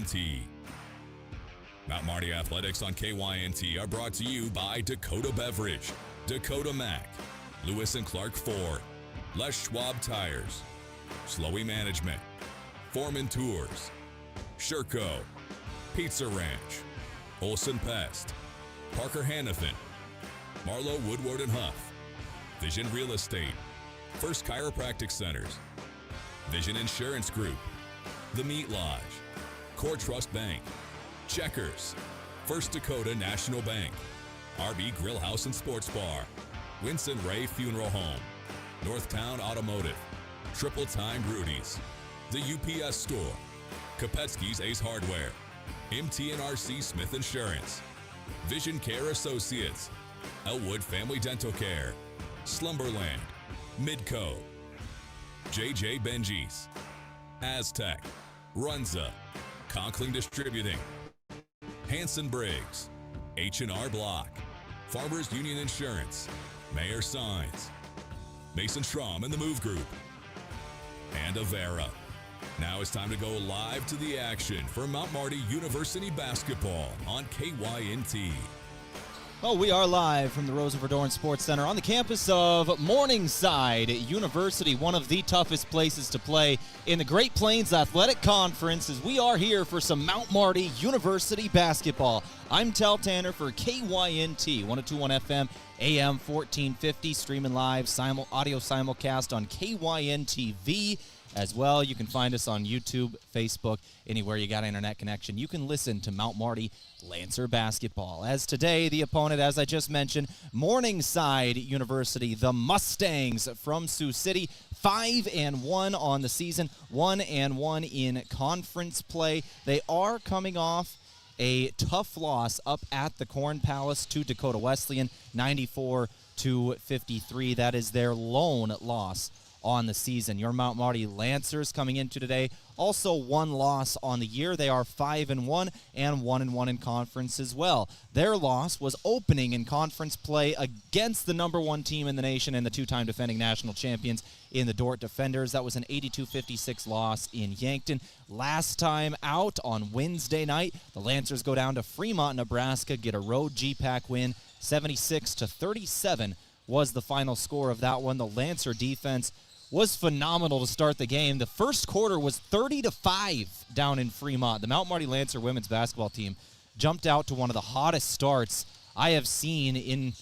KYNT. Mount Marty Athletics on KYNT are brought to you by Dakota Beverage, Dakota Mac, Lewis and Clark Ford, Les Schwab Tires, Slowey Management, Foreman Tours, Sherco, Pizza Ranch, Olson Pest, Parker Hannafin, Marlowe Woodward and Huff, Vision Real Estate, First Chiropractic Centers, Vision Insurance Group, The Meat Lodge, Core Trust Bank, Checkers, First Dakota National Bank, RB Grill House and Sports Bar, Winston Ray Funeral Home, Northtown Automotive, Triple Time Rudy's, The UPS Store, Kopetsky's Ace Hardware, MTNRC Smith Insurance, Vision Care Associates, Elwood Family Dental Care, Slumberland, Midco, JJ Benji's, Aztec, Runza, Conkling Distributing, Hanson Briggs, H&R Block, Farmers Union Insurance, Mayor Signs, Mason Schramm and the Move Group, and Avera. Now it's time to go live to the action for Mount Marty University Basketball on KYNT. Oh, we are live from the Rosen Verdoorn Sports Center on the campus of Morningside University, one of the toughest places to play in the Great Plains Athletic Conference, as we are here for some Mount Marty University basketball. I'm Tehl Tanner for KYNT, 102.1 FM, AM 1450, streaming live, audio simulcast on KYNT-TV. As well, you can find us on YouTube, Facebook, anywhere you got an internet connection. You can listen to Mount Marty Lancer basketball. As today, the opponent, as I just mentioned, Morningside University, the Mustangs from Sioux City, 5-1 on the season, 1-1 in conference play. They are coming off a tough loss up at the Corn Palace to Dakota Wesleyan, 94-53. That is their lone loss on the season. Your Mount Marty Lancers coming into today, also one loss on the year. They are 5-1 and 1-1 in conference as well. Their loss was opening in conference play against the number one team in the nation and the two-time defending national champions in the Dordt Defenders. That was an 82-56 loss in Yankton. Last time out on Wednesday night, the Lancers go down to Fremont, Nebraska, get a road GPAC win. 76-37 was the final score of that one. The Lancer defense was phenomenal to start the game. The first quarter was 30-5 down in Fremont. The Mount Marty Lancer women's basketball team jumped out to one of the hottest starts I have seen in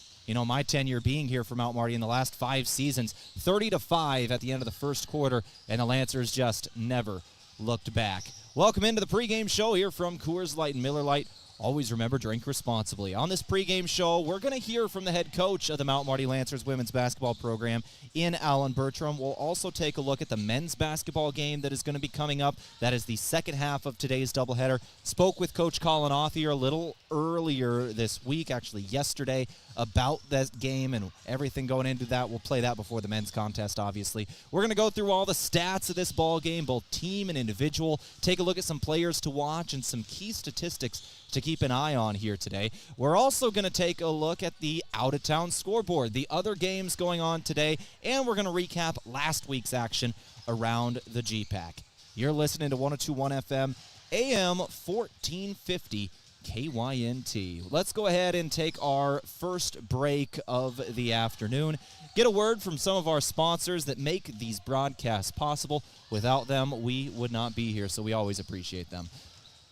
my tenure being here for Mount Marty in the last 5 seasons. 30-5 at the end of the first quarter, and the Lancers just never looked back. Welcome into the pregame show here from Coors Light and Miller Lite. Always remember, drink responsibly. On this pregame show, we're going to hear from the head coach of the Mount Marty Lancers women's basketball program in Alan Bertram. We'll also take a look at the men's basketball game that is going to be coming up. That is the second half of today's doubleheader. Spoke with Coach Colin Authier a little earlier this week, actually yesterday, about that game and everything going into that. We'll play that before the men's contest, obviously. We're going to go through all the stats of this ball game, both team and individual, take a look at some players to watch and some key statistics to keep an eye on here today. We're also going to take a look at the out-of-town scoreboard, the other games going on today, and we're going to recap last week's action around the GPAC. You're listening to 102.1 FM, AM 1450, KYNT. Let's go ahead and take our first break of the afternoon. Get a word from some of our sponsors that make these broadcasts possible. Without them, we would not be here, so we always appreciate them.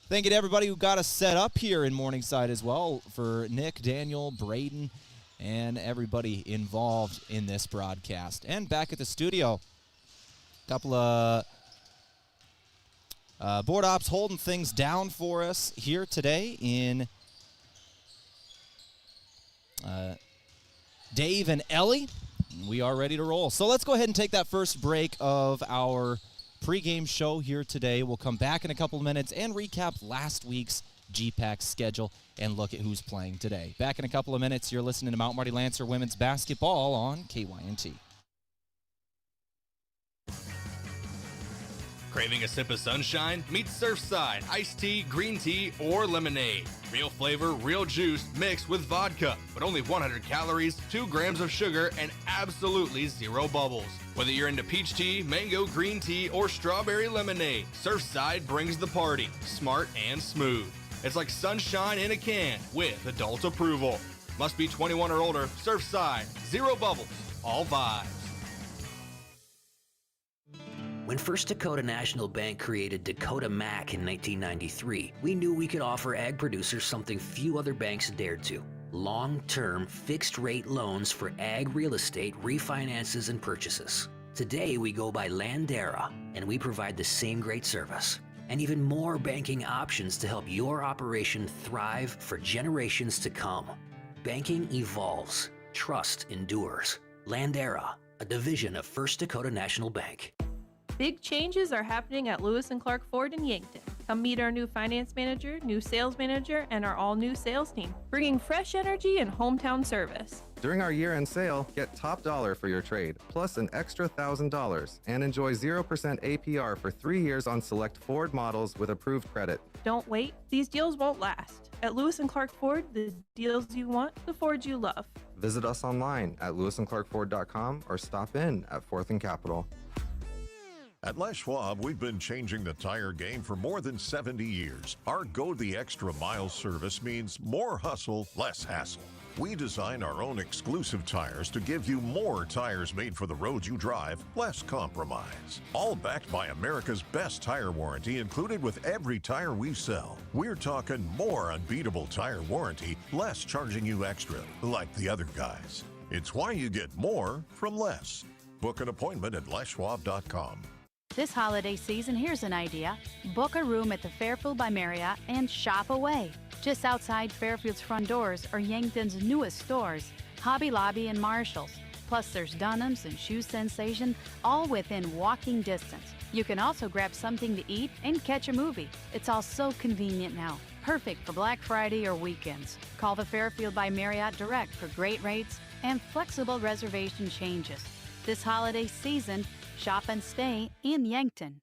Thank you to everybody who got us set up here in Morningside as well, for Nick, Daniel, Braden, and everybody involved in this broadcast. And back at the studio, a couple of board ops holding things down for us here today in Dave and Ellie. We are ready to roll. So let's go ahead and take that first break of our pregame show here today. We'll come back in a couple of minutes and recap last week's GPAC schedule and look at who's playing today. Back in a couple of minutes. You're listening to Mount Marty Lancer women's basketball on KYNT. Craving a sip of sunshine? Meet Surfside, iced tea, green tea, or lemonade. Real flavor, real juice mixed with vodka, but only 100 calories, 2 grams of sugar, and absolutely 0 bubbles. Whether you're into peach tea, mango green tea, or strawberry lemonade, Surfside brings the party, smart and smooth. It's like sunshine in a can with adult approval. Must be 21 or older. Surfside, 0 bubbles, all vibes. When First Dakota National Bank created Dakota MAC in 1993, we knew we could offer ag producers something few other banks dared to. Long-term, fixed-rate loans for ag real estate refinances and purchases. Today, we go by Landera, and we provide the same great service. And even more banking options to help your operation thrive for generations to come. Banking evolves. Trust endures. Landera, a division of First Dakota National Bank. Big changes are happening at Lewis and Clark Ford in Yankton. Come meet our new finance manager, new sales manager, and our all-new sales team, bringing fresh energy and hometown service. During our year-end sale, get top dollar for your trade, plus an extra $1,000, and enjoy 0% APR for 3 years on select Ford models with approved credit. Don't wait. These deals won't last. At Lewis and Clark Ford, the deals you want, the Fords you love. Visit us online at lewisandclarkford.com or stop in at 4th and Capitol. At Les Schwab, we've been changing the tire game for more than 70 years. Our Go the Extra Mile service means more hustle, less hassle. We design our own exclusive tires to give you more tires made for the road you drive, less compromise. All backed by America's best tire warranty included with every tire we sell. We're talking more unbeatable tire warranty, less charging you extra, like the other guys. It's why you get more from less. Book an appointment at leschwab.com. This holiday season, here's an idea. Book a room at the Fairfield by Marriott and shop away. Just outside Fairfield's front doors are Yankton's newest stores, Hobby Lobby and Marshall's. Plus there's Dunham's and Shoe Sensation, all within walking distance. You can also grab something to eat and catch a movie. It's all so convenient now. Perfect for Black Friday or weekends. Call the Fairfield by Marriott direct for great rates and flexible reservation changes. This holiday season, shop and stay in Yankton.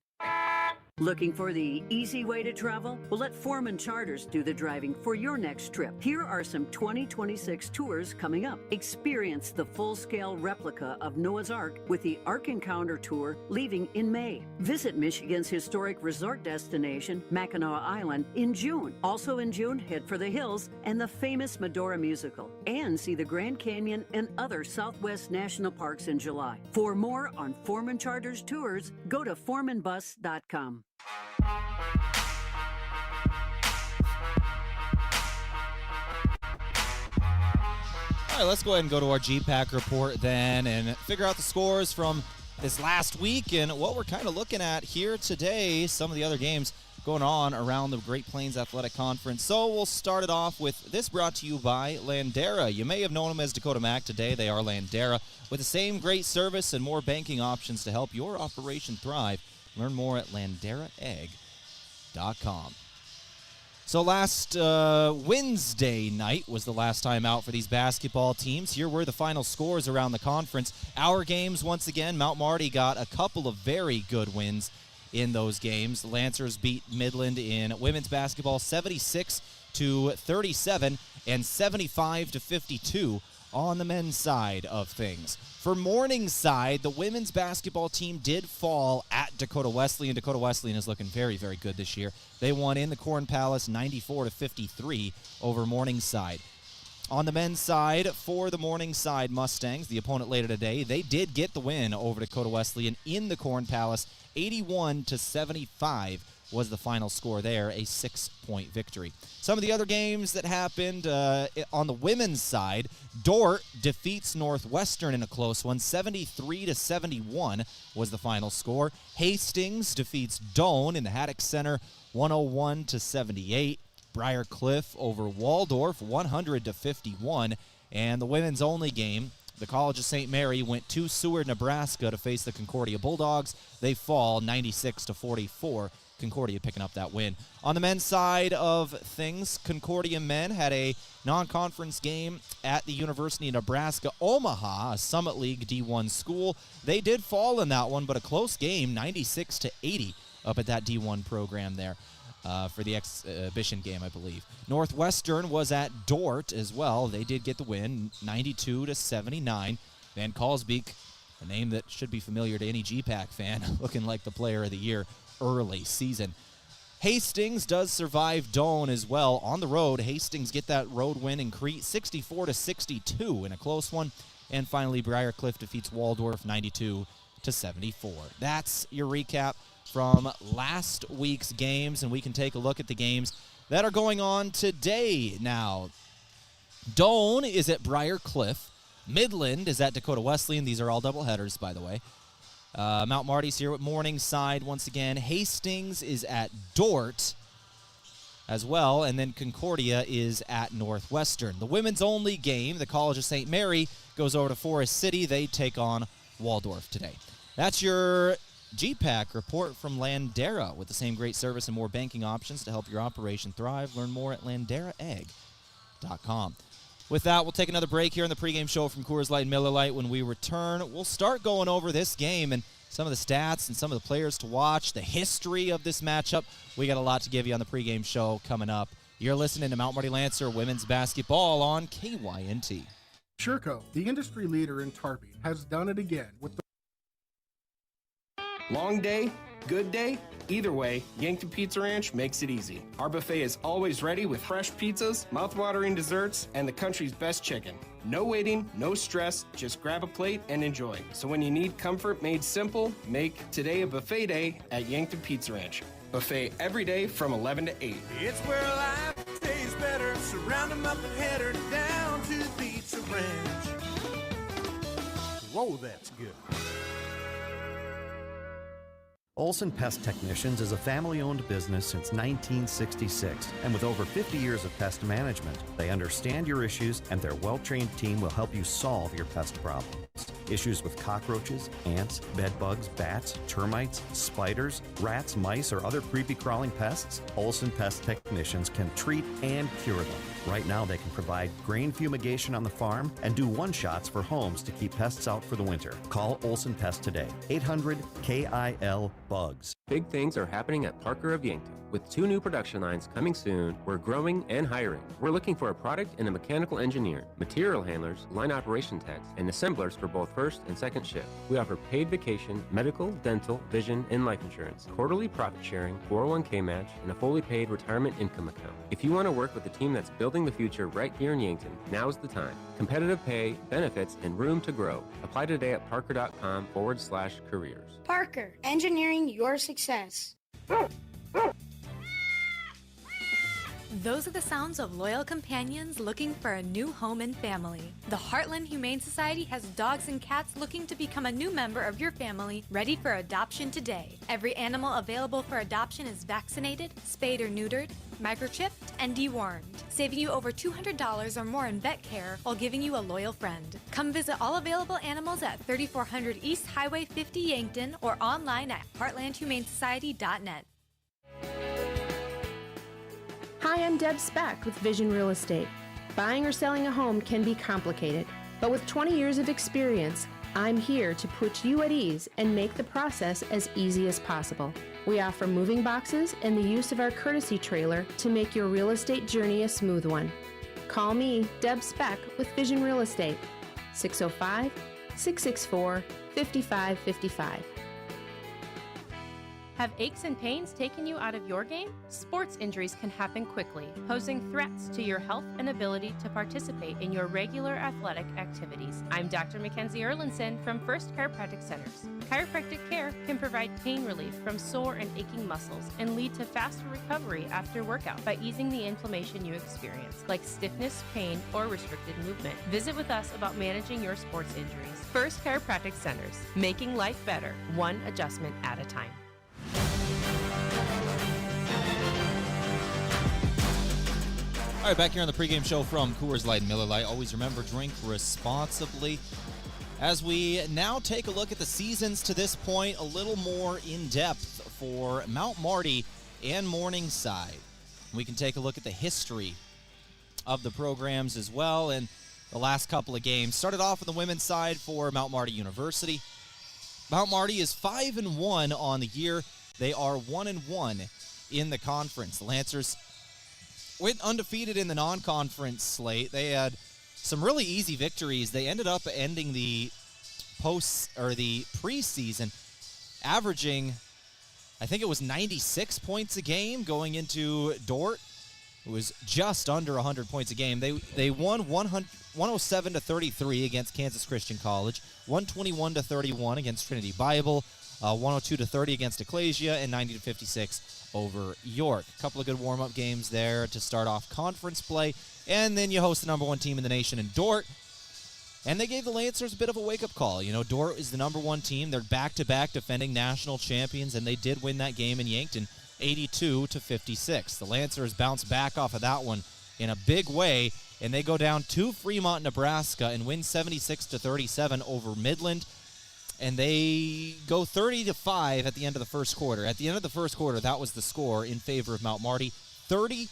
Looking for the easy way to travel? Well, let Foreman Charters do the driving for your next trip. Here are some 2026 tours coming up. Experience the full-scale replica of Noah's Ark with the Ark Encounter Tour leaving in May. Visit Michigan's historic resort destination, Mackinac Island, in June. Also in June, head for the hills and the famous Medora musical. And see the Grand Canyon and other Southwest National Parks in July. For more on Foreman Charters tours, go to foremanbus.com. All right, let's go ahead and go to our GPAC report then and figure out the scores from this last week and what we're kind of looking at here today, some of the other games going on around the Great Plains Athletic Conference. So we'll start it off with this, brought to you by Landera. You may have known them as Dakota Mac. Today they are Landera, with the same great service and more banking options to help your operation thrive. Learn more at landeraegg.com. So last Wednesday night was the last time out for these basketball teams. Here were the final scores around the conference. Our games, once again, Mount Marty got a couple of very good wins in those games. The Lancers beat Midland in women's basketball 76-37 and 75-52 on the men's side of things. For Morningside, the women's basketball team did fall at Dakota Wesleyan. Dakota Wesleyan is looking very, very good this year. They won in the Corn Palace 94-53 over Morningside. On the men's side, for the Morningside Mustangs, the opponent later today, they did get the win over Dakota Wesleyan in the Corn Palace. 81-75 was the final score there, a 6-point victory. Some of the other games that happened on the women's side, Dordt defeats Northwestern in a close one. 73-71 was the final score. Hastings defeats Doane in the Haddock Center 101-78. Briar Cliff over Waldorf 100-51. And the women's only game, the College of St. Mary went to Seward, Nebraska to face the Concordia Bulldogs. They fall 96-44. Concordia picking up that win. On the men's side of things, Concordia men had a non-conference game at the University of Nebraska Omaha, a Summit League D1 school. They did fall in that one, but a close game, 96-80 up at that D1 program there for the exhibition game, I believe. Northwestern was at Dort as well. They did get the win, 92-79. Van Kalsbeek, a name that should be familiar to any GPAC fan, looking like the player of the year early season. Hastings does survive Doan as well on the road. Hastings get that road win in Crete, 64-62 in a close one. And finally, Briarcliff defeats Waldorf 92-74. That's your recap from last week's games, and we can take a look at the games that are going on today. Now, Doan is at Briarcliff. Midland is at Dakota Wesleyan. These are all doubleheaders, by the way. Mount Marty's here with Morningside once again. Hastings is at Dort as well, and then Concordia is at Northwestern. The women's only game, the College of St. Mary, goes over to Forest City. They take on Waldorf today. That's your GPAC report from Landera. With the same great service and more banking options to help your operation thrive. Learn more at landeraegg.com. With that, we'll take another break here on the pregame show from Coors Light and Miller Lite. When we return, we'll start going over this game and some of the stats and some of the players to watch, the history of this matchup. We got a lot to give you on the pregame show coming up. You're listening to Mount Marty Lancer women's basketball on KYNT. Sherco, the industry leader in tarping, has done it again with the long day, good day, either way, Yankton Pizza Ranch makes it easy. Our buffet is always ready with fresh pizzas, mouth-watering desserts, and the country's best chicken. No waiting, no stress, just grab a plate and enjoy. So when you need comfort made simple, make today a buffet day at Yankton Pizza Ranch. Buffet every day from 11 to 8. It's where life tastes better. Surround them up and head her down to the Pizza Ranch. Whoa, that's good. Olson Pest Technicians is a family-owned business since 1966, and with over 50 years of pest management, they understand your issues, and their well-trained team will help you solve your pest problems. Issues with cockroaches, ants, bedbugs, bats, termites, spiders, rats, mice, or other creepy crawling pests? Olson Pest Technicians can treat and cure them. Right now, they can provide grain fumigation on the farm and do one-shots for homes to keep pests out for the winter. Call Olson Pest today, 800-KIL-BUGS. Big things are happening at Parker of Yankton. With 2 new production lines coming soon, we're growing and hiring. We're looking for a product and a mechanical engineer, material handlers, line operation techs, and assemblers for both first and second shift. We offer paid vacation, medical, dental, vision, and life insurance, quarterly profit sharing, 401k match, and a fully paid retirement income account. If you want to work with a team that's building the future right here in Yankton, now's the time. Competitive pay, benefits, and room to grow. Apply today at parker.com/careers. Parker, engineering your success. Those are the sounds of loyal companions looking for a new home and family. The Heartland Humane Society has dogs and cats looking to become a new member of your family, ready for adoption today. Every animal available for adoption is vaccinated, spayed or neutered, microchipped, and dewormed, saving you over $200 or more in vet care while giving you a loyal friend. Come visit all available animals at 3400 East Highway 50 Yankton or online at heartlandhumanesociety.net. Hi, I'm Deb Speck with Vision Real Estate. Buying or selling a home can be complicated, but with 20 years of experience, I'm here to put you at ease and make the process as easy as possible. We offer moving boxes and the use of our courtesy trailer to make your real estate journey a smooth one. Call me, Deb Speck, with Vision Real Estate, 605-664-5555. Have aches and pains taken you out of your game? Sports injuries can happen quickly, posing threats to your health and ability to participate in your regular athletic activities. I'm Dr. Mackenzie Erlinson from First Chiropractic Centers. Chiropractic care can provide pain relief from sore and aching muscles and lead to faster recovery after workout by easing the inflammation you experience, like stiffness, pain, or restricted movement. Visit with us about managing your sports injuries. First Chiropractic Centers, making life better, one adjustment at a time. All right, back here on the pregame show from Coors Light and Miller Lite. Always remember, drink responsibly. As we now take a look at the seasons to this point, a little more in depth for Mount Marty and Morningside. We can take a look at the history of the programs as well. And the last couple of games started off on the women's side for Mount Marty University. Mount Marty is 5-1 on the year. They are 1-1 in the conference. The Lancers went undefeated in the non-conference slate. They had some really easy victories. They ended up ending the preseason averaging, I think it was 96 points a game going into Dort. It was just under 100 points a game. They won 107-33 against Kansas Christian College, 121-31 against Trinity Bible, 102-30 against Ecclesia, and 90-56 over York. A couple of good warm-up games there to start off conference play, and then you host the number one team in the nation in Dort. And they gave the Lancers a bit of a wake-up call. You know, Dort is the number one team. They're back-to-back defending national champions, and they did win that game in Yankton 82-56. The Lancers bounced back off of that one in a big way, and they go down to Fremont, Nebraska, and win 76-37 over Midland. And they go 30-5 at the end of the first quarter. At the end of the first quarter, that was the score in favor of Mount Marty, 30-5.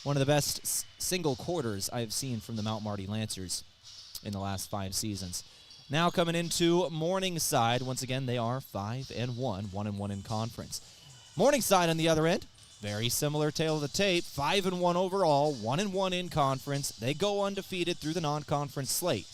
One of the best single quarters I've seen from the Mount Marty Lancers in the last 5 seasons. Now coming into Morningside, once again, they are 5-1, 1-1 in conference. Morningside on the other end, very similar tale of the tape, 5-1 overall, 1-1 in conference. They go undefeated through the non-conference slate.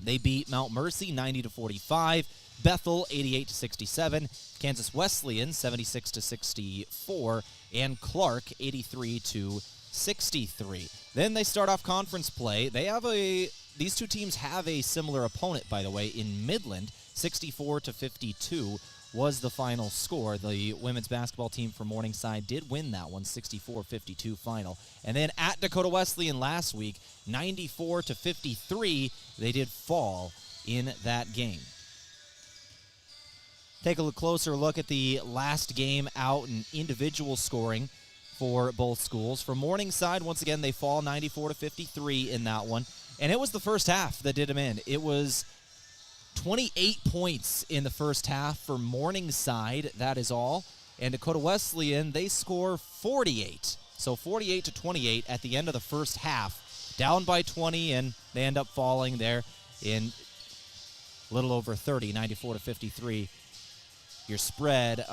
They beat Mount Mercy 90-45, Bethel 88-67, Kansas Wesleyan 76-64, and Clark 83-63. Then they start off conference play. These two teams have a similar opponent, by the way, in Midland. 64-52 was the final score. The women's basketball team from Morningside did win that one, 64-52 final. And then at Dakota Wesleyan last week, 94-53, they did fall in that game. Take a closer look at the last game out in individual scoring for both schools. For Morningside, once again, they fall 94-53 in that one. And it was the first half that did them in. It was 28 points in the first half for Morningside, that is all. And Dakota Wesleyan, they score 48. So 48-28 at the end of the first half. Down by 20, and they end up falling there in a little over 30, 94-53. Your spread.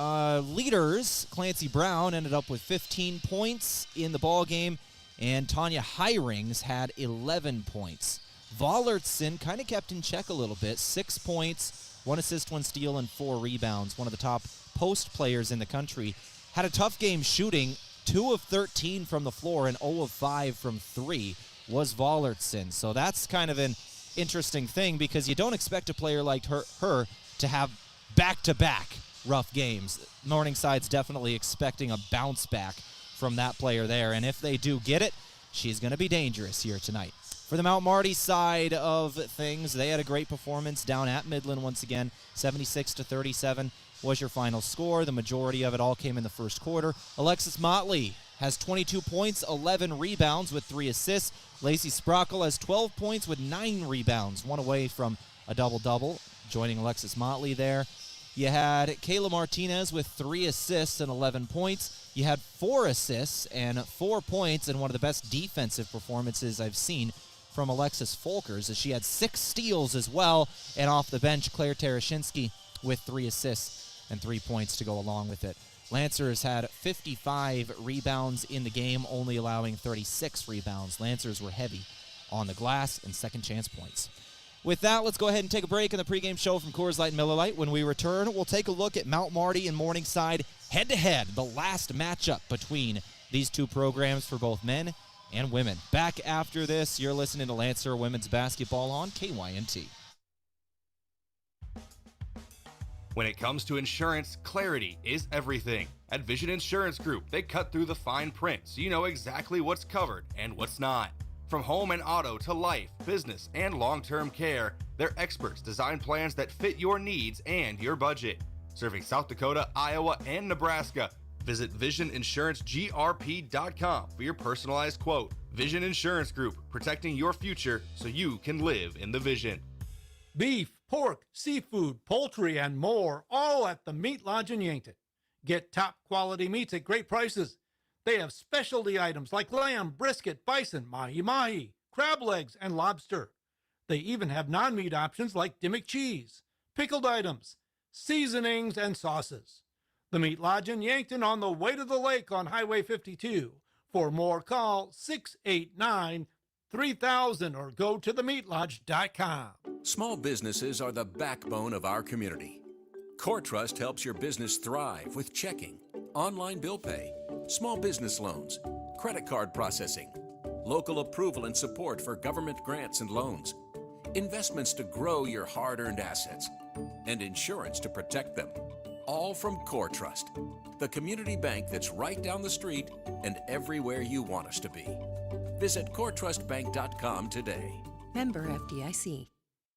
Leaders, Clancy Brown ended up with 15 points in the ball game, and Tanya Hirings had 11 points. Vollertson kind of kept in check a little bit. 6 points, 1 assist, 1 steal, and 4 rebounds. One of the top post players in the country. Had a tough game shooting. 2 of 13 from the floor and 0 of 5 from 3 was Vollertson. So that's kind of an interesting thing because you don't expect a player like her to have back-to-back rough games. Morningside's definitely expecting a bounce back from that player there, and if they do get it, she's going to be dangerous here tonight. For the Mount Marty side of things, they had a great performance down at Midland once again. 76-37 was your final score. The majority of it all came in the first quarter. Alexis Motley has 22 points, 11 rebounds with 3 assists. Lacey Sprockle has 12 points with 9 rebounds, one away from a double-double, joining Alexis Motley there. You had Kayla Martinez with 3 assists and 11 points. You had 4 assists and 4 points, and one of the best defensive performances I've seen from Alexis Folkers, as she had 6 steals as well. And off the bench, Claire Terashinsky with 3 assists and 3 points to go along with it. Lancers had 55 rebounds in the game, only allowing 36 rebounds. Lancers were heavy on the glass and second chance points. With that, let's go ahead and take a break in the pregame show from Coors Light and Miller Lite. When we return, we'll take a look at Mount Marty and Morningside head-to-head, the last matchup between these two programs for both men and women. Back after this, you're listening to Lancer Women's Basketball on KYNT. When it comes to insurance, clarity is everything. At Vision Insurance Group, they cut through the fine print so you know exactly what's covered and what's not. From home and auto to life, business, and long-term care, their experts design plans that fit your needs and your budget. Serving South Dakota, Iowa, and Nebraska, visit VisionInsuranceGRP.com for your personalized quote. Vision Insurance Group, protecting your future so you can live in the vision. Beef, pork, seafood, poultry, and more, all at the Meat Lodge in Yankton. Get top quality meats at great prices. They have specialty items like lamb, brisket, bison, mahi-mahi, crab legs, and lobster. They even have non-meat options like Dimmick cheese, pickled items, seasonings, and sauces. The Meat Lodge in Yankton on the way to the lake on Highway 52. For more, call 689-3000 or go to themeatlodge.com. Small businesses are the backbone of our community. Core Trust helps your business thrive with checking, online bill pay, small business loans, credit card processing, local approval and support for government grants and loans, investments to grow your hard-earned assets, and insurance to protect them. All from Core Trust, the community bank that's right down the street and everywhere you want us to be. Visit coretrustbank.com today. Member FDIC.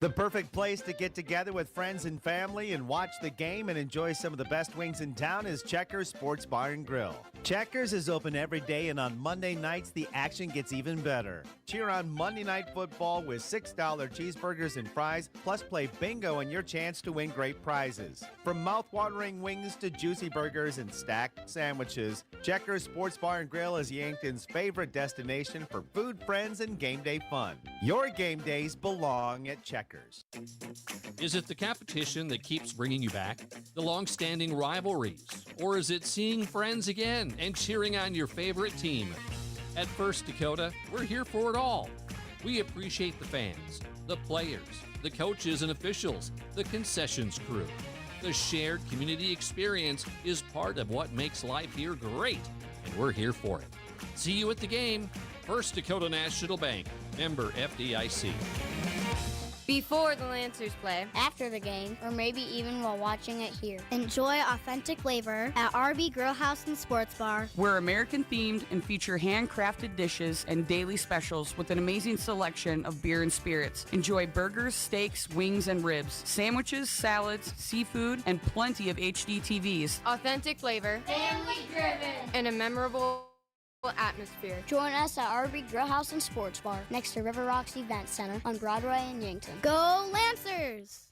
The perfect place to get together with friends and family and watch the game and enjoy some of the best wings in town is Checkers Sports Bar and Grill. Checkers is open every day, and on Monday nights, the action gets even better. Cheer on Monday Night Football with $6 cheeseburgers and fries, plus play bingo and your chance to win great prizes. From mouth-watering wings to juicy burgers and stacked sandwiches, Checkers Sports Bar and Grill is Yankton's favorite destination for food, friends, and game day fun. Your game days belong at Checkers. Is it the competition that keeps bringing you back? The long-standing rivalries? Or is it seeing friends again and cheering on your favorite team? At First Dakota, we're here for it all. We appreciate the fans, the players, the coaches and officials, the concessions crew. The shared community experience is part of what makes life here great, and we're here for it. See you at the game. First Dakota National Bank, member FDIC. Before the Lancers play, after the game, or maybe even while watching it here. Enjoy authentic flavor at RB Grill House and Sports Bar. We're American themed and feature handcrafted dishes and daily specials with an amazing selection of beer and spirits. Enjoy burgers, steaks, wings, and ribs, sandwiches, salads, seafood, and plenty of HD TVs. Authentic flavor, Family driven. and a memorable atmosphere. Join us at RB Grill House and Sports Bar next to River Rocks Event Center on Broadway in Yankton. Go Lancers!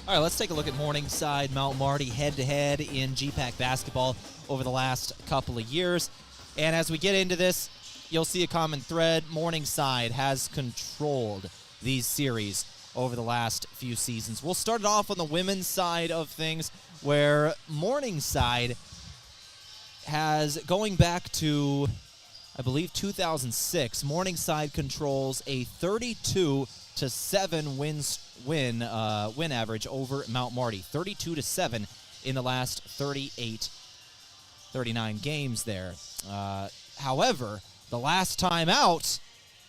All right, let's take a look at Morningside, Mount Marty head-to-head in GPAC Basketball over the last couple of years. And as we get into this, you'll see a common thread. Morningside has controlled these series over the last few seasons. We'll start it off on the women's side of things, where Morningside has, going back to, I believe, 2006, Morningside controls a 32-7 win average over Mount Marty. 32-7 in the last 39 games there. However, the last time out,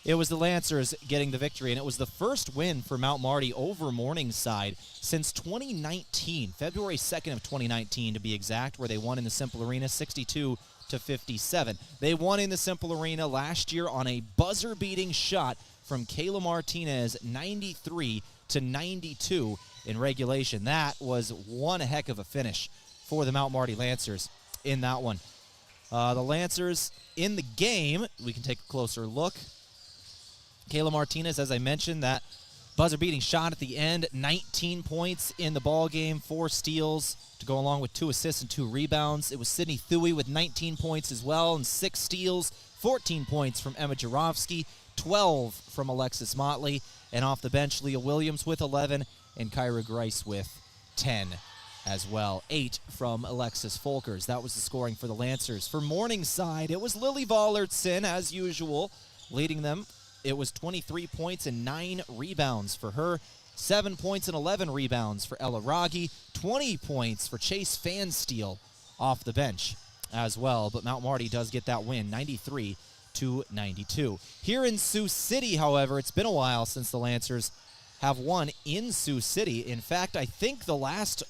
it was the Lancers getting the victory, and it was the first win for Mount Marty over Morningside since 2019, February 2nd of 2019 to be exact, where they won in the Simple Arena 62-57. They won in the Simple Arena last year on a buzzer-beating shot from Kayla Martinez, 93-92 in regulation. That was one heck of a finish for the Mount Marty Lancers in that one. The Lancers in the game, we can take a closer look. Kayla Martinez, as I mentioned, that buzzer-beating shot at the end, 19 points in the ball game, 4 steals to go along with 2 assists and 2 rebounds. It was Sydney Thuy with 19 points as well and 6 steals, 14 points from Emma Jarofsky, 12 from Alexis Motley, and off the bench, Leah Williams with 11 and Kyra Grice with 10 as well. 8 from Alexis Folkers. That was the scoring for the Lancers. For Morningside, it was Lily Vollertson, as usual, leading them. It was 23 points and 9 rebounds for her, 7 points and 11 rebounds for Ella Raggi, 20 points for Chase Fansteel off the bench as well. But Mount Marty does get that win, 93-92. Here in Sioux City, however, it's been a while since the Lancers have won in Sioux City. In fact, I think the last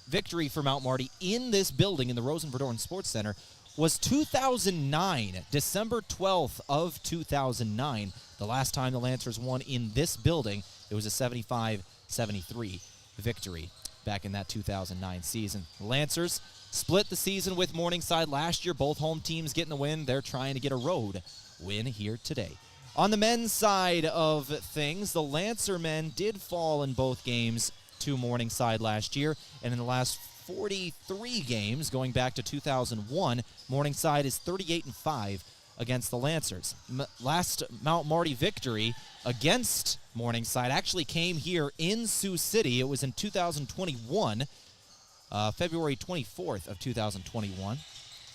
victory for Mount Marty in this building, in the Rosen Verdoorn Sports Center, was 2009, December 12th of 2009. The last time the Lancers won in this building, it was a 75-73 victory back in that 2009 season. The Lancers split the season with Morningside last year. Both home teams getting the win. They're trying to get a road win here today. On the men's side of things, the Lancer men did fall in both games to Morningside last year, and in the last 43 games, going back to 2001, Morningside is 38-5 against the Lancers. Last Mount Marty victory against Morningside actually came here in Sioux City. It was in 2021, February 24th of 2021.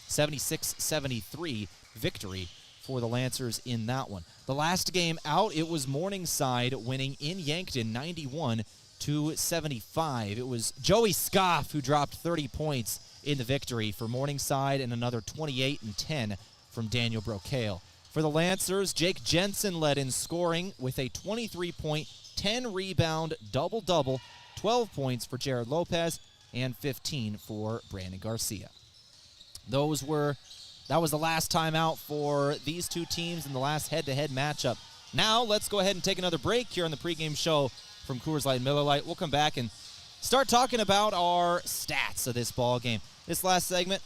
76-73 victory for the Lancers in that one. The last game out, it was Morningside winning in Yankton 91-75. It was Joey Scoff who dropped 30 points in the victory for Morningside and another 28 and 10 from Daniel Brocale. For the Lancers, Jake Jensen led in scoring with a 23-point, 10-rebound double-double, 12 points for Jared Lopez, and 15 for Brandon Garcia. That was the last time out for these two teams in the last head-to-head matchup. Now, let's go ahead and take another break here on the pregame show from Coors Light and Miller Lite. We'll come back and start talking about our stats of this ball game. This last segment,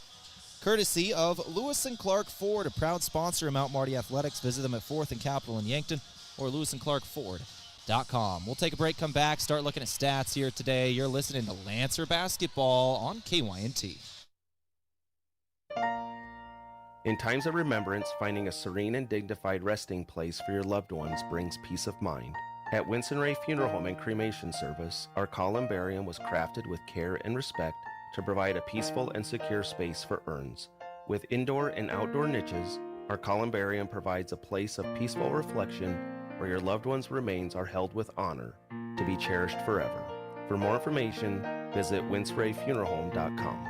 courtesy of Lewis & Clark Ford, a proud sponsor of Mount Marty Athletics. Visit them at 4th and Capitol in Yankton or lewisandclarkford.com. We'll take a break, come back, start looking at stats here today. You're listening to Lancer Basketball on KYNT. In times of remembrance, finding a serene and dignified resting place for your loved ones brings peace of mind. At Winston Ray Funeral Home and Cremation Service, our columbarium was crafted with care and respect to provide a peaceful and secure space for urns. With indoor and outdoor niches, our columbarium provides a place of peaceful reflection where your loved one's remains are held with honor, to be cherished forever. For more information, visit winsrayfuneralhome.com.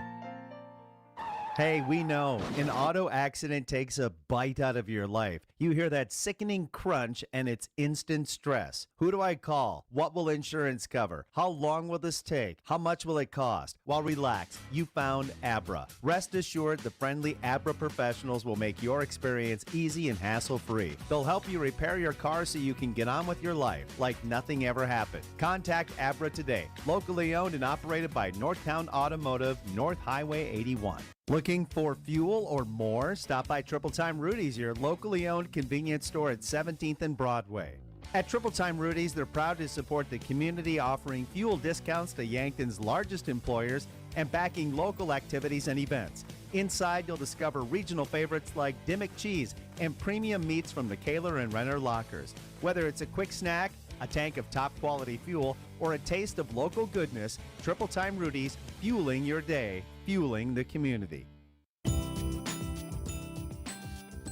Hey, we know an auto accident takes a bite out of your life. You hear that sickening crunch and it's instant stress. Who do I call? What will insurance cover? How long will this take? How much will it cost? Well, relax. You found Abra. Rest assured, the friendly Abra professionals will make your experience easy and hassle-free. They'll help you repair your car so you can get on with your life like nothing ever happened. Contact Abra today. Locally owned and operated by Northtown Automotive, North Highway 81. Looking for fuel or more? Stop by Triple Time Rudy's, your locally owned convenience store at 17th and Broadway. At Triple Time Rudy's, they're proud to support the community, offering fuel discounts to Yankton's largest employers and backing local activities and events. Inside, you'll discover regional favorites like Dimmock cheese and premium meats from the Kaler and Renner lockers. Whether it's a quick snack, a tank of top-quality fuel, or a taste of local goodness, Triple Time Rudy's, fueling your day, fueling the community.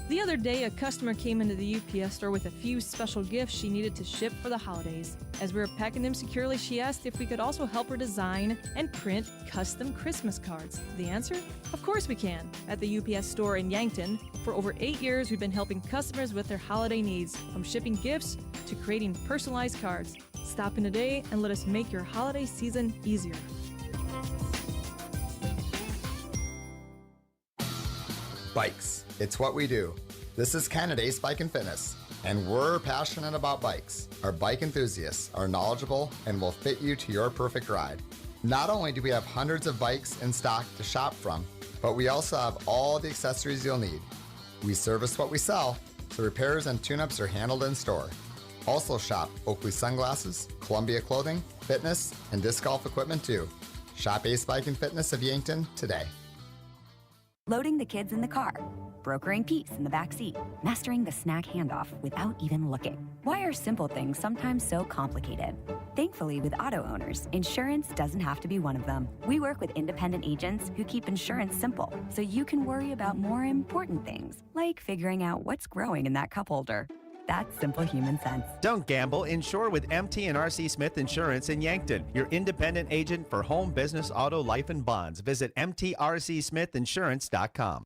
The other day, a customer came into the UPS store with a few special gifts she needed to ship for the holidays. As we were packing them securely, she asked if we could also help her design and print custom Christmas cards. The answer? Of course we can. At the UPS store in Yankton, for over 8 years, we've been helping customers with their holiday needs, from shipping gifts to creating personalized cards. Stop in today and let us make your holiday season easier. Bikes. It's what we do. This is Canada Ace Bike and Fitness, and we're passionate about bikes. Our bike enthusiasts are knowledgeable and will fit you to your perfect ride. Not only do we have hundreds of bikes in stock to shop from, but we also have all the accessories you'll need. We service what we sell, so repairs and tune-ups are handled in store. Also shop Oakley sunglasses, Columbia clothing, fitness, and disc golf equipment too. Shop Ace Bike and Fitness of Yankton today. Loading the kids in the car, brokering peace in the back seat, mastering the snack handoff without even looking. Why are simple things sometimes so complicated? Thankfully, with auto owners, insurance doesn't have to be one of them. We work with independent agents who keep insurance simple, so you can worry about more important things, like figuring out what's growing in that cup holder. That's simple human sense. Don't gamble. Insure with MT and RC Smith Insurance in Yankton, your independent agent for home, business, auto, life, and bonds. Visit mtrcsmithinsurance.com.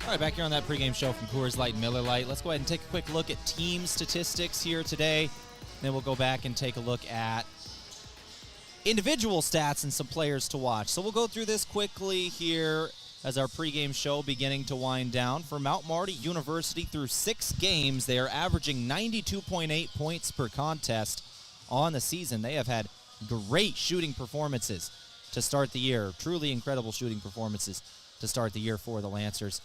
All right, back here on that pregame show from Coors Light and Miller Lite. Let's go ahead and take a quick look at team statistics here today. Then we'll go back and take a look at individual stats and some players to watch. So we'll go through this quickly here as our pregame show beginning to wind down. For Mount Marty University, through 6 games, they are averaging 92.8 points per contest on the season. They have had great shooting performances to start the year. Truly incredible shooting performances to start the year for the Lancers.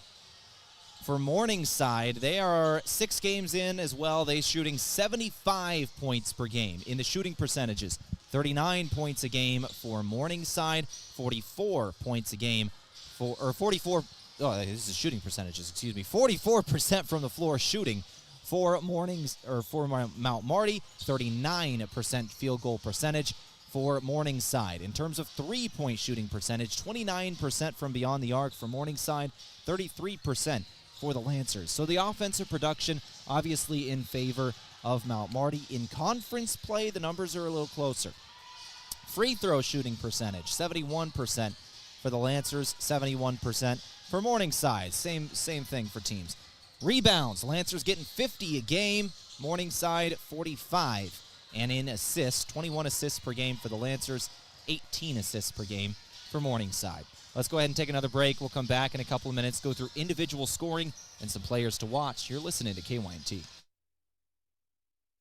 For Morningside, they are 6 games in as well. They're shooting 75 points per game in the shooting percentages. 39 points a game for Morningside, 44 points a game this is shooting percentages, 44% from the floor shooting for Mount Marty, 39% field goal percentage for Morningside. In terms of three-point shooting percentage, 29% from beyond the arc for Morningside, 33% for the Lancers. So the offensive production obviously in favor of Mount Marty. In conference play, the numbers are a little closer. Free throw shooting percentage, 71% for the Lancers, 71% for Morningside. Same thing for teams. Rebounds, Lancers getting 50 a game, Morningside 45. And in assists, 21 assists per game for the Lancers, 18 assists per game for Morningside. Let's go ahead and take another break. We'll come back in a couple of minutes, go through individual scoring and some players to watch. You're listening to KYNT.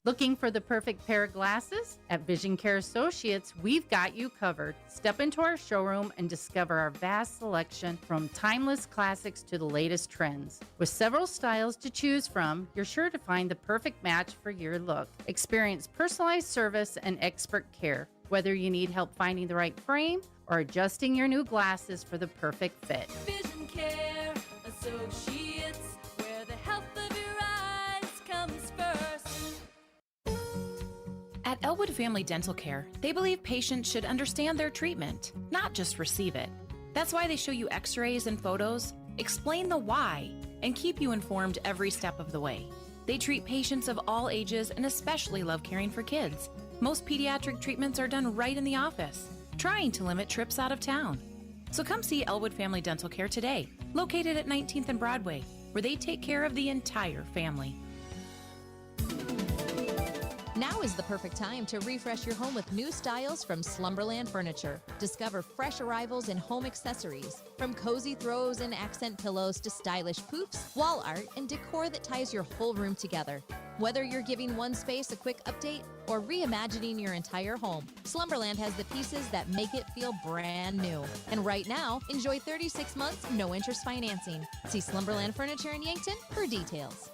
Looking for the perfect pair of glasses? At Vision Care Associates, we've got you covered. Step into our showroom and discover our vast selection from timeless classics to the latest trends. With several styles to choose from, you're sure to find the perfect match for your look. Experience personalized service and expert care, whether you need help finding the right frame or adjusting your new glasses for the perfect fit. Vision Care Associates, where the health of your eyes comes first. At Elwood Family Dental Care, they believe patients should understand their treatment, not just receive it. That's why they show you x-rays and photos, explain the why, and keep you informed every step of the way. They treat patients of all ages and especially love caring for kids. Most pediatric treatments are done right in the office, trying to limit trips out of town. So come see Elwood Family Dental Care today, located at 19th and Broadway, where they take care of the entire family. Now is the perfect time to refresh your home with new styles from Slumberland Furniture. Discover fresh arrivals in home accessories, from cozy throws and accent pillows to stylish poofs, wall art, and decor that ties your whole room together. Whether you're giving one space a quick update or reimagining your entire home, Slumberland has the pieces that make it feel brand new. And right now, enjoy 36 months, no interest financing. See Slumberland Furniture in Yankton for details.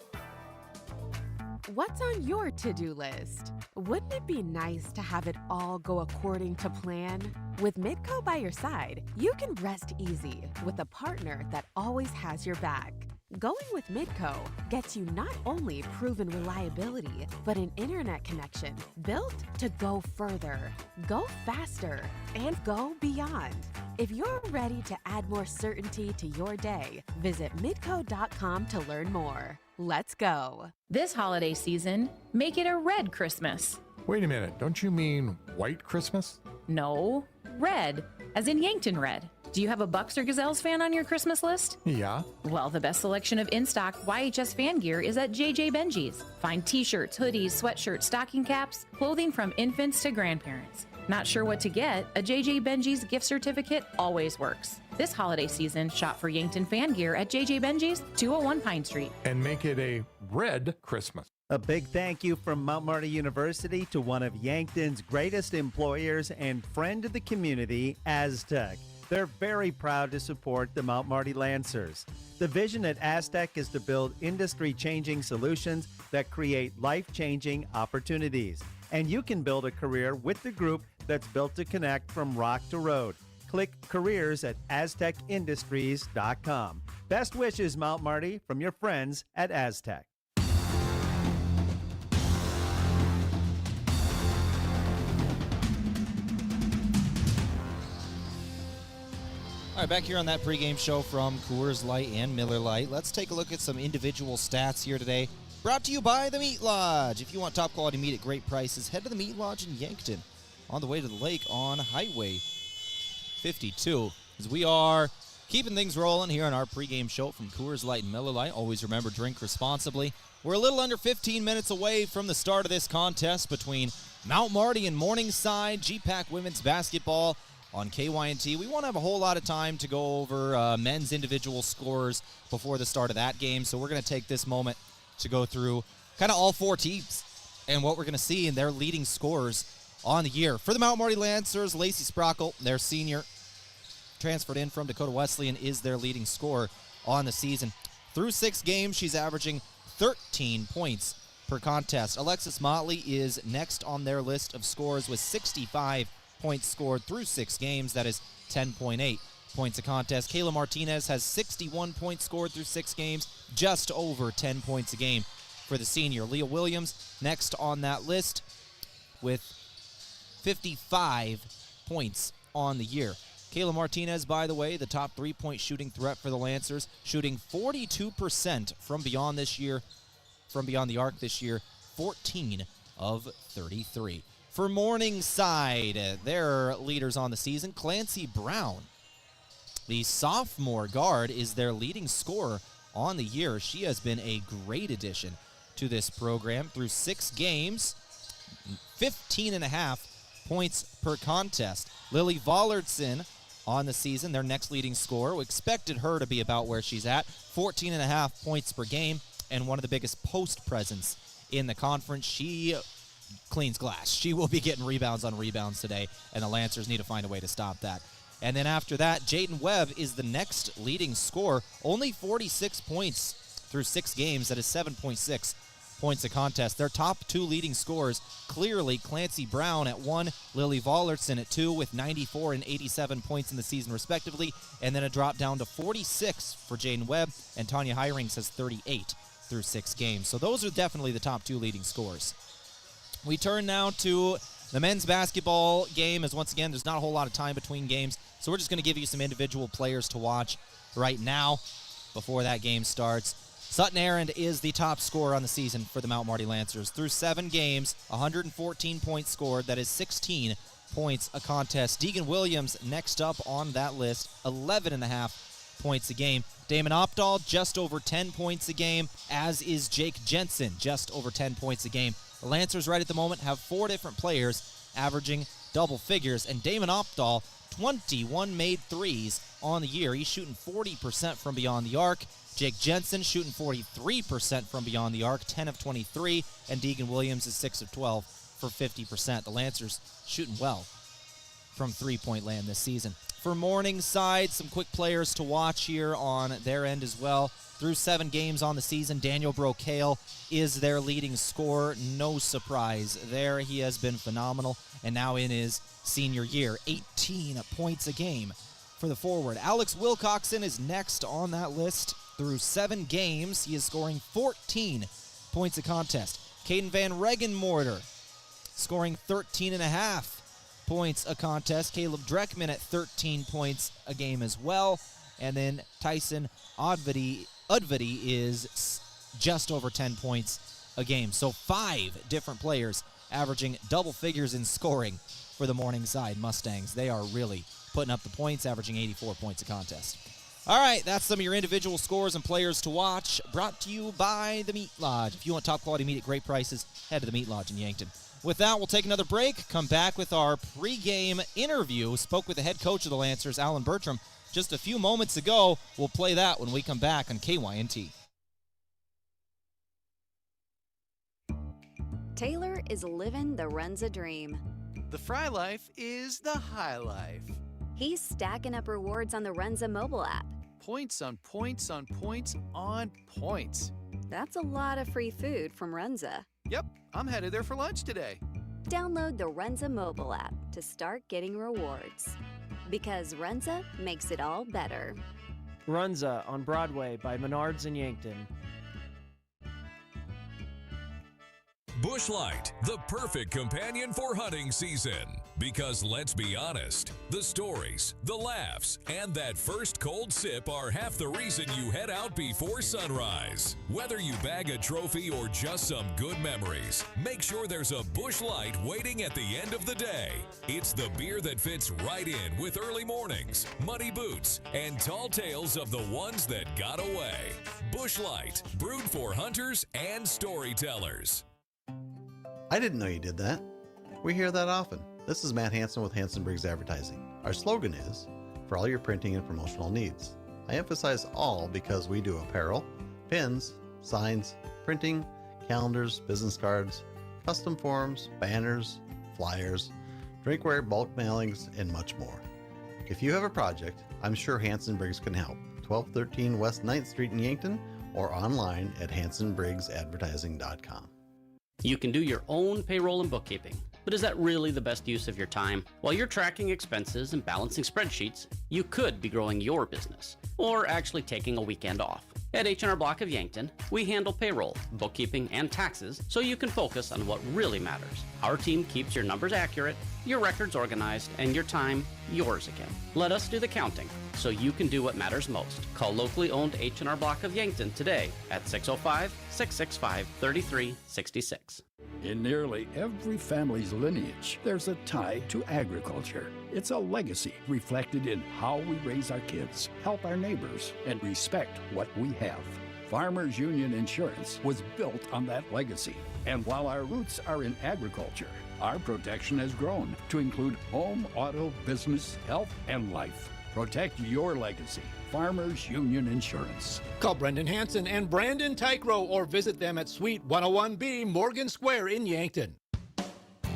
What's on your to-do list? Wouldn't it be nice to have it all go according to plan? With Midco by your side, you can rest easy with a partner that always has your back. Going with Midco gets you not only proven reliability, but an internet connection built to go further, go faster, and go beyond. If you're ready to add more certainty to your day, visit midco.com to learn more. Let's go. This holiday season, make it a red Christmas. Wait a minute, don't you mean white Christmas? No, red, as in Yankton red. Do you have a Bucks or Gazelles fan on your Christmas list? Yeah. Well, the best selection of in-stock YHS fan gear is at JJ Benji's. Find t-shirts, hoodies, sweatshirts, stocking caps, clothing from infants to grandparents. Not sure what to get? A JJ Benji's gift certificate always works. This holiday season, shop for Yankton fan gear at JJ Benji's, 201 Pine Street. And make it a red Christmas. A big thank you from Mount Marty University to one of Yankton's greatest employers and friend of the community, Aztec. They're very proud to support the Mount Marty Lancers. The vision at Aztec is to build industry-changing solutions that create life-changing opportunities. And you can build a career with the group that's built to connect from rock to road. Click careers at aztecindustries.com. Best wishes, Mount Marty, from your friends at Aztec. All right, back here on that pregame show from Coors Light and Miller Lite, let's take a look at some individual stats here today. Brought to you by the Meat Lodge. If you want top quality meat at great prices, head to the Meat Lodge in Yankton on the way to the lake on Highway 52. As we are keeping things rolling here on our pregame show from Coors Light and Miller Lite. Always remember, drink responsibly. We're a little under 15 minutes away from the start of this contest between Mount Marty and Morningside GPAC Women's Basketball on KYNT. We won't have a whole lot of time to go over men's individual scores before the start of that game, so we're going to take this moment to go through kind of all four teams and what we're going to see in their leading scorers on the year. For the Mount Marty Lancers, Lacey Sprockle, their senior, transferred in from Dakota Wesleyan, is their leading scorer on the season. Through 6 games, she's averaging 13 points per contest. Alexis Motley is next on their list of scorers with 65 points scored through 6 games. That is 10.8 points a contest. Kayla Martinez has 61 points scored through 6 games, just over 10 points a game for the senior. Leah Williams next on that list with 55 points on the year. Kayla Martinez, by the way, the top 3-point shooting threat for the Lancers, shooting 42% from beyond the arc this year, 14 of 33. For Morningside, their leaders on the season, Clancy Brown, the sophomore guard, is their leading scorer on the year. She has been a great addition to this program. Through 6 games, 15.5 points per contest. Lily Vollardson on the season, their next leading scorer. We expected her to be about where she's at, 14.5 points per game, and one of the biggest post presence in the conference. She cleans glass. She will be getting rebounds on rebounds today, and the Lancers need to find a way to stop that. And then after that, Jaden Webb is the next leading scorer, only 46 points through 6 games. That is 7.6 points a contest. Their top 2 leading scorers, clearly Clancy Brown at 1, Lily Vollardson at 2 with 94 and 87 points in the season respectively, and then a drop down to 46 for Jaden Webb, and Tanya Hirings has 38 through 6 games. So those are definitely the top 2 leading scorers. We turn now to the men's basketball game, as once again, there's not a whole lot of time between games, so we're just going to give you some individual players to watch right now before that game starts. Sutton Errand is the top scorer on the season for the Mount Marty Lancers. Through 7 games, 114 points scored. That is 16 points a contest. Deegan Williams next up on that list, 11.5 points a game. Damon Opdahl, just over 10 points a game, as is Jake Jensen, just over 10 points a game. The Lancers right at the moment have 4 different players averaging double figures, and Damon Opdahl, 21 made threes on the year. He's shooting 40% from beyond the arc. Jake Jensen shooting 43% from beyond the arc, 10 of 23, and Deegan Williams is 6 of 12 for 50%. The Lancers shooting well from three-point land this season. For Morningside, some quick players to watch here on their end as well. Through 7 games on the season, Daniel Brocale is their leading scorer. No surprise there. He has been phenomenal, and now in his senior year, 18 points a game for the forward. Alex Wilcoxon is next on that list. Through 7 games, he is scoring 14 points a contest. Caden Van Regenmorter scoring 13.5 points a contest. Caleb Dreckman at 13 points a game as well. And then Tyson Udvity is just over 10 points a game. So 5 different players averaging double figures in scoring for the Morningside Mustangs. They are really putting up the points, averaging 84 points a contest. All right, that's some of your individual scores and players to watch, brought to you by the Meat Lodge. If you want top-quality meat at great prices, head to the Meat Lodge in Yankton. With that, we'll take another break, come back with our pregame interview. Spoke with the head coach of the Lancers, Alan Bertram, just a few moments ago. We'll play that when we come back on KYNT. Taylor is living the Runza dream. The Fry Life is the high life. He's stacking up rewards on the Runza mobile app. Points on points on points on points. That's a lot of free food from Runza. Yep, I'm headed there for lunch today. Download the Runza mobile app to start getting rewards. Because Runza makes it all better. Runza on Broadway by Menards in Yankton. Busch Light, the perfect companion for hunting season. Because let's be honest, the stories, the laughs, and that first cold sip are half the reason you head out before sunrise. Whether you bag a trophy or just some good memories, make sure there's a Busch Light waiting at the end of the day. It's the beer that fits right in with early mornings, muddy boots, and tall tales of the ones that got away. Busch Light, brewed for hunters and storytellers. I didn't know you did that. We hear that often. This is Matt Hansen with Hansen Briggs Advertising. Our slogan is, for all your printing and promotional needs. I emphasize all because we do apparel, pins, signs, printing, calendars, business cards, custom forms, banners, flyers, drinkware, bulk mailings, and much more. If you have a project, I'm sure Hansen Briggs can help. 1213 West 9th Street in Yankton or online at hansonbriggsadvertising.com. You can do your own payroll and bookkeeping, but is that really the best use of your time? While you're tracking expenses and balancing spreadsheets, you could be growing your business, or actually taking a weekend off. At H&R Block of Yankton, we handle payroll, bookkeeping, and taxes so you can focus on what really matters. Our team keeps your numbers accurate, your records organized, and your time yours again. Let us do the counting so you can do what matters most. Call locally owned H&R Block of Yankton today at 605-665-3366. In nearly every family's lineage, there's a tie to agriculture. It's a legacy reflected in how we raise our kids, help our neighbors, and respect what we have. Farmers Union Insurance was built on that legacy. And while our roots are in agriculture, our protection has grown to include home, auto, business, health, and life. Protect your legacy. Farmers Union Insurance. Call Brendan Hansen and Brandon Tykrow or visit them at Suite 101B Morgan Square in Yankton.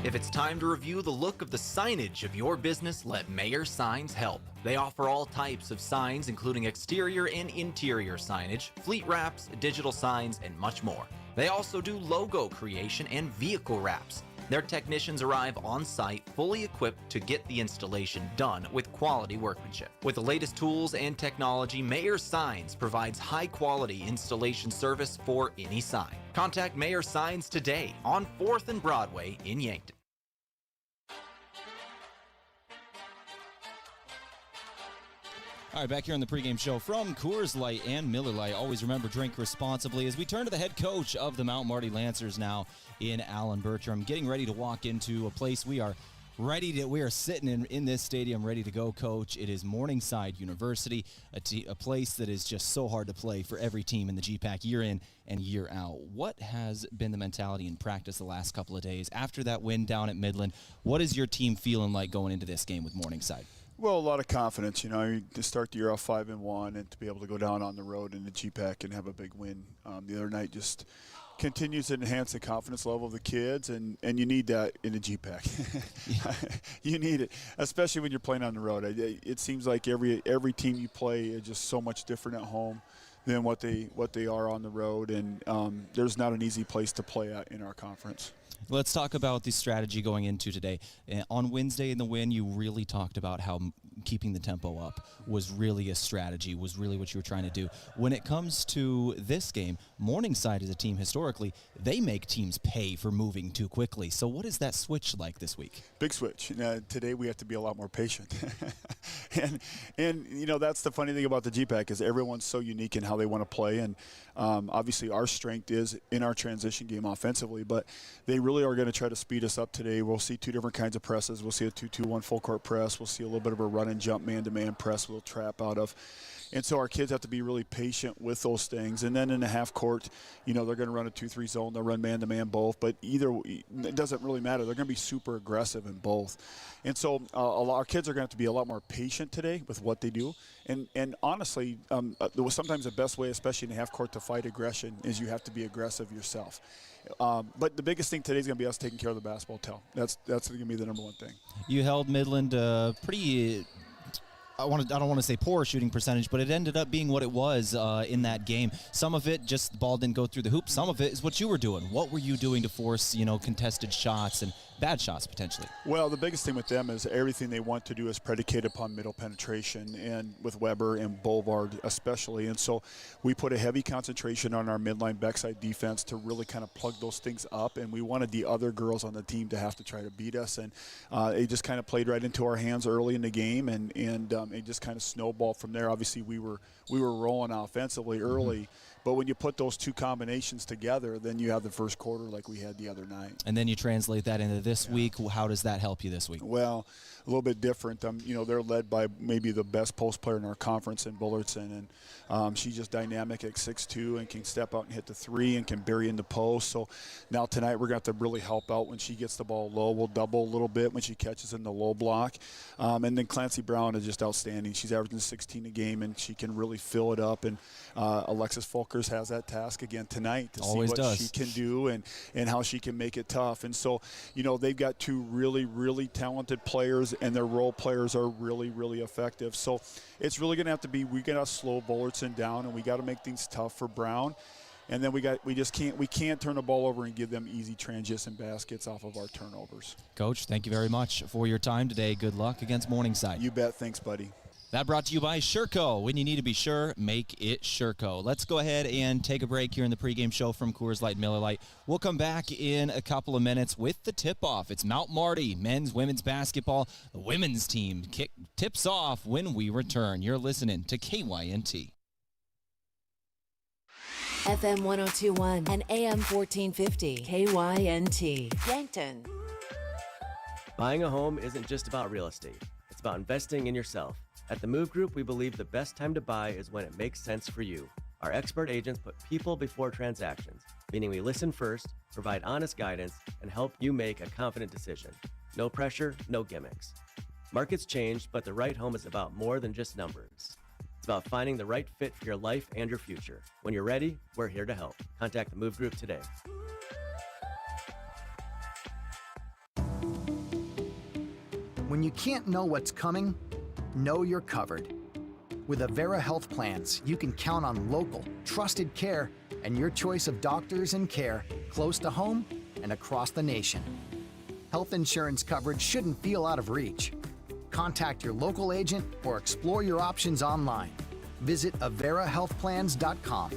If it's time to review the look of the signage of your business, let Mayer Signs help. They offer all types of signs, including exterior and interior signage, fleet wraps, digital signs, and much more. They also do logo creation and vehicle wraps. Their technicians arrive on site fully equipped to get the installation done with quality workmanship. With the latest tools and technology, Mayer Signs provides high-quality installation service for any sign. Contact Mayer Signs today on 4th and Broadway in Yankton. All right, back here on the pregame show from Coors Light and Miller Lite. Always remember, drink responsibly as we turn to the head coach of the Mount Marty Lancers now in Alan Bertram, getting ready to walk into a place we are sitting in this stadium ready to go, Coach. It is Morningside University, a place that is just so hard to play for every team in the GPAC year in and year out. What has been the mentality in practice the last couple of days after that win down at Midland? What is your team feeling like going into this game with Morningside? Well, a lot of confidence, to start the year off 5-1 and to be able to go down on the road in the GPAC and have a big win the other night just continues to enhance the confidence level of the kids, and you need that in the GPAC. You need it, especially when you're playing on the road. It seems like every team you play is just so much different at home than what they are on the road, and there's not an easy place to play at in our conference. Let's talk about the strategy going into today. On Wednesday in the win, you really talked about how keeping the tempo up was really a strategy, was really what you were trying to do. When it comes to this game, Morningside is a team historically, they make teams pay for moving too quickly. So what is that switch like this week? Big switch. Today we have to be a lot more patient. and that's the funny thing about the GPAC is everyone's so unique in how they want to play. And obviously our strength is in our transition game offensively, but they really are going to try to speed us up today. We'll see two different kinds of presses. We'll see a 2-2-1 full court press. We'll see a little bit of a run and jump man-to-man press we'll trap out of. And so our kids have to be really patient with those things. And then in the half court, they're going to run a 2-3 zone. They'll run man-to-man both. But it doesn't really matter. They're going to be super aggressive in both. And so our kids are going to have to be a lot more patient today with what they do. And honestly, sometimes the best way, especially in the half court, to fight aggression is you have to be aggressive yourself. But the biggest thing today is going to be us taking care of the basketball, Tehl. That's going to be the number one thing. You held Midland pretty I don't want to say poor shooting percentage, but it ended up being what it was in that game. Some of it, just the ball didn't go through the hoop. Some of it is what you were doing. What were you doing to force, contested shots and bad shots potentially? Well, the biggest thing with them is everything they want to do is predicated upon middle penetration, and with Weber and Boulevard especially. And so we put a heavy concentration on our midline backside defense to really kind of plug those things up, and we wanted the other girls on the team to have to try to beat us. And it just kind of played right into our hands early in the game, and it just kind of snowballed from there. Obviously, we were rolling offensively early, but when you put those two combinations together, then you have the first quarter like we had the other night. And then you translate that into this week. How does that help you this week? Well, a little bit different. They're led by maybe the best post player in our conference in Bullerton, and she's just dynamic at 6'2" and can step out and hit the three and can bury in the post. So now tonight we're going to have to really help out when she gets the ball low. We'll double a little bit when she catches in the low block. And then Clancy Brown is just outstanding. She's averaging 16 a game, and she can really fill it up. And Alexis Folker Folkers has that task again tonight to Always see what does. she can do and how she can make it tough. And so, they've got two really, really talented players, and their role players are really, really effective. So it's really going to have to be, we got to slow Bullertson down, and we got to make things tough for Brown. And then we can't turn the ball over and give them easy transition baskets off of our turnovers. Coach, thank you very much for your time today. Good luck against Morningside. You bet. Thanks, buddy. That brought to you by Sherco. When you need to be sure, make it Sherco. Let's go ahead and take a break here in the pregame show from Coors Light and Miller Lite. We'll come back in a couple of minutes with the tip-off. It's Mount Marty, men's, women's basketball. The women's team tips off when we return. You're listening to KYNT. FM 102.1 and AM 1450, KYNT, Yankton. Buying a home isn't just about real estate. It's about investing in yourself. At the Move Group, we believe the best time to buy is when it makes sense for you. Our expert agents put people before transactions, meaning we listen first, provide honest guidance, and help you make a confident decision. No pressure, no gimmicks. Markets change, but the right home is about more than just numbers. It's about finding the right fit for your life and your future. When you're ready, we're here to help. Contact the Move Group today. When you can't know what's coming, know you're covered. With Avera Health Plans, you can count on local, trusted care and your choice of doctors and care close to home and across the nation. Health insurance coverage shouldn't feel out of reach. Contact your local agent or explore your options online. Visit averahealthplans.com.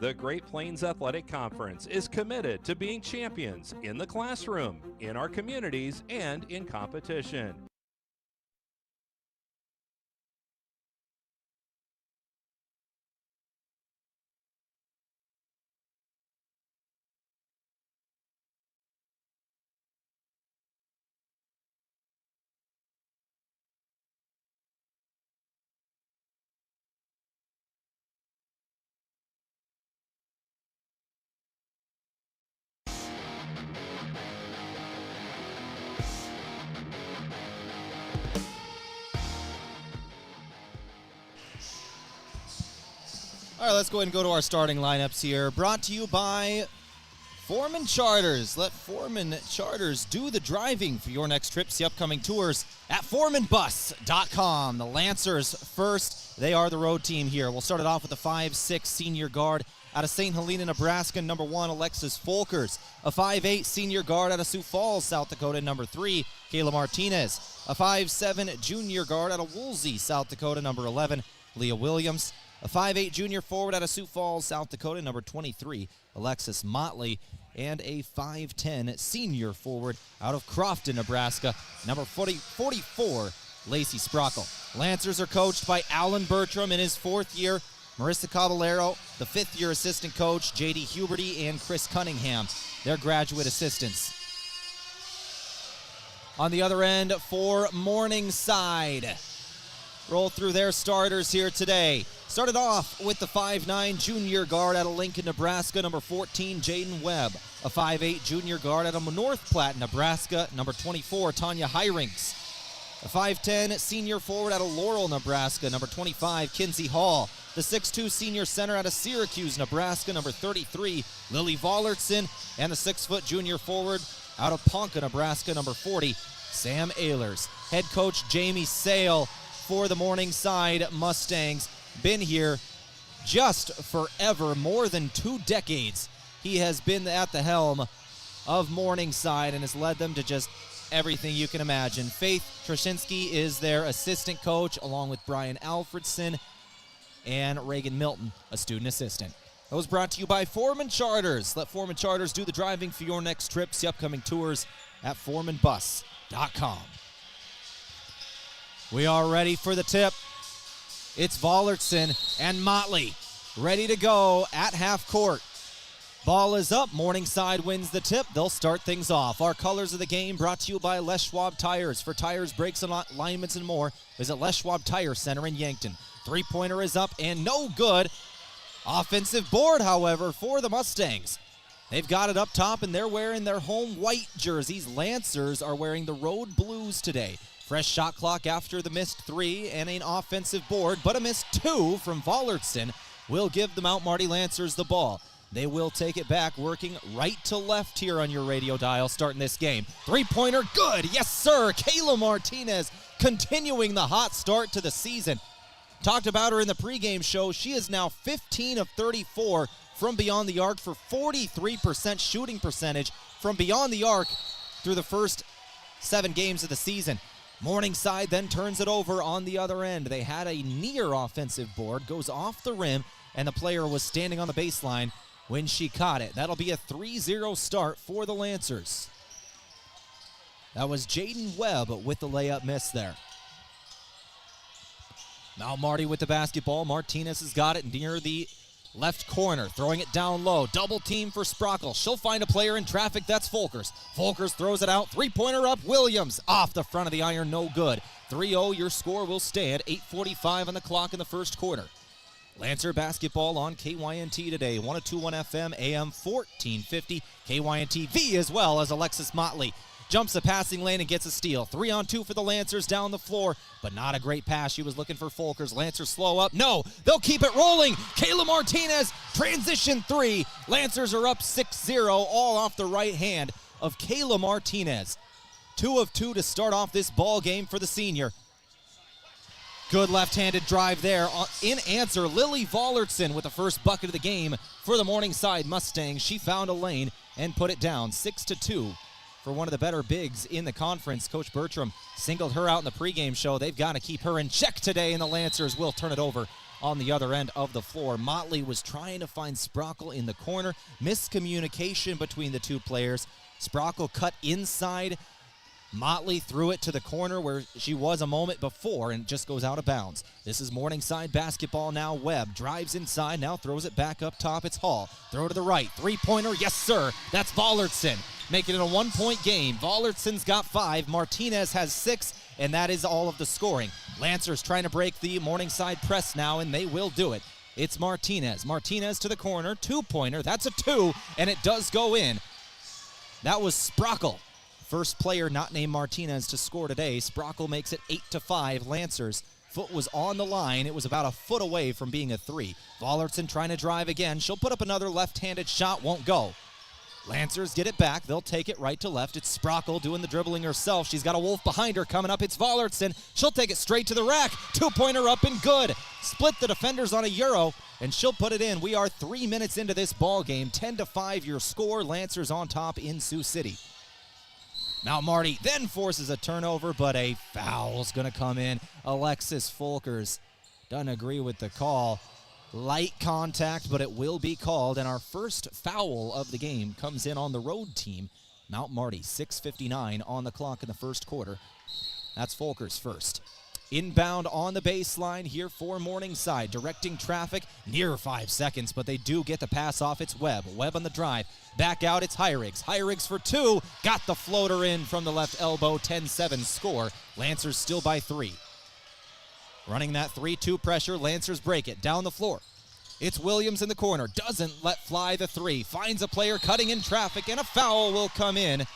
The Great Plains Athletic Conference is committed to being champions in the classroom, in our communities, and in competition. All right, let's go ahead and go to our starting lineups here. Brought to you by Foreman Charters. Let Foreman Charters do the driving for your next trips, the upcoming tours at foremanbus.com. The Lancers first. They are the road team here. We'll start it off with a 5'6" senior guard out of St. Helena, Nebraska, number 1, Alexis Folkers. A 5'8" senior guard out of Sioux Falls, South Dakota, number 3, Kayla Martinez. A 5'7" junior guard out of Woolsey, South Dakota, number 11, Leah Williams. A 5'8" junior forward out of Sioux Falls, South Dakota, number 23, Alexis Motley. And a 5'10" senior forward out of Crofton, Nebraska, number 44, Lacey Sprockle. Lancers are coached by Alan Bertram in his 4th year, Marissa Caballero, the 5th-year assistant coach, J.D. Huberty, and Chris Cunningham, their graduate assistants. On the other end for Morningside, roll through their starters here today. Started off with the 5'9" junior guard out of Lincoln, Nebraska, number 14, Jaden Webb. A 5'8" junior guard out of North Platte, Nebraska, number 24, Tanya Hirings. A 5'10" senior forward out of Laurel, Nebraska, number 25, Kinsey Hall. The 6'2" senior center out of Syracuse, Nebraska, number 33, Lily Vollertson. And the 6' junior forward out of Ponca, Nebraska, number 40, Sam Ehlers. Head coach Jamie Sale for the Morningside Mustangs. Been here just forever, more than 2 decades. He has been at the helm of Morningside and has led them to just everything you can imagine. Faith Trashinsky is their assistant coach, along with Brian Alfredson and Reagan Milton, a student assistant. That was brought to you by Foreman Charters. Let Foreman Charters do the driving for your next trips, the upcoming tours at foremanbus.com. We are ready for the tip. It's Vollertson and Motley ready to go at half court. Ball is up. Morningside wins the tip. They'll start things off. Our colors of the game brought to you by Les Schwab Tires. For tires, brakes, alignments, and more, visit Les Schwab Tire Center in Yankton. Three-pointer is up and no good. Offensive board, however, for the Mustangs. They've got it up top, and they're wearing their home white jerseys. Lancers are wearing the road blues today. Fresh shot clock after the missed 3 and an offensive board, but a missed 2 from Vollertson will give the Mount Marty Lancers the ball. They will take it back, working right to left here on your radio dial, starting this game. Three-pointer, good. Yes, sir. Kayla Martinez continuing the hot start to the season. Talked about her in the pregame show. She is now 15 of 34 from beyond the arc for 43% shooting percentage from beyond the arc through the first 7 games of the season. Morningside then turns it over on the other end. They had a near offensive board, goes off the rim, and the player was standing on the baseline when she caught it. That'll be a 3-0 start for the Lancers. That was Jaden Webb with the layup miss there. Now Marty with the basketball. Martinez has got it near the left corner, throwing it down low. Double team for Sprockle. She'll find a player in traffic. That's Folkers. Folkers throws it out. Three-pointer up. Williams off the front of the iron. No good. 3-0. Your score will stand. 8:45 on the clock in the first quarter. Lancer basketball on KYNT today. 102.1 FM, AM 1450. KYNT V as well as Alexis Motley jumps the passing lane and gets a steal. 3-on-2 for the Lancers down the floor, but not a great pass. She was looking for Folkers. Lancers slow up. No, they'll keep it rolling. Kayla Martinez, transition 3. Lancers are up 6-0, all off the right hand of Kayla Martinez. 2 of 2 to start off this ball game for the senior. Good left-handed drive there. In answer, Lily Vollertson with the first bucket of the game for the Morningside Mustangs. She found a lane and put it down 6-2. For one of the better bigs in the conference. Coach Bertram singled her out in the pregame show. They've got to keep her in check today, and the Lancers will turn it over on the other end of the floor. Motley was trying to find Sprockle in the corner. Miscommunication between the two players. Sprockle cut inside. Motley threw it to the corner where she was a moment before and just goes out of bounds. This is Morningside basketball now. Webb drives inside, now throws it back up top. It's Hall. Throw to the right. Three-pointer, yes, sir. That's Vollertson. Making it a 1-point game. Vollertson's got 5. Martinez has 6, and that is all of the scoring. Lancers trying to break the Morningside press now, and they will do it. It's Martinez. Martinez to the corner. Two-pointer. That's a 2, and it does go in. That was Sprockle. First player not named Martinez to score today. Sprockle makes it 8-5. Lancers. Foot was on the line. It was about a foot away from being a 3. Vollertson trying to drive again. She'll put up another left-handed shot. Won't go. Lancers get it back. They'll take it right to left. It's Sprockle doing the dribbling herself. She's got a wolf behind her coming up. It's Vollertson. She'll take it straight to the rack. Two-pointer up and good. Split the defenders on a Euro, and she'll put it in. We are 3 minutes into this ball game. 10-5 your score. Lancers on top in Sioux City. Now Marty then forces a turnover, but a foul's going to come in. Alexis Folkers doesn't agree with the call. Light contact, but it will be called, and our first foul of the game comes in on the road team. Mount Marty, 6:59 on the clock in the first quarter. That's Folkers first. Inbound on the baseline here for Morningside, directing traffic near 5 seconds, but they do get the pass off. It's Webb. Webb on the drive. Back out, it's Hyriggs. Hyriggs for 2. Got the floater in from the left elbow. 10-7 score. Lancers still by 3. Running that 3-2 pressure. Lancers break it down the floor. It's Williams in the corner. Doesn't let fly the 3. Finds a player cutting in traffic, and a foul will come in.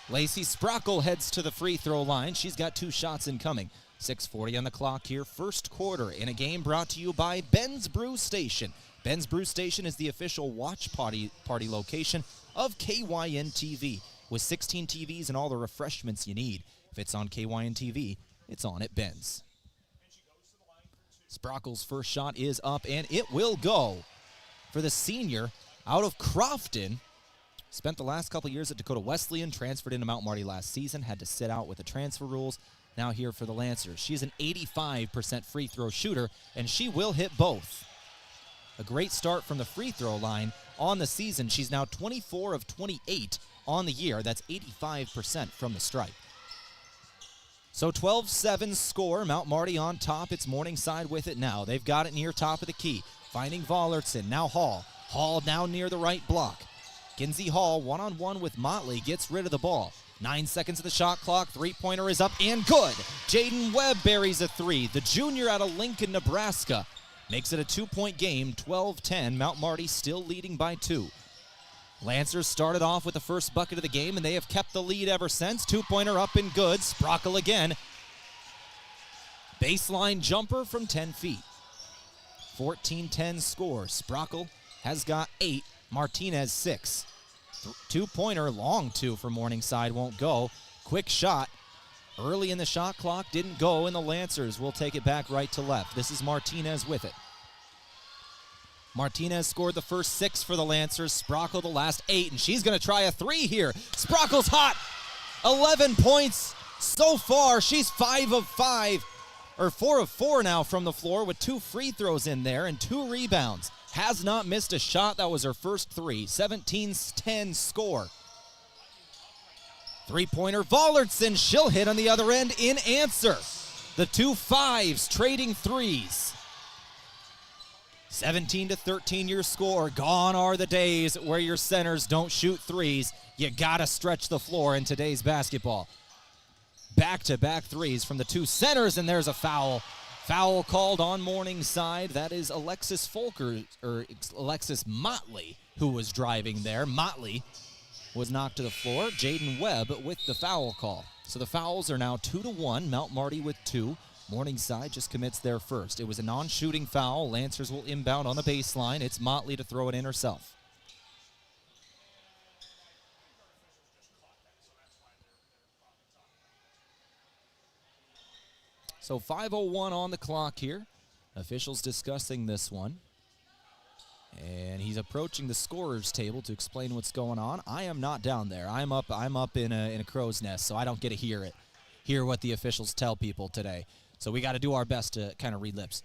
Lacey Sprockle heads to the free throw line. She's got 2 shots incoming. 6:40 on the clock here, first quarter, in a game brought to you by Ben's Brew Station. Ben's Brew Station is the official watch party location of KYN-TV, with 16 TVs and all the refreshments you need. If it's on KYN-TV, it's on at Ben's. Sprockle's first shot is up, and it will go for the senior out of Crofton. Spent the last couple years at Dakota Wesleyan, transferred into Mount Marty last season, had to sit out with the transfer rules. Now here for the Lancers. She's an 85% free throw shooter, and she will hit both. A great start from the free throw line on the season. She's now 24 of 28 on the year. That's 85% from the stripe. So 12-7 score. Mount Marty on top. It's Morningside with it now. They've got it near top of the key. Finding Vollertson. Now Hall. Hall now near the right block. Kinsey Hall, one-on-one with Motley, gets rid of the ball. 9 seconds of the shot clock. Three-pointer is up and good. Jaden Webb buries a 3. The junior out of Lincoln, Nebraska, makes it a 2-point game, 12-10. Mount Marty still leading by 2. Lancers started off with the first bucket of the game, and they have kept the lead ever since. Two-pointer up and good. Sprockle again. Baseline jumper from 10 feet. 14-10 score. Sprockle has got 8. Martinez 6. Two-pointer, long two for Morningside, won't go. Quick shot. Early in the shot clock, didn't go, and the Lancers will take it back right to left. This is Martinez with it. Martinez scored the first 6 for the Lancers. Sprockle the last 8, and she's going to try a 3 here. Sprockle's hot. 11 points so far. She's 5 of 5, or 4 of 4 now from the floor with 2 free throws in there and 2 rebounds. Has not missed a shot. That was her first 3. 17-10 score. Three-pointer, Vollertson. She'll hit on the other end in answer. The 2 5s trading 3s. 17-13 your score. Gone are the days where your centers don't shoot 3s. You gotta stretch the floor in today's basketball. Back-to-back 3s from the 2 centers, and there's a foul. Foul called on Morningside. That is Alexis Motley who was driving there. Motley was knocked to the floor. Jaden Webb with the foul call. So the fouls are now 2-1. Mount Marty with 2. Morningside just commits their first. It was a non-shooting foul. Lancers will inbound on the baseline. It's Motley to throw it in herself. So 5:01 on the clock here. Officials discussing this one. And he's approaching the scorer's table to explain what's going on. I am not down there. I'm up in a crow's nest, so I don't get to hear what the officials tell people today. So we got to do our best to kind of read lips,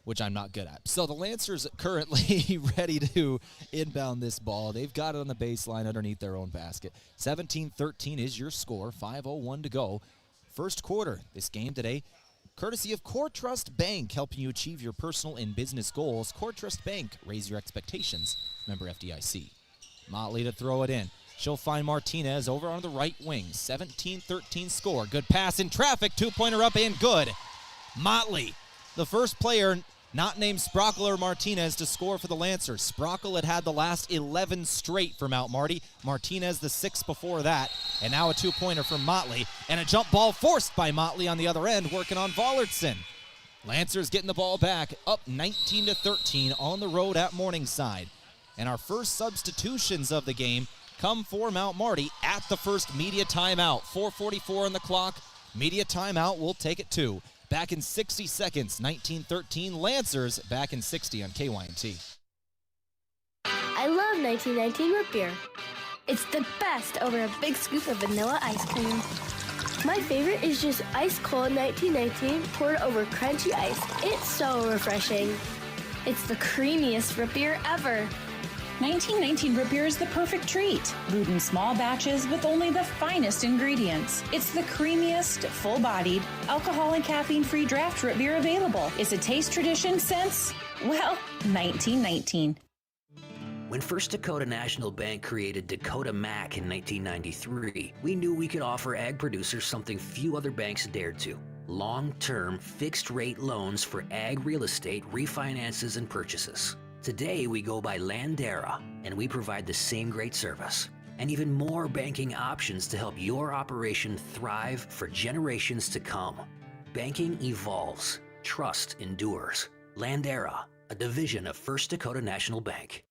which I'm not good at. So the Lancers currently ready to inbound this ball. They've got it on the baseline underneath their own basket. 17-13 is your score. 5:01 to go. First quarter. This game today, courtesy of Core Trust Bank, helping you achieve your personal and business goals. Core Trust Bank, raise your expectations. Member FDIC. Motley to throw it in. She'll find Martinez over on the right wing. 17-13 score. Good pass in traffic. Two-pointer up and good. Motley, the first player not named Sprockle or Martinez to score for the Lancers. Sprockle had the last 11 straight for Mount Marty. Martinez the 6 before that. And now a two-pointer from Motley. And a jump ball forced by Motley on the other end, working on Vollertson. Lancers getting the ball back, up 19-13 on the road at Morningside. And our first substitutions of the game come for Mount Marty at the first media timeout. 4:44 on the clock. Media timeout, we'll take it 2. Back in 60 seconds, 19-13 Lancers, back in 60 on KYNT. I love 1919 root beer. It's the best over a big scoop of vanilla ice cream. My favorite is just ice cold 1919 poured over crunchy ice. It's so refreshing. It's the creamiest root beer ever. 1919 root beer is the perfect treat. Brewed in small batches with only the finest ingredients. It's the creamiest, full-bodied, alcohol and caffeine-free draft root beer available. It's a taste tradition since, well, 1919. When First Dakota National Bank created Dakota Mac in 1993, we knew we could offer ag producers something few other banks dared to. Long-term, fixed-rate loans for ag real estate refinances and purchases. Today, we go by Landera, and we provide the same great service and even more banking options to help your operation thrive for generations to come. Banking evolves. Trust endures. Landera, a division of First Dakota National Bank.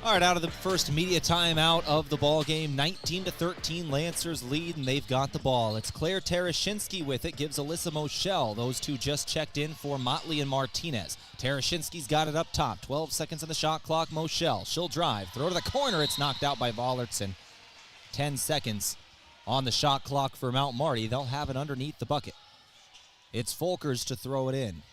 All right, out of the first media timeout of the ball game, 19-13 Lancers lead, and they've got the ball. It's Claire Tarashinsky with it, gives Alyssa Moschel. Those two just checked in for Motley and Martinez. Tarashinsky's got it up top. 12 seconds on the shot clock. Moschel, she'll drive. Throw to the corner. It's knocked out by Vollertson. 10 seconds on the shot clock for Mount Marty. They'll have it underneath the bucket. It's Folkers to throw it in.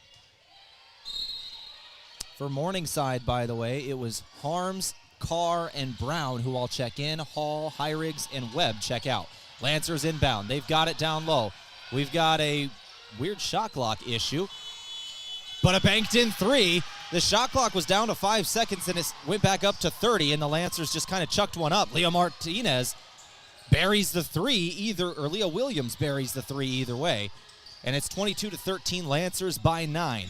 For Morningside, by the way, it was Harms, Carr, and Brown who all check in. Hall, Heirigs, and Webb check out. Lancers inbound. They've got it down low. We've got a weird shot clock issue, but a banked-in 3. The shot clock was down to 5 seconds, and it went back up to 30, and the Lancers just kind of chucked one up. Leah Martinez buries the 3 or Leah Williams buries the 3 either way, and it's 22-13 Lancers by 9.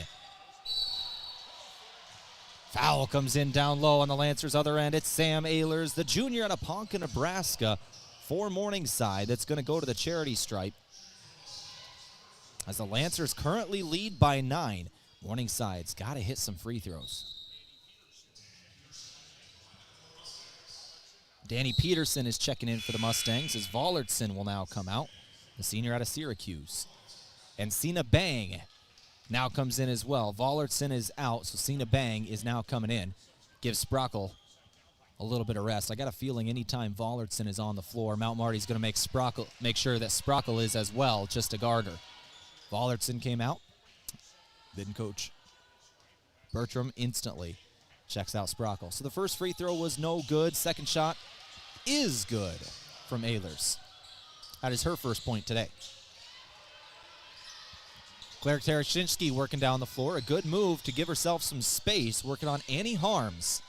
Foul comes in down low on the Lancers' other end. It's Sam Ehlers, the junior out of Ponca, Nebraska, for Morningside. That's going to go to the charity stripe. As the Lancers currently lead by 9. Morningside's got to hit some free throws. Danny Peterson is checking in for the Mustangs as Vollardson will now come out, the senior out of Syracuse. And Cena Bang now comes in as well. Vollardson is out, so Cena Bang is now coming in. Gives Sprockle a little bit of rest. I got a feeling anytime Vollardson is on the floor, Mount Marty's going to make sure that Sprockle is as well, just a guarder. Vollardson came out. Didn't coach. Bertram instantly checks out Sprockle. So the first free throw was no good. Second shot is good from Ehlers. That is her first point today. Claire Terashinsky working down the floor. A good move to give herself some space, working on Annie Harms.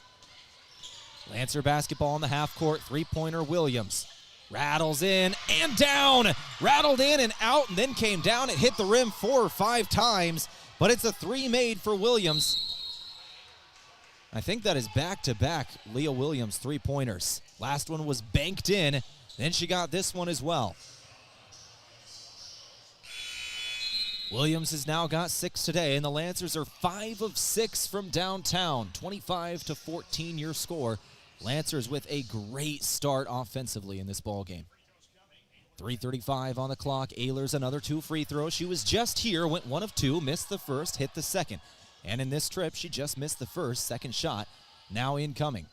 Lancer basketball in the half court. Three-pointer Williams. Rattles in and down. Rattled in and out and then came down. It hit the rim 4 or 5 times, but it's a 3 made for Williams. I think that is back-to-back Leah Williams three-pointers. Last one was banked in. Then she got this one as well. Williams has now got 6 today, and the Lancers are 5 of 6 from downtown. 25-14 your score. Lancers with a great start offensively in this ball game. 3:35 on the clock. Ehlers another 2 free throws. She was just here, went 1 of 2, missed the first, hit the second. And in this trip, she just missed the first. Second shot now incoming.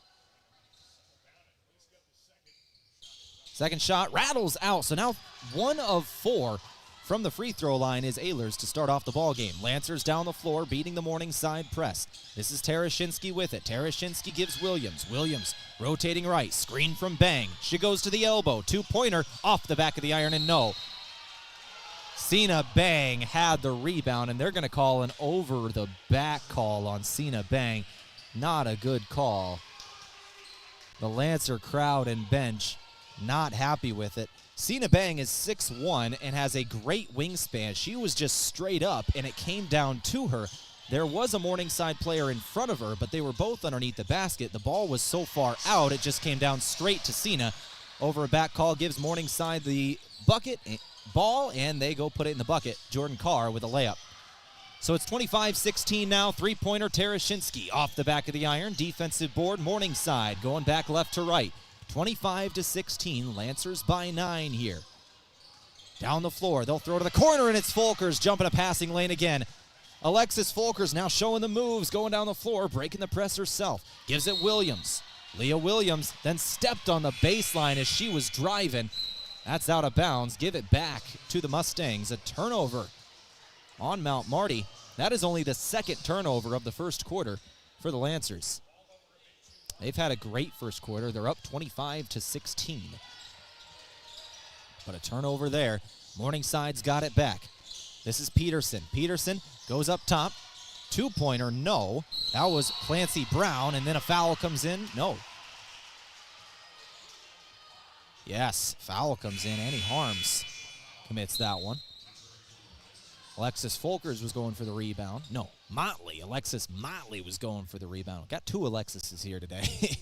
Second shot rattles out. So now 1 of 4 from the free throw line is Ehlers to start off the ball game. Lancers down the floor, beating the Morningside press. This is Terashinsky with it. Terashinsky gives Williams. Williams rotating right. Screen from Bang. She goes to the elbow. 2-pointer off the back of the iron and no. Cena Bang had the rebound, and they're going to call an over-the-back call on Cena Bang. Not a good call. The Lancer crowd and bench not happy with it. Cena Bang is 6'1" and has a great wingspan. She was just straight up, and it came down to her. There was a Morningside player in front of her, but they were both underneath the basket. The ball was so far out, it just came down straight to Cena. Over a back call gives Morningside the bucket ball, and they go put it in the bucket. Jordan Carr with a layup. So it's 25-16 now. Three-pointer Terashinsky off the back of the iron. Defensive board Morningside going back left to right. 25-16, Lancers by 9 here. Down the floor, they'll throw to the corner, and it's Folkers jumping a passing lane again. Alexis Folkers now showing the moves, going down the floor, breaking the press herself. Gives it Williams. Leah Williams then stepped on the baseline as she was driving. That's out of bounds. Give it back to the Mustangs. A turnover on Mount Marty. That is only the second turnover of the first quarter for the Lancers. They've had a great first quarter. They're up 25-16. But a turnover there. Morningside's got it back. This is Peterson. Peterson goes up top. 2-pointer, no. That was Clancy Brown, and then a foul comes in. No. Yes, foul comes in. Annie Harms commits that one. Alexis Folkers was going for the rebound. No, Motley. Alexis Motley was going for the rebound. Got 2 Alexises here today.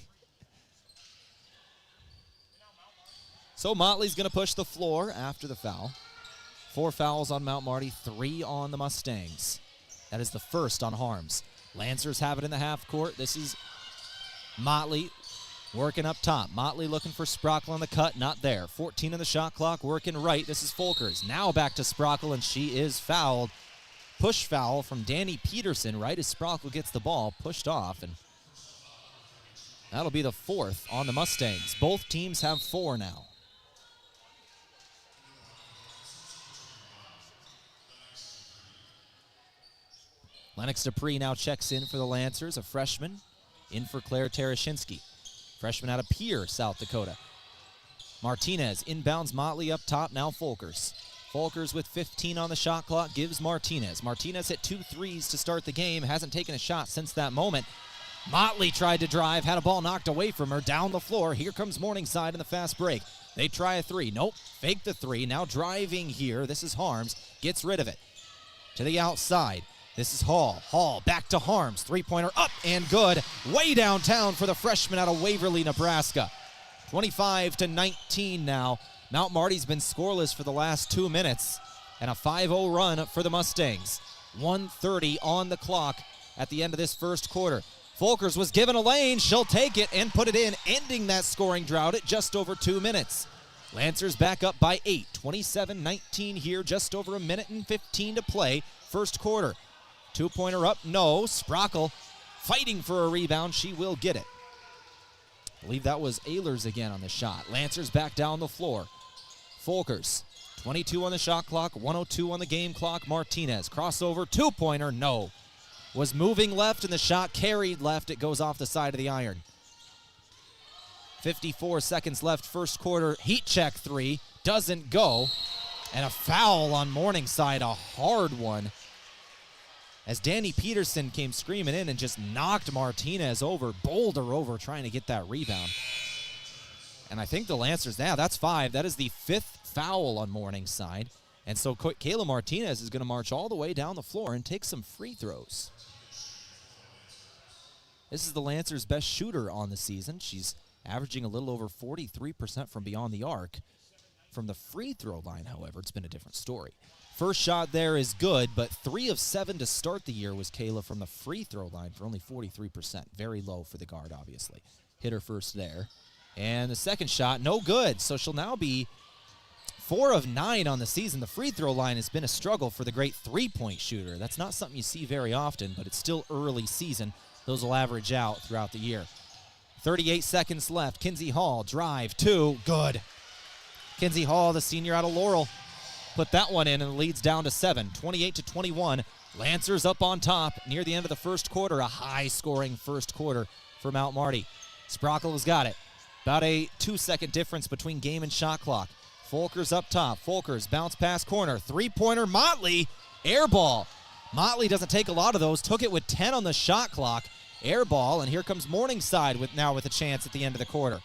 So Motley's going to push the floor after the foul. 4 fouls on Mount Marty, 3 on the Mustangs. That is the first on Harms. Lancers have it in the half court. This is Motley working up top. Motley looking for Sprockle on the cut, not there. 14 on the shot clock, working right. This is Folkers. Now back to Sprockle, and she is fouled. Push foul from Danny Peterson right as Sprockle gets the ball pushed off, and that'll be the 4th on the Mustangs. Both teams have 4 now. Lennox Dupree now checks in for the Lancers, a freshman, in for Claire Terashinsky. Freshman out of Pierre, South Dakota. Martinez inbounds Motley up top, now Folkers. Folkers with 15 on the shot clock gives Martinez. Martinez hit 2 threes to start the game, hasn't taken a shot since that moment. Motley tried to drive, had a ball knocked away from her, down the floor. Here comes Morningside in the fast break. They try a 3, nope, fake the 3, now driving here. This is Harms, gets rid of it. To the outside. This is Hall. Hall back to Harms. Three-pointer up and good. Way downtown for the freshman out of Waverly, Nebraska. 25-19 now. Mount Marty's been scoreless for the last 2 minutes. And a 5-0 run for the Mustangs. 1:30 on the clock at the end of this first quarter. Folkers was given a lane. She'll take it and put it in, ending that scoring drought at just over 2 minutes. Lancers back up by 8. 27-19 here, just over a minute and 15 to play. First quarter. Two-pointer up, no. Sprockle fighting for a rebound. She will get it. I believe that was Ehlers again on the shot. Lancers back down the floor. Folkers, 22 on the shot clock, 1:02 on the game clock. Martinez, crossover, two-pointer, no. Was moving left and the shot carried left. It goes off the side of the iron. 54 seconds left, first quarter. Heat check three, doesn't go. And a foul on Morningside, a hard one. As Danny Peterson came screaming in and just knocked Martinez over, bowled her over trying to get that rebound. And I think the Lancers, that's 5. That is the 5th foul on Morningside. And so Kayla Martinez is going to march all the way down the floor and take some free throws. This is the Lancers' best shooter on the season. She's averaging a little over 43% from beyond the arc. From the free throw line, however, it's been a different story. First shot there is good, but 3 of 7 to start the year was Kayla from the free throw line for only 43%. Very low for the guard, obviously. Hit her first there. And the second shot, no good. So she'll now be 4 of 9 on the season. The free throw line has been a struggle for the great three-point shooter. That's not something you see very often, but it's still early season. Those will average out throughout the year. 38 seconds left. Kinsey Hall, drive, 2, good. Kinsey Hall, the senior out of Laurel, put that one in and the lead's down to 7. 28-21. Lancers up on top near the end of the first quarter. A high-scoring first quarter for Mount Marty. Sprockle has got it. About a 2-second difference between game and shot clock. Folkers up top. Folkers bounce pass corner. Three-pointer. Motley. Air ball. Motley doesn't take a lot of those. Took it with 10 on the shot clock. Air ball, and here comes Morningside with a chance at the end of the quarter.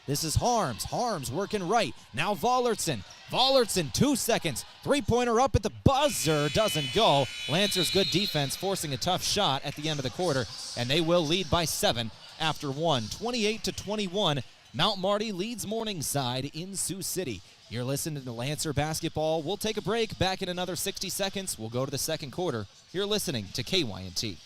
This is Harms. Harms working right. Now Vollertson. Vollertson, 2 seconds. Three-pointer up at the buzzer. Doesn't go. Lancers good defense, forcing a tough shot at the end of the quarter, and they will lead by 7 after 1. 28-21. Mount Marty leads Morningside in Sioux City. You're listening to Lancer Basketball. We'll take a break. Back in another 60 seconds. We'll go to the second quarter. You're listening to KYNT.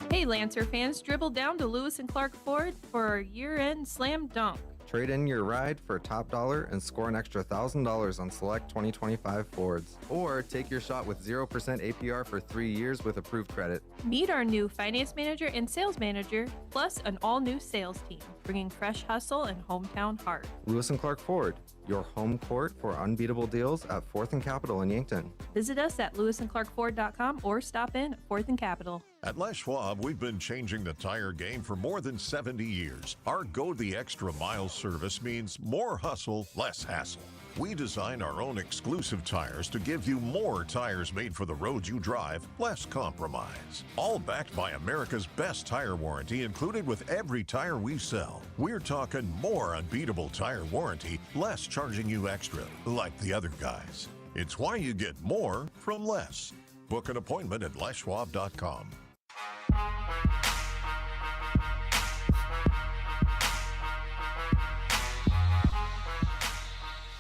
Hey Lancer fans, dribble down to Lewis and Clark Ford for our year-end slam dunk. Trade in your ride for top dollar and score an extra $1,000 on select 2025 Fords. Or take your shot with 0% APR for 3 years with approved credit. Meet our new finance manager and sales manager, plus an all-new sales team, bringing fresh hustle and hometown heart. Lewis and Clark Ford, your home court for unbeatable deals at 4th and Capitol in Yankton. Visit us at lewisandclarkford.com or stop in at 4th and Capitol. At Les Schwab, we've been changing the tire game for more than 70 years. Our Go the Extra Mile service means more hustle, less hassle. We design our own exclusive tires to give you more tires made for the roads you drive, less compromise. All backed by America's best tire warranty included with every tire we sell. We're talking more unbeatable tire warranty, less charging you extra, like the other guys. It's why you get more from less. Book an appointment at leschwab.com.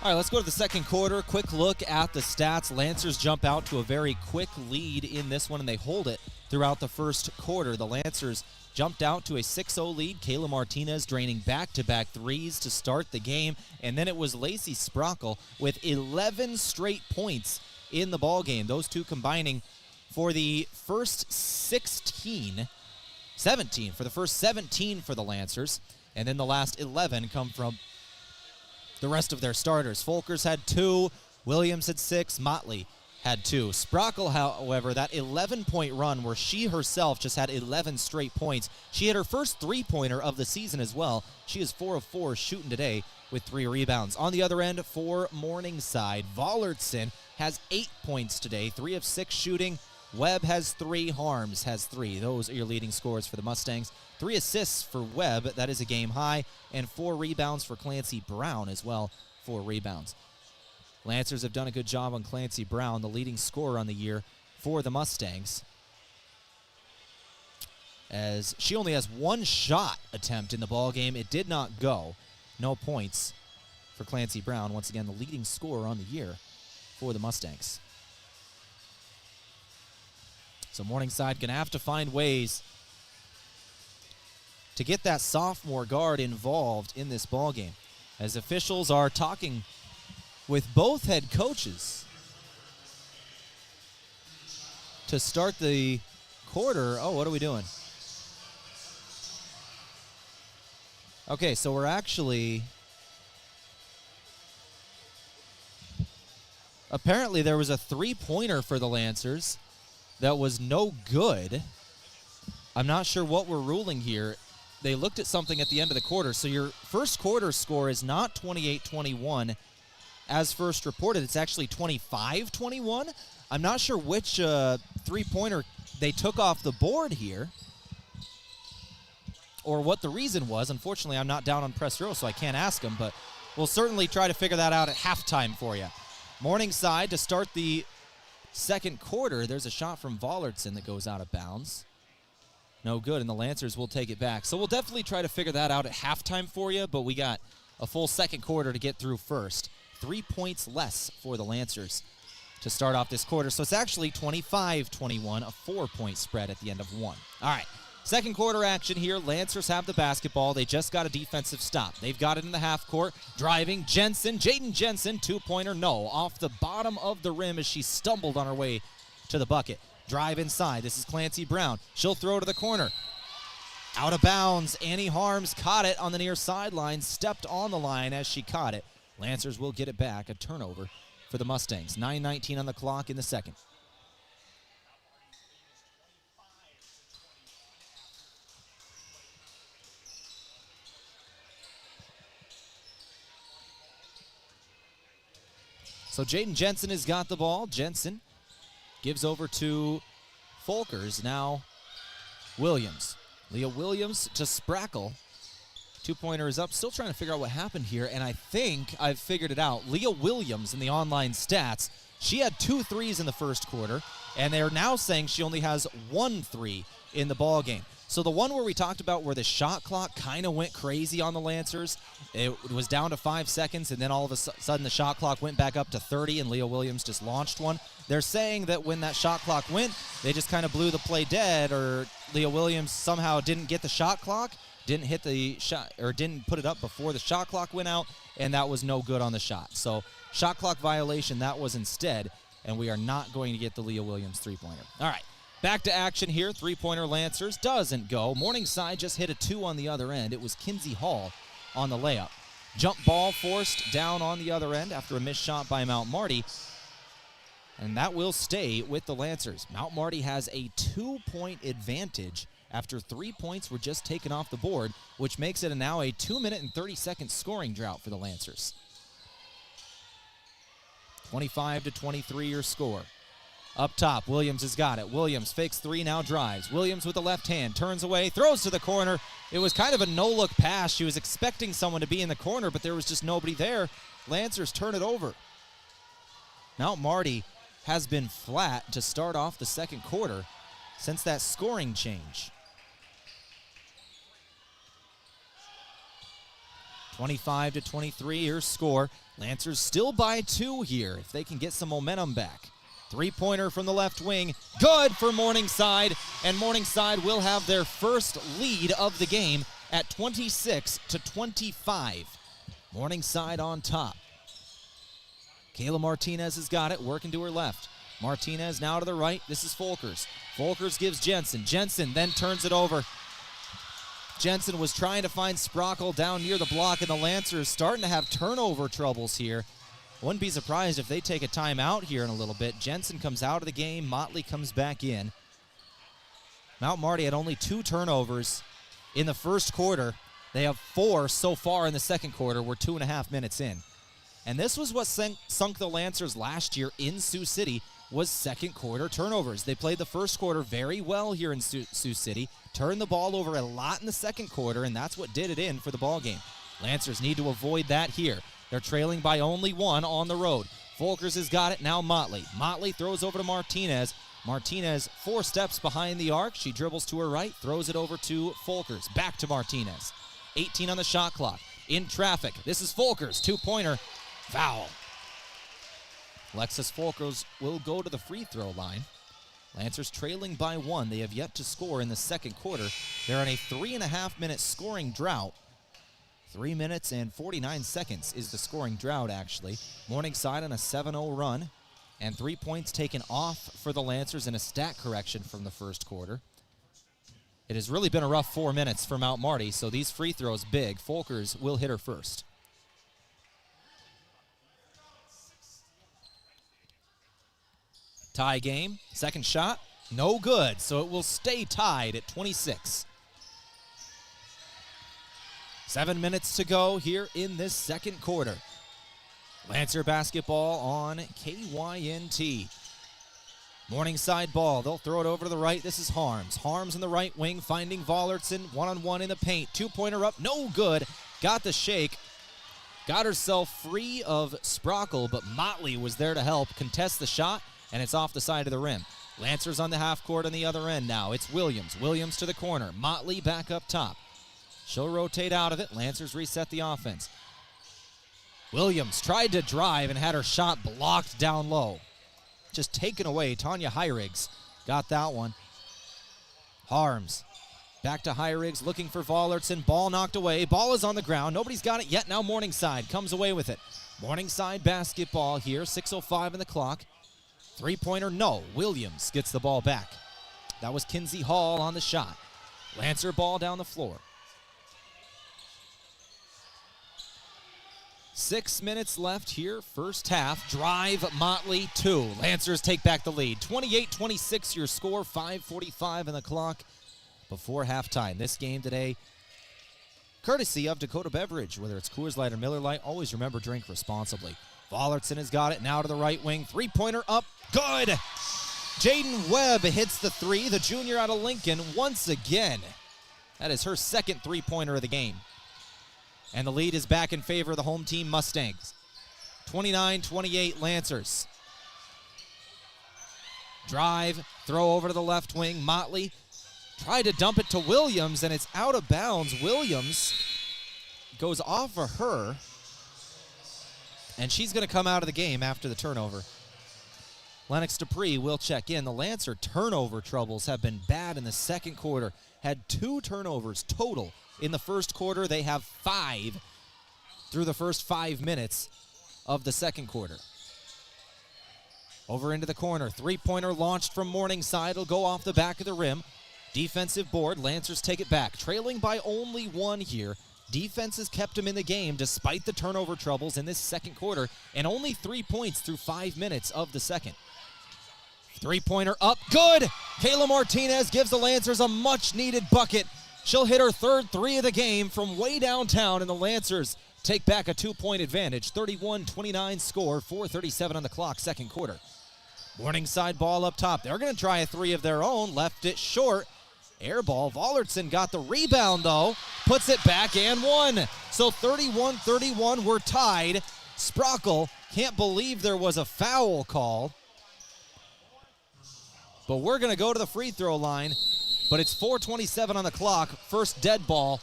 All right, let's go to the second quarter. Quick look at the stats. Lancers jump out to a very quick lead in this one, and they hold it throughout the first quarter. The Lancers jumped out to a 6-0 lead. Kayla Martinez draining back-to-back threes to start the game, and then it was Lacey Sprockle with 11 straight points in the ballgame. Those two combining for the first 17 for the first 17 for the Lancers, and then the last 11 come from the rest of their starters. Folkers had 2, Williams had 6, Motley had 2. Sprockle, however, that 11-point run where she herself just had 11 straight points. She hit her first three-pointer of the season as well. She is 4 of 4 shooting today with 3 rebounds. On the other end for Morningside, Vollertson has 8 points today, 3 of 6 shooting. Webb has 3, Harms has 3. Those are your leading scores for the Mustangs. 3 assists for Webb, that is a game high, and 4 rebounds for Clancy Brown as well, 4 rebounds. Lancers have done a good job on Clancy Brown, the leading scorer on the year for the Mustangs, as she only has one shot attempt in the ball game. It did not go. No points for Clancy Brown, once again the leading scorer on the year for the Mustangs. So Morningside going to have to find ways to get that sophomore guard involved in this ball game, as officials are talking with both head coaches to start the quarter. Oh, what are we doing? Okay, so we're actually... Apparently there was a three-pointer for the Lancers that was no good. I'm not sure what we're ruling here. They looked at something at the end of the quarter. So your first quarter score is not 28-21 as first reported. It's actually 25-21. I'm not sure which three-pointer they took off the board here or what the reason was. Unfortunately, I'm not down on press row, so I can't ask them, but we'll certainly try to figure that out at halftime for you. Morningside to start the second quarter. There's a shot from Vollertson that goes out of bounds. No good, and the Lancers will take it back. So we'll definitely try to figure that out at halftime for you, but we got a full second quarter to get through first. 3 points less for the Lancers to start off this quarter. So it's actually 25-21, a 4-point spread at the end of one. All right, second quarter action here. Lancers have the basketball. They just got a defensive stop. They've got it in the half court. Driving, Jaden Jensen, two-pointer, no. Off the bottom of the rim as she stumbled on her way to the bucket. Drive inside. This is Clancy Brown. She'll throw to the corner. Out of bounds. Annie Harms caught it on the near sideline, stepped on the line as she caught it. Lancers will get it back. A turnover for the Mustangs. 9:19 on the clock in the second. So Jaden Jensen has got the ball. Jensen gives over to Folkers. Now Williams. Leah Williams to Sprackle. Two-pointer is up. Still trying to figure out what happened here, and I think I've figured it out. Leah Williams in the online stats, she had 2 threes in the first quarter, and they're now saying she only has 1 3 in the ball game. So the one where we talked about where the shot clock kind of went crazy on the Lancers, it was down to 5 seconds, and then all of a sudden the shot clock went back up to 30, and Leah Williams just launched one. They're saying that when that shot clock went, they just kind of blew the play dead, or Leah Williams somehow didn't get the shot clock, didn't hit the shot, or didn't put it up before the shot clock went out, and that was no good on the shot. So shot clock violation, that was instead, and we are not going to get the Leah Williams three-pointer. All right. Back to action here. Three-pointer Lancers doesn't go. Morningside just hit a 2 on the other end. It was Kinsey Hall on the layup. Jump ball forced down on the other end after a missed shot by Mount Marty. And that will stay with the Lancers. Mount Marty has a 2-point advantage after 3 points were just taken off the board, which makes it now a 2-minute and 30-second scoring drought for the Lancers. 25-23 your score. Up top, Williams has got it. Williams fakes 3, now drives. Williams with the left hand, turns away, throws to the corner. It was kind of a no-look pass. She was expecting someone to be in the corner, but there was just nobody there. Lancers turn it over. Mount Marty has been flat to start off the second quarter since that scoring change. 25-23 your score. Lancers still by 2 here if they can get some momentum back. Three-pointer from the left wing. Good for Morningside, and Morningside will have their first lead of the game at 26-25. Morningside on top. Kayla Martinez has got it, working to her left. Martinez now to the right. This is Folkers. Folkers gives Jensen. Jensen then turns it over. Jensen was trying to find Sprackle down near the block, and the Lancers starting to have turnover troubles here. Wouldn't be surprised if they take a timeout here in a little bit. Jensen comes out of the game. Motley comes back in. Mount Marty had only 2 turnovers in the first quarter. They have 4 so far in the second quarter. We're 2.5 minutes in. And this was what sunk the Lancers last year in Sioux City, was second quarter turnovers. They played the first quarter very well here in Sioux City, turned the ball over a lot in the second quarter, and that's what did it in for the ball game. Lancers need to avoid that here. They're trailing by only 1 on the road. Folkers has got it, now Motley. Motley throws over to Martinez. Martinez 4 steps behind the arc. She dribbles to her right, throws it over to Folkers. Back to Martinez. 18 on the shot clock. In traffic. This is Folkers. 2-pointer. Foul. Alexis Folkers will go to the free throw line. Lancers trailing by 1. They have yet to score in the second quarter. They're on a 3.5-minute scoring drought. 3 minutes and 49 seconds is the scoring drought, actually. Morningside on a 7-0 run. And 3 points taken off for the Lancers in a stat correction from the first quarter. It has really been a rough 4 minutes for Mount Marty, so these free throws big. Folkers will hit her first. Tie game. Second shot. No good, so it will stay tied at 26. 7 minutes to go here in this second quarter. Lancer basketball on KYNT. Morningside ball. They'll throw it over to the right. This is Harms. Harms in the right wing, finding Vollertson. One-on-one in the paint. 2-pointer up. No good. Got the shake. Got herself free of Sprockle, but Motley was there to help contest the shot, and it's off the side of the rim. Lancers on the half court on the other end now. It's Williams. Williams to the corner. Motley back up top. She'll rotate out of it. Lancers reset the offense. Williams tried to drive and had her shot blocked down low. Just taken away. Tanya Hyrigs got that one. Harms back to Hyrigs looking for Vollertson. Ball knocked away. Ball is on the ground. Nobody's got it yet. Now Morningside comes away with it. Morningside basketball here. 6:05 on the clock. 3-pointer, no. Williams gets the ball back. That was Kinsey Hall on the shot. Lancer ball down the floor. 6 minutes left here, first half. Drive, Motley, 2. Lancers take back the lead. 28-26 your score, 5:45 on the clock before halftime. This game today, courtesy of Dakota Beverage. Whether it's Coors Light or Miller Lite, always remember, drink responsibly. Vollertson has got it now to the right wing. 3-pointer up, good! Jaden Webb hits the 3, the junior out of Lincoln, once again. That is her second 3-pointer of the game. And the lead is back in favor of the home team Mustangs. 29-28 Lancers. Drive, throw over to the left wing. Motley tried to dump it to Williams, and it's out of bounds. Williams goes off of her, and she's going to come out of the game after the turnover. Lennox Dupree will check in. The Lancer turnover troubles have been bad in the second quarter. Had 2 turnovers total in the first quarter. They have 5 through the first 5 minutes of the second quarter. Over into the corner. 3-pointer launched from Morningside. It'll go off the back of the rim. Defensive board. Lancers take it back. Trailing by only 1 here. Defense has kept them in the game despite the turnover troubles in this second quarter, and only 3 points through 5 minutes of the second. 3-pointer up, good! Kayla Martinez gives the Lancers a much-needed bucket. She'll hit her third 3 of the game from way downtown, and the Lancers take back a 2-point advantage. 31-29 score, 4:37 on the clock, second quarter. Morningside ball up top. They're going to try a 3 of their own, left it short. Air ball. Vollertson got the rebound, though. Puts it back and 1. So 31-31, we're tied. Sprockle can't believe there was a foul call. But we're going to go to the free throw line. But it's 4:27 on the clock. First dead ball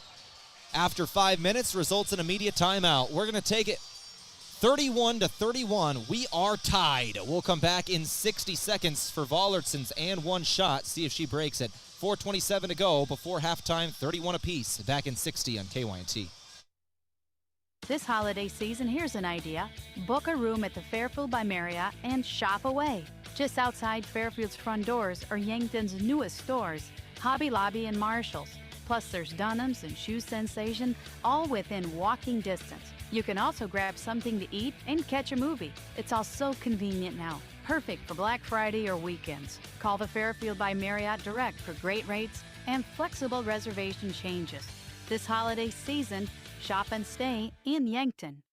after 5 minutes results in immediate timeout. We're going to take it 31-31. We are tied. We'll come back in 60 seconds for Vollertson's and 1 shot. See if she breaks it. 4:27 to go before halftime, 31 apiece. Back in 60 on KYNT. This holiday season, here's an idea. Book a room at the Fairfield by Marriott and shop away. Just outside Fairfield's front doors are Yankton's newest stores, Hobby Lobby and Marshall's. Plus there's Dunham's and Shoe Sensation, all within walking distance. You can also grab something to eat and catch a movie. It's all so convenient now. Perfect for Black Friday or weekends. Call the Fairfield by Marriott direct for great rates and flexible reservation changes. This holiday season, shop and stay in Yankton.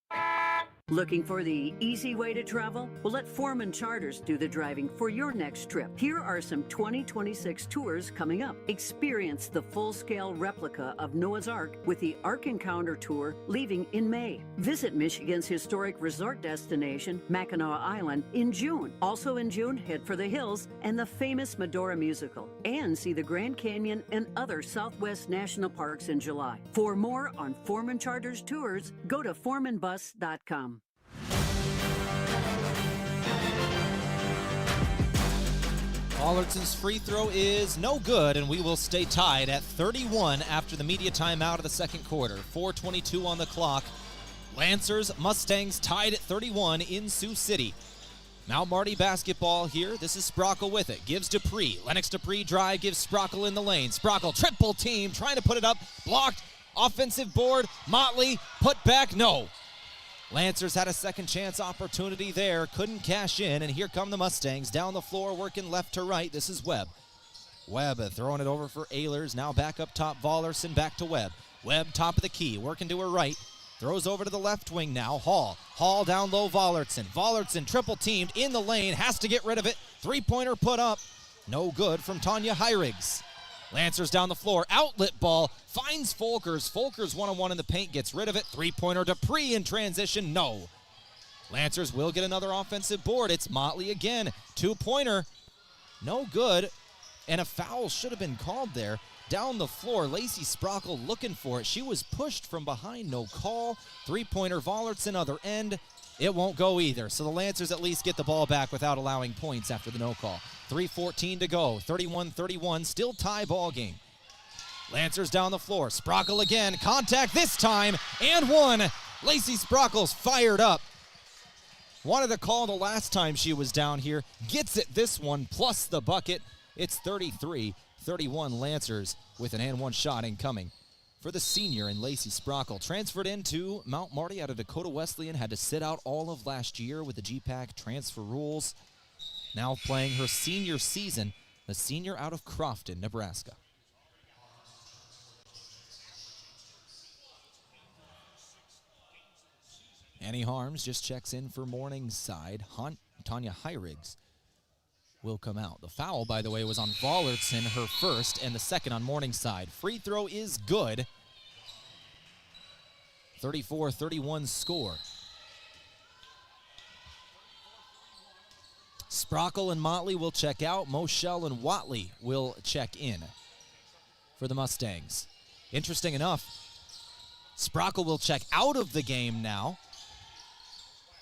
Looking for the easy way to travel? Well, let Foreman Charters do the driving for your next trip. Here are some 2026 tours coming up. Experience the full-scale replica of Noah's Ark with the Ark Encounter Tour leaving in May. Visit Michigan's historic resort destination, Mackinac Island, in June. Also in June, head for the hills and the famous Medora musical. And see the Grand Canyon and other Southwest National Parks in July. For more on Foreman Charters tours, go to foremanbus.com. Allardson's free throw is no good, and we will stay tied at 31 after the media timeout of the second quarter. 4:22 on the clock. Lancers, Mustangs tied at 31 in Sioux City. Mount Marty basketball here. This is Sprockle with it. Gives Dupree. Lennox Dupree drive, gives Sprockle in the lane. Sprockle triple team, trying to put it up. Blocked. Offensive board. Motley put back. No. Lancers had a second chance opportunity there. Couldn't cash in, and here come the Mustangs. Down the floor, working left to right. This is Webb. Webb throwing it over for Ehlers. Now back up top, Vollerson back to Webb. Webb top of the key, working to her right. Throws over to the left wing now. Hall. Hall down low, Vollerson. Vollerson triple teamed in the lane. Has to get rid of it. Three-pointer put up. No good from Tanya Heirigs. Lancers down the floor. Outlet ball. Finds Folkers. Folkers one-on-one in the paint. Gets rid of it. Three-pointer Dupree in transition. No. Lancers will get another offensive board. It's Motley again. Two-pointer. No good. And a foul should have been called there. Down the floor, Lacey Sprockle looking for it. She was pushed from behind, no call. Three-pointer, Vollerson, other end. It won't go either. So the Lancers at least get the ball back without allowing points after the no call. 3:14 to go, 31-31, still tie ball game. Lancers down the floor, Sprockle again, contact this time, and one. Lacey Sprockle's fired up. Wanted to call the last time she was down here. Gets it this one, plus the bucket. It's 33-31 Lancers with an and one shot incoming for the senior and Lacey Sprockle. Transferred into Mount Marty out of Dakota Wesleyan, had to sit out all of last year with the GPAC transfer rules. Now playing her senior season, the senior out of Crofton, Nebraska. Annie Harms just checks in for Morningside. Tanya Heirigs will come out. The foul, by the way, was on Vollerson, her first, and the second on Morningside. Free throw is good. 34-31 score. Sprockle and Motley will check out. Moschel and Watley will check in for the Mustangs. Interesting enough, Sprockle will check out of the game now.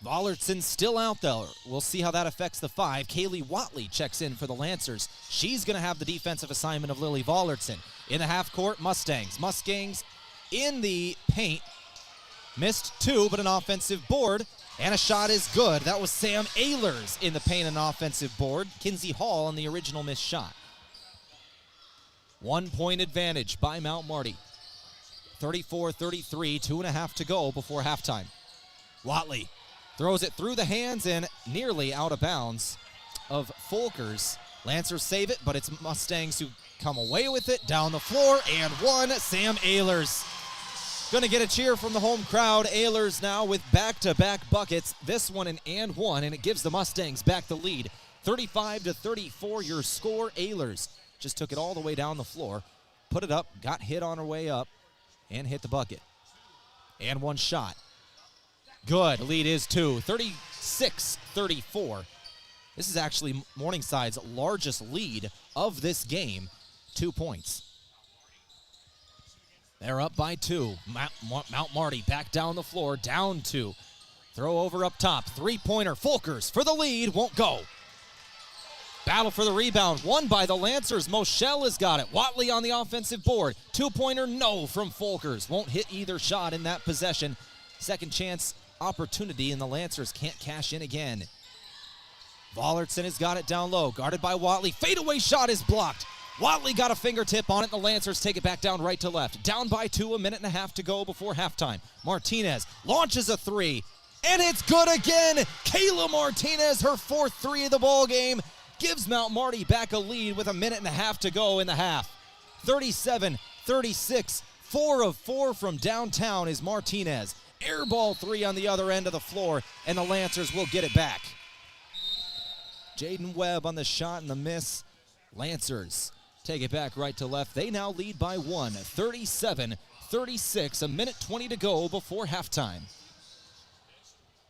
Vollerson still out there. We'll see how that affects the five. Kaylee Watley checks in for the Lancers. She's going to have the defensive assignment of Lily Vollerson. In the half court, Mustangs. Mustangs in the paint. Missed two, but an offensive board. And a shot is good. That was Sam Ehlers in the paint, an offensive board. Kinsey Hall on the original missed shot. 1 point advantage by Mount Marty. 34-33, 2.5 to go before halftime. Watley throws it through the hands and nearly out of bounds of Folkers. Lancers save it, but it's Mustangs who come away with it. Down the floor, and one, Sam Ehlers. Going to get a cheer from the home crowd. Ehlers now with back-to-back buckets. This one and one, and it gives the Mustangs back the lead. 35-34 your score. Ehlers just took it all the way down the floor, put it up, got hit on her way up, and hit the bucket. And one shot. Good. Lead is two. 36-34. This is actually Morningside's largest lead of this game. 2 points. They're up by two. Mount Marty back down the floor. Down two. Throw over up top. Three-pointer. Folkers for the lead. Won't go. Battle for the rebound. Won by the Lancers. Moschel has got it. Watley on the offensive board. Two-pointer. No from Folkers. Won't hit either shot in that possession. Second chance opportunity, and the Lancers can't cash in again. Vollerson has got it down low, guarded by Watley. Fadeaway shot is blocked. Watley got a fingertip on it. The Lancers take it back down right to left. Down by two, 1.5 minutes to go before halftime. Martinez launches a three, and it's good again. Kayla Martinez, her fourth three of the ball game, gives Mount Marty back a lead with 1.5 minutes to go in the half. 37-36, 4 of 4 from downtown is Martinez. Air ball three on the other end of the floor, and the Lancers will get it back. Jaden Webb on the shot and the miss. Lancers take it back right to left. They now lead by one, 37-36, a minute 20 to go before halftime.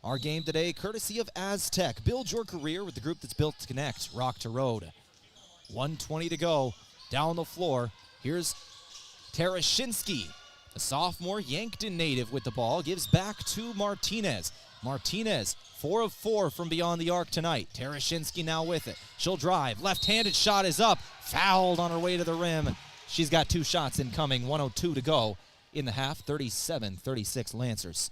Our game today, courtesy of Aztec. Build your career with the group that's built to connect. Rock to road. 1:20 to go. Down the floor. Here's Tereshinsky, a sophomore Yankton native with the ball. Gives back to Martinez. Martinez, 4 of 4 from beyond the arc tonight. Tereshinsky now with it. She'll drive. Left-handed shot is up. Fouled on her way to the rim. She's got 2 shots incoming. 1:02 to go in the half. 37-36 Lancers.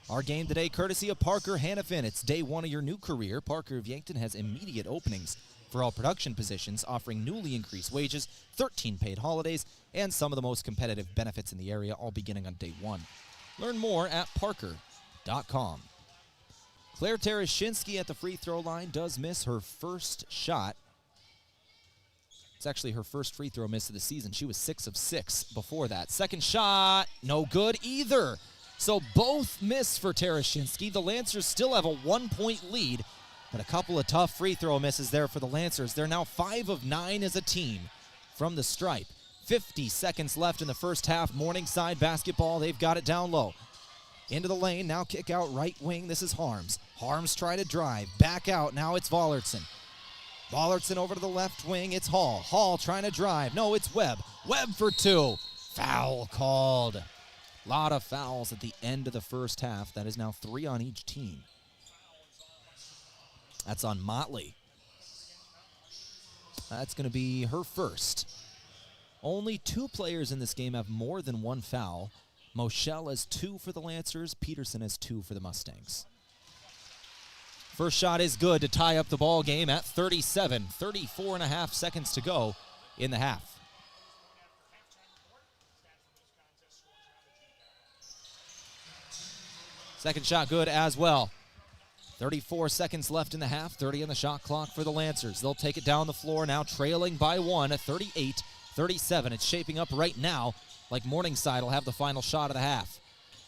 Our game today, courtesy of Parker Hannafin. It's day 1 of your new career. Parker of Yankton has immediate openings for all production positions, offering newly increased wages, 13 paid holidays, and some of the most competitive benefits in the area, all beginning on day 1. Learn more at parker.com. Claire Tereshinsky at the free throw line does miss her first shot. It's actually her first free throw miss of the season. She was 6 of 6 before that. Second shot, no good either. So both miss for Tereshinsky. The Lancers still have a 1-point lead, but a couple of tough free throw misses there for the Lancers. They're now 5 of 9 as a team from the stripe. 50 seconds left in the first half. Morningside basketball, they've got it down low. Into the lane, now kick out right wing. This is Harms. Harms try to drive. Back out, now it's Vollertson. Vollertson over to the left wing, it's Hall. Hall trying to drive. No, it's Webb. Webb for 2. Foul called. A lot of fouls at the end of the first half. That is now 3 on each team. That's on Motley. That's going to be her first. Only 2 players in this game have more than 1 foul. Moschel has 2 for the Lancers. Peterson has 2 for the Mustangs. First shot is good to tie up the ball game at 37. 34.5 seconds to go in the half. Second shot good as well. 34 seconds left in the half, 30 on the shot clock for the Lancers. They'll take it down the floor now, trailing by 1 at 38-37. It's shaping up right now like Morningside will have the final shot of the half.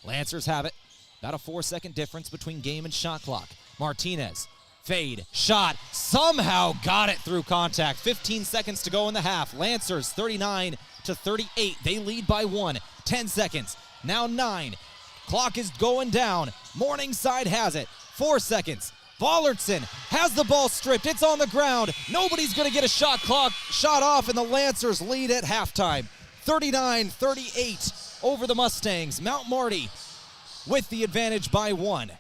Lancers have it. About a 4-second difference between game and shot clock. Martinez, fade, shot, somehow got it through contact. 15 seconds to go in the half. Lancers 39-38. They lead by 1. 10 seconds, now 9. Clock is going down. Morningside has it. 4 seconds. Vollertson has the ball stripped. It's on the ground. Nobody's going to get a shot off, and the Lancers lead at halftime. 39-38 over the Mustangs. Mount Marty with the advantage by 1.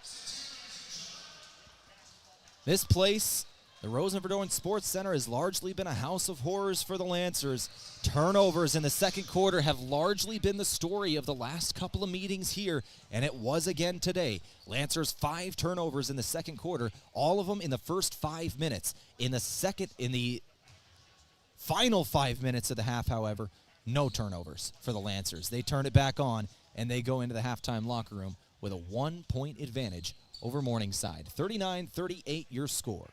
This place, the Rosen Verdoorn Sports Center, has largely been a house of horrors for the Lancers. Turnovers in the second quarter have largely been the story of the last couple of meetings here, and it was again today. Lancers 5 turnovers in the second quarter, all of them in the first 5 minutes. In the final 5 minutes of the half, however, no turnovers for the Lancers. They turn it back on, and they go into the halftime locker room with a 1-point advantage over Morningside. 39-38 your score.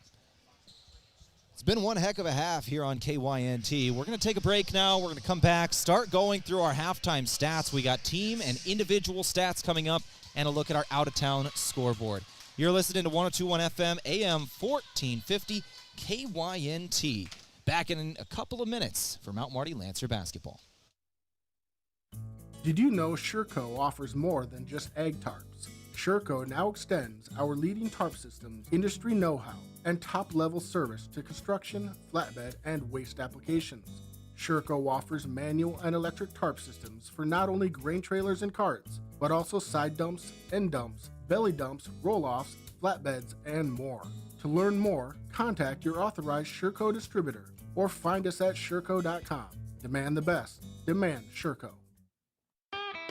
It's been one heck of a half here on KYNT. We're going to take a break now. We're going to come back, start going through our halftime stats. We got team and individual stats coming up, and a look at our out-of-town scoreboard. You're listening to 102.1 FM, AM 1450, KYNT. Back in a couple of minutes for Mount Marty Lancer basketball. Did you know Sureco offers more than just egg tarps? Sureco now extends our leading tarp systems, industry know-how, and top-level service to construction, flatbed, and waste applications. Sureco offers manual and electric tarp systems for not only grain trailers and carts, but also side dumps, end dumps, belly dumps, roll-offs, flatbeds, and more. To learn more, contact your authorized Sureco distributor or find us at sureco.com. Demand the best. Demand Sureco.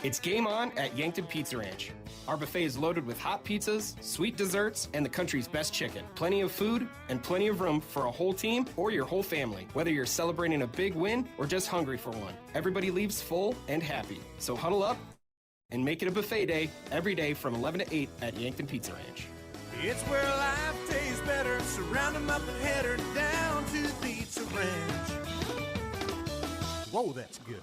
It's game on at Yankton Pizza Ranch. Our buffet is loaded with hot pizzas, sweet desserts, and the country's best chicken. Plenty of food and plenty of room for a whole team or your whole family, whether you're celebrating a big win or just hungry for one. Everybody leaves full and happy. So huddle up and make it a buffet day every day from 11 to 8 at Yankton Pizza Ranch. It's where life tastes better. Surround them up and head her down to the Pizza Ranch. Whoa, that's good.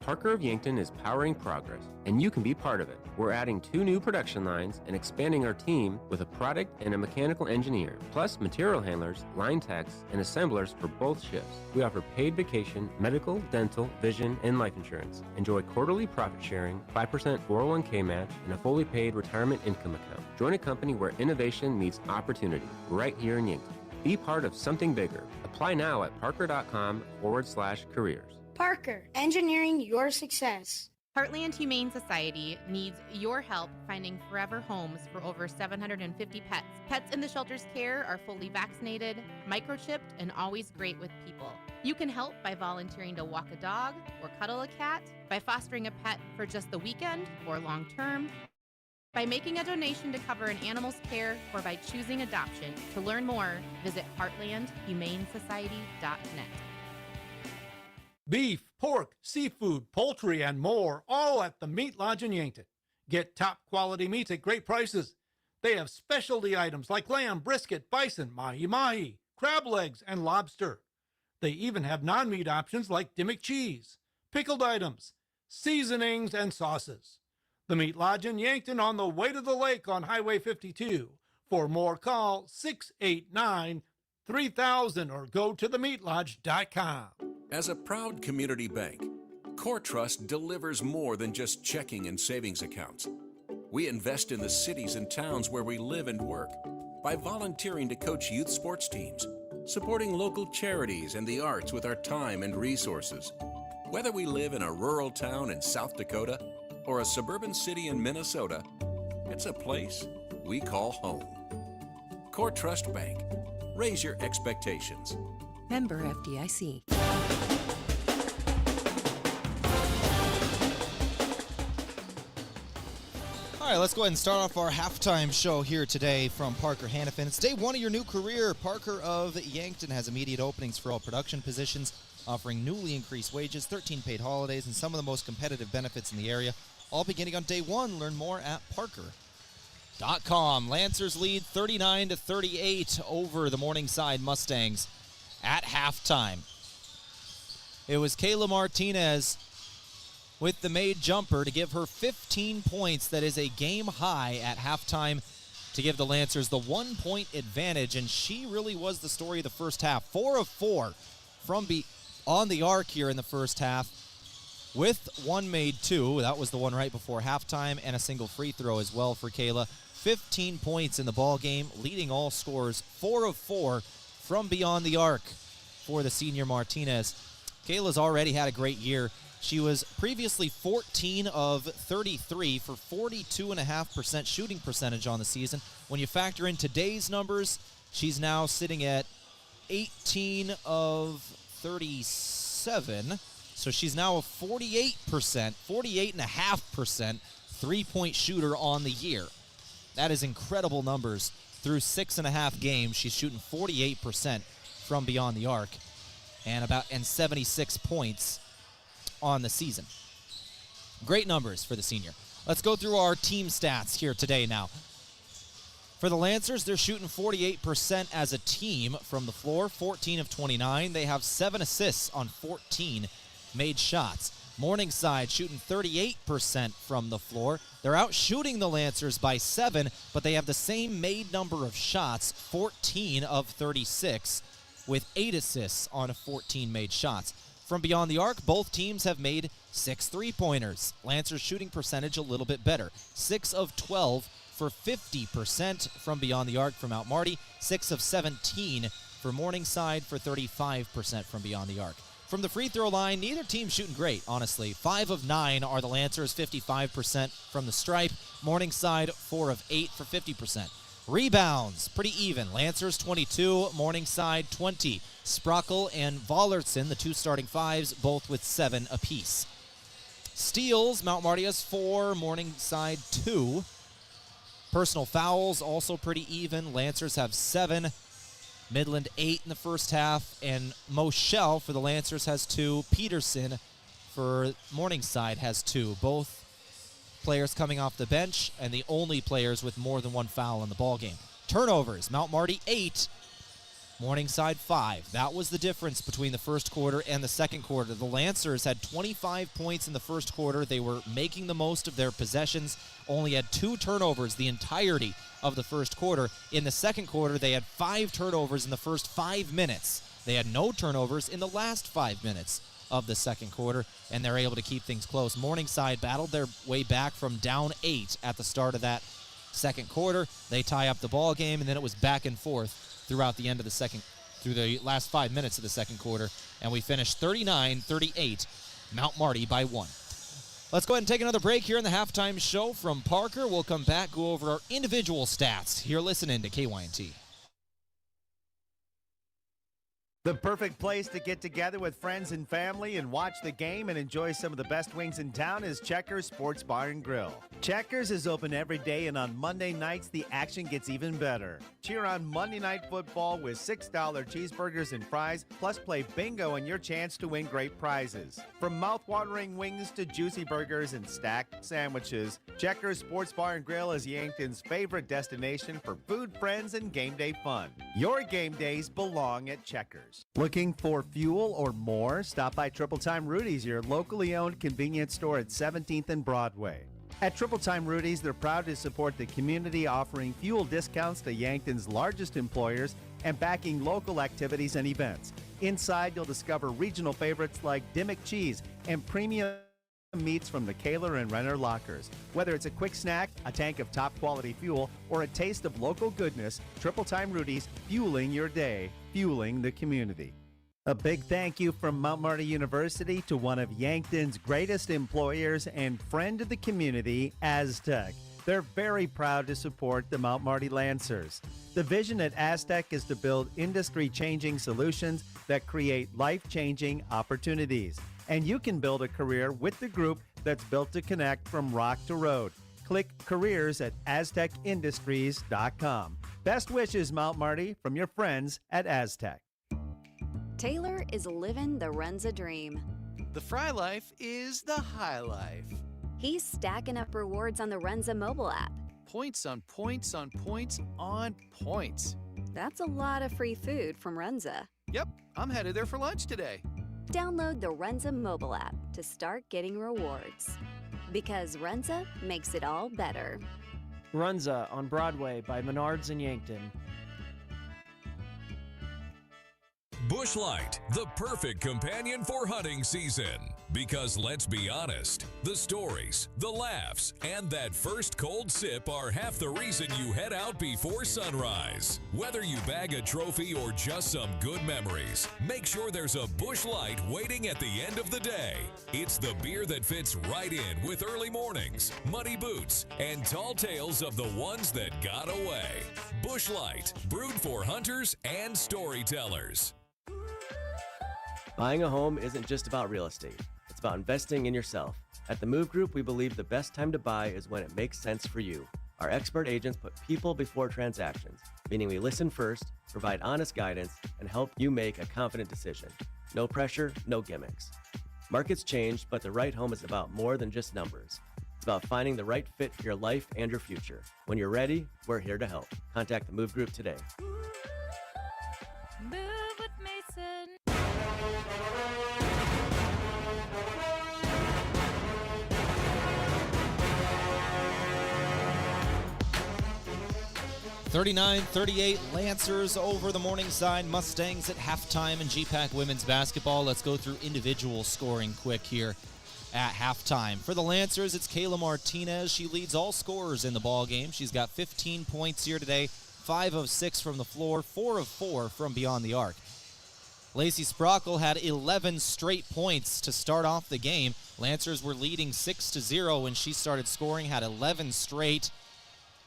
Parker of Yankton is powering progress, and you can be part of it. We're adding 2 new production lines and expanding our team with a product and a mechanical engineer, plus material handlers, line techs, and assemblers for both shifts. We offer paid vacation, medical, dental, vision, and life insurance. Enjoy quarterly profit sharing, 5% 401k match, and a fully paid retirement income account. Join a company where innovation meets opportunity, right here in Yankton. Be part of something bigger. Apply now at parker.com/careers. Parker, engineering your success. Heartland Humane Society needs your help finding forever homes for over 750 pets. Pets in the shelter's care are fully vaccinated, microchipped, and always great with people. You can help by volunteering to walk a dog or cuddle a cat, by fostering a pet for just the weekend or long term, by making a donation to cover an animal's care, or by choosing adoption. To learn more, visit heartlandhumanesociety.net. Beef, pork, seafood, poultry, and more, all at the Meat Lodge in Yankton. Get top quality meats at great prices. They have specialty items like lamb, brisket, bison, mahi-mahi, crab legs, and lobster. They even have non-meat options like Dimmick cheese, pickled items, seasonings, and sauces. The Meat Lodge in Yankton on the way to the lake on Highway 52. For more, call 689-3000 or go to themeatlodge.com. As a proud community bank, Core Trust delivers more than just checking and savings accounts. We invest in the cities and towns where we live and work by volunteering to coach youth sports teams, supporting local charities and the arts with our time and resources. Whether we live in a rural town in South Dakota or a suburban city in Minnesota, it's a place we call home. Core Trust Bank. Raise your expectations. Member FDIC. All right, let's go ahead and start off our halftime show here today from Parker Hannafin. It's day 1 of your new career. Parker of Yankton has immediate openings for all production positions, offering newly increased wages, 13 paid holidays, and some of the most competitive benefits in the area, all beginning on day 1. Learn more at parker.com. Lancers lead 39-38 over the Morningside Mustangs at halftime. It was Kayla Martinez with the made jumper to give her 15 points. That is a game high at halftime to give the Lancers the 1-point advantage, and she really was the story of the first half. 4 of 4 from on the arc here in the first half, with one made two. That was the one right before halftime, and a single free throw as well for Kayla. 15 points in the ball game, leading all scorers. 4 of 4 from beyond the arc for the senior Martinez. Kayla's already had a great year. She was previously 14 of 33 for 42.5% shooting percentage on the season. When you factor in today's numbers, she's now sitting at 18 of 37. So she's now a 48.5% three-point shooter on the year. That is incredible numbers. Through 6.5 games, she's shooting 48% from beyond the arc and 76 points on the season. Great numbers for the senior. Let's go through our team stats here today now. For the Lancers, they're shooting 48% as a team from the floor, 14 of 29. They have 7 assists on 14 made shots. Morningside shooting 38% from the floor. They're out shooting the Lancers by 7, but they have the same made number of shots, 14 of 36, with 8 assists on 14 made shots. From beyond the arc, both teams have made 6 three-pointers. Lancers shooting percentage a little bit better. 6 of 12 for 50% from beyond the arc from Mount Marty. 6 of 17 for Morningside for 35% from beyond the arc. From the free throw line, neither team shooting great, honestly. 5 of 9 are the Lancers, 55% from the stripe. Morningside, 4 of 8 for 50%. Rebounds, pretty even. Lancers 22, Morningside 20. Sprockle and Vollertson, the 2 starting 5s, both with 7 apiece. Steals, Mount Marty has 4, Morningside 2. Personal fouls, also pretty even. Lancers have 7, Midland 8 in the first half, and Moschel for the Lancers has 2. Peterson for Morningside has 2. Both players coming off the bench, and the only players with more than 1 foul in the ballgame. Turnovers, Mount Marty 8, Morningside 5. That was the difference between the first quarter and the second quarter. The Lancers had 25 points in the first quarter. They were making the most of their possessions, only had 2 turnovers the entirety of the first quarter. In the second quarter, they had 5 turnovers in the first 5 minutes. They had no turnovers in the last 5 minutes of the second quarter, and they're able to keep things close. Morningside battled their way back from down 8 at the start of that second quarter. They tie up the ball game, and then it was back and forth throughout the end of the through the last 5 minutes of the second quarter, and we finished 39-38, Mount Marty by 1. Let's go ahead and take another break here in the halftime show from Parker. We'll come back, go over our individual stats. You're listening to KYNT. The perfect place to get together with friends and family and watch the game and enjoy some of the best wings in town is Checkers Sports Bar and Grill. Checkers is open every day, and on Monday nights, the action gets even better. Cheer on Monday Night Football with $6 cheeseburgers and fries, plus play bingo and your chance to win great prizes. From mouth-watering wings to juicy burgers and stacked sandwiches, Checkers Sports Bar and Grill is Yankton's favorite destination for food, friends, and game day fun. Your game days belong at Checkers. Looking for fuel or more? Stop by Triple Time Rudy's, your locally owned convenience store at 17th and Broadway. At Triple Time Rudy's, they're proud to support the community, offering fuel discounts to Yankton's largest employers and backing local activities and events. Inside, you'll discover regional favorites like Dimmick Cheese and premium meats from the Kaler and Renner lockers. Whether it's a quick snack, a tank of top quality fuel, or a taste of local goodness, Triple Time Rudy's, fueling your day, fueling the community. A big thank you from Mount Marty University to one of Yankton's greatest employers and friend of the community, Aztec. They're very proud to support the Mount Marty Lancers. The vision at Aztec is to build industry-changing solutions that create life-changing opportunities. And you can build a career with the group that's built to connect from rock to road. Click careers at aztecindustries.com. Best wishes, Mount Marty, from your friends at Aztec. Taylor is living the Renza dream. The Fry Life is the high life. He's stacking up rewards on the Renza mobile app. Points on points on points on points. That's a lot of free food from Renza. Yep, I'm headed there for lunch today. Download the Renza mobile app to start getting rewards. Because Renza makes it all better. Runza on Broadway by Menards and Yankton. Busch Light, the perfect companion for hunting season. Because let's be honest, the stories, the laughs, and that first cold sip are half the reason you head out before sunrise. Whether you bag a trophy or just some good memories, make sure there's a Busch Light waiting at the end of the day. It's the beer that fits right in with early mornings, muddy boots, and tall tales of the ones that got away. Busch Light, brewed for hunters and storytellers. Buying a home isn't just about real estate. It's about investing in yourself. At the Move Group, we believe the best time to buy is when it makes sense for you. Our expert agents put people before transactions, meaning we listen first, provide honest guidance, and help you make a confident decision. No pressure, no gimmicks. Markets change, but the right home is about more than just numbers. It's about finding the right fit for your life and your future. When you're ready, we're here to help. Contact the Move Group today. Move with Mason. 39-38 Lancers over the Morningside Mustangs at halftime in GPAC Women's Basketball. Let's go through individual scoring quick here at halftime. For the Lancers, it's Kayla Martinez. She leads all scorers in the ball game. She's got 15 points here today, 5 of 6 from the floor, 4 of 4 from beyond the arc. Lacey Sprockle had 11 straight points to start off the game. Lancers were leading 6-0 when she started scoring, had 11 straight.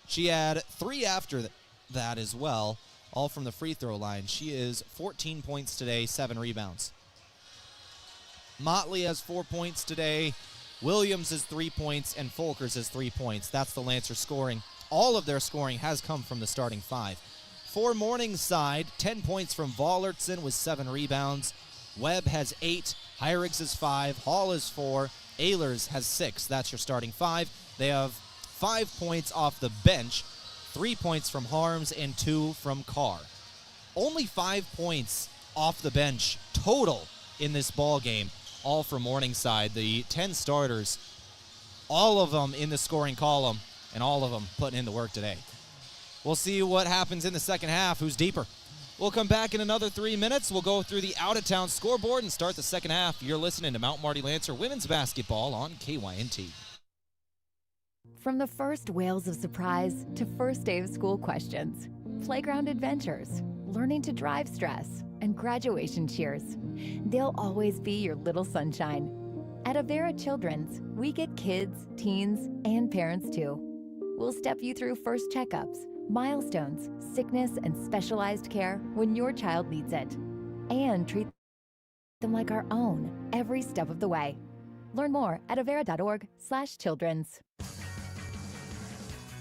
She had 3 after that as well, all from the free throw line. She is 14 points today, 7 rebounds. Motley has 4 points today. Williams has 3 points, and Folkers has 3 points. That's the Lancers scoring. All of their scoring has come from the starting 5. For Morningside, 10 points from Vollertson with 7 rebounds. Webb has 8, Heirigs has 5, Hall has 4, Ehlers has 6. That's your starting 5. They have 5 points off the bench, 3 points from Harms and 2 from Carr. Only 5 points off the bench total in this ball game, all from Morningside. The 10 starters, all of them in the scoring column, and all of them putting in the work today. We'll see what happens in the second half, who's deeper. We'll come back in another 3 minutes. We'll go through the out-of-town scoreboard and start the second half. You're listening to Mount Marty Lancer Women's Basketball on KYNT. From the first wails of surprise to first day of school questions, playground adventures, learning to drive stress, and graduation cheers, they'll always be your little sunshine. At Avera Children's, we get kids, teens, and parents too. We'll step you through first checkups, milestones, sickness, and specialized care when your child needs it, and treat them like our own every step of the way. Learn more at avera.org/children's.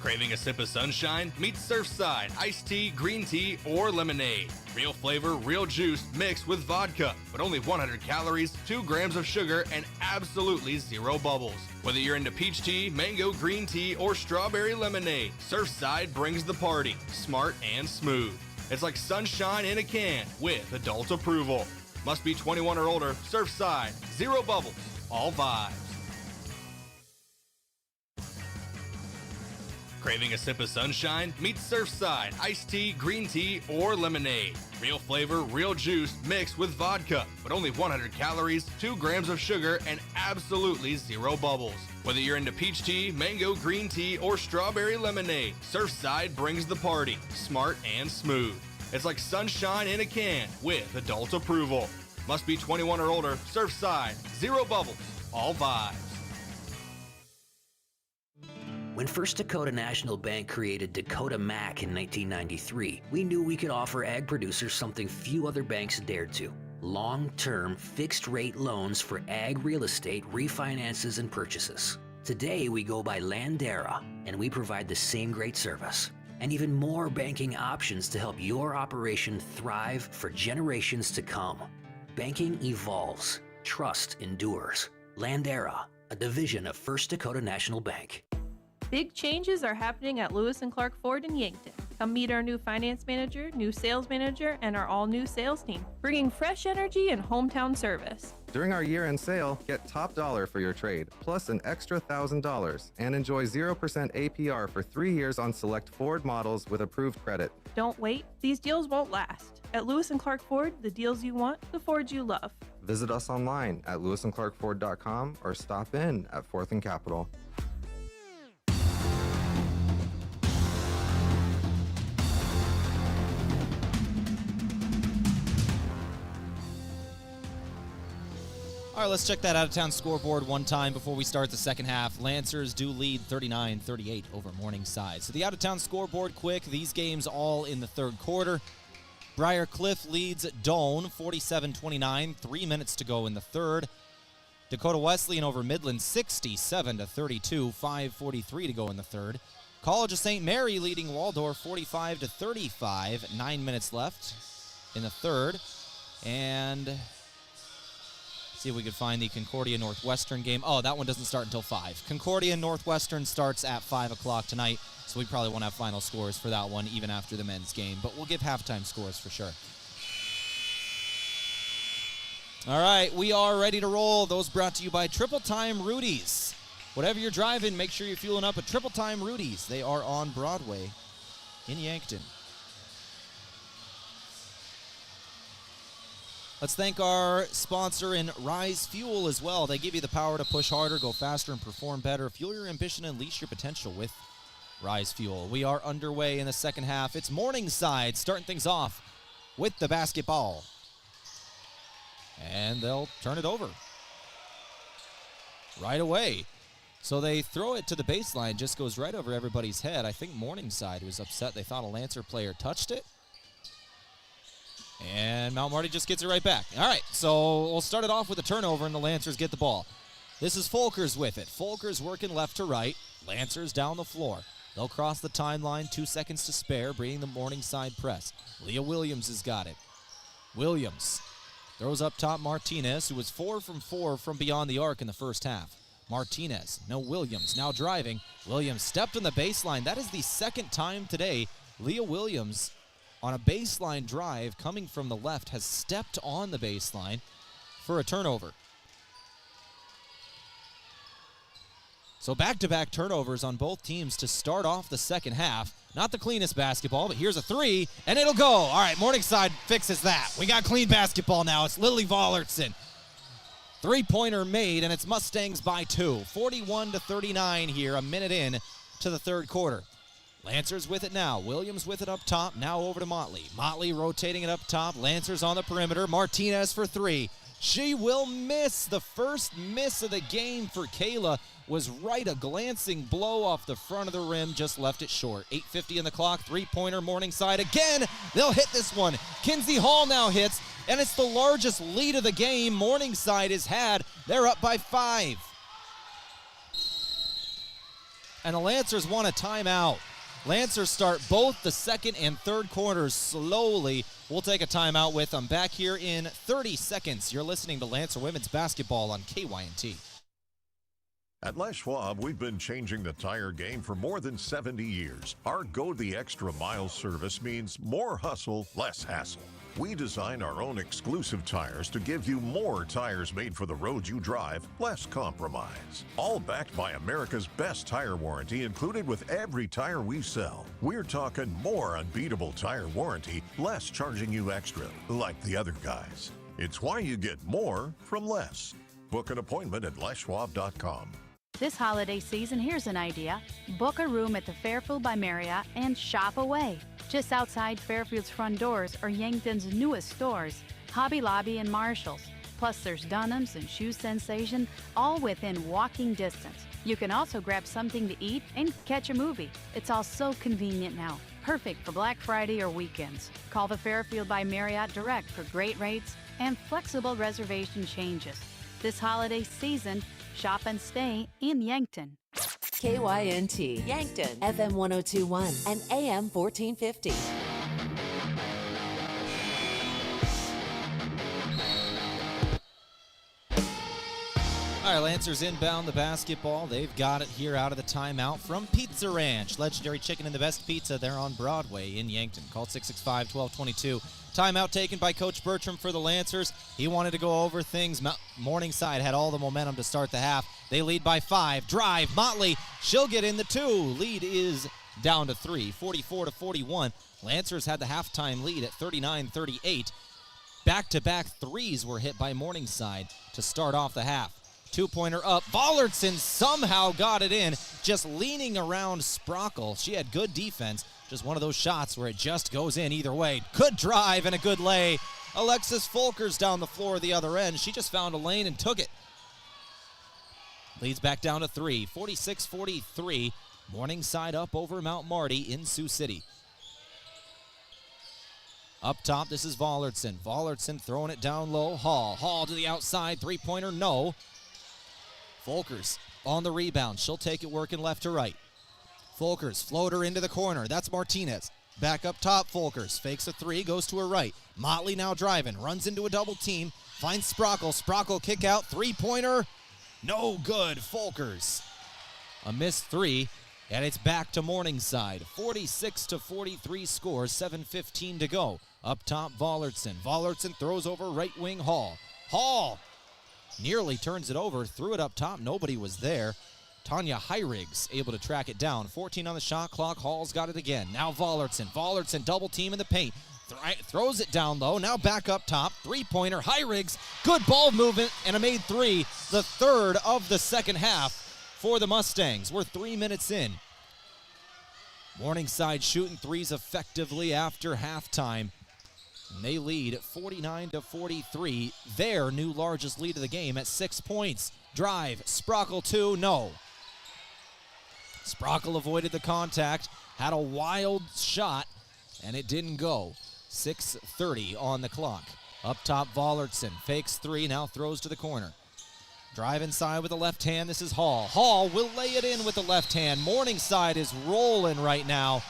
Craving a sip of sunshine? Meet Surfside, iced tea, green tea, or lemonade. Real flavor, real juice mixed with vodka, but only 100 calories, 2 grams of sugar, and absolutely 0 bubbles. Whether you're into peach tea, mango green tea, or strawberry lemonade, Surfside brings the party, smart and smooth. It's like sunshine in a can with adult approval. Must be 21 or older. Surfside, 0 bubbles, all vibes. Craving a sip of sunshine? Meet Surfside, iced tea, green tea, or lemonade. Real flavor, real juice mixed with vodka, but only 100 calories, 2 grams of sugar, and absolutely 0 bubbles. Whether you're into peach tea, mango green tea, or strawberry lemonade, Surfside brings the party, smart and smooth. It's like sunshine in a can with adult approval. Must be 21 or older. Surfside, 0 bubbles, all vibes. When First Dakota National Bank created Dakota Mac in 1993, we knew we could offer ag producers something few other banks dared to: long-term, fixed-rate loans for ag real estate refinances and purchases. Today, we go by Landera, and we provide the same great service and even more banking options to help your operation thrive for generations to come. Banking evolves. Trust endures. Landera, a division of First Dakota National Bank. Big changes are happening at Lewis and Clark Ford in Yankton. Come meet our new finance manager, new sales manager, and our all-new sales team, bringing fresh energy and hometown service. During our year-end sale, get top dollar for your trade, plus an extra $1,000, and enjoy 0% APR for 3 years on select Ford models with approved credit. Don't wait. These deals won't last. At Lewis and Clark Ford, the deals you want, the Fords you love. Visit us online at lewisandclarkford.com or stop in at 4th and Capitol. All right, let's check that out-of-town scoreboard one time before we start the second half. Lancers do lead 39-38 over Morningside. So the out-of-town scoreboard quick. These games all in the third quarter. Briar Cliff leads Doan 47-29, 3 minutes to go in the third. Dakota Wesleyan over Midland 67-32, 5:43 to go in the third. College of St. Mary leading Waldorf 45-35, 9 minutes left in the third. And see if we could find the Concordia Northwestern game. Oh, that one doesn't start until 5. Concordia Northwestern starts at 5 o'clock tonight, so we probably won't have final scores for that one even after the men's game, but we'll give halftime scores for sure. All right, we are ready to roll. Those brought to you by Triple Time Rudy's. Whatever you're driving, make sure you're fueling up at Triple Time Rudy's. They are on Broadway in Yankton. Let's thank our sponsor in Rise Fuel as well. They give you the power to push harder, go faster, and perform better. Fuel your ambition and unleash your potential with Rise Fuel. We are underway in the second half. It's Morningside starting things off with the basketball. And they'll turn it over right away. So they throw it to the baseline, just goes right over everybody's head. I think Morningside was upset. They thought a Lancer player touched it. And Mount Marty just gets it right back. All right, so we'll start it off with a turnover, and the Lancers get the ball. This is Folkers with it. Folkers working left to right. Lancers down the floor. They'll cross the timeline, 2 seconds to spare, bringing the Morningside press. Leah Williams has got it. Williams throws up top Martinez, who was 4 from 4 from beyond the arc in the first half. Martinez, no Williams, now driving. Williams stepped on the baseline. That is the second time today Leah Williams on a baseline drive coming from the left has stepped on the baseline for a turnover. So back-to-back turnovers on both teams to start off the second half. Not the cleanest basketball, but here's a three, and it'll go. All right, Morningside fixes that. We got clean basketball now. It's Lily Vollertson. Three-pointer made, and it's Mustangs by 2. 41-39 here, a minute in to the third quarter. Lancers with it now. Williams with it up top. Now over to Motley. Motley rotating it up top. Lancers on the perimeter. Martinez for three. She will miss. The first miss of the game for Kayla was right, a glancing blow off the front of the rim, just left it short. 8:50 in the clock, three-pointer Morningside. Again, they'll hit this one. Kinsey Hall now hits, and it's the largest lead of the game Morningside has had. They're up by 5. And the Lancers want a timeout. Lancers start both the second and third quarters slowly. We'll take a timeout with them back here in 30 seconds. You're listening to Lancer Women's Basketball on KYNT. At Les Schwab, we've been changing the tire game for more than 70 years. Our Go the Extra Mile service means more hustle, less hassle. We design our own exclusive tires to give you more tires made for the road you drive, less compromise. All backed by America's best tire warranty included with every tire we sell. We're talking more unbeatable tire warranty, less charging you extra, like the other guys. It's why you get more from less. Book an appointment at leschwab.com. This holiday season, here's an idea. Book a room at the Fairfield by Marriott and shop away. Just outside Fairfield's front doors are Yankton's newest stores, Hobby Lobby and Marshall's. Plus there's Dunham's and Shoe Sensation, all within walking distance. You can also grab something to eat and catch a movie. It's all so convenient now. Perfect for Black Friday or weekends. Call the Fairfield by Marriott direct for great rates and flexible reservation changes. This holiday season, shop and stay in Yankton. KYNT, Yankton, FM 1021 and AM 1450. All right, Lancers inbound the basketball. They've got it here out of the timeout from Pizza Ranch. Legendary chicken and the best pizza. They're on Broadway in Yankton. Call 665-1222. Timeout taken by Coach Bertram for the Lancers. He wanted to go over things. Morningside had all the momentum to start the half. They lead by 5. Drive. Motley. She'll get in the 2. Lead is down to 3. 44-41. Lancers had the halftime lead at 39-38. Back-to-back threes were hit by Morningside to start off the half. Two-pointer up. Vollertson somehow got it in, just leaning around Sprockle. She had good defense. Just one of those shots where it just goes in either way. Good drive and a good lay. Alexis Folkers down the floor the other end. She just found a lane and took it. Leads back down to 3. 46-43. Morningside up over Mount Marty in Sioux City. Up top, this is Vollertson. Vollertson throwing it down low. Hall to the outside. Three-pointer, no. Folkers on the rebound. She'll take it working left to right. Folkers, floater into the corner. That's Martinez. Back up top, Folkers. Fakes a 3, goes to her right. Motley now driving. Runs into a double team. Finds Sprockle. Sprockle kick out. Three-pointer. No good. Folkers. A missed 3. And it's back to Morningside. 46-43 score. 7:15 to go. Up top, Vollertson. Vollertson throws over right wing Hall. Hall nearly turns it over. Threw it up top. Nobody was there. Tanya Heirigs able to track it down. 14 on the shot clock. Hall's got it again. Now Vollertson. Vollertson double team in the paint. Throws it down low. Now back up top. Three-pointer. Heirigs. Good ball movement and a made 3. The third of the second half for the Mustangs. We're 3 minutes in. Morningside shooting threes effectively after halftime. And they lead 49-43. Their new largest lead of the game at 6 points. Drive. Sprockle 2. No. Sprockle avoided the contact. Had a wild shot, and it didn't go. 6:30 on the clock. Up top, Vollertson. Fakes 3. Now throws to the corner. Drive inside with the left hand. This is Hall. Hall will lay it in with the left hand. Morningside is rolling right now.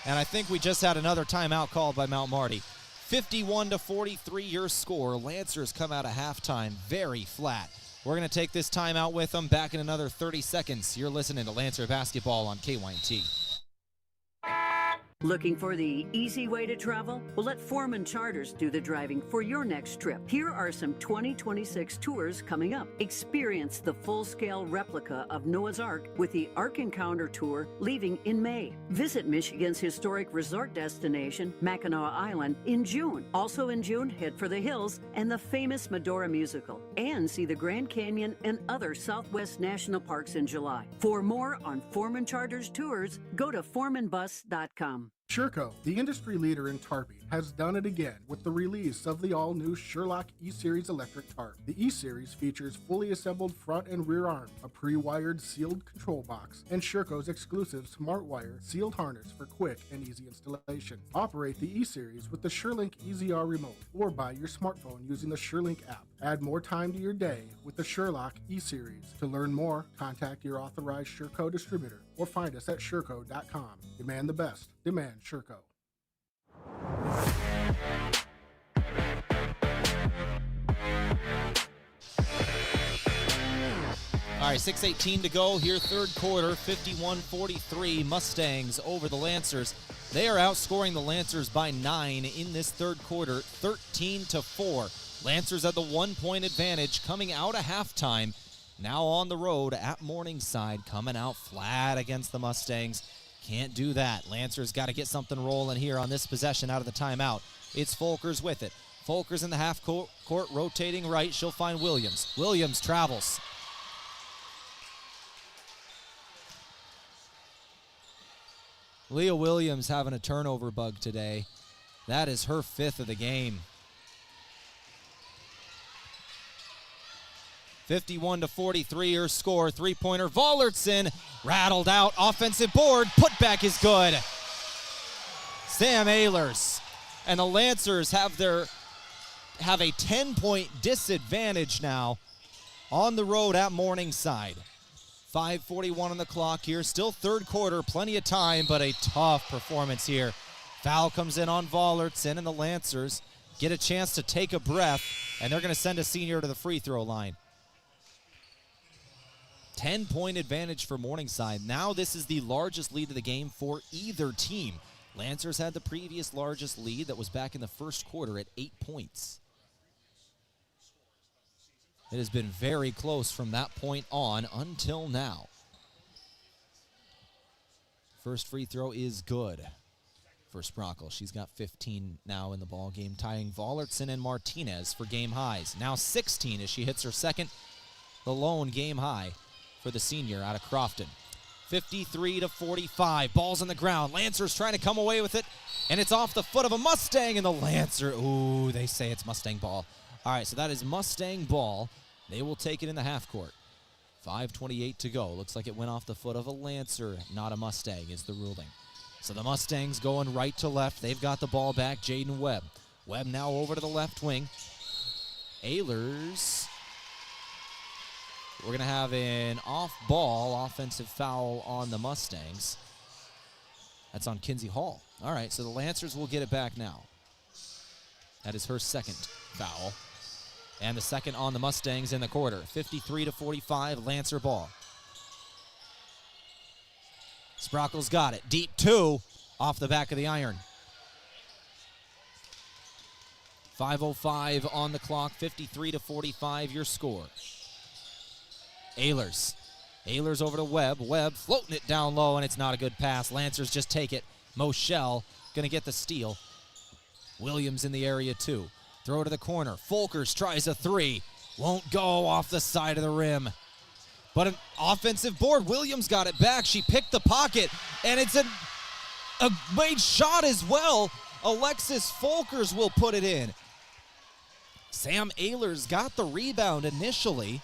And I think we just had another timeout called by Mount Marty. 51-43 your score. Lancers come out of halftime very flat. We're going to take this timeout with them. Back in another 30 seconds. You're listening to Lancer Basketball on KYNT. Looking for the easy way to travel? Well, let Foreman Charters do the driving for your next trip. Here are some 2026 tours coming up. Experience the full-scale replica of Noah's Ark with the Ark Encounter Tour leaving in May. Visit Michigan's historic resort destination, Mackinac Island, in June. Also in June, head for the hills and the famous Medora musical. And see the Grand Canyon and other Southwest National Parks in July. For more on Foreman Charters tours, go to foremanbus.com. Sherco, the industry leader in tarping, has done it again with the release of the all-new Sherlock E-Series electric tarp. The E-Series features fully assembled front and rear arm, a pre-wired sealed control box, and Sherco's exclusive smart wire sealed harness for quick and easy installation. Operate the E-Series with the SureLink EZR remote or by your smartphone using the SureLink app. Add more time to your day with the Sherlock E-Series. To learn more, contact your authorized Sherco distributor or find us at Sherco.com. Demand the best. Demand Sherco. All right, 6:18 to go here, third quarter, 51-43, Mustangs over the Lancers. They are outscoring the Lancers by 9 in this third quarter, 13-4. Lancers at the 1-point advantage coming out of halftime. Now on the road at Morningside, coming out flat against the Mustangs. Can't do that. Lancers got to get something rolling here on this possession out of the timeout. It's Folkers with it. Folkers in the half court, rotating right. She'll find Williams. Williams travels. Leah Williams having a turnover bug today. That is her 5th of the game. 51-43, her score. Three-pointer, Vollertson rattled out. Offensive board, putback is good. Sam Ehlers. And the Lancers have a 10-point disadvantage now on the road at Morningside. 5:41 on the clock here. Still third quarter, plenty of time, but a tough performance here. Foul comes in on Vollertson, and the Lancers get a chance to take a breath, and they're going to send a senior to the free throw line. 10-point advantage for Morningside. Now this is the largest lead of the game for either team. Lancers had the previous largest lead that was back in the first quarter at 8 points. It has been very close from that point on until now. First free throw is good for Sprockle. She's got 15 now in the ball game, tying Vollertson and Martinez for game highs. Now 16 as she hits her second, the lone game high for the senior out of Crofton. 53-45, ball's on the ground. Lancers trying to come away with it, and it's off the foot of a Mustang, and the Lancer, ooh, they say it's Mustang ball. All right, so that is Mustang ball. They will take it in the half court. 5:28 to go. Looks like it went off the foot of a Lancer, not a Mustang is the ruling. So the Mustangs going right to left. They've got the ball back. Jaden Webb. Webb now over to the left wing. Ehlers. We're going to have an off-ball offensive foul on the Mustangs. That's on Kinsey Hall. All right, so the Lancers will get it back now. That is her second foul. And the second on the Mustangs in the quarter. 53-45, Lancer ball. Sprockle's got it. Deep two off the back of the iron. 5:05 on the clock. 53-45, your score. Ehlers. Ehlers over to Webb. Webb floating it down low, and it's not a good pass. Lancers just take it. Moschel going to get the steal. Williams in the area too. Throw to the corner. Folkers tries a three. Won't go off the side of the rim. But an offensive board. Williams got it back. She picked the pocket, and it's a made shot as well. Alexis Folkers will put it in. Sam Ehlers got the rebound initially.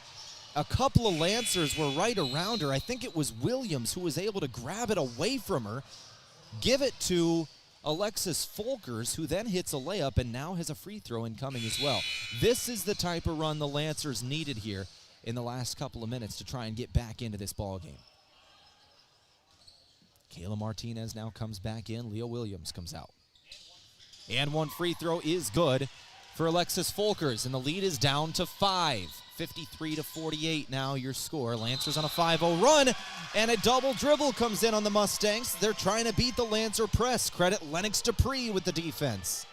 A couple of Lancers were right around her. I think it was Williams who was able to grab it away from her, give it to Alexis Folkers, who then hits a layup and now has a free throw incoming as well. This is the type of run the Lancers needed here in the last couple of minutes to try and get back into this ball game. Kayla Martinez now comes back in. Leah Williams comes out. And one free throw is good for Alexis Folkers, and the lead is down to 5. 53-48 now your score. Lancers on a 5-0 run, and a double dribble comes in on the Mustangs. They're trying to beat the Lancer press. Credit Lennox Dupree with the defense.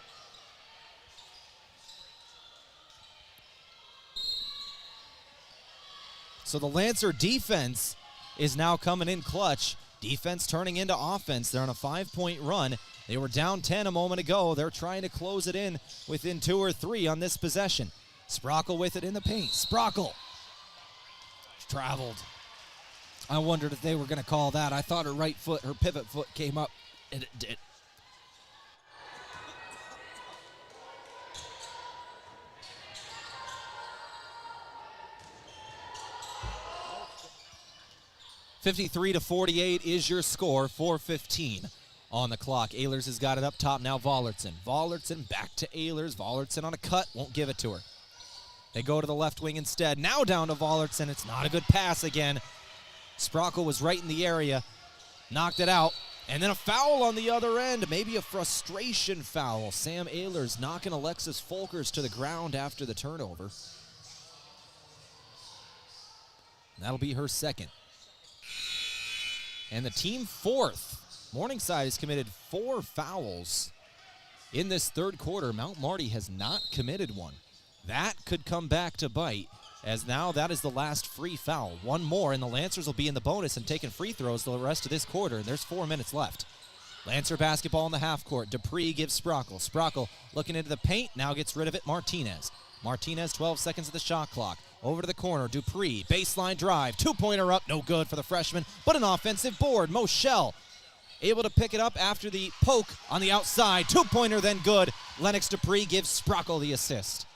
So the Lancer defense is now coming in clutch. Defense turning into offense. They're on a 5-point run. They were down 10 a moment ago. They're trying to close it in within 2 or 3 on this possession. Sprockle with it in the paint. Sprockle traveled. I wondered if they were going to call that. I thought her right foot, her pivot foot came up, and it did. (53-48) is your score. 4:15 on the clock. Ehlers has got it up top now. Vollertson back to Ehlers. Vollertson on a cut, won't give it to her. They go to the left wing instead. Now down to Vollertson. It's not a good pass again. Sprockle was right in the area, knocked it out, and then a foul on the other end. Maybe a frustration foul. Sam Ehlers knocking Alexis Folkers to the ground after the turnover. That'll be her second. And the team fourth. Morningside has committed 4 fouls in this third quarter. Mount Marty has not committed one. That could come back to bite, as now that is the last free foul. One more, and the Lancers will be in the bonus and taking free throws the rest of this quarter, and there's 4 minutes left. Lancer basketball in the half court. Dupree gives Sprockle. Sprockle looking into the paint, now gets rid of it. Martinez, 12 seconds of the shot clock. Over to the corner, Dupree, baseline drive, 2-pointer up, no good for the freshman, but an offensive board. Moschel able to pick it up after the poke on the outside. 2-pointer, then good. Lennox Dupree gives Sprockle the assist.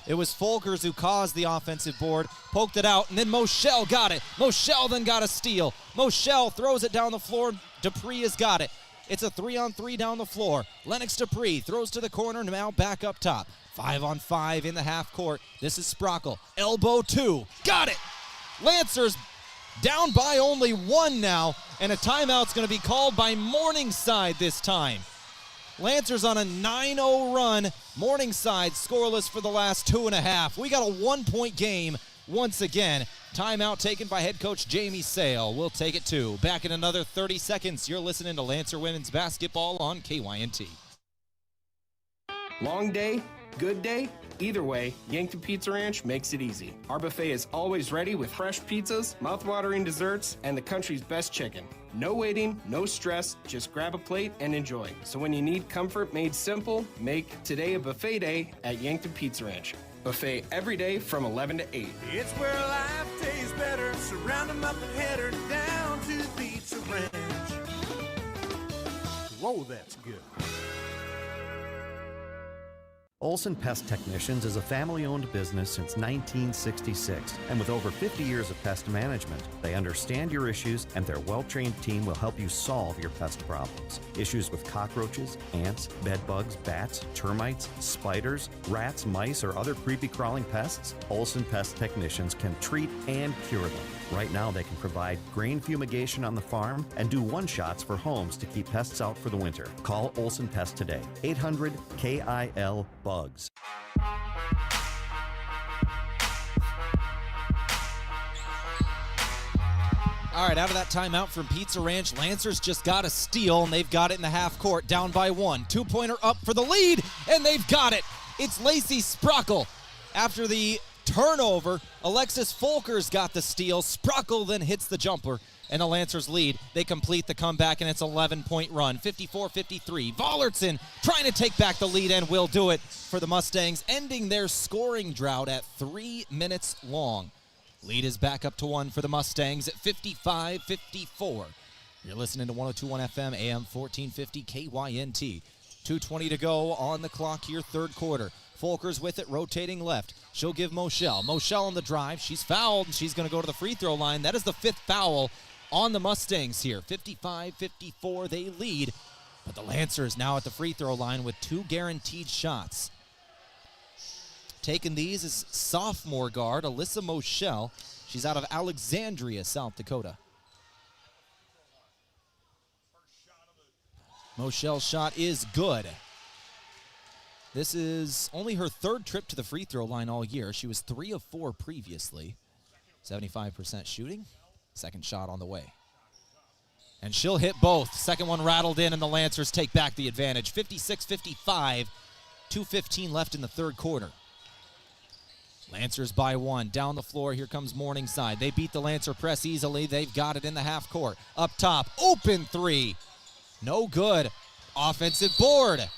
It was Folkers who caused the offensive board, poked it out, and then Moschel got it. Moschel then got a steal. Moschel throws it down the floor. Dupree has got it. It's a 3-on-3 down the floor. Lennox Dupree throws to the corner, now back up top. 5-on-5 in the half court. This is Sprockle. Elbow 2. Got it! Lancers down by only 1 now, and a timeout's going to be called by Morningside this time. Lancers on a 9-0 run. Morningside scoreless for the last 2.5. We got a 1-point game once again. Timeout taken by head coach Jamie Sale. We'll take it too. Back in another 30 seconds. You're listening to Lancer Women's Basketball on KYNT. Long day, good day, either way, Yankton Pizza Ranch makes it easy. Our buffet is always ready with fresh pizzas, mouth-watering desserts, and the country's best chicken. No waiting, no stress, just grab a plate and enjoy. So when you need comfort made simple, make today a buffet day at Yankton Pizza Ranch. Buffet every day from 11 to 8. It's where life tastes better. Surround them up and head her down to the Pizza Ranch. Whoa, that's good. Olson Pest Technicians is a family-owned business since 1966, and with over 50 years of pest management, they understand your issues, and their well-trained team will help you solve your pest problems. Issues with cockroaches, ants, bedbugs, bats, termites, spiders, rats, mice, or other creepy crawling pests? Olson Pest Technicians can treat and cure them. Right now, they can provide grain fumigation on the farm and do one-shots for homes to keep pests out for the winter. Call Olson Pest today, 800-KIL-BUGS. All right, out of that timeout from Pizza Ranch, Lancers just got a steal, and they've got it in the half court, down by 1. 2-pointer up for the lead, and they've got it. It's Lacey Sprockle. After the turnover, Alexis Folkers got the steal. Sprockle then hits the jumper, and the Lancers lead. They complete the comeback, and it's an 11-point run, 54-53. Vollertson trying to take back the lead and will do it for the Mustangs, ending their scoring drought at 3 minutes long. Lead is back up to 1 for the Mustangs at 55-54. You're listening to 102.1 FM, AM 1450 KYNT. 2:20 to go on the clock here, third quarter. Folkers with it, rotating left. She'll give Moschel. Moschel on the drive. She's fouled, and she's going to go to the free throw line. That is the 5th foul on the Mustangs here. 55-54, they lead. But the Lancers now at the free throw line with 2 guaranteed shots. Taking these is sophomore guard Alyssa Moschel. She's out of Alexandria, South Dakota. Mochel's shot is good. This is only her third trip to the free throw line all year. She was 3 of 4 previously. 75% shooting. Second shot on the way. And she'll hit both. Second one rattled in, and the Lancers take back the advantage. 56-55, 2:15 left in the third quarter. Lancers by 1. Down the floor, here comes Morningside. They beat the Lancer press easily. They've got it in the half court. Up top, open 3. No good. Offensive board.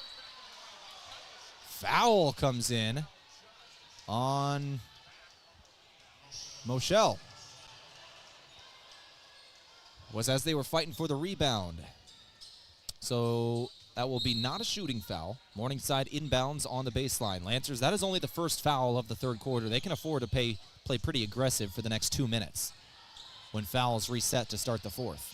Foul comes in on Moschel. Was as they were fighting for the rebound. So that will be not a shooting foul. Morningside inbounds on the baseline. Lancers, that is only the first foul of the third quarter. They can afford to play pretty aggressive for the next 2 minutes when fouls reset to start the fourth.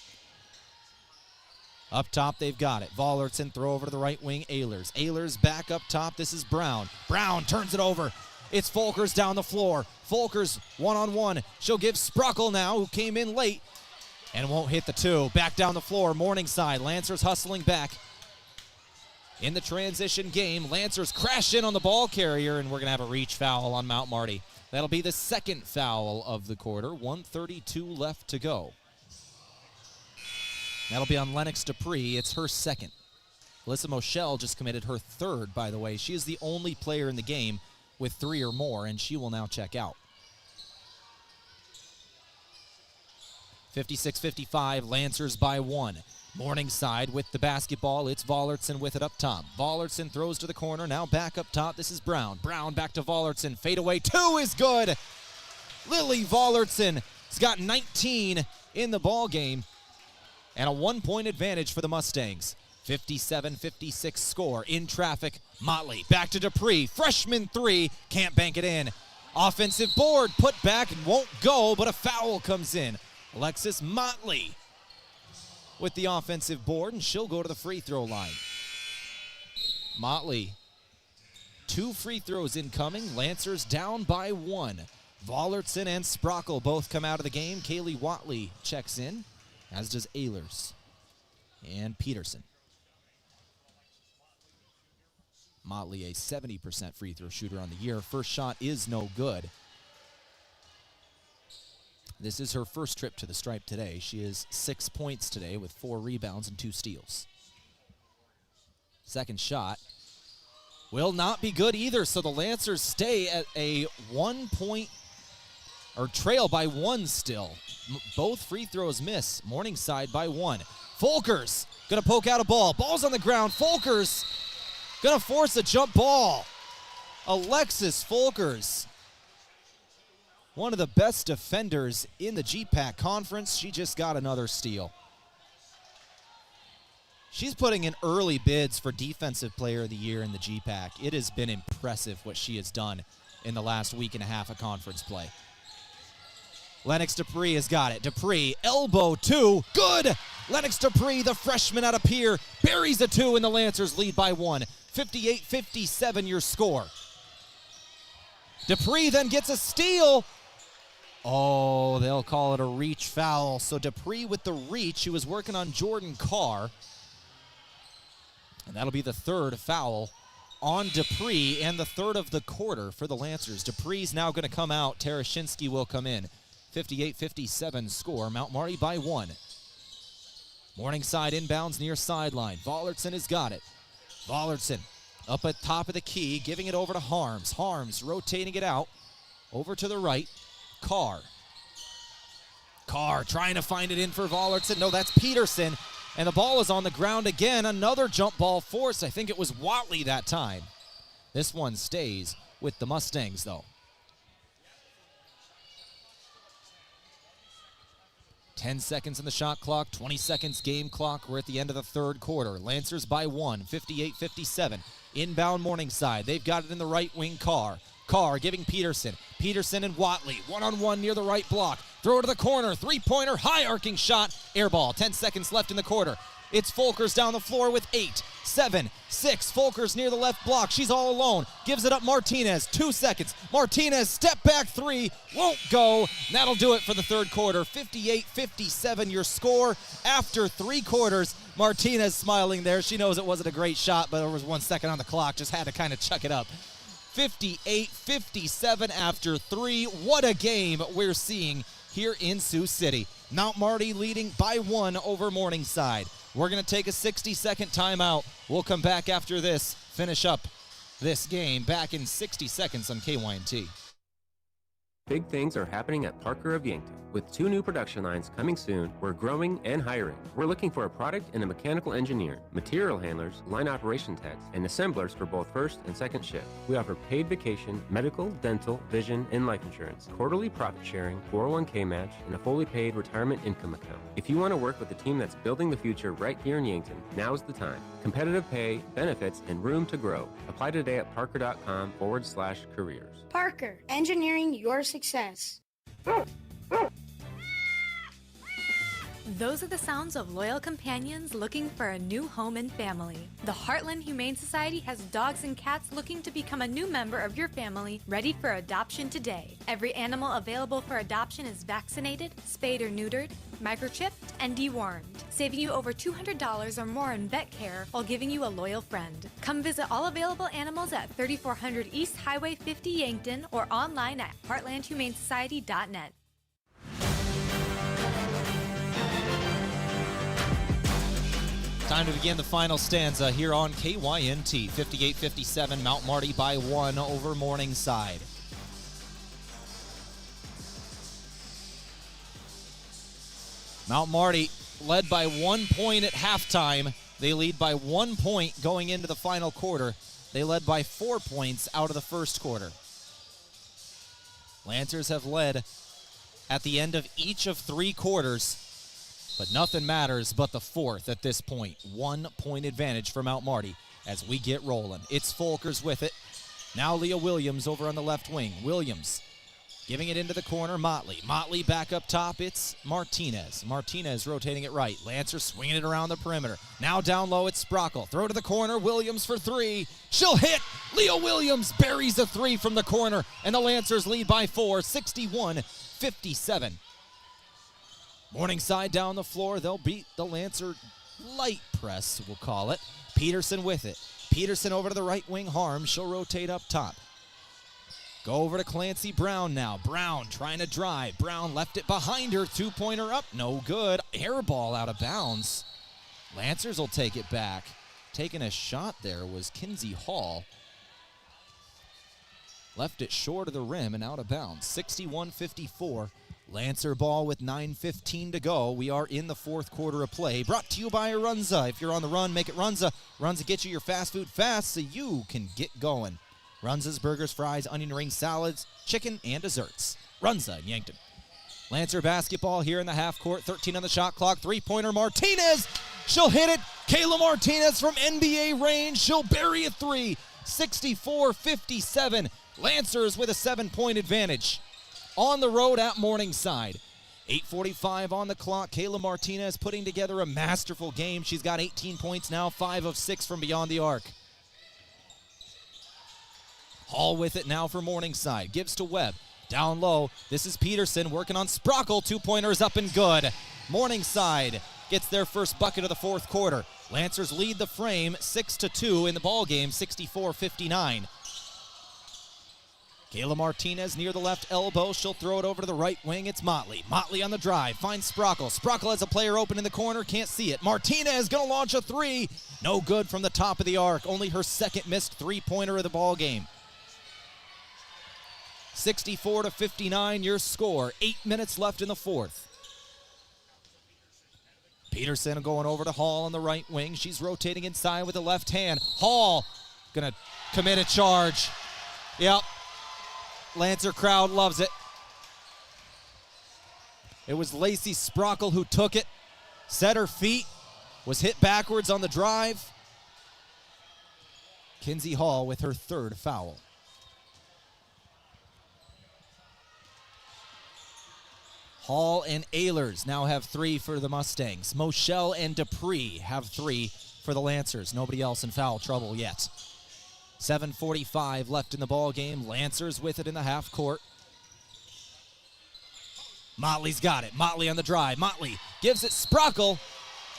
Up top, they've got it. Vollertson, throw over to the right wing, Ehlers. Ehlers back up top. This is Brown. Brown turns it over. It's Folkers down the floor. Folkers one-on-one. She'll give Sprockle now, who came in late, and won't hit the 2. Back down the floor, Morningside. Lancers hustling back. In the transition game, Lancers crash in on the ball carrier, and we're going to have a reach foul on Mount Marty. That'll be the second foul of the quarter. 1:32 left to go. That'll be on Lennox Dupree. It's her second. Alyssa Moschel just committed her third, by the way. She is the only player in the game with 3 or more, and she will now check out. 56-55, Lancers by 1. Morningside with the basketball. It's Vollertson with it up top. Vollertson throws to the corner. Now back up top. This is Brown. Brown back to Vollertson. Fadeaway 2 is good. Lily Vollertson has got 19 in the ball game and a 1-point advantage for the Mustangs. 57-56 score. In traffic, Motley. Back to Dupree. Freshman 3. Can't bank it in. Offensive board. Put back and won't go, but a foul comes in. Alexis Motley with the offensive board, and she'll go to the free throw line. Motley, 2 free throws incoming. Lancers down by 1. Vollertson and Sprockle both come out of the game. Kaylee Watley checks in, as does Ehlers and Peterson. Motley, a 70% free throw shooter on the year. First shot is no good. This is her first trip to the stripe today. She is 6 points today with 4 rebounds and 2 steals. Second shot will not be good either, so the Lancers stay at a 1-point or trail by 1 still. Both free throws miss. Morningside by 1. Folkers gonna poke out a ball. Ball's on the ground. Folkers gonna force a jump ball. Alexis Folkers, one of the best defenders in the GPAC conference. She just got another steal. She's putting in early bids for Defensive Player of the Year in the GPAC. It has been impressive what she has done in the last week and a half of conference play. Lennox Dupree has got it. Dupree, elbow 2, good! Lennox Dupree, the freshman out of Pierre, buries a 2, and the Lancers lead by 1. 58-57 your score. Dupree then gets a steal. Oh, they'll call it a reach foul. So Dupree with the reach. He was working on Jordan Carr. And that'll be the third foul on Dupree and the third of the quarter for the Lancers. Dupree's now going to come out. Tarashinsky will come in. 58-57 score. Mount Marty by 1. Morningside inbounds near sideline. Vollertson has got it. Vollertson up at top of the key, giving it over to Harms. Harms rotating it out over to the right. Carr trying to find it in for Vollertson. No, that's Peterson. And the ball is on the ground again. Another jump ball force. I think it was Watley that time. This one stays with the Mustangs, though. 10 seconds in the shot clock, 20 seconds game clock. We're at the end of the third quarter. Lancers by 1, 58-57. Inbound Morningside. They've got it in the right wing. Carr giving Peterson. Peterson and Watley, one-on-one near the right block. Throw to the corner. Three-pointer, high arcing shot. Air ball. 10 seconds left in the quarter. It's Folkers down the floor with 8, 7, 6. Folkers near the left block. She's all alone. Gives it up Martinez. 2 seconds. Martinez, step back three. Won't go. And that'll do it for the third quarter. 58-57 your score after 3 quarters. Martinez smiling there. She knows it wasn't a great shot, but there was 1 second on the clock. Just had to kind of chuck it up. 58-57 after 3. What a game we're seeing here in Sioux City. Mount Marty leading by 1 over Morningside. We're going to take a 60-second timeout. We'll come back after this, finish up this game back in 60 seconds on KYNT. Big things are happening at Parker of Yankton. With 2 new production lines coming soon, we're growing and hiring. We're looking for a product and a mechanical engineer, material handlers, line operation techs, and assemblers for both first and second shift. We offer paid vacation, medical, dental, vision, and life insurance, quarterly profit sharing, 401k match, and a fully paid retirement income account. If you want to work with a team that's building the future right here in Yankton, now's the time. Competitive pay, benefits, and room to grow. Apply today at parker.com/careers. Parker, engineering your success. Those are the sounds of loyal companions looking for a new home and family. The Heartland Humane Society has dogs and cats looking to become a new member of your family, ready for adoption today. Every animal available for adoption is vaccinated, spayed or neutered, microchipped, and dewormed, saving you over $200 or more in vet care while giving you a loyal friend. Come visit all available animals at 3400 East Highway 50 Yankton or online at heartlandhumanesociety.net. Time to begin the final stanza here on KYNT. 58-57, Mount Marty by 1 over Morningside. Mount Marty led by 1 point at halftime. They lead by 1 point going into the final quarter. They led by 4 points out of the first quarter. Lancers have led at the end of each of 3 quarters. But nothing matters but the fourth at this point. 1 point advantage for Mount Marty as we get rolling. It's Folkers with it. Now Leah Williams over on the left wing. Williams giving it into the corner. Motley. Motley back up top. It's Martinez. Martinez rotating it right. Lancer swinging it around the perimeter. Now down low, it's Sprockle. Throw to the corner. Williams for 3. She'll hit. Leah Williams buries a 3 from the corner. And the Lancers lead by 4. 61-57. Morningside down the floor. They'll beat the Lancer light press, we'll call it. Peterson with it. Peterson over to the right wing. Harms. She'll rotate up top. Go over to Clancy Brown now. Brown trying to drive. Brown left it behind her. 2-pointer up. No good. Air ball out of bounds. Lancers will take it back. Taking a shot there was Kinsey Hall. Left it short of the rim and out of bounds. 61-54. Lancer ball with 9:15 to go. We are in the fourth quarter of play. Brought to you by Runza. If you're on the run, make it Runza. Runza gets you your fast food fast so you can get going. Runza's burgers, fries, onion rings, salads, chicken, and desserts. Runza in Yankton. Lancer basketball here in the half court. 13 on the shot clock. 3-pointer Martinez. She'll hit it. Kayla Martinez from NBA range. She'll bury a 3. 64-57. Lancers with a 7-point advantage. On the road at Morningside. 8:45 on the clock. Kayla Martinez putting together a masterful game. She's got 18 points now, 5 of 6 from beyond the arc. Hall with it now for Morningside. Gives to Webb. Down low. This is Peterson working on Sprockle. 2-pointers up and good. Morningside gets their first bucket of the fourth quarter. Lancers lead the frame 6-2 in the ball game, 64-59. Kayla Martinez near the left elbow. She'll throw it over to the right wing. It's Motley. Motley on the drive. Finds Sprockle. Sprockle has a player open in the corner. Can't see it. Martinez going to launch a 3. No good from the top of the arc. Only her second missed 3-pointer of the ball game. 64-59 your score. 8 minutes left in the fourth. Peterson going over to Hall on the right wing. She's rotating inside with the left hand. Hall going to commit a charge. Yep. Lancer crowd loves it. It was Lacey Sprockle who took it, set her feet, was hit backwards on the drive. Kinsey Hall with her third foul. Hall and Ehlers now have 3 for the Mustangs. Moschel and Dupree have 3 for the Lancers. Nobody else in foul trouble yet. 7:45 left in the ball game. Lancers with it in the half court. Motley's got it. Motley on the drive. Motley gives it Sprockle,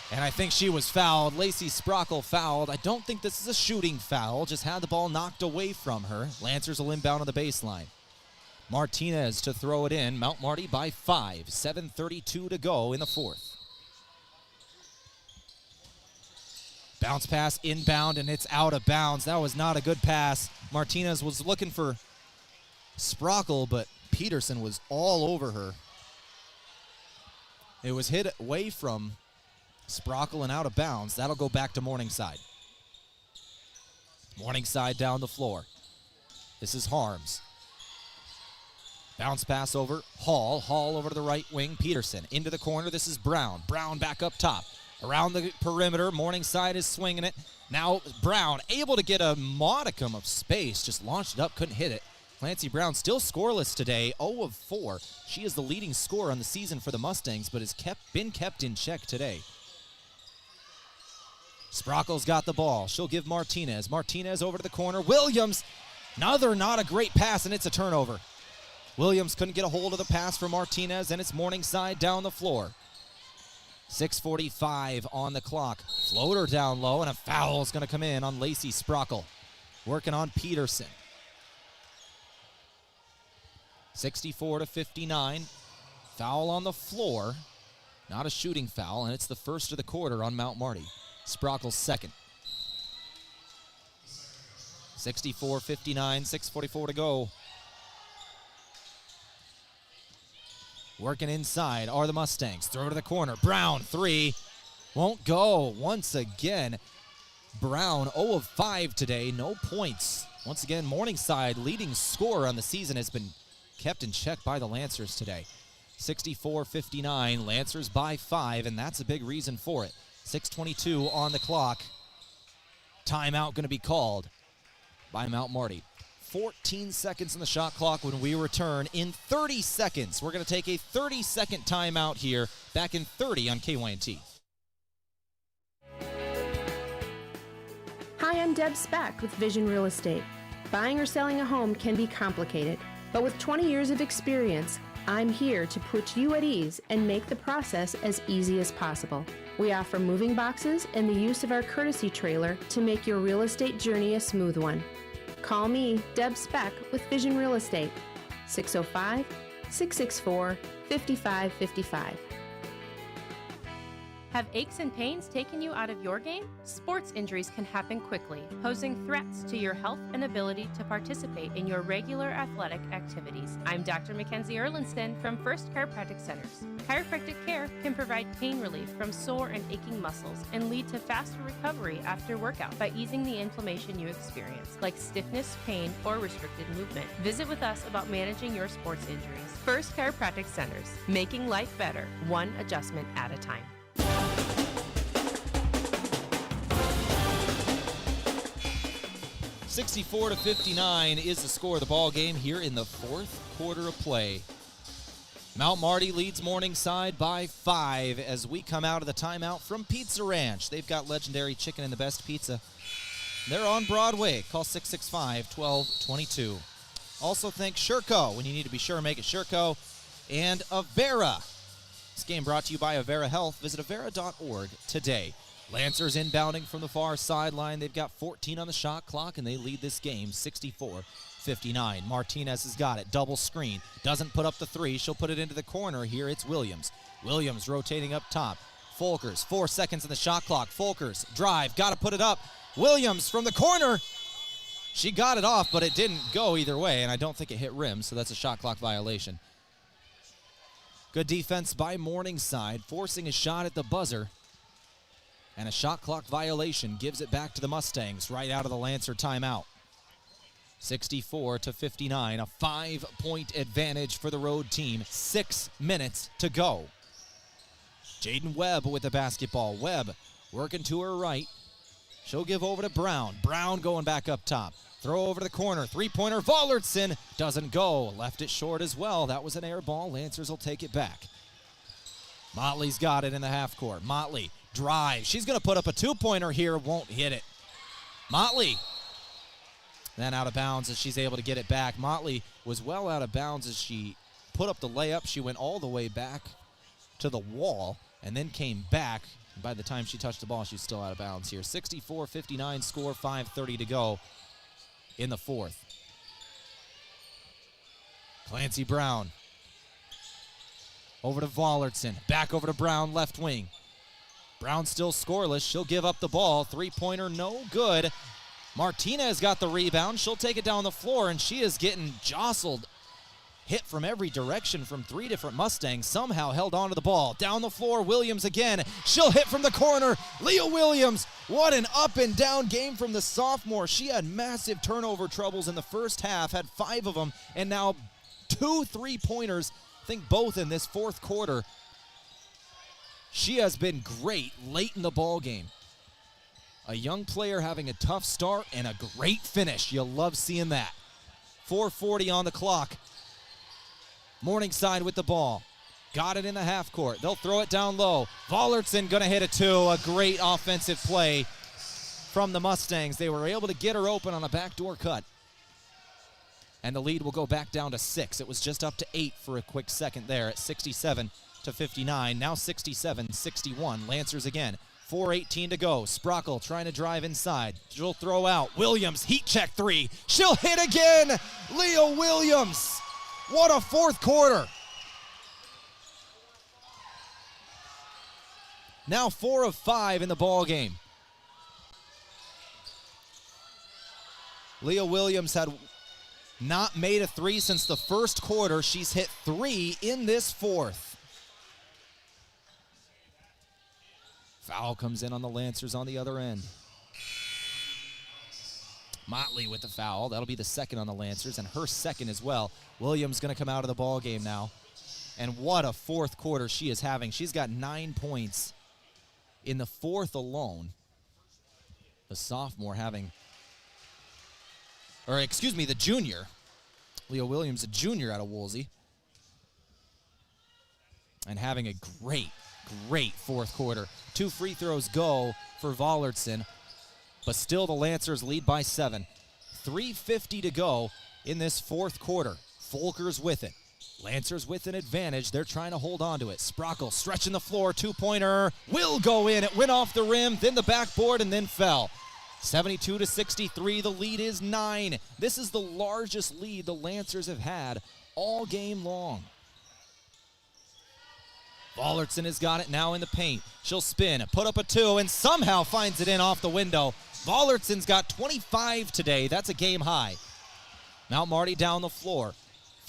and I think she was fouled. Lacey Sprockle fouled. I don't think this is a shooting foul. Just had the ball knocked away from her. Lancers will inbound on the baseline. Martinez to throw it in. Mount Marty by 5. 7:32 to go in the fourth. Bounce pass inbound, and it's out of bounds. That was not a good pass. Martinez was looking for Sprockle, but Peterson was all over her. It was hit away from Sprockle and out of bounds. That'll go back to Morningside. Morningside down the floor. This is Harms. Bounce pass over Hall. Hall over to the right wing. Peterson into the corner. This is Brown. Brown back up top. Around the perimeter. Morningside is swinging it. Now Brown able to get a modicum of space. Just launched it up. Couldn't hit it. Clancy Brown still scoreless today, 0 of 4. She is the leading scorer on the season for the Mustangs, but has been kept in check today. Sprockle's got the ball. She'll give Martinez. Martinez over to the corner. Williams, another not a great pass, and it's a turnover. Williams couldn't get a hold of the pass for Martinez, and it's Morningside down the floor. 6:45 on the clock. Floater down low, and a foul is going to come in on Lacey Sprockle. Working on Peterson. 64-59. Foul on the floor. Not a shooting foul, and it's the first of the quarter on Mount Marty. Sprockle's second. 64-59, 6:44 to go. Working inside are the Mustangs. Throw to the corner. Brown, 3. Won't go once again. Brown, 0 of 5 today. No points. Once again, Morningside, leading scorer on the season, has been kept in check by the Lancers today. 64-59. Lancers by 5, and that's a big reason for it. 6:22 on the clock. Timeout going to be called by Mount Marty. 14 seconds on the shot clock when we return in 30 seconds. We're going to take a 30-second timeout here, back in 30 on KYNT. Hi, I'm Deb Speck with Vision Real Estate. Buying or selling a home can be complicated, but with 20 years of experience, I'm here to put you at ease and make the process as easy as possible. We offer moving boxes and the use of our courtesy trailer to make your real estate journey a smooth one. Call me, Deb Speck, with Vision Real Estate, 605-664-5555. Have aches and pains taken you out of your game? Sports injuries can happen quickly, posing threats to your health and ability to participate in your regular athletic activities. I'm Dr. Mackenzie Erlinston from First Chiropractic Centers. Chiropractic care can provide pain relief from sore and aching muscles and lead to faster recovery after workout by easing the inflammation you experience, like stiffness, pain, or restricted movement. Visit with us about managing your sports injuries. First Chiropractic Centers, making life better, one adjustment at a time. 64-59 is the score of the ball game here in the fourth quarter of play. Mount Marty leads Morningside by 5 as we come out of the timeout from Pizza Ranch. They've got legendary chicken and the best pizza. They're on Broadway. Call 665-1222. Also thank Sherco. When you need to be sure, make it Sherco. And Avera. This game brought to you by Avera Health. Visit avera.org today. Lancers inbounding from the far sideline. They've got 14 on the shot clock, and they lead this game 64-59. Martinez has got it. Double screen. Doesn't put up the 3. She'll put it into the corner. Here it's Williams. Williams rotating up top. Folkers, 4 seconds on the shot clock. Folkers, drive. Got to put it up. Williams from the corner. She got it off, but it didn't go either way, and I don't think it hit rim, so that's a shot clock violation. Good defense by Morningside, forcing a shot at the buzzer. And a shot clock violation gives it back to the Mustangs right out of the Lancer timeout. 64-59, a 5-point advantage for the road team. 6 minutes to go. Jaden Webb with the basketball. Webb working to her right. She'll give over to Brown. Brown going back up top. Throw over to the corner. Three-pointer. Vollertson doesn't go. Left it short as well. That was an air ball. Lancers will take it back. Motley's got it in the half court. Motley drives. She's going to put up a two-pointer here. Won't hit it. Motley then out of bounds as she's able to get it back. Motley was well out of bounds as she put up the layup. She went all the way back to the wall and then came back. By the time she touched the ball, she's still out of bounds here. 64-59 score, 5:30 to go in the fourth. Clancy Brown over to Vollertson. Back over to Brown, left wing. Brown still scoreless. She'll give up the ball. Three-pointer, no good. Martinez got the rebound. She'll take it down the floor, and she is getting jostled. Hit from every direction from three different Mustangs. Somehow held onto the ball. Down the floor, Williams again. She'll hit from the corner. Leah Williams, what an up and down game from the sophomore. She had massive turnover troubles in the first half, had 5 of them, and now 2 3-pointers, I think both in this fourth quarter. She has been great late in the ball game. A young player having a tough start and a great finish. You'll love seeing that. 4:40 on the clock. Morningside with the ball. Got it in the half court. They'll throw it down low. Vollertson going to hit it too. A great offensive play from the Mustangs. They were able to get her open on a backdoor cut. And the lead will go back down to 6. It was just up to 8 for a quick second there at 67-59. Now 67-61. Lancers again. 4:18 to go. Sprockle trying to drive inside. She'll throw out. Williams, heat check 3. She'll hit again. Leah Williams. What a fourth quarter. Now 4 of 5 in the ball game. Leah Williams had not made a 3 since the first quarter. She's hit 3 in this fourth. Foul comes in on the Lancers on the other end. Motley with the foul. That'll be the second on the Lancers, and her second as well. Williams going to come out of the ball game now. And what a fourth quarter she is having. She's got 9 points in the fourth alone. The sophomore having, the junior. Leah Williams, a junior out of Woolsey. And having a great fourth quarter. 2 free throws go for Vollertson. But still the Lancers lead by 7. 3:50 to go in this fourth quarter. Folkers with it. Lancers with an advantage. They're trying to hold on to it. Sprockle stretching the floor. 2-pointer will go in. It went off the rim, then the backboard, and then fell. 72-63. The lead is 9. This is the largest lead the Lancers have had all game long. Vollertson has got it now in the paint. She'll spin, put up a 2, and somehow finds it in off the window. Vollertson's got 25 today. That's a game high. Now Marty down the floor.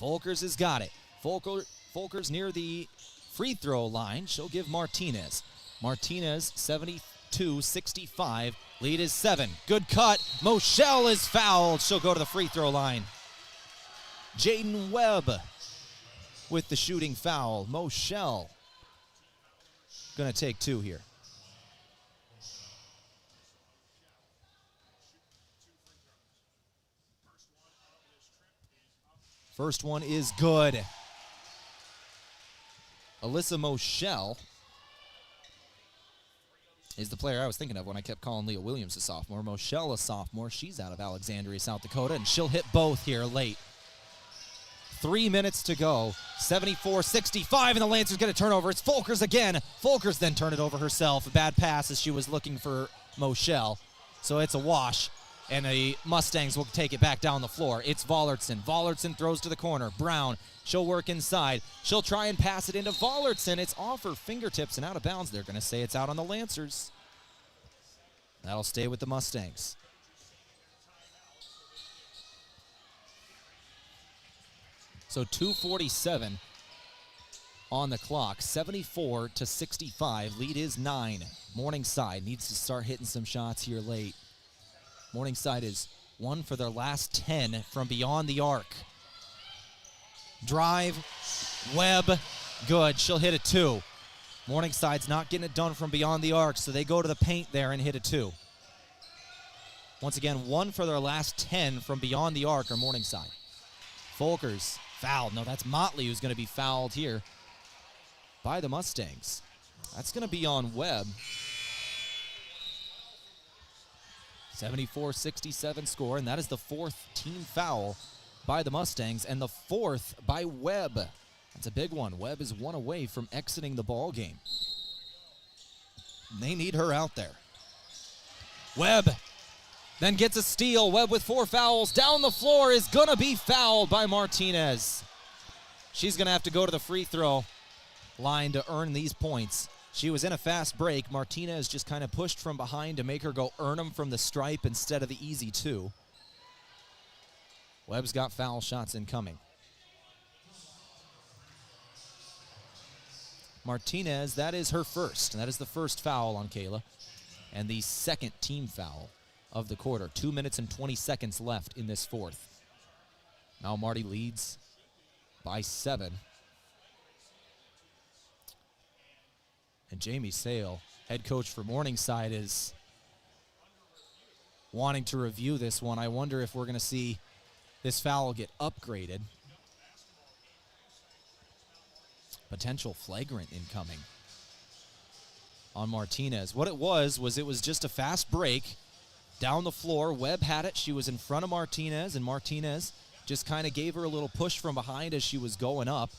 Folkers has got it. Folkers near the free throw line. She'll give Martinez. Martinez, 72-65. Lead is 7. Good cut. Moshell is fouled. She'll go to the free throw line. Jaden Webb with the shooting foul. Moshell going to take 2 here. First one is good. Alyssa Moshell is the player I was thinking of when I kept calling Leah Williams a sophomore. Moshell a sophomore. She's out of Alexandria, South Dakota, and she'll hit both here late. 3 minutes to go. 74-65, and the Lancers get a turnover. It's Folkers again. Folkers then turned it over herself. A bad pass as she was looking for Moshell. So it's a wash, and the Mustangs will take it back down the floor. It's Vollertson. Vollertson throws to the corner. Brown, she'll work inside. She'll try and pass it into Vollertson. It's off her fingertips and out of bounds. They're going to say it's out on the Lancers. That'll stay with the Mustangs. So 2:47 on the clock. 74-65. Lead is 9. Morningside needs to start hitting some shots here late. Morningside is 1 for their last 10 from beyond the arc. Drive. Webb. Good. She'll hit a 2. Morningside's not getting it done from beyond the arc, so they go to the paint there and hit a 2. Once again, 1 for their last 10 from beyond the arc are Morningside. Folkers fouled. No, that's Motley who's going to be fouled here. by the Mustangs. That's going to be on Webb. 74-67 score, and that is the 4th team foul by the Mustangs, and the 4th by Webb. That's a big one. Webb is 1 away from exiting the ball game. They need her out there. Webb then gets a steal. Webb with 4 fouls. Down the floor is going to be fouled by Martinez. She's going to have to go to the free throw line to earn these points. She was in a fast break. Martinez just kind of pushed from behind to make her go earn them from the stripe instead of the easy 2. Webb's got foul shots incoming. Martinez, that is her first. That is the first foul on Kayla, and the 2nd team foul of the quarter. 2 minutes and 20 seconds left in this 4th. Now Marty leads by 7. And Jamie Tehl, head coach for Morningside, is wanting to review this one. I wonder if we're going to see this foul get upgraded. Potential flagrant incoming on Martinez. What it was just a fast break down the floor. Webb had it. She was in front of Martinez, and Martinez just kind of gave her a little push from behind as she was going up.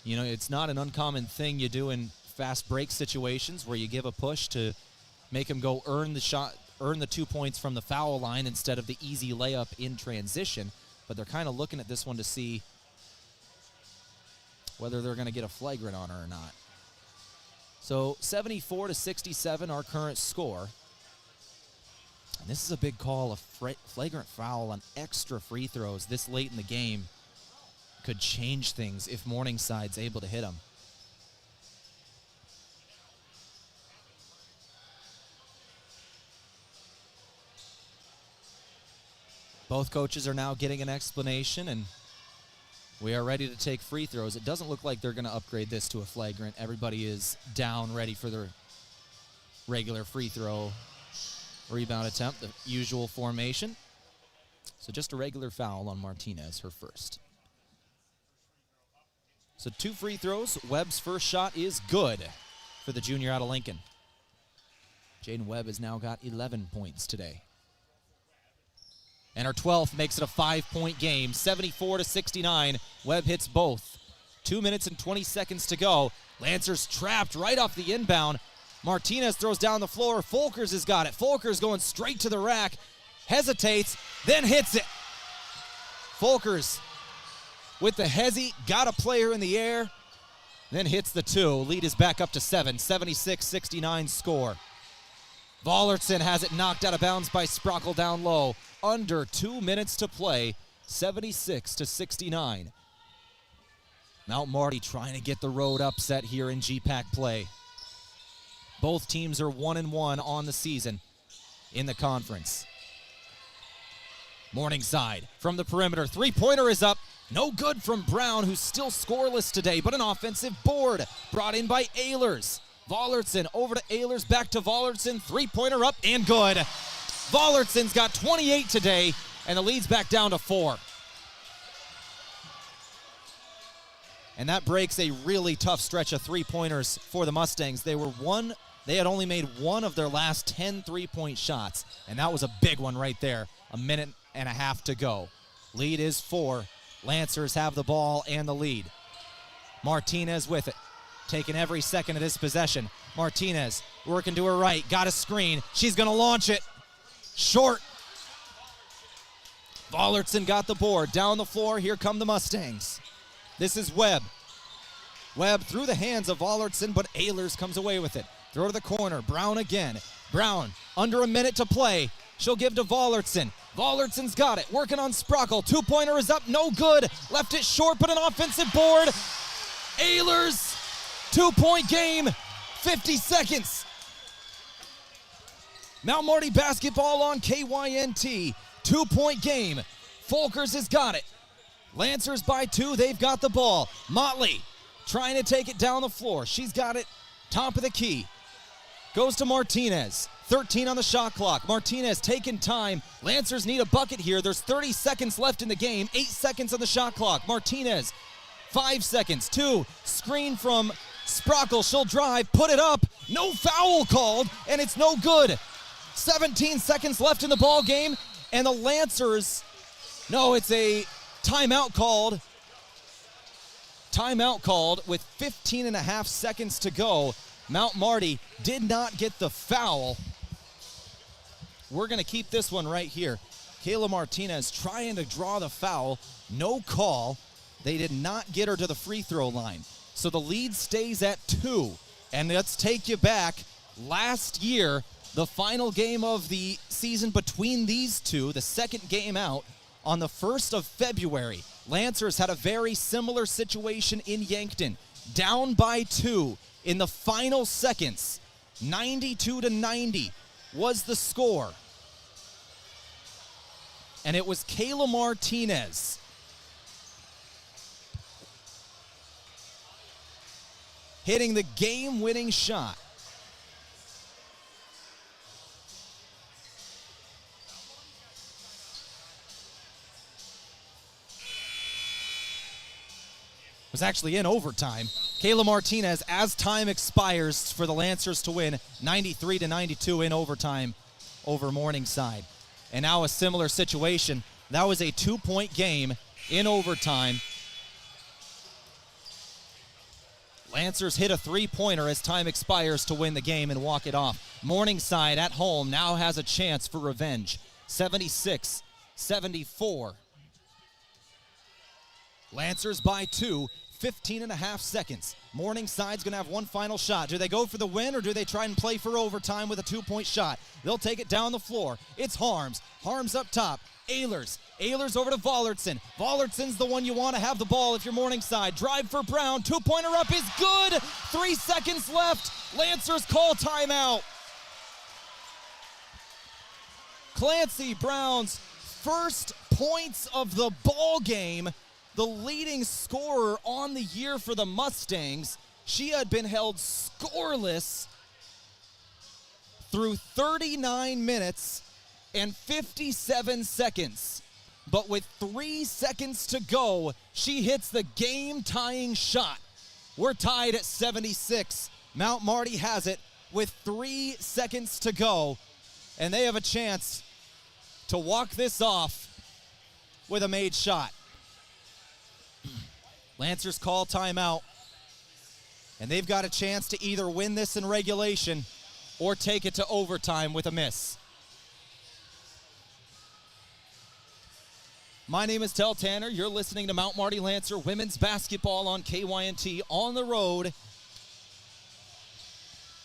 You know, it's not an uncommon thing you do in fast break situations where you give a push to make them go earn the shot, earn the 2 points from the foul line instead of the easy layup in transition. But they're kind of looking at this one to see whether they're going to get a flagrant on her or not. So 74-67, our current score. And this is a big call. A flagrant foul on extra free throws this late in the game could change things if Morningside's able to hit them. Both coaches are now getting an explanation, and we are ready to take free throws. It doesn't look like they're going to upgrade this to a flagrant. Everybody is down, ready for their regular free throw rebound attempt, the usual formation. So just a regular foul on Martinez, her first. So 2 free throws. Webb's first shot is good for the junior out of Lincoln. Jaden Webb has now got 11 points today. And her 12th makes it a 5-point game, 74-69. Webb hits both. 2 minutes and 20 seconds to go. Lancers trapped right off the inbound. Martinez throws down the floor. Folkers has got it. Folkers going straight to the rack. Hesitates, then hits it. Folkers with the hezzy, got a player in the air, then hits the 2. Lead is back up to 7, 76-69 score. Vollertson has it knocked out of bounds by Sprockle down low. Under 2 minutes to play, 76-69. Mount Marty trying to get the road upset here in GPAC play. Both teams are 1-1 on the season in the conference. Morningside from the perimeter. 3-pointer is up. No good from Brown, who's still scoreless today, but an offensive board brought in by Ehlers. Vollertson over to Ehlers, back to Vollertson. 3-pointer up and good. Vollertson's got 28 today, and the lead's back down to 4. And that breaks a really tough stretch of 3-pointers for the Mustangs. They had only made 1 of their last 10 3-point shots, and that was a big one right there. A minute and a half to go. Lead is 4. Lancers have the ball and the lead. Martinez with it, taking every second of this possession. Martinez working to her right, got a screen. She's going to launch it. Short. Vollertson got the board. Down the floor, here come the Mustangs. This is Webb. Webb through the hands of Vollertson, but Ehlers comes away with it. Throw to the corner. Brown again. Brown, under a minute to play. She'll give to Vollertson. Vollertson's got it. Working on Sprockle. 2-pointer is up. No good. Left it short, but an offensive board. Ehlers, 2-point game. 50 seconds. Mount Marty basketball on KYNT. 2-point game. Folkers has got it. Lancers by 2. They've got the ball. Motley trying to take it down the floor. She's got it. Top of the key. Goes to Martinez. 13 on the shot clock. Martinez taking time. Lancers need a bucket here. There's 30 seconds left in the game. 8 seconds on the shot clock. Martinez 5 seconds. 2, screen from Sprockle. She'll drive, put it up. No foul called, and it's no good. 17 seconds left in the ball game, and the Lancers, no, it's a timeout called. Timeout called with 15 and a half seconds to go. Mount Marty did not get the foul. We're going to keep this one right here. Kayla Martinez trying to draw the foul. No call. They did not get her to the free throw line. So the lead stays at 2. And let's take you back. Last year, the final game of the season between these two, the second game out, on the 1st of February, Lancers had a very similar situation in Yankton. Down by 2 in the final seconds. 92-90 was the score. And it was Kayla Martinez hitting the game-winning shot. Was actually in overtime. Kayla Martinez, as time expires for the Lancers to win 93-92 in overtime over Morningside. And now a similar situation. That was a 2-point game in overtime. Lancers hit a 3-pointer as time expires to win the game and walk it off. Morningside at home now has a chance for revenge. 76-74. Lancers by 2, 15 and a half seconds. Morningside's going to have one final shot. Do they go for the win or do they try and play for overtime with a 2-point shot? They'll take it down the floor. It's Harms. Harms up top. Ehlers. Ehlers over to Vollertson. Vollertson's the one you want to have the ball if you're Morningside. Drive for Brown. 2-pointer up is good. 3 seconds left. Lancers call timeout. Clancy Brown's first points of the ball game. The leading scorer on the year for the Mustangs. She had been held scoreless through 39 minutes and 57 seconds. But with 3 seconds to go, she hits the game-tying shot. We're tied at 76. Mount Marty has it with 3 seconds to go, and they have a chance to walk this off with a made shot. Lancers call timeout, and they've got a chance to either win this in regulation or take it to overtime with a miss. My name is Tehl Tanner. You're listening to Mount Marty Lancer women's basketball on KYNT on the road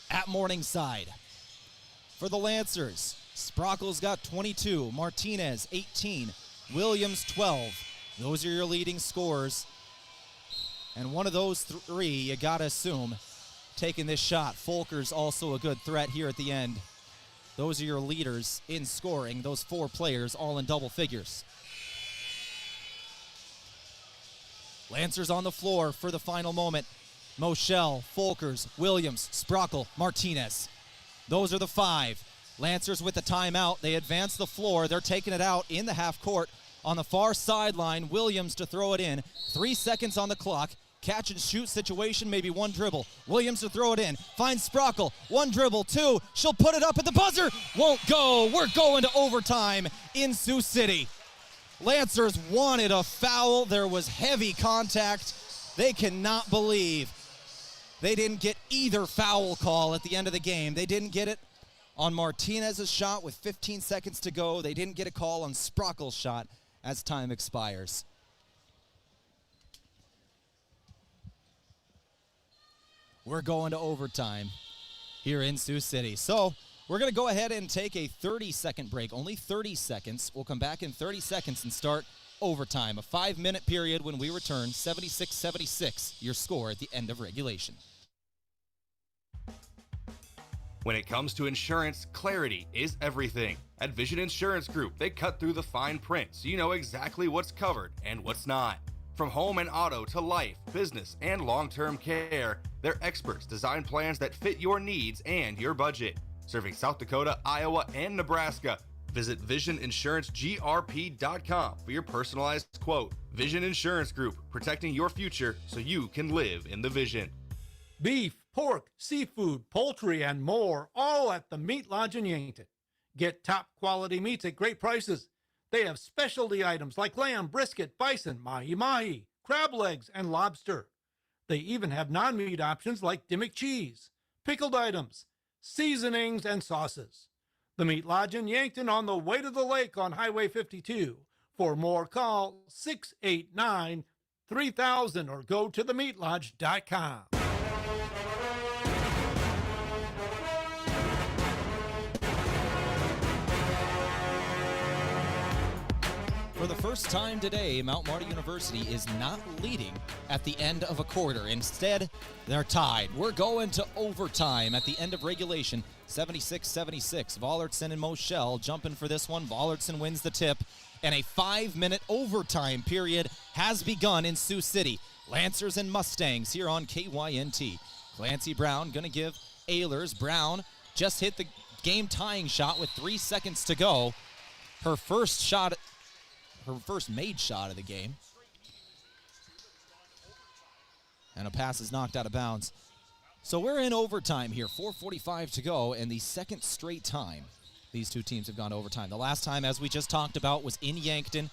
at Morningside. For the Lancers, Sprockle's got 22, Martinez 18, Williams 12. Those are your leading scorers. And one of those 3, you got to assume, taking this shot. Folker's also a good threat here at the end. Those are your leaders in scoring, those 4 players all in double figures. Lancers on the floor for the final moment. Moschel, Folkers, Williams, Sprockle, Martinez. Those are the 5. Lancers with the timeout. They advance the floor. They're taking it out in the half court. On the far sideline, Williams to throw it in. 3 seconds on the clock. Catch and shoot situation, maybe one dribble. Williams to throw it in. Finds Sprockle. 1 dribble, 2. She'll put it up at the buzzer. Won't go. We're going to overtime in Sioux City. Lancers wanted a foul. There was heavy contact. They cannot believe they didn't get either foul call at the end of the game. They didn't get it on Martinez's shot with 15 seconds to go. They didn't get a call on Sprockle's shot as time expires. We're going to overtime here in Sioux City. So we're going to go ahead and take a 30-second break, only 30 seconds. We'll come back in 30 seconds and start overtime, a 5-minute period when we return. 76-76, your score at the end of regulation. When it comes to insurance, clarity is everything. At Vision Insurance Group, they cut through the fine print so you know exactly what's covered and what's not. From home and auto to life, business, and long-term care, their experts design plans that fit your needs and your budget. Serving South Dakota, Iowa, and Nebraska, Visit VisionInsuranceGRP.com for your personalized quote. Vision Insurance Group, protecting your future so you can live in the vision. Beef, pork, seafood, poultry, and more, all at the Meat Lodge in Yankton. Get top quality meats at great prices. They have specialty items like lamb, brisket, bison, mahi-mahi, crab legs, and lobster. They even have non-meat options like Dimmick cheese, pickled items, seasonings, and sauces. The Meat Lodge in Yankton on the way to the lake on Highway 52. For more, call 689-3000 or go to themeatlodge.com. For the first time today, Mount Marty University is not leading at the end of a quarter. Instead, they're tied. We're going to overtime at the end of regulation, 76-76. Vollertson and Moschel jumping for this one. Vollertson wins the tip, and a 5-minute overtime period has begun in Sioux City. Lancers and Mustangs here on KYNT. Clancy Brown going to give Ehlers. Brown just hit the game-tying shot with 3 seconds to go. Her first made shot of the game. And a pass is knocked out of bounds. So we're in overtime here, 4:45 to go, and the second straight time these two teams have gone to overtime. The last time, as we just talked about, was in Yankton,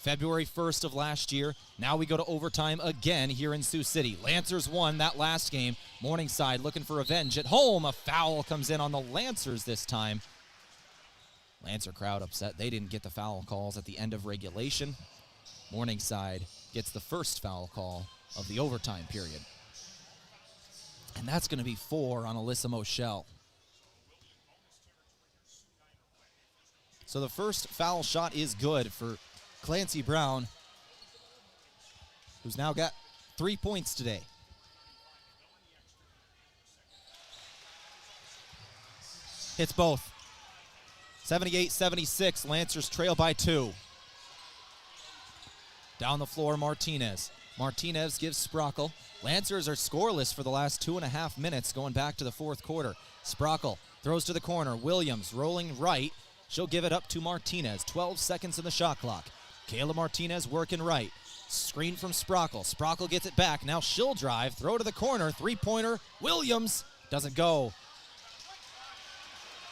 February 1st of last year. Now we go to overtime again here in Sioux City. Lancers won that last game. Morningside looking for revenge at home. A foul comes in on the Lancers this time. Lancer crowd upset. They didn't get the foul calls at the end of regulation. Morningside gets the first foul call of the overtime period. And that's going to be 4 on Alyssa Moschel. So the first foul shot is good for Clancy Brown, who's now got 3 points today. Hits both. 78-76, Lancers trail by 2. Down the floor, Martinez. Martinez gives Sprockle. Lancers are scoreless for the last 2.5 minutes going back to the fourth quarter. Sprockle throws to the corner. Williams rolling right. She'll give it up to Martinez. 12 seconds in the shot clock. Kayla Martinez working right. Screen from Sprockle. Sprockle gets it back. Now she'll drive. Throw to the corner. Three-pointer. Williams doesn't go.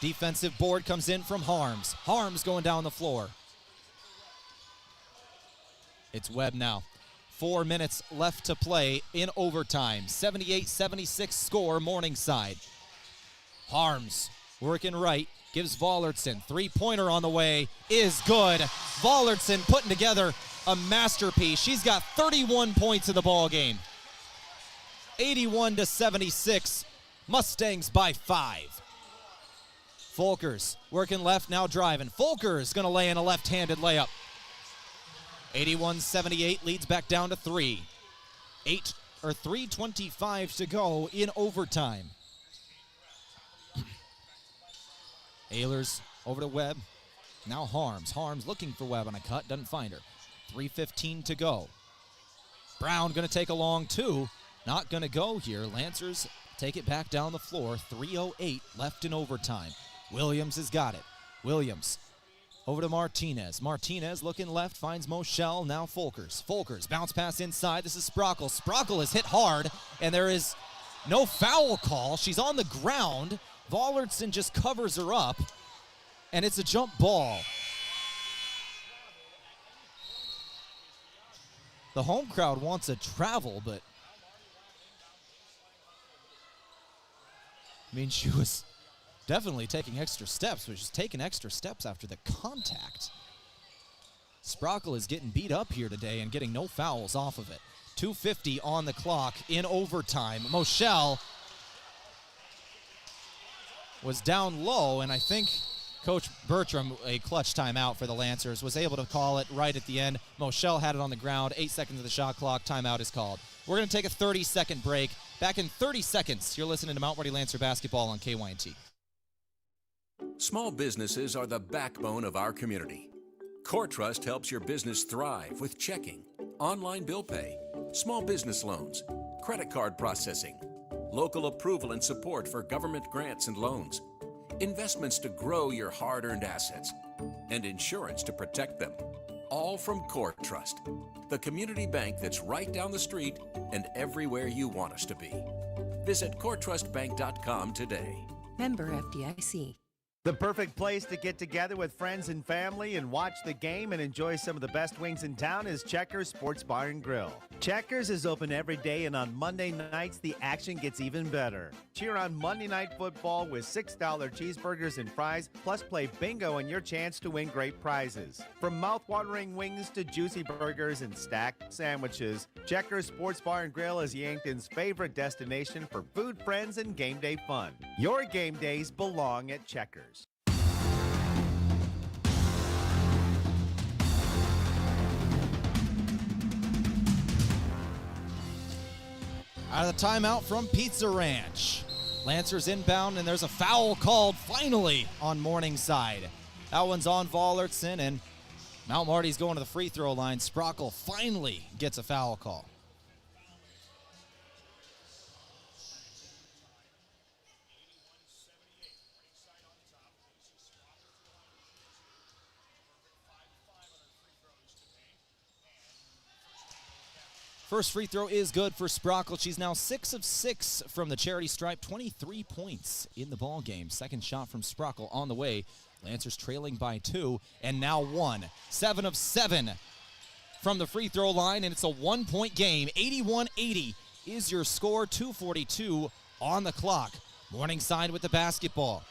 Defensive board comes in from Harms. Harms going down the floor. It's Webb now. 4 minutes left to play in overtime. 78-76 score, Morningside. Harms working right. Gives Vollertson. Three-pointer on the way is good. Vollertson putting together a masterpiece. She's got 31 points in the ball game. 81-76. Mustangs by 5. Folkers working left, now driving. Folkers going to lay in a left-handed layup. 81-78 leads back down to 3. 3:25 to go in overtime. Ehlers over to Webb. Now Harms. Harms looking for Webb on a cut, doesn't find her. 3:15 to go. Brown going to take a long 2. Not going to go here. Lancers take it back down the floor. 3:08 left in overtime. Williams has got it. Williams over to Martinez. Martinez looking left, finds Moschel. Now Folkers. Folkers bounce pass inside. This is Sprockle. Sprockle is hit hard, and there is no foul call. She's on the ground. Vollertson just covers her up, and it's a jump ball. The home crowd wants a travel, but I mean, she was definitely taking extra steps, but she's taking extra steps after the contact. Sprockle is getting beat up here today and getting no fouls off of it. 2:50 on the clock in overtime. Moschel was down low, and I think Coach Bertram, a clutch timeout for the Lancers, was able to call it right at the end. Moschel had it on the ground. 8 seconds of the shot clock. Timeout is called. We're going to take a 30-second break. Back in 30 seconds, you're listening to Mount Marty Lancer Basketball on KYNT. Small businesses are the backbone of our community. Core Trust helps your business thrive with checking, online bill pay, small business loans, credit card processing, local approval and support for government grants and loans, investments to grow your hard-earned assets, and insurance to protect them. All from Core Trust, the community bank that's right down the street and everywhere you want us to be. Visit coretrustbank.com today. Member FDIC. The perfect place to get together with friends and family and watch the game and enjoy some of the best wings in town is Checkers Sports Bar and Grill. Checkers is open every day, and on Monday nights, the action gets even better. Cheer on Monday Night Football with $6 cheeseburgers and fries, plus play bingo and your chance to win great prizes. From mouth-watering wings to juicy burgers and stacked sandwiches, Checkers Sports Bar and Grill is Yankton's favorite destination for food, friends, and game day fun. Your game days belong at Checkers. Out of the timeout from Pizza Ranch. Lancers inbound, and there's a foul called finally on Morningside. That one's on Vollertson, and Mount Marty's going to the free throw line. Sprockle finally gets a foul call. First free throw is good for Sprockle. She's now 6 of 6 from the charity stripe, 23 points in the ball game. Second shot from Sprockle on the way. Lancers trailing by 2 and now 1. 7 of 7 from the free throw line, and it's a 1-point game. 81-80 is your score. 2:42 on the clock. Morningside with the basketball.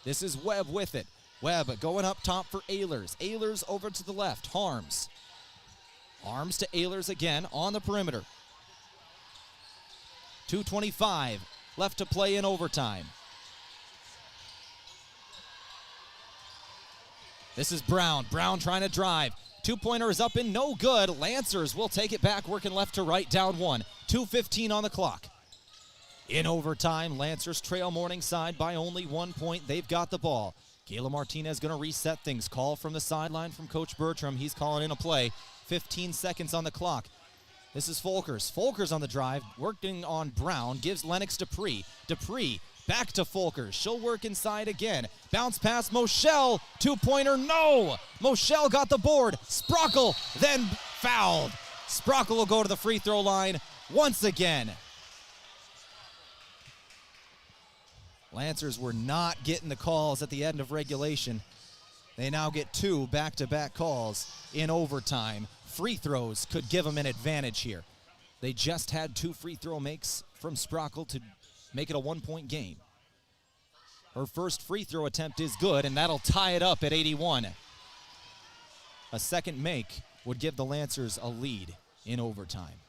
This is Webb with it. Webb going up top for Ehlers. Ehlers over to the left. Harms. Arms to Ehlers again on the perimeter. 2:25 left to play in overtime. This is Brown. Brown trying to drive. Two-pointer is up and no good. Lancers will take it back, working left to right, down 1. 2:15 on the clock. In overtime, Lancers trail Morningside by only 1 point. They've got the ball. Kayla Martinez going to reset things. Call from the sideline from Coach Bertram. He's calling in a play. 15 seconds on the clock. This is Folkers. Folkers on the drive, working on Brown, gives Lennox Dupree. Dupree back to Folkers. She'll work inside again. Bounce pass, Moschel. Two-pointer, no! Moschel got the board. Sprockle then fouled. Sprockle will go to the free throw line once again. Lancers were not getting the calls at the end of regulation. They now get 2 back-to-back calls in overtime. Free throws could give them an advantage here. They just had 2 free throw makes from Sprockle to make it a 1-point game. Her first free throw attempt is good, and that'll tie it up at 81. A second make would give the Lancers a lead in overtime.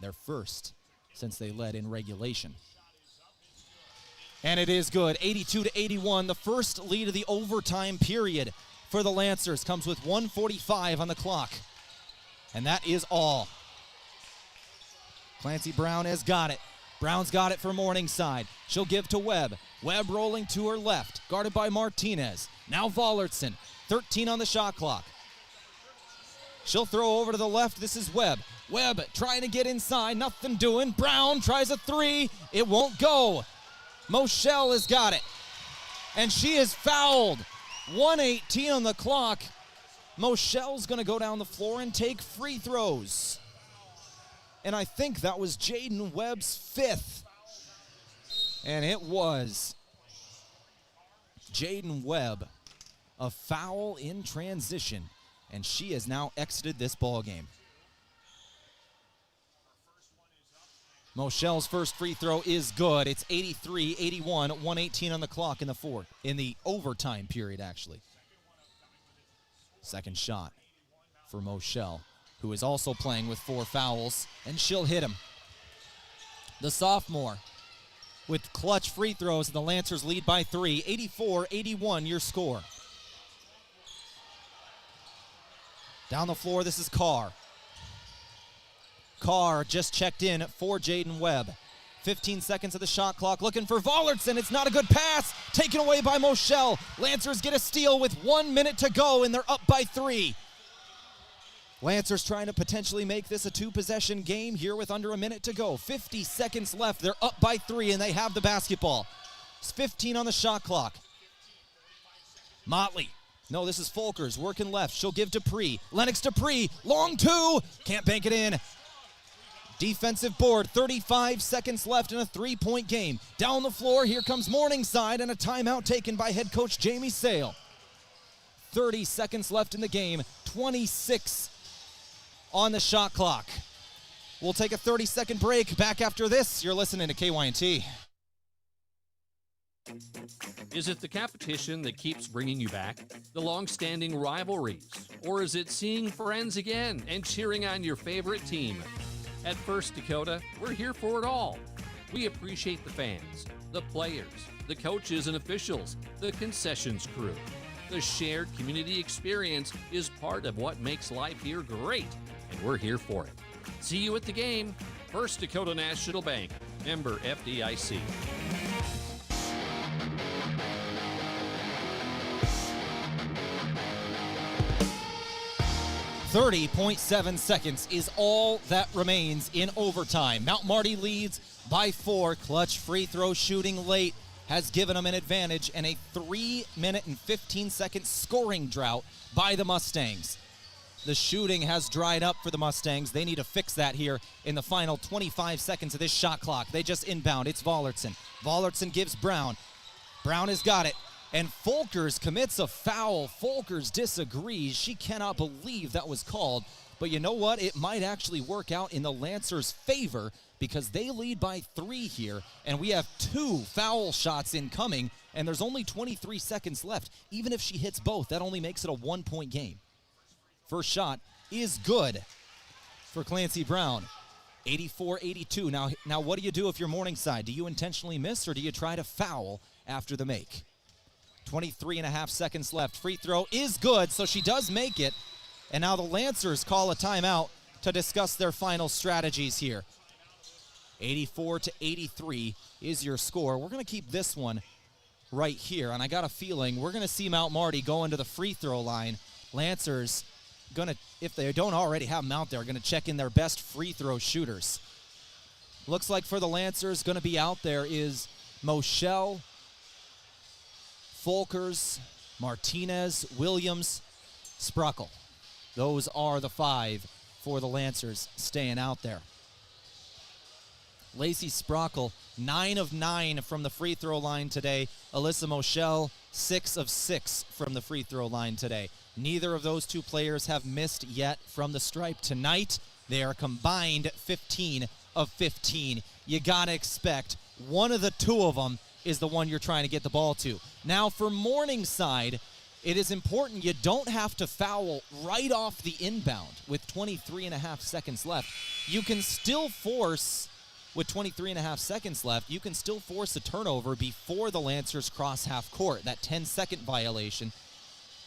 Their first since they led in regulation. And it is good, 82-81. The first lead of the overtime period for the Lancers comes with 1:45 on the clock. And that is all. Clancy Brown has got it. Brown's got it for Morningside. She'll give to Webb. Webb rolling to her left, guarded by Martinez. Now Vollertson, 13 on the shot clock. She'll throw over to the left. This is Webb. Webb trying to get inside, nothing doing. Brown tries a 3. It won't go. Moschel has got it, and she is fouled. 1:18 on the clock. Mochel's going to go down the floor and take free throws. And I think that was Jaden Webb's 5th. And it was. Jaden Webb, a foul in transition, and she has now exited this ball game. Mochel's first free throw is good. It's 83-81, 1:18 on the clock in the overtime period, actually. Second shot for Moschel, who is also playing with 4 fouls, and she'll hit him. The sophomore with clutch free throws, and the Lancers lead by 3. 84-81, your score. Down the floor, this is Carr. Carr just checked in for Jaden Webb. 15 seconds of the shot clock, looking for Vollertson. It's not a good pass, taken away by Moschel. Lancers get a steal with 1 minute to go, and they're up by 3. Lancers trying to potentially make this a 2-possession game here with under a minute to go. 50 seconds left, they're up by 3, and they have the basketball. It's 15 on the shot clock. Motley No, this is Folkers working left. She'll give Dupree. Lennox Dupree, long two. Can't bank it in. Defensive board, 35 seconds left in a 3-point game. Down the floor, here comes Morningside, and a timeout taken by head coach Jamie Sale. 30 seconds left in the game, 26 on the shot clock. We'll take a 30-second break. Back after this, you're listening to KYNT. Is it the competition that keeps bringing you back? The long-standing rivalries? Or is it seeing friends again and cheering on your favorite team? At First Dakota, we're here for it all. We appreciate the fans, the players, the coaches and officials, the concessions crew. The shared community experience is part of what makes life here great, and we're here for it. See you at the game. First Dakota National Bank, member FDIC. 30.7 seconds is all that remains in overtime. Mount Marty leads by 4. Clutch free throw shooting late has given them an advantage, and a 3-minute and 15-second scoring drought by the Mustangs. The shooting has dried up for the Mustangs. They need to fix that here in the final 25 seconds of this shot clock. They just inbound. It's Vollertson. Vollertson gives Brown. Brown has got it. And Folkers commits a foul. Folkers disagrees. She cannot believe that was called. But you know what? It might actually work out in the Lancers' favor because they lead by 3 here, and we have 2 foul shots incoming, and there's only 23 seconds left. Even if she hits both, that only makes it a 1-point game. First shot is good for Clancy Brown. 84-82. Now what do you do if you're Morningside? Do you intentionally miss, or do you try to foul after the make? 23.5 seconds left. Free throw is good, so she does make it. And now the Lancers call a timeout to discuss their final strategies here. 84-83 is your score. We're going to keep this one right here, and I got a feeling we're going to see Mount Marty go into the free throw line. Lancers going to, if they don't already have them out there, going to check in their best free throw shooters. Looks like for the Lancers, going to be out there is Moschel, Folkers, Martinez, Williams, Sprockle. Those are the 5 for the Lancers staying out there. Lacey Sprockle, 9 of 9 from the free throw line today. Alyssa Moschel, 6 of 6 from the free throw line today. Neither of those 2 players have missed yet from the stripe tonight. They are combined 15 of 15. You got to expect one of the 2 of them is the one you're trying to get the ball to. Now for Morningside, it is important you don't have to foul right off the inbound with 23.5 seconds left. You can still force, with 23.5 seconds left, you can still force a turnover before the Lancers cross half court. That 10-second violation,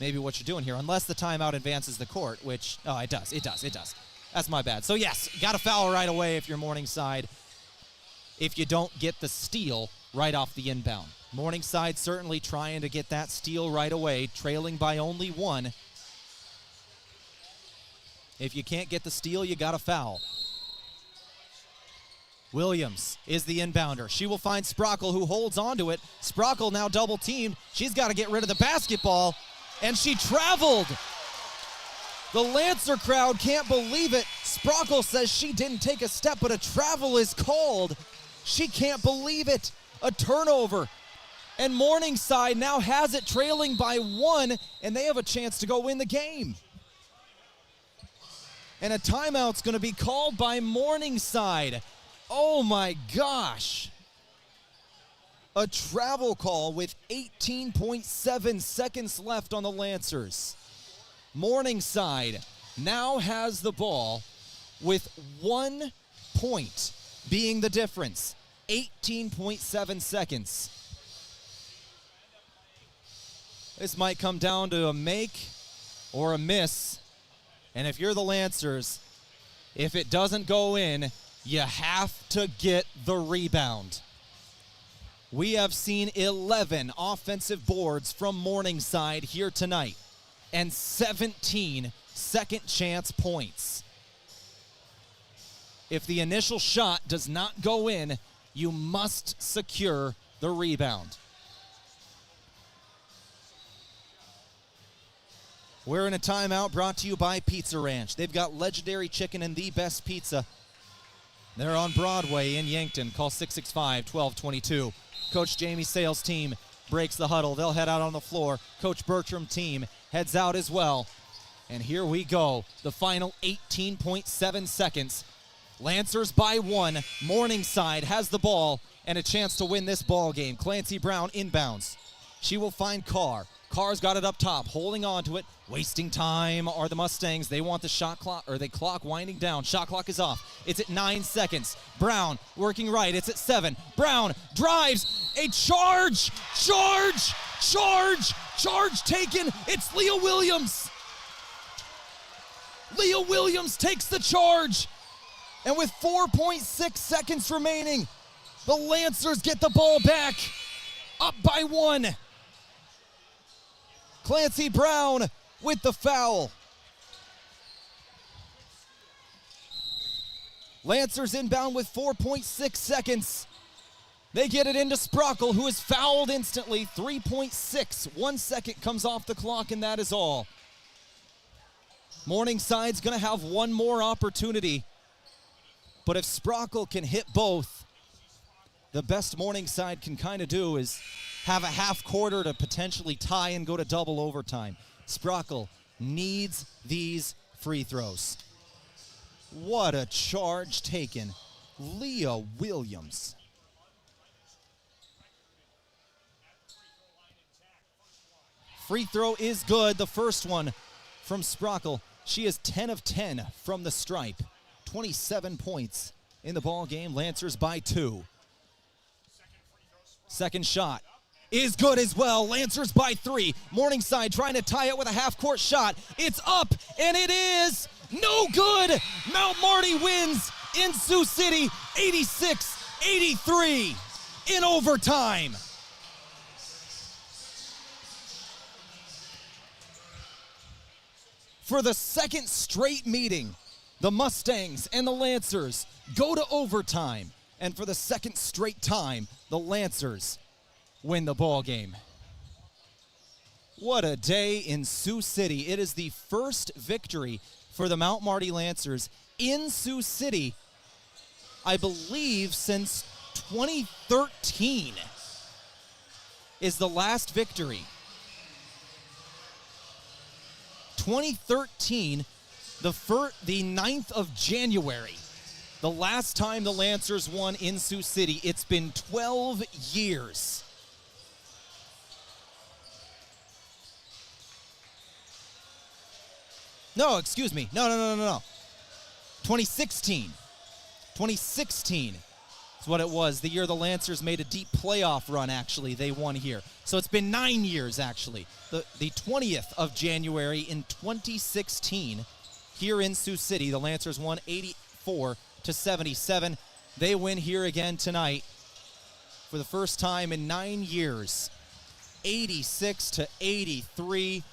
maybe what you're doing here, unless the timeout advances the court, which, oh, it does. That's my bad. So yes, got to foul right away if you're Morningside, if you don't get the steal right off the inbound. Morningside certainly trying to get that steal right away, trailing by only 1. If you can't get the steal, you got to foul. Williams is the inbounder. She will find Sprockle, who holds onto it. Sprockle now double teamed. She's got to get rid of the basketball, and she traveled. The Lancer crowd can't believe it. Sprockle says she didn't take a step, but a travel is called. She can't believe it. A turnover. And Morningside now has it trailing by 1, and they have a chance to go win the game. And a timeout's going to be called by Morningside. Oh my gosh. A travel call with 18.7 seconds left on the Lancers. Morningside now has the ball with 1 point being the difference. 18.7 seconds. This might come down to a make or a miss. And if you're the Lancers, if it doesn't go in, you have to get the rebound. We have seen 11 offensive boards from Morningside here tonight and 17 second chance points. If the initial shot does not go in, you must secure the rebound. We're in a timeout brought to you by Pizza Ranch. They've got legendary chicken and the best pizza. They're on Broadway in Yankton. Call 665-1222. Coach Jamie Sales' team breaks the huddle. They'll head out on the floor. Coach Bertram team heads out as well. And here we go. The final 18.7 seconds. Lancers by 1. Morningside has the ball and a chance to win this ball game. Clancy Brown inbounds. She will find Carr. Carr's got it up top, holding on to it. Wasting time are the Mustangs. They want the shot clock, or the clock winding down. Shot clock is off. It's at 9 seconds. Brown working right. It's at 7. Brown drives. A charge! Charge! Charge! Charge taken. It's Leah Williams. Leah Williams takes the charge. And with 4.6 seconds remaining, the Lancers get the ball back. Up by 1. Clancy Brown with the foul. Lancers inbound with 4.6 seconds. They get it into Sprockle, who is fouled instantly. 3.6. 1 second comes off the clock, and that is all. Morningside's going to have one more opportunity. But if Sprockle can hit both, the best Morningside can kind of do is have a half quarter to potentially tie and go to double overtime. Sprockle needs these free throws. What a charge taken. Leah Williams. Free throw is good. The first one from Sprockle. She is 10 of 10 from the stripe. 27 points in the ball game. Lancers by 2. Second shot is good as well. Lancers by 3. Morningside trying to tie it with a half-court shot. It's up, and it is no good. Mount Marty wins in Sioux City, 86-83 in overtime. For the second straight meeting, the Mustangs and the Lancers go to overtime. And for the second straight time, the Lancers win the ball game. What a day in Sioux City. It is the first victory for the Mount Marty Lancers in Sioux City, I believe, since 2013 is the last victory. 2013, the 9th of January. The last time the Lancers won in Sioux City. It's been 12 years. No, excuse me. No. 2016. 2016 is what it was. The year the Lancers made a deep playoff run, actually. They won here. So it's been 9 years, actually. The 20th of January in 2016 here in Sioux City. The Lancers won 84-77. They win here again tonight for the first time in 9 years. 86-83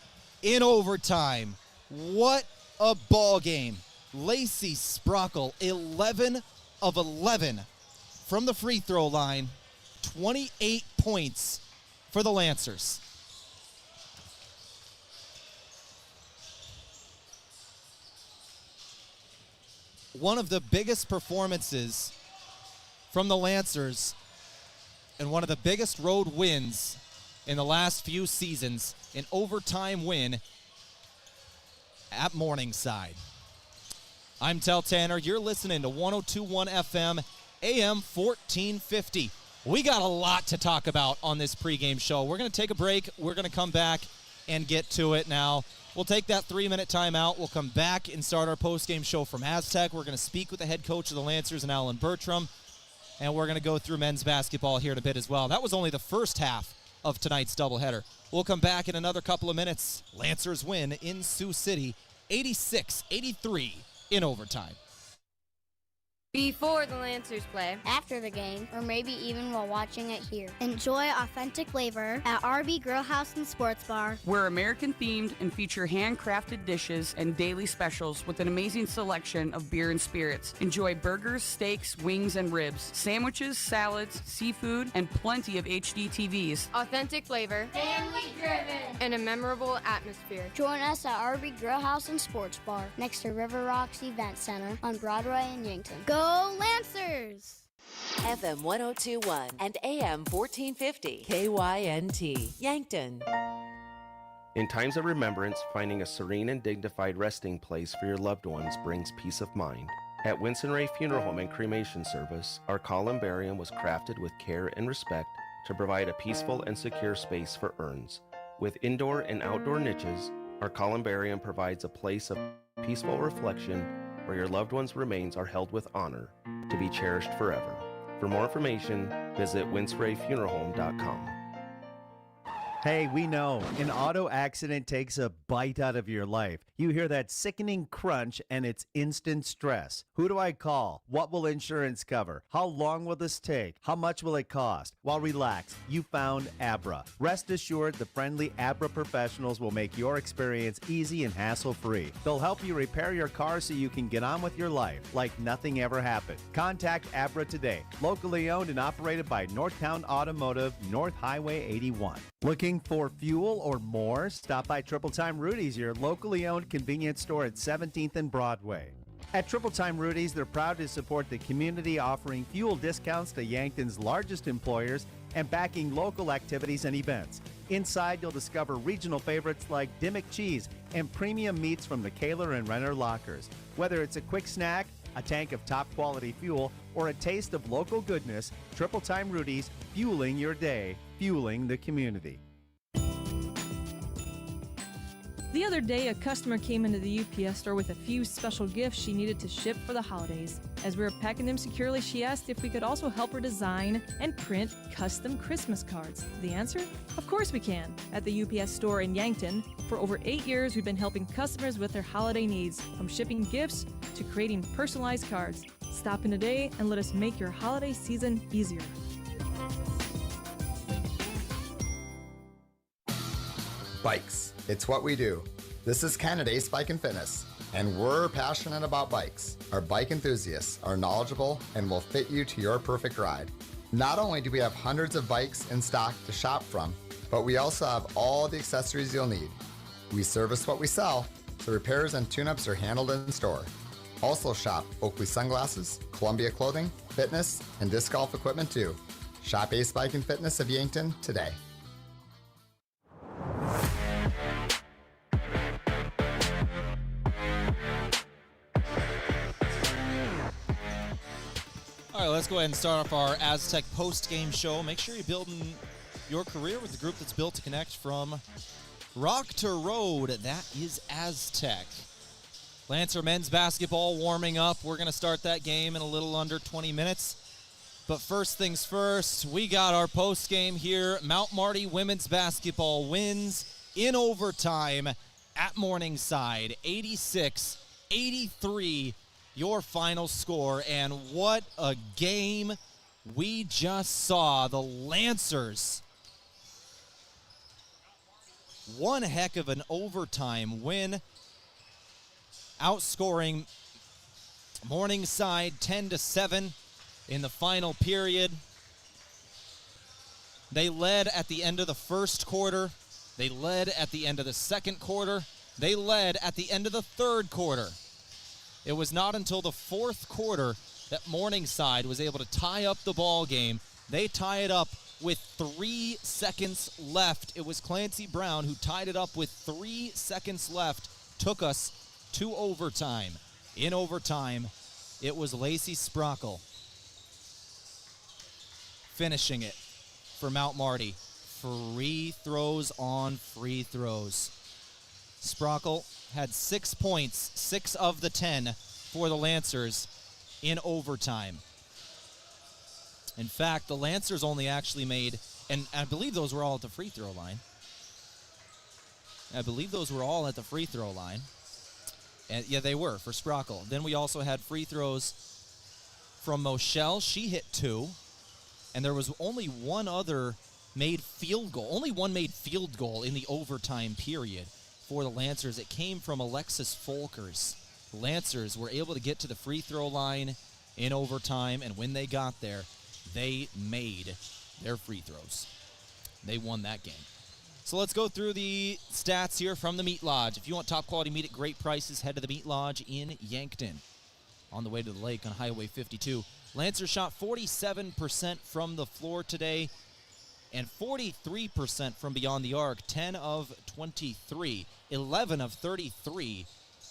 in overtime. What a ball game. Lacey Sprockle, 11 of 11 from the free throw line. 28 points for the Lancers. One of the biggest performances from the Lancers and one of the biggest road wins in the last few seasons, an overtime win at Morningside. I'm Tehl Tanner. You're listening to 102.1 FM, AM 1450. We got a lot to talk about on this pregame show. We're going to take a break. We're going to come back and get to it now. We'll take that 3-minute timeout. We'll come back and start our postgame show from Aztec. We're going to speak with the head coach of the Lancers and Alan Bertram, and we're going to go through men's basketball here in a bit as well. That was only the first half of tonight's doubleheader. We'll come back in another couple of minutes. Lancers win in Sioux City, 86-83 in overtime. Before the Lancers play, after the game, or maybe even while watching it here. Enjoy authentic flavor at RB Grill House and Sports Bar. We're American-themed and feature handcrafted dishes and daily specials with an amazing selection of beer and spirits. Enjoy burgers, steaks, wings, and ribs, sandwiches, salads, seafood, and plenty of HD TVs. Authentic flavor, family-driven, and a memorable atmosphere. Join us at RB Grill House and Sports Bar next to River Rocks Event Center on Broadway in Yankton. Go Lancers! FM 102.1 and AM 1450 KYNT, Yankton. In times of remembrance, finding a serene and dignified resting place for your loved ones brings peace of mind. At Winston Ray Funeral Home and Cremation Service, our columbarium was crafted with care and respect to provide a peaceful and secure space for urns. With indoor and outdoor niches, our columbarium provides a place of peaceful reflection where your loved one's remains are held with honor to be cherished forever. For more information, visit winsrayfuneralhome.com. Hey, we know an auto accident takes a bite out of your life. You hear that sickening crunch and it's instant stress. Who do I call? What will insurance cover? How long will this take? How much will it cost? Well, relax. You found Abra. Rest assured, the friendly Abra professionals will make your experience easy and hassle-free. They'll help you repair your car so you can get on with your life like nothing ever happened. Contact Abra today. Locally owned and operated by Northtown Automotive, North Highway 81. Looking for fuel or more? Stop by Triple Time Rudy's, your locally owned convenience store at 17th and Broadway. At Triple Time Rudy's, they're proud to support the community, offering fuel discounts to Yankton's largest employers and backing local activities and events. Inside, you'll discover regional favorites like Dimmick Cheese and premium meats from the Kaler and Renner lockers. Whether it's a quick snack, a tank of top-quality fuel, or a taste of local goodness, Triple Time Rudy's, fueling your day, fueling the community. The other day, a customer came into the UPS store with a few special gifts she needed to ship for the holidays. As we were packing them securely, she asked if we could also help her design and print custom Christmas cards. The answer? Of course we can. At the UPS store in Yankton, for over 8 years, we've been helping customers with their holiday needs, from shipping gifts to creating personalized cards. Stop in today and let us make your holiday season easier. Bikes. It's what we do. This is Canada's Bike and Fitness, and we're passionate about bikes. Our bike enthusiasts are knowledgeable and will fit you to your perfect ride. Not only do we have hundreds of bikes in stock to shop from, but we also have all the accessories you'll need. We service what we sell, so repairs and tune-ups are handled in store. Also shop Oakley sunglasses, Columbia clothing, fitness, and disc golf equipment too. Shop Ace Bike and Fitness of Yankton today. All right, let's go ahead and start off our Aztec post-game show. Make sure you're building your career with the group that's built to connect from rock to road. That is Aztec. Lancer men's basketball warming up. We're going to start that game in a little under 20 minutes. But first things first, we got our post-game here. Mount Marty women's basketball wins in overtime at Morningside, 86-83. Your final score, and what a game we just saw. The Lancers, one heck of an overtime win, outscoring Morningside 10-7 in the final period. They led at the end of the first quarter. They led at the end of the second quarter. They led at the end of the third quarter. It was not until the fourth quarter that Morningside was able to tie up the ball game. They tie it up with 3 seconds left. It was Clancy Brown who tied it up with 3 seconds left, took us to overtime. In overtime, it was Lacey Sprockle finishing it for Mount Marty. Free throws on free throws. Sprockle had 6 points, 6 of the 10 for the Lancers in overtime. In fact, the Lancers only actually made, and I believe those were all at the free throw line. And yeah, they were for Sprockle. Then we also had free throws from Moshel. She hit 2. And there was only one other made field goal. Only one made field goal in the overtime period for the Lancers. It came from Alexis Folkers. The Lancers were able to get to the free throw line in overtime, and when they got there, they made their free throws. They won that game. So let's go through the stats here from the Meat Lodge. If you want top quality meat at great prices, head to the Meat Lodge in Yankton. On the way to the lake on Highway 52. Lancers shot 47% from the floor today and 43% from beyond the arc. 10 of 23. 11 of 33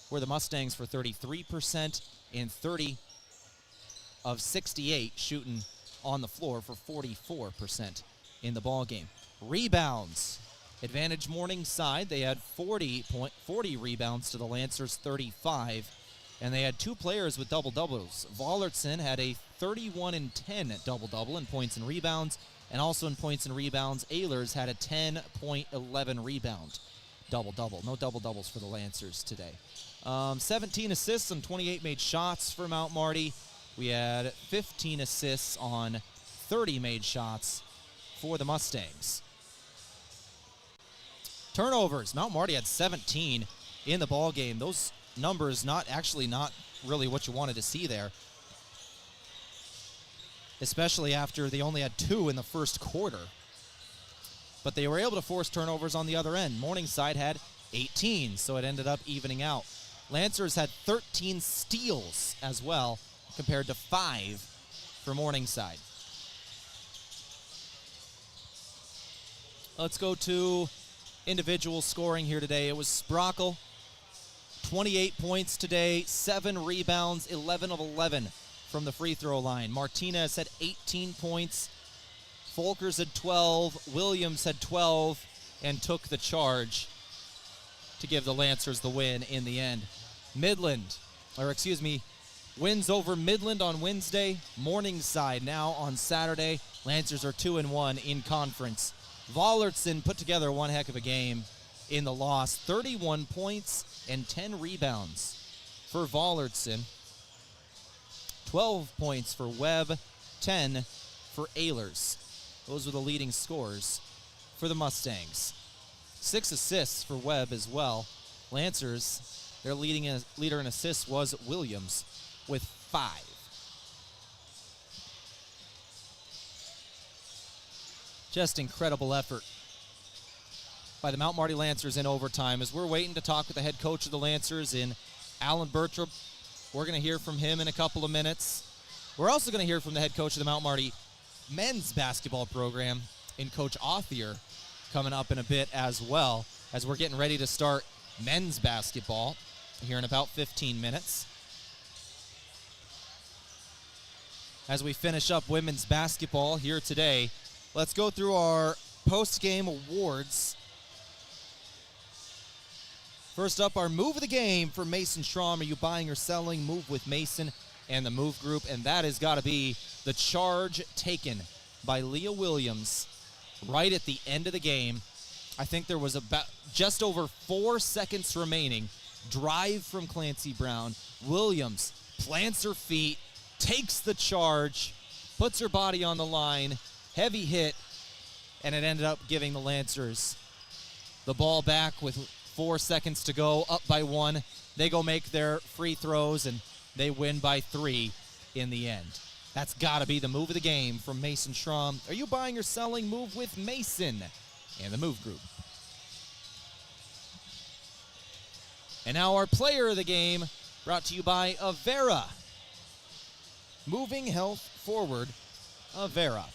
were the Mustangs for 33% and 30 of 68 shooting on the floor for 44% in the ball game. Rebounds. Advantage Morningside. They had 40 rebounds to the Lancers 35. And they had 2 players with double-doubles. Vollertson had a 31-10 double-double in points and rebounds. And also in points and rebounds, Ehlers had a 10.11 rebound double-double. No double-doubles for the Lancers today. 17 assists and 28 made shots for Mount Marty. We had 15 assists on 30 made shots for the Mustangs. Turnovers. Mount Marty had 17 in the ball game. Those numbers not really what you wanted to see there, especially after they only had 2 in the first quarter. But they were able to force turnovers on the other end. Morningside had 18, so it ended up evening out. Lancers had 13 steals as well, compared to 5 for Morningside. Let's go to individual scoring here today. It was Sprockel, 28 points today, 7 rebounds, 11 of 11 from the free throw line. Martinez had 18 points. Folkers had 12. Williams had 12 and took the charge to give the Lancers the win in the end. Wins over Midland on Wednesday. Morningside now on Saturday. Lancers are 2-1 in conference. Vollertson put together one heck of a game in the loss. 31 points and 10 rebounds for Vollertson. 12 points for Webb, 10 for Ehlers. Those were the leading scorers for the Mustangs. 6 assists for Webb as well. Lancers, their leader in assists was Williams with 5. Just incredible effort by the Mount Marty Lancers in overtime. As we're waiting to talk with the head coach of the Lancers in Alan Bertram, we're going to hear from him in a couple of minutes. We're also going to hear from the head coach of the Mount Marty men's basketball program in Coach Othier coming up in a bit as well, as we're getting ready to start men's basketball here in about 15 minutes. As we finish up women's basketball here today, let's go through our post-game awards. First up, our move of the game for Mason Schramm. Are you buying or selling? Move with Mason and the Move Group, and that has got to be the charge taken by Leah Williams right at the end of the game. I think there was about just over 4 seconds remaining. Drive from Clancy Brown. Williams plants her feet, takes the charge, puts her body on the line, heavy hit, and it ended up giving the Lancers the ball back with 4 seconds to go, up by 1. They go make their free throws, and they win by 3 in the end. That's got to be the move of the game from Mason Schramm. Are you buying or selling? Move with Mason and the Move Group. And now our player of the game, brought to you by Avera. Moving health forward, Avera.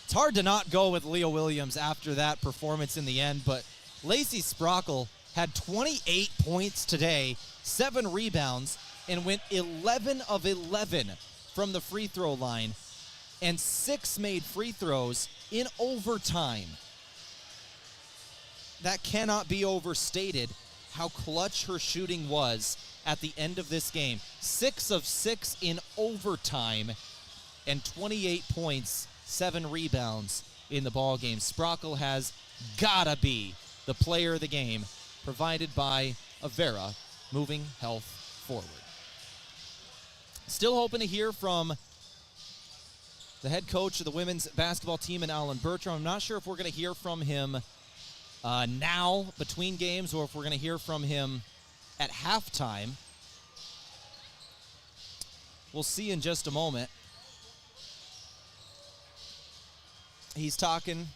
It's hard to not go with Leah Williams after that performance in the end, but Lacey Sprockel had 28 points today, 7 rebounds, and went 11 of 11 from the free throw line, and 6 made free throws in overtime. That cannot be overstated how clutch her shooting was at the end of this game. 6 of 6 in overtime and 28 points, 7 rebounds in the ball game. Sprockel has gotta be the player of the game, provided by Avera, moving health forward. Still hoping to hear from the head coach of the women's basketball team in Alan Bertram. I'm not sure if we're going to hear from him now between games or if we're going to hear from him at halftime. We'll see in just a moment. He's talking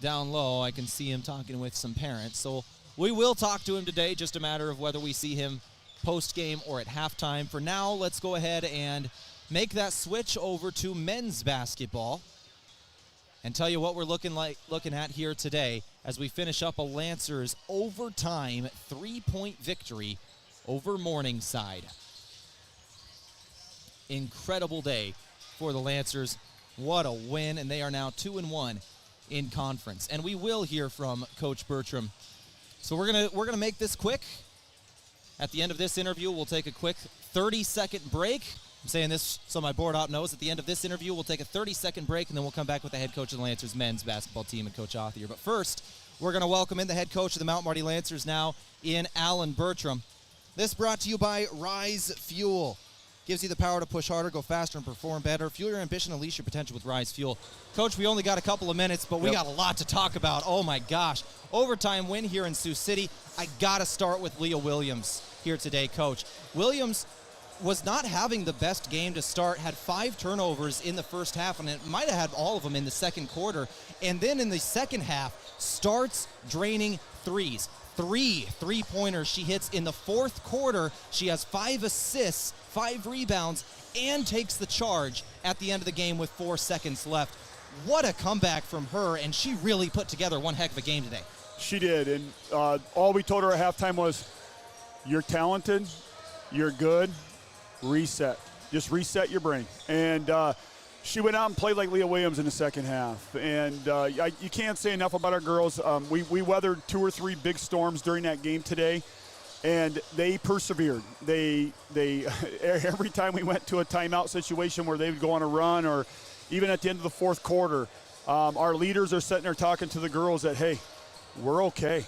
down low. I can see him talking with some parents. So we will talk to him today, just a matter of whether we see him post-game or at halftime. For now, let's go ahead and make that switch over to men's basketball and tell you what we're looking at here today as we finish up a Lancers overtime 3-point victory over Morningside. Incredible day for the Lancers. What a win, and they are now 2-1 in conference. And we will hear from Coach Bertram. So we're gonna make this quick. At the end of this interview, we'll take a quick 30-second break. I'm saying this so my board op knows. At the end of this interview, we'll take a 30-second break, and then we'll come back with the head coach of the Lancers men's basketball team and Coach Othier. But first, we're going to welcome in the head coach of the Mount Marty Lancers now in Alan Bertram. This brought to you by Rise Fuel. Gives you the power to push harder, go faster, and perform better. Fuel your ambition, unleash your potential with Rise Fuel. Coach, we only got a couple of minutes, but we got a lot to talk about. Oh, my gosh. Overtime win here in Sioux City. I got to start with Leah Williams here today, Coach. Williams was not having the best game to start, had 5 turnovers in the first half, and it might have had all of them in the second quarter. And then in the second half, starts draining threes. 3 3-pointers she hits in the fourth quarter. She has 5 assists, 5 rebounds, and takes the charge at the end of the game with 4 seconds left. What a comeback from her, and she really put together one heck of a game today. She did, and all we told her at halftime was, you're talented, you're good, reset. Just reset your brain. And she went out and played like Leah Williams in the second half. And you can't say enough about our girls. We weathered 2 or 3 big storms during that game today, and they persevered. They every time we went to a timeout situation where they would go on a run, or even at the end of the fourth quarter, our leaders are sitting there talking to the girls that, hey, we're okay.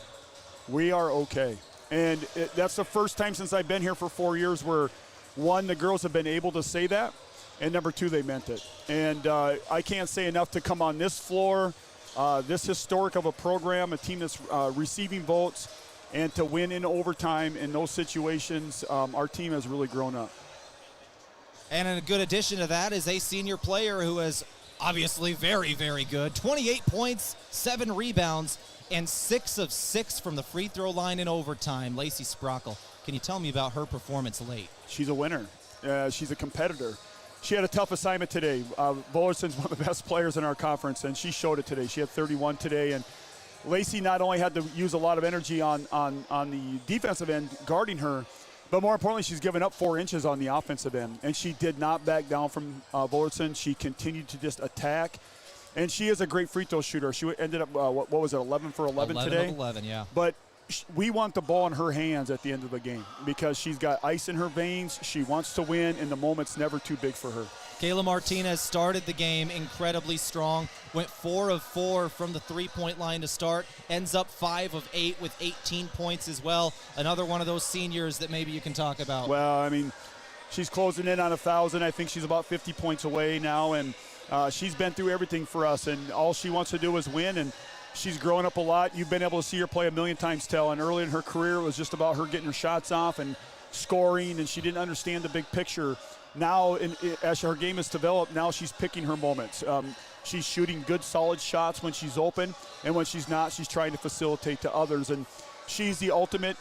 We are okay. And that's the first time since I've been here for 4 years where, one, the girls have been able to say that, and number 2, they meant it. And I can't say enough to come on this floor, this historic of a program, a team that's receiving votes, and to win in overtime in those situations. Our team has really grown up. And a good addition to that is a senior player who is obviously very, very good. 28 points, 7 rebounds, and 6 of 6 from the free throw line in overtime. Lacey Sprockle, can you tell me about her performance late? She's a winner. She's a competitor. She had a tough assignment today. Bullerson's one of the best players in our conference, and she showed it today. She had 31 today, and Lacey not only had to use a lot of energy on the defensive end guarding her, but more importantly, she's given up 4 inches on the offensive end, and she did not back down from Bullerson. She continued to just attack, and she is a great free throw shooter. She ended up, what was it, 11 for 11 today? 11 of 11, yeah. But we want the ball in her hands at the end of the game because she's got ice in her veins. She wants to win, and the moment's never too big for her. Kayla Martinez started the game incredibly strong, went 4 of 4 from the three-point line to start, ends up 5 of 8 with 18 points as well. Another one of those seniors that maybe you can talk about. Well, I mean, she's closing in on 1,000. I think she's about 50 points away now, and she's been through everything for us, and all she wants to do is win, and she's grown up a lot. You've been able to see her play a million times, Tehl, and early in her career it was just about her getting her shots off and scoring, and she didn't understand the big picture. Now, as her game has developed, now she's picking her moments. She's shooting good, solid shots when she's open, and when she's not, she's trying to facilitate to others. And she's the ultimate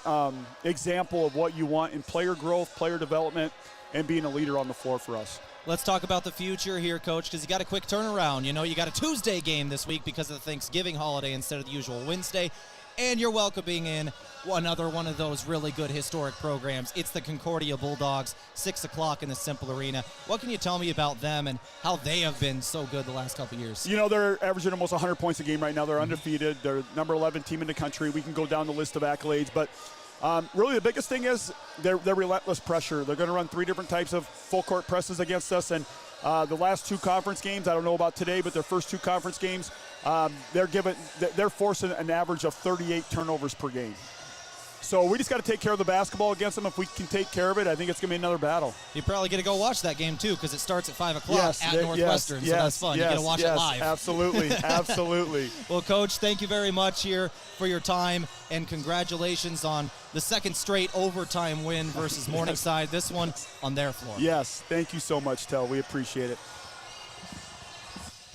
example of what you want in player growth, player development, and being a leader on the floor for us. Let's talk about the future here, Coach, because you got a quick turnaround. You know, you got a Tuesday game this week because of the Thanksgiving holiday instead of the usual Wednesday, and you're welcoming in another one of those really good historic programs. It's the Concordia Bulldogs, 6 o'clock in the Simple Arena. What can you tell me about them and how they have been so good the last couple years? You know, they're averaging almost 100 points a game right now. They're undefeated. They're number 11 team in the country. We can go down the list of accolades, but really the biggest thing is their relentless pressure. They're going to run 3 different types of full court presses against us, and the last 2 conference games, I don't know about today, but their first 2 conference games, they're forcing an average of 38 turnovers per game. So we just got to take care of the basketball against them. If we can take care of it, I think it's going to be another battle. You're probably going to go watch that game, too, because it starts at 5 o'clock Yes, at Northwestern, so that's fun. Yes, you get to watch it live. Absolutely, absolutely. Well, Coach, thank you very much here for your time, and congratulations on the second straight overtime win versus Morningside, this one on their floor. Yes, thank you so much, Tehl. We appreciate it.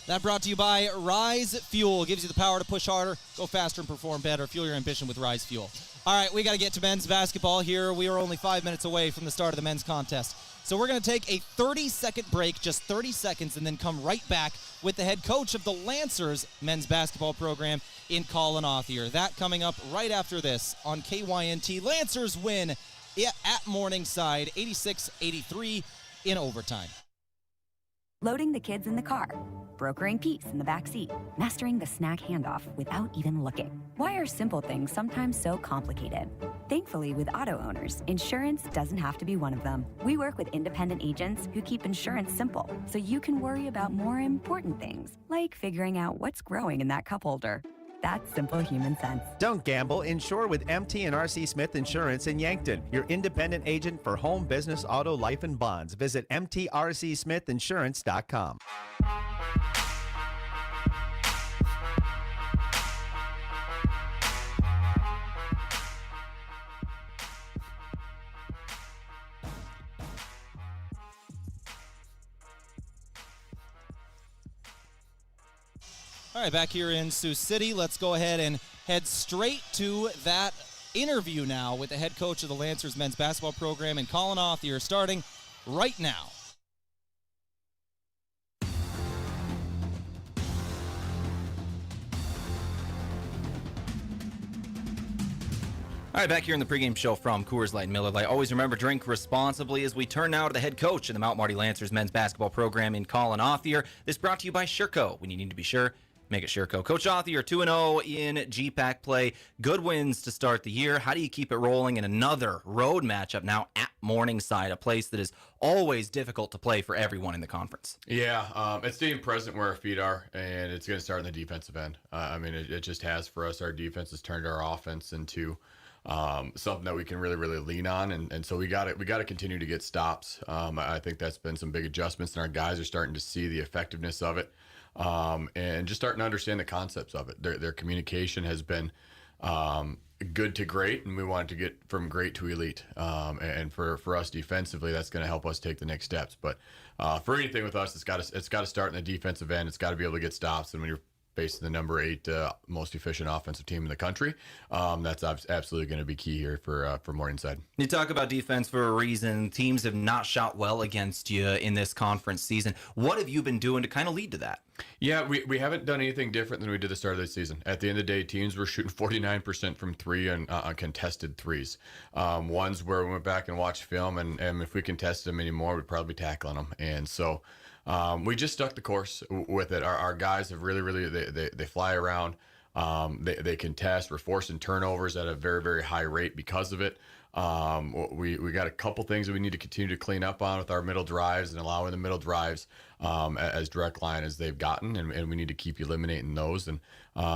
That brought to you by Rise Fuel. Gives you the power to push harder, go faster, and perform better. Fuel your ambition with Rise Fuel. All right, we got to get to men's basketball here. We are only 5 minutes away from the start of the men's contest. So we're going to take a 30-second break, just 30 seconds, and then come right back with the head coach of the Lancers men's basketball program in Colin Othier. That coming up right after this on KYNT. Lancers win at Morningside, 86-83 in overtime. Loading the kids in the car, brokering peace in the back seat, mastering the snack handoff without even looking. Why are simple things sometimes so complicated? Thankfully, with auto owners, insurance doesn't have to be one of them. We work with independent agents who keep insurance simple, so you can worry about more important things, like figuring out what's growing in that cup holder. That's simple human sense. Don't gamble. Insure with MT and RC Smith Insurance in Yankton, your independent agent for home, business, auto, life, and bonds. Visit mtrcsmithinsurance.com. All right, back here in Sioux City, let's go ahead and head straight to that interview now with the head coach of the Lancers men's basketball program and Colin Othier starting right now. All right, back here in the pregame show from Coors Light and Miller Lite. Always remember, drink responsibly as we turn now to the head coach of the Mount Marty Lancers men's basketball program in Colin Othier. This brought to you by Sureco. When you need to be sure, make it Sureco. Coach Othier, 2-0 in GPAC play. Good wins to start the year. How do you keep it rolling in another road matchup now at Morningside, a place that is always difficult to play for everyone in the conference? Yeah, it's staying present where our feet are, and it's going to start in the defensive end. It just has for us. Our defense has turned our offense into something that we can really lean on, and so we got to continue to get stops. I think that's been some big adjustments, and our guys are starting to see the effectiveness of it, and just starting to understand the concepts of it. Their communication has been good to great, and we want to get from great to elite. And for us defensively, that's going to help us take the next steps. But for anything with us, it's got to start in the defensive end. It's got to be able to get stops, and when you're facing the number 8 most efficient offensive team in the country, that's absolutely going to be key here for Morningside. You talk about defense for a reason. Teams have not shot well against you in this conference season. What have you been doing to kind of lead to that? Yeah, we haven't done anything different than we did the start of the season. At the end of the day, teams were shooting 49% from three on contested threes. Ones where we went back and watched film, and if we contested them anymore, we'd probably be tackling them. And so we just stuck the course with it. Our guys have really they fly around. They contest. We're forcing turnovers at a very high rate because of it. We got a couple things that we need to continue to clean up on with our middle drives and allowing the middle drives as direct line as they've gotten, and we need to keep eliminating those. And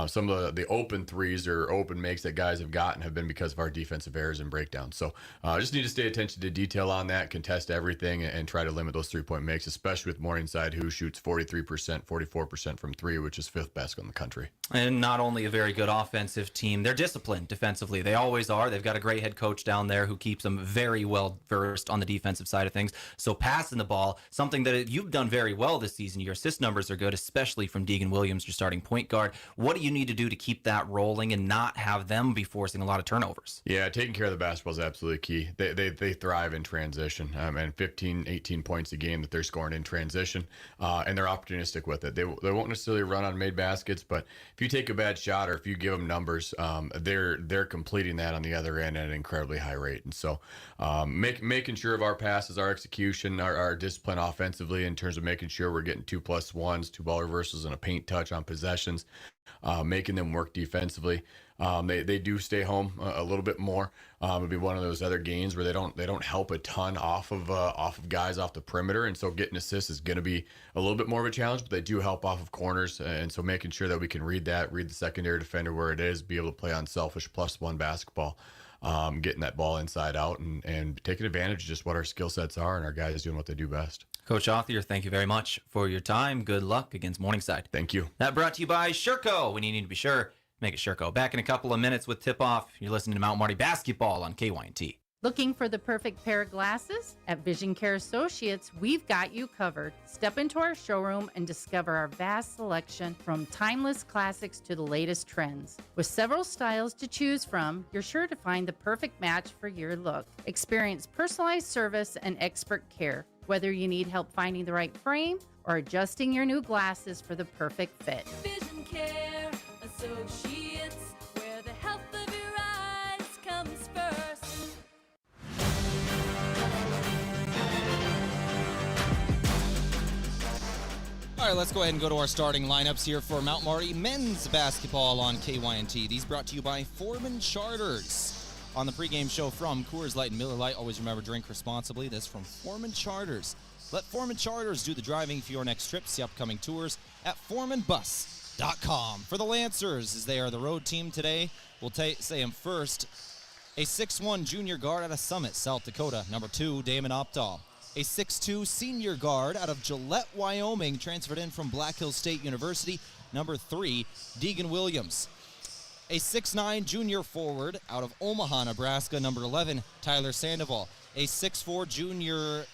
some of the open threes or open makes that guys have gotten have been because of our defensive errors and breakdowns. So just need to stay attention to detail on that, contest everything, and try to limit those 3-point makes, especially with Morningside, who shoots 43%, 44% from three, which is 5th best in the country. And not only a very good offensive team, they're disciplined defensively. They always are. They've got a great head coach down there who keeps them very well versed on the defensive side of things. So passing the ball, something that you've done very well this season. Your assist numbers are good, especially from Deegan Williams, your starting point guard. What do you need to do to keep that rolling and not have them be forcing a lot of turnovers? Yeah, taking care of the basketball is absolutely key. They thrive in transition, and 15, 18 points a game that they're scoring in transition, and they're opportunistic with it. They won't necessarily run on made baskets, but if you take a bad shot or if you give them numbers, they're completing that on the other end at an incredibly high rate. And so making sure of our passes, our execution, our discipline offensively in terms of making sure we're getting 2+1s, 2-ball reversals, and a paint touch on possessions, making them work defensively. They do stay home a little bit more. It'll be one of those other games where they don't help a ton off of guys off the perimeter, and so getting assists is going to be a little bit more of a challenge. But they do help off of corners, and so making sure that we can read the secondary defender where it is, be able to play unselfish +1 basketball. getting that ball inside out and taking advantage of just what our skill sets are and our guys doing what they do best. Coach Othier, thank you very much for your time. Good luck against Morningside. Thank you. That brought to you by Sherco. When you need to be sure, make it Sherco. Back in a couple of minutes with tip-off. You're listening to Mount Marty Basketball on KYNT. Looking for the perfect pair of glasses? At Vision Care Associates, we've got you covered. Step into our showroom and discover our vast selection from timeless classics to the latest trends. With several styles to choose from, you're sure to find the perfect match for your look. Experience personalized service and expert care, whether you need help finding the right frame or adjusting your new glasses for the perfect fit. Vision Care Associates, where the health of your eyes comes first. All right, let's go ahead and go to our starting lineups here for Mount Marty men's basketball on KYNT. These brought to you by Foreman Charters. On the pregame show from Coors Light and Miller Lite, always remember, drink responsibly. This from Foreman Charters. Let Foreman Charters do the driving for your next trip. See upcoming tours at foremanbus.com. For the Lancers, as they are the road team today, we'll say them first. A 6'1 junior guard out of Summit, South Dakota. Number 2, Damon Opdahl. A 6'2 senior guard out of Gillette, Wyoming, transferred in from Black Hills State University. Number 3, Deegan Williams. A 6'9 junior forward out of Omaha, Nebraska. Number 11, Tyler Sandoval. A 6'4 junior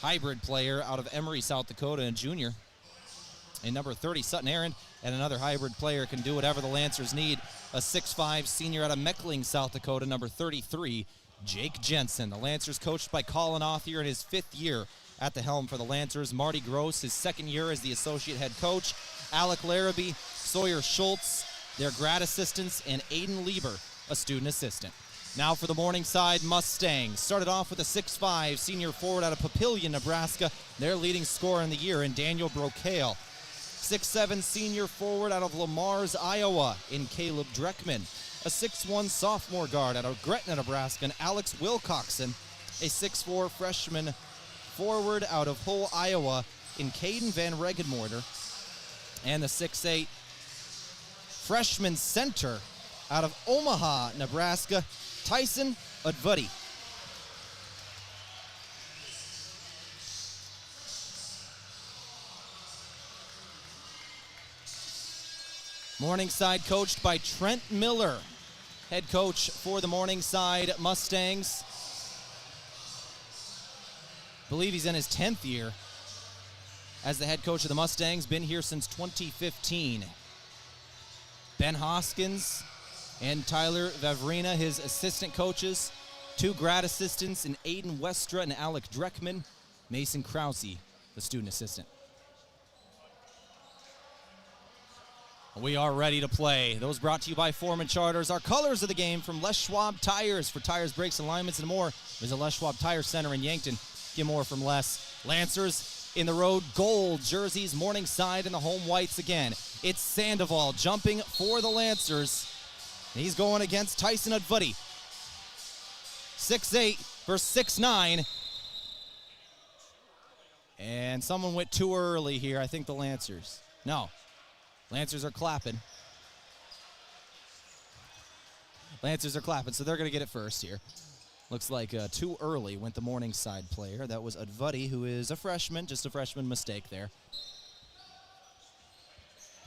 hybrid player out of Emory, South Dakota, and junior. And number 30, Sutton Aaron, and another hybrid player, can do whatever the Lancers need. A 6'5 senior out of Meckling, South Dakota. Number 33, Jake Jensen. The Lancers coached by Colin Othier in his 5th year at the helm for the Lancers. Marty Gross, his 2nd year as the associate head coach. Alec Larrabee, Sawyer Schultz, their grad assistants, and Aiden Lieber, a student assistant. Now for the Morningside Mustangs. Started off with a 6'5 senior forward out of Papillion, Nebraska. Their leading scorer in the year in Daniel Brocale. 6'7 senior forward out of Lamar's, Iowa, in Caleb Dreckman. A 6'1 sophomore guard out of Gretna, Nebraska, and Alex Wilcoxon. A 6'4 freshman forward out of Hull, Iowa, in Caden Van Regenmorter. And the 6'8 freshman center out of Omaha, Nebraska, Tyson Udvuddy. Morningside coached by Trent Miller, head coach for the Morningside Mustangs. I believe he's in his 10th year as the head coach of the Mustangs, been here since 2015. Ben Hoskins and Tyler Vavrina, his assistant coaches. 2 grad assistants in Aiden Westra and Alec Dreckman. Mason Krause, the student assistant. We are ready to play. Those brought to you by Foreman Charters. Our colors of the game from Les Schwab Tires. For tires, brakes, alignments, and more, visit Les Schwab Tire Center in Yankton. Get more from Les. Lancers in the road gold jerseys, Morningside in the home whites again. It's Sandoval jumping for the Lancers. He's going against Tyson Udvuddy. 6'8 versus 6'9. And someone went too early here. I think the Lancers. No. Lancers are clapping. Lancers are clapping, so they're going to get it first here. Looks like too early went the Morningside player. That was Udvuddy, who is a freshman. Just a freshman mistake there.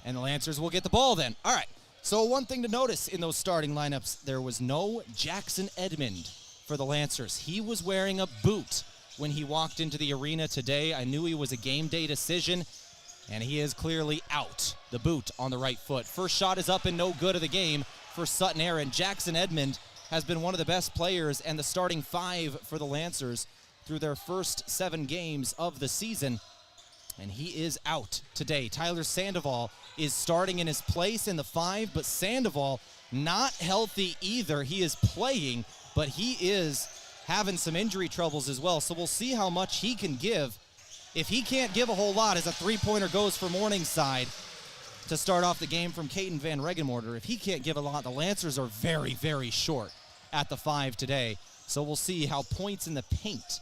And the Lancers will get the ball then. All right. So one thing to notice in those starting lineups, there was no Jackson Edmond for the Lancers. He was wearing a boot when he walked into the arena today. I knew he was a game day decision, and he is clearly out. The boot on the right foot. First shot is up and no good of the game for Sutton Aaron. Jackson Edmond has been one of the best players and the starting 5 for the Lancers through their first 7 games of the season, and he is out today. Tyler Sandoval is starting in his place in the 5, but Sandoval not healthy either. He is playing, but he is having some injury troubles as well, so we'll see how much he can give. If he can't give a whole lot as a 3-pointer goes for Morningside to start off the game from Caden Van Regenmorter, if he can't give a lot, the Lancers are very, very short at the 5 today. So we'll see how points in the paint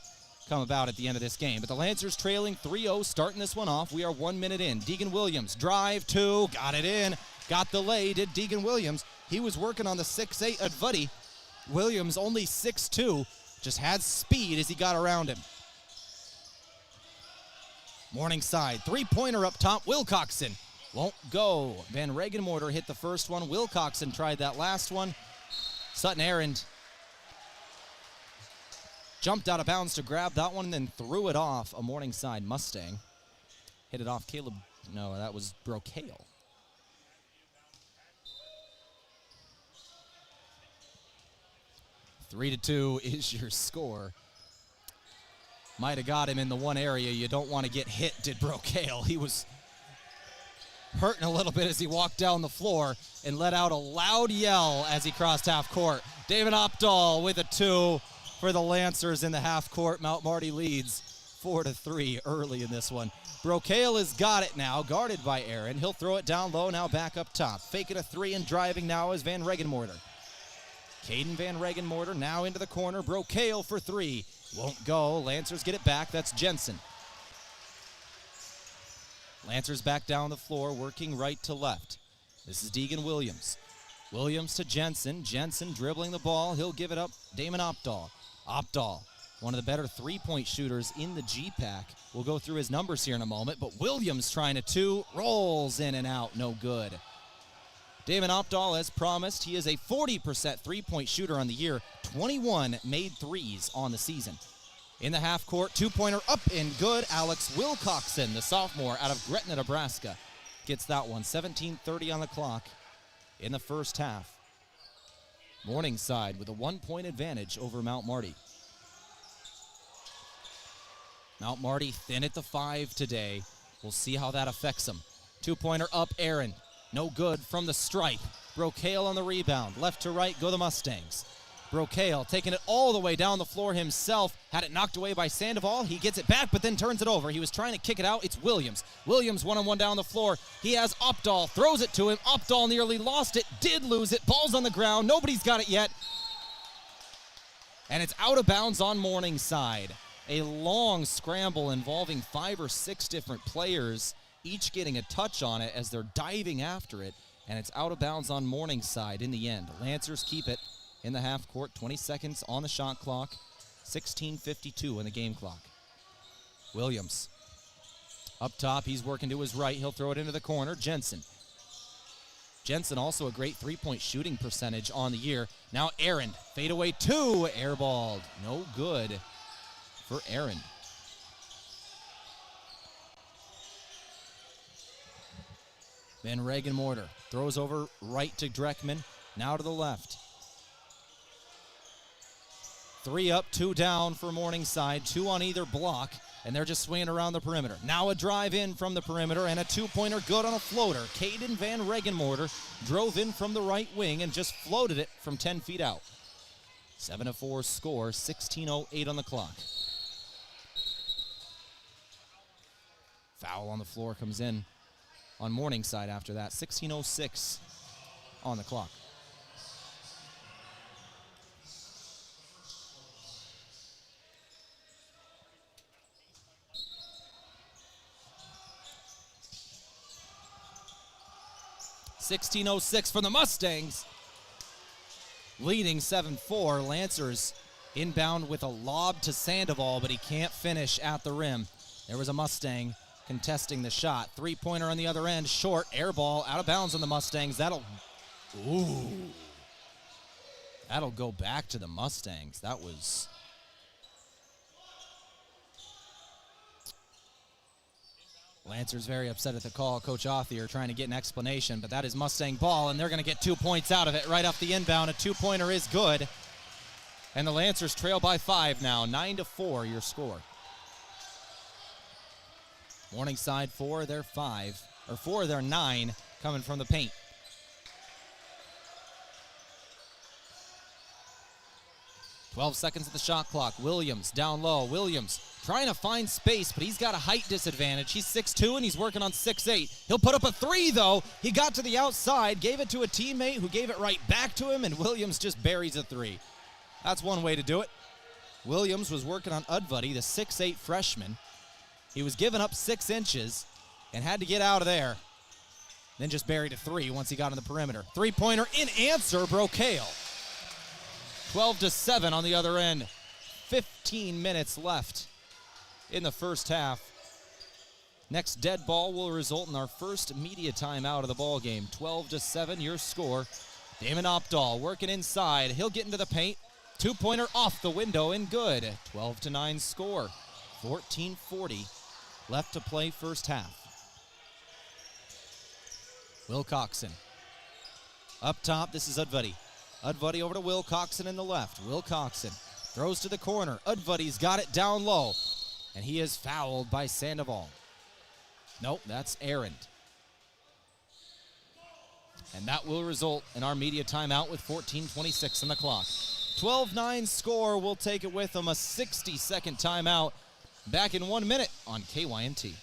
come about at the end of this game. But the Lancers trailing 3-0, starting this one off. We are 1 minute in. Deegan Williams, drive 2, got it in. Got the lay, did Deegan Williams. He was working on the 6'8 Udvuddy. Williams, only 6'2", just had speed as he got around him. Morningside, three-pointer up top, Wilcoxon. Won't go. Van Regenmorter hit the first one. Wilcoxon tried that last one. Sutton Errand jumped out of bounds to grab that one and then threw it off a Morningside Mustang. Hit it off Caleb. No, that was Brocale. Three to 2 is your score. Might have got him in the one area you don't want to get hit, did Brocale. He was hurting a little bit as he walked down the floor and let out a loud yell as he crossed half court. David Opdahl with a 2 for the Lancers in the half court. Mount Marty leads 4-3 early in this one. Brocale has got it now, guarded by Aaron. He'll throw it down low, now back up top. Faking a 3 and driving now is Van Regenmorter. Caden Van Regenmorter now into the corner. Brocale for 3. Won't go. Lancers get it back. That's Jensen. Lancers back down the floor, working right to left. This is Deegan Williams. Williams to Jensen. Jensen dribbling the ball. He'll give it up. Damon Opdahl. Opdahl, one of the better three-point shooters in the GPAC. We'll go through his numbers here in a moment, but Williams trying to 2. Rolls in and out. No good. Damon Opdahl, as promised, he is a 40% three-point shooter on the year. 21 made threes on the season. In the half court, two-pointer up and good. Alex Wilcoxon, the sophomore out of Gretna, Nebraska, gets that one. 17:30 on the clock in the first half. Morningside with a 1-point advantage over Mount Marty. Mount Marty thin at the 5 today. We'll see how that affects them. Two-pointer up, Aaron. No good from the stripe. Brocale on the rebound. Left to right go the Mustangs. Brocale taking it all the way down the floor himself. Had it knocked away by Sandoval. He gets it back, but then turns it over. He was trying to kick it out. It's Williams. Williams one-on-one down the floor. He has Opdahl. Throws it to him. Opdahl nearly lost it. Did lose it. Ball's on the ground. Nobody's got it yet. And it's out of bounds on Morningside. A long scramble involving 5 or 6 different players, each getting a touch on it as they're diving after it, and it's out of bounds on Morningside in the end. Lancers keep it in the half court, 20 seconds on the shot clock, 16:52 in the game clock. Williams up top, he's working to his right. He'll throw it into the corner. Jensen. Jensen also a great three-point shooting percentage on the year. Now Aaron, fadeaway 2, airballed. No good for Aaron. Van Regenmorter throws over right to Dreckman. Now to the left. 3 up, 2 down for Morningside. 2 on either block, and they're just swinging around the perimeter. Now a drive in from the perimeter, and a two-pointer good on a floater. Caden Van Regenmorter drove in from the right wing and just floated it from 10 feet out. 7-4 score, 16:08 on the clock. Foul on the floor comes in on Morningside after that. 16:06 on the clock. .1606 for the Mustangs. Leading 7-4. Lancers inbound with a lob to Sandoval, but he can't finish at the rim. There was a Mustang contesting the shot. Three-pointer on the other end, short, air ball, out of bounds on the Mustangs. That'll go back to the Mustangs. That was... Lancers very upset at the call. Coach Othier trying to get an explanation, but that is Mustang ball, and they're going to get 2 points out of it right off the inbound. A two-pointer is good. And the Lancers trail by 5 now. 9-4 your score. Morningside 4, they're 5. Or 4, they're 9 coming from the paint. .12 seconds at the shot clock. Williams down low. Williams trying to find space, but he's got a height disadvantage. He's 6'2", and he's working on 6'8". He'll put up a 3, though. He got to the outside, gave it to a teammate who gave it right back to him, and Williams just buries a 3. That's one way to do it. Williams was working on Udvuddy, the 6'8 freshman. He was giving up 6 inches and had to get out of there. Then just buried a 3 once he got on the perimeter. Three-pointer in answer, Brocale. 12-7 on the other end. 15 minutes left in the first half. Next dead ball will result in our first media timeout of the ball game. 12-7, your score. Damon Opdahl working inside. He'll get into the paint. Two-pointer off the window and good. 12-9 score. 14:40 left to play first half. Wilcoxon. Up top, this is Udvuddy. Udvuddy over to Wilcoxon in the left. Wilcoxon throws to the corner. Udvuddy's got it down low. And he is fouled by Sandoval. Nope, that's Aaron. And that will result in our media timeout with 14:26 on the clock. 12-9 score. We'll take it with them. A 60-second timeout. Back in 1 minute on KYNT.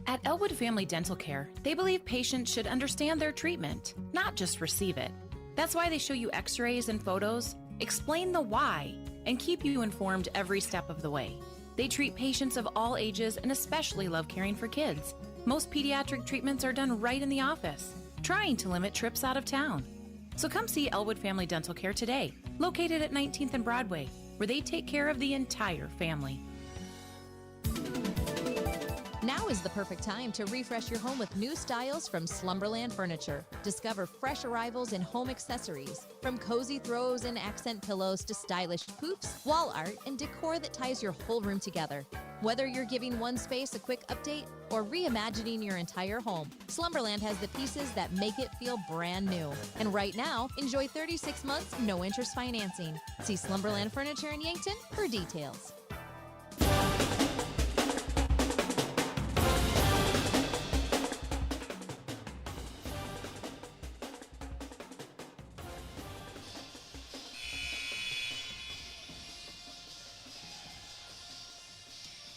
At Elwood Family Dental Care, they believe patients should understand their treatment, not just receive it. That's why they show you x-rays and photos, explain the why, and keep you informed every step of the way. They treat patients of all ages and especially love caring for kids. Most pediatric treatments are done right in the office, trying to limit trips out of town. So come see Elwood Family Dental Care today, located at 19th and Broadway, where they take care of the entire family. Now is the perfect time to refresh your home with new styles from Slumberland Furniture. Discover fresh arrivals in home accessories, from cozy throws and accent pillows to stylish poofs, wall art, and decor that ties your whole room together. Whether you're giving one space a quick update or reimagining your entire home, Slumberland has the pieces that make it feel brand new. And right now, enjoy 36 months, no interest financing. See Slumberland Furniture in Yankton for details.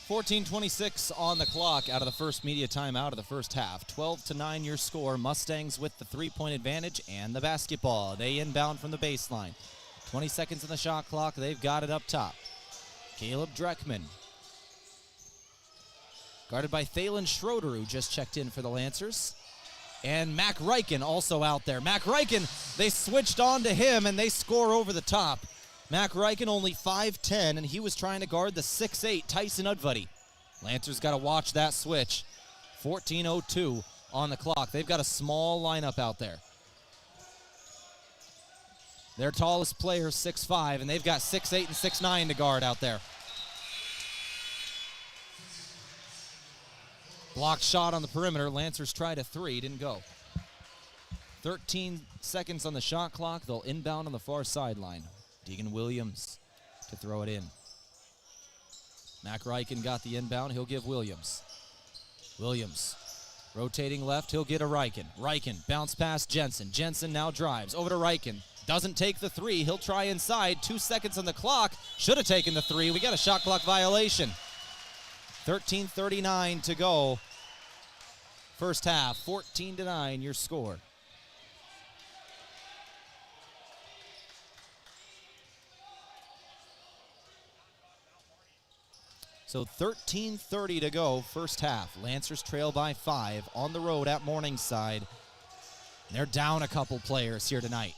14:26 on the clock out of the first media timeout of the first half. 12-9 your score. Mustangs with the three-point advantage and the basketball. They inbound from the baseline. 20 seconds on the shot clock. They've got it up top. Caleb Dreckman. Guarded by Thalen Schroeder, who just checked in for the Lancers. And Mac Reichen also out there. Mac Reichen, they switched on to him, and they score over the top. Mac Reichen only 5'10", and he was trying to guard the 6'8", Tyson Udvuddy. Lancers got to watch that switch. 14:02 on the clock. They've got a small lineup out there. Their tallest player is 6'5", and they've got 6'8" and 6'9" to guard out there. Blocked shot on the perimeter. Lancers tried a three, didn't go. 13 seconds on the shot clock. They'll inbound on the far sideline. Deegan Williams to throw it in. Mac Reichen got the inbound. He'll give Williams. Williams rotating left. He'll get a Reichen. Reichen bounce past Jensen. Jensen now drives over to Reichen. Doesn't take the three. He'll try inside. 2 seconds on the clock. Should have taken the three. We got a shot clock violation. 13:39 to go. First half. 14-9 your score. So 13:30 to go, first half. Lancers trail by 5 on the road at Morningside. They're down a couple players here tonight.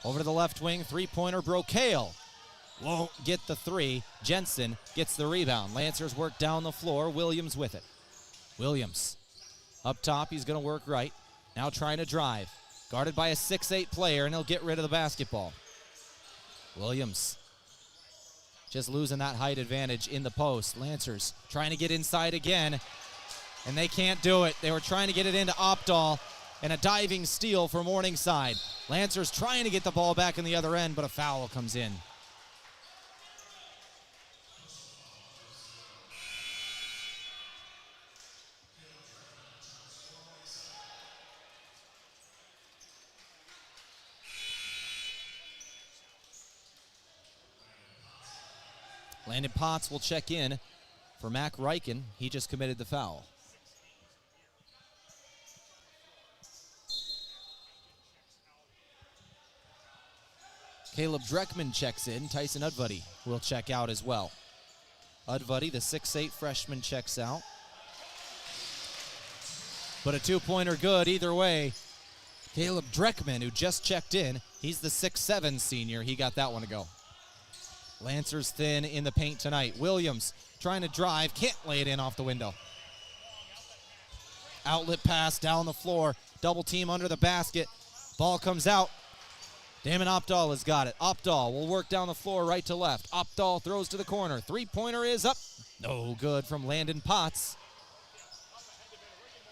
Over to the left wing, three-pointer, Brocale. Won't get the three. Jensen gets the rebound. Lancers work down the floor. Williams with it. Williams up top, he's going to work right. Now trying to drive. Guarded by a 6'8" player, and he'll get rid of the basketball. Williams just losing that height advantage in the post. Lancers trying to get inside again, and they can't do it. They were trying to get it into Opdahl, and a diving steal for Morningside. Lancers trying to get the ball back in the other end, but a foul comes in. Landon Potts will check in for Mac Reichen. He just committed the foul. Caleb Dreckman checks in. Tyson Udvuddy will check out as well. Udvuddy, the 6'8" freshman, checks out. But a two-pointer good either way. Caleb Dreckman, who just checked in, he's the 6'7 senior. He got that one to go. Lancers thin in the paint tonight. Williams trying to drive, can't lay it in off the window. Outlet pass down the floor, double team under the basket. Ball comes out. Damon Opdahl has got it. Opdahl will work down the floor right to left. Opdahl throws to the corner. Three-pointer is up. No good from Landon Potts.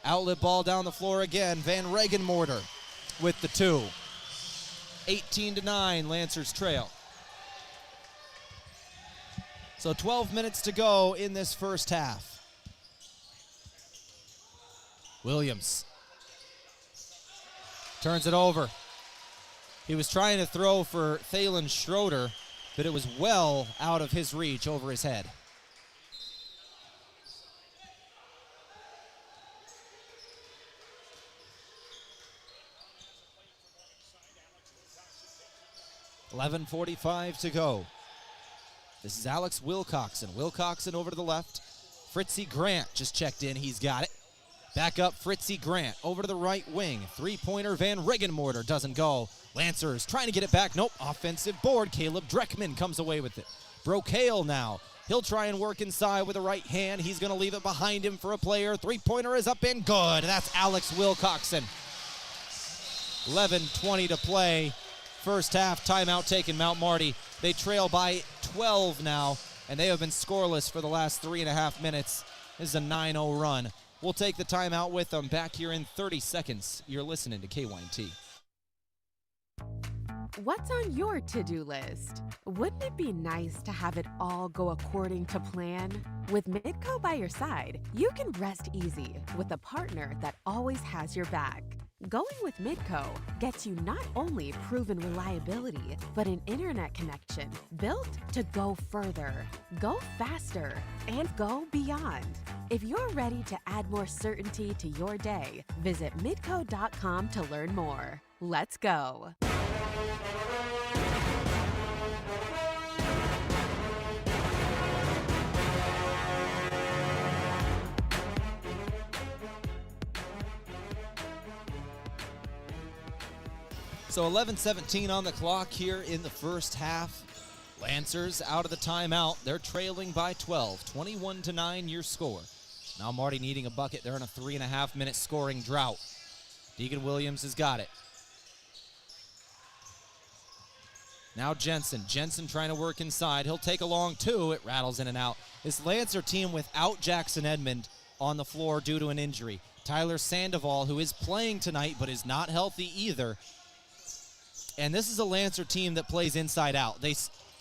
Outlet ball down the floor again. Van Regenmorter with the 2. 18-9, Lancers trail. So 12 minutes to go in this first half. Williams turns it over. He was trying to throw for Thalen Schroeder, but it was well out of his reach over his head. .45 to go. This is Alex Wilcoxon. Wilcoxon over to the left. Fritzy Grant just checked in. He's got it. Back up, Fritzy Grant over to the right wing. Three-pointer, Van Regenmorter doesn't go. Lancers trying to get it back. Nope, offensive board. Caleb Dreckman comes away with it. Brocale now. He'll try and work inside with the right hand. He's going to leave it behind him for a player. Three-pointer is up and good. That's Alex Wilcoxon. 11:20 to play. First half, timeout taken, Mount Marty. They trail by 12 now, and they have been scoreless for the last 3.5 minutes. This is a 9-0 run. We'll take the timeout with them back here in 30 seconds. You're listening to KYNT. What's on your to-do list? Wouldn't it be nice to have it all go according to plan? With Midco by your side, you can rest easy with a partner that always has your back. Going with Midco gets you not only proven reliability, but an internet connection built to go further, go faster, and go beyond. If you're ready to add more certainty to your day, visit midco.com to learn more. Let's go. So 11:17 on the clock here in the first half. Lancers out of the timeout. They're trailing by 12. 21-9 your score. Now Marty needing a bucket. They're in a 3.5-minute scoring drought. Deegan Williams has got it. Now Jensen. Jensen trying to work inside. He'll take a long 2. It rattles in and out. This Lancer team without Jackson Edmond on the floor due to an injury. Tyler Sandoval, who is playing tonight but is not healthy either. And this is a Lancer team that plays inside out.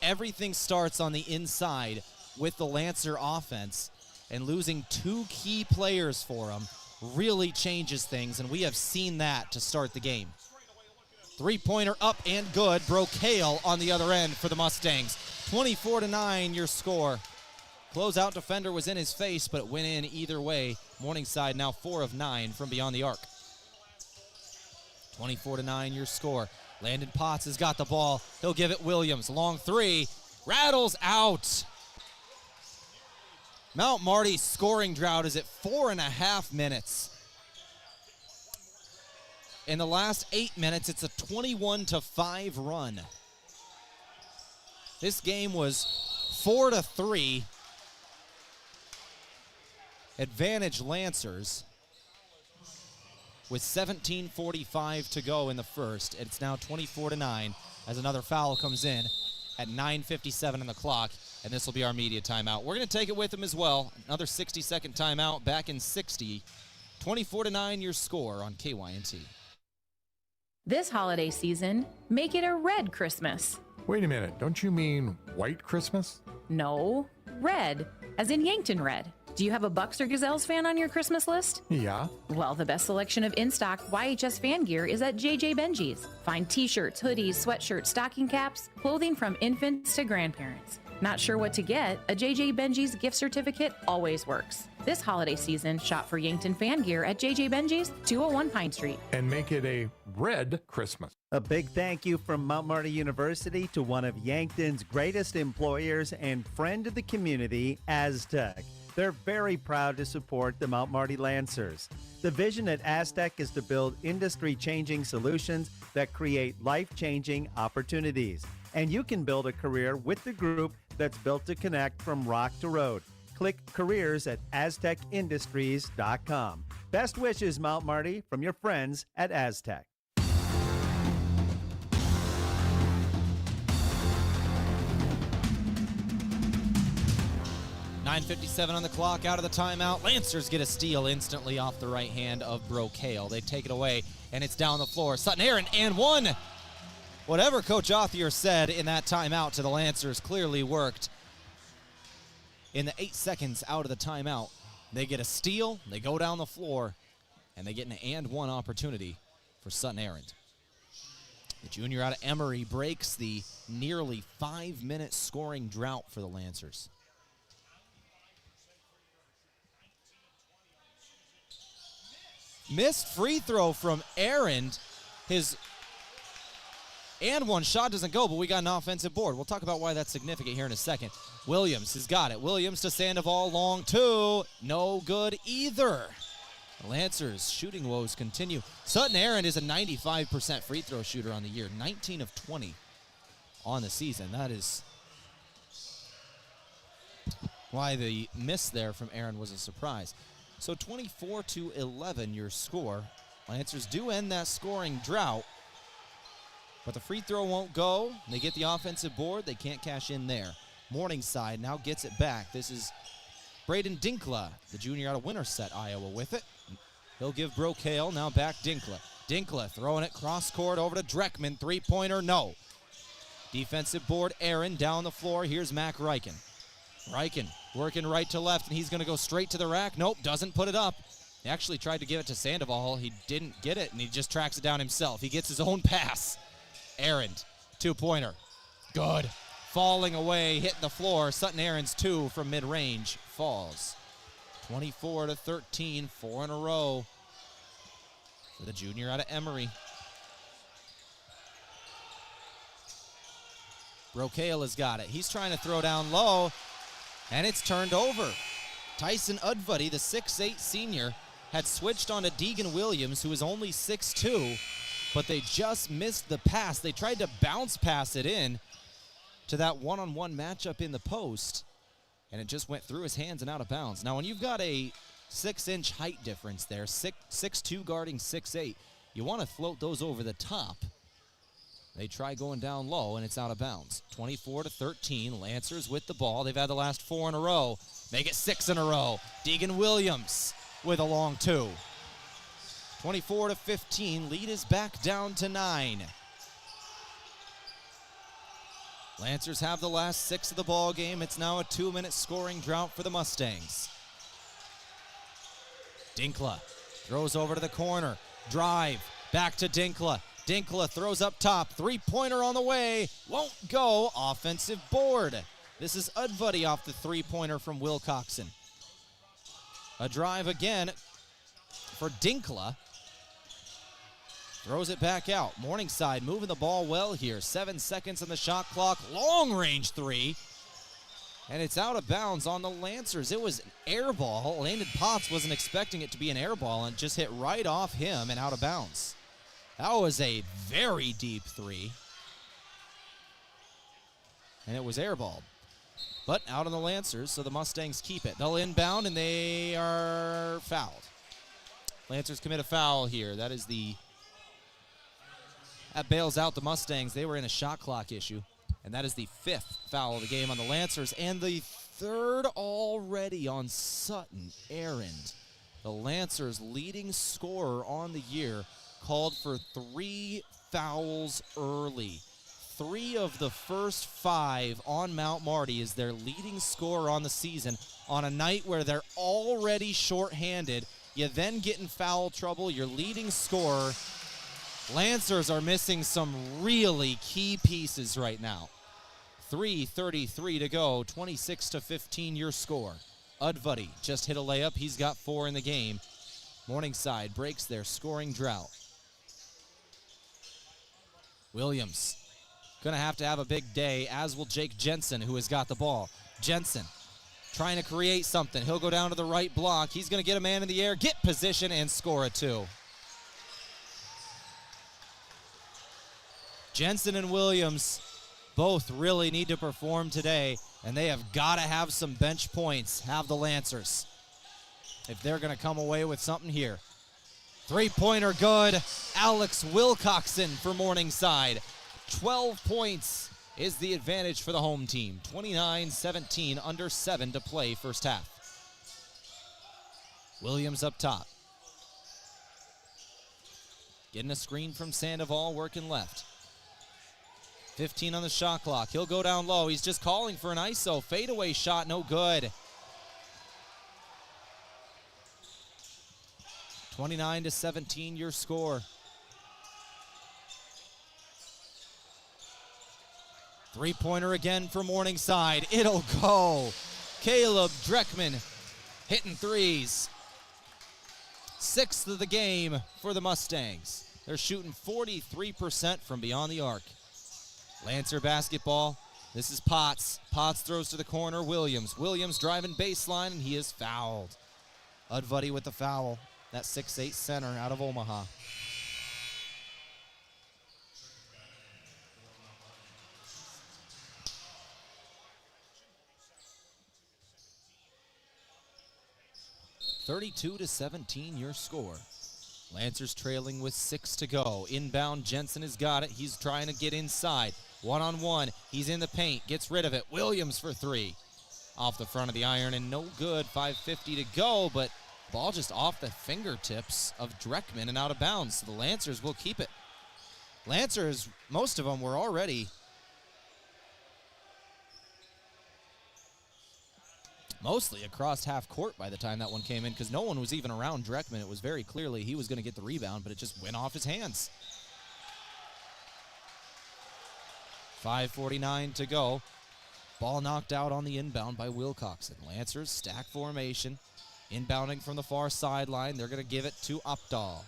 Everything starts on the inside with the Lancer offense, and losing 2 key players for them really changes things, and we have seen that to start the game. Three-pointer up and good. Brocale on the other end for the Mustangs. 24-9 your score. Closeout defender was in his face, but it went in either way. Morningside now 4 of 9 from beyond the arc. 24-9 your score. Landon Potts has got the ball. He'll give it Williams. Long 3. Rattles out. Mount Marty's scoring drought is at 4.5 minutes. In the last 8 minutes, it's a 21-5 run. This game was 4-3. Advantage Lancers. With 17:45 to go in the first. It's now 24-9 as another foul comes in at 9:57 on the clock, and this will be our media timeout. We're going to take it with them as well. Another 60-second timeout back in 60. 24-9 your score on KYNT. This holiday season, make it a red Christmas. Wait a minute, don't you mean white Christmas? No, red, as in Yankton red. Do you have a Bucks or Gazelles fan on your Christmas list? Yeah. Well, the best selection of in-stock YHS fan gear is at JJ Benji's. Find t-shirts, hoodies, sweatshirts, stocking caps, clothing from infants to grandparents. Not sure what to get? A JJ Benji's gift certificate always works. This holiday season, shop for Yankton fan gear at JJ Benji's, 201 Pine Street. And make it a red Christmas. A big thank you from Mount Marty University to one of Yankton's greatest employers and friend of the community, Aztec. They're very proud to support the Mount Marty Lancers. The vision at Aztec is to build industry-changing solutions that create life-changing opportunities. And you can build a career with the group that's built to connect from rock to road. Click careers at aztecindustries.com. Best wishes, Mount Marty, from your friends at Aztec. 9:57 on the clock, out of the timeout. Lancers get a steal instantly off the right hand of Brocail. They take it away, and it's down the floor. Sutton Aaron, and one. Whatever Coach Othier said in that timeout to the Lancers clearly worked. In the 8 seconds out of the timeout, they get a steal, they go down the floor, and they get an and one opportunity for Sutton Aaron. The junior out of Emory breaks the nearly 5-minute scoring drought for the Lancers. Missed free throw from Aaron. His and one shot doesn't go, but we got an offensive board. We'll talk about why that's significant here in a second. Williams has got it. Williams to Sandoval, long two. No good either. The Lancers' shooting woes continue. Sutton Aaron is a 95% free throw shooter on the year, 19 of 20 on the season. That is why the miss there from Aaron was a surprise. So 24-11 your score. Lancers do end that scoring drought, but the free throw won't go. They get the offensive board. They can't cash in there. Morningside now gets it back. This is Braden Dinkla, the junior out of Winterset, Iowa, with it. He'll give Brocail, now back Dinkla. Dinkla throwing it cross court over to Dreckman. Three-pointer, no. Defensive board, Aaron down the floor. Here's Mac Reichen. Reichen working right to left, and he's going to go straight to the rack. Nope, doesn't put it up. He actually tried to give it to Sandoval. He didn't get it, and he just tracks it down himself. He gets his own pass. Aaron, two-pointer. Good. Falling away, hitting the floor. Sutton Aaron's two from mid-range falls. 24-13, 4 in a row for the junior out of Emory. Brocail has got it. He's trying to throw down low, and it's turned over. Tyson Udvuddy, the 6'8 senior, had switched on to Deegan Williams, who is only 6'2", but they just missed the pass. They tried to bounce pass it in to that one-on-one matchup in the post, and it just went through his hands and out of bounds. Now, when you've got a 6-inch height difference there, 6'2 guarding 6'8, you want to float those over the top. They try going down low, and it's out of bounds. 24-13, Lancers with the ball. They've had the last 4 in a row. Make it 6 in a row. Deegan Williams with a long two. 24-15, lead is back down to 9. Lancers have the last 6 of the ball game. It's now a 2-minute scoring drought for the Mustangs. Dinkla throws over to the corner. Drive, back to Dinkla. Dinkla throws up top. Three-pointer on the way. Won't go. Offensive board. This is Udvuddy off the three-pointer from Wilcoxon. A drive again for Dinkla. Throws it back out. Morningside moving the ball well here. 7 seconds on the shot clock. Long range three. And it's out of bounds on the Lancers. It was an air ball. Landon Potts wasn't expecting it to be an air ball and just hit right off him and out of bounds. That was a very deep three. And it was airballed. But out on the Lancers, so the Mustangs keep it. They'll inbound, and they are fouled. Lancers commit a foul here. That bails out the Mustangs. They were in a shot clock issue. And that is the 5th foul of the game on the Lancers, and the 3rd already on Sutton Aaron. The Lancers' leading scorer on the year called for 3 fouls early. 3 of the first 5 on Mount Marty is their leading scorer on the season on a night where they're already shorthanded. You then get in foul trouble, your leading scorer. Lancers are missing some really key pieces right now. 3:33 to go, 26-15 your score. Udvuddy just hit a layup. He's got 4 in the game. Morningside breaks their scoring drought. Williams going to have a big day, as will Jake Jensen, who has got the ball. Jensen trying to create something. He'll go down to the right block. He's going to get a man in the air, get position, and score a 2. Jensen and Williams both really need to perform today, and they have got to have some bench points, have the Lancers, if they're going to come away with something here. Three-pointer good. Alex Wilcoxon for Morningside. 12 points is the advantage for the home team. 29-17, under 7 to play first half. Williams up top. Getting a screen from Sandoval, working left. 15 on the shot clock. He'll go down low. He's just calling for an ISO. Fadeaway shot, no good. 29-17, your score. Three-pointer again for Morningside. It'll go. Caleb Dreckman hitting threes. 6th of the game for the Mustangs. They're shooting 43% from beyond the arc. Lancer basketball. This is Potts. Potts throws to the corner. Williams driving baseline, and he is fouled. Udvuddy with the foul. That 6'8 center out of Omaha. (32-17) your score. Lancers trailing with 6 to go. Inbound, Jensen has got it. He's trying to get inside. One-on-one. He's in the paint. Gets rid of it. Williams for 3. Off the front of the iron and no good. 5:50 to go, but ball just off the fingertips of Dreckman and out of bounds. So the Lancers will keep it. Lancers, most of them were already mostly across half court by the time that one came in, because no one was even around Dreckman. It was very clearly he was going to get the rebound, but it just went off his hands. 5:49 to go. Ball knocked out on the inbound by Wilcoxon. Lancers stack formation. Inbounding from the far sideline. They're going to give it to Opdahl.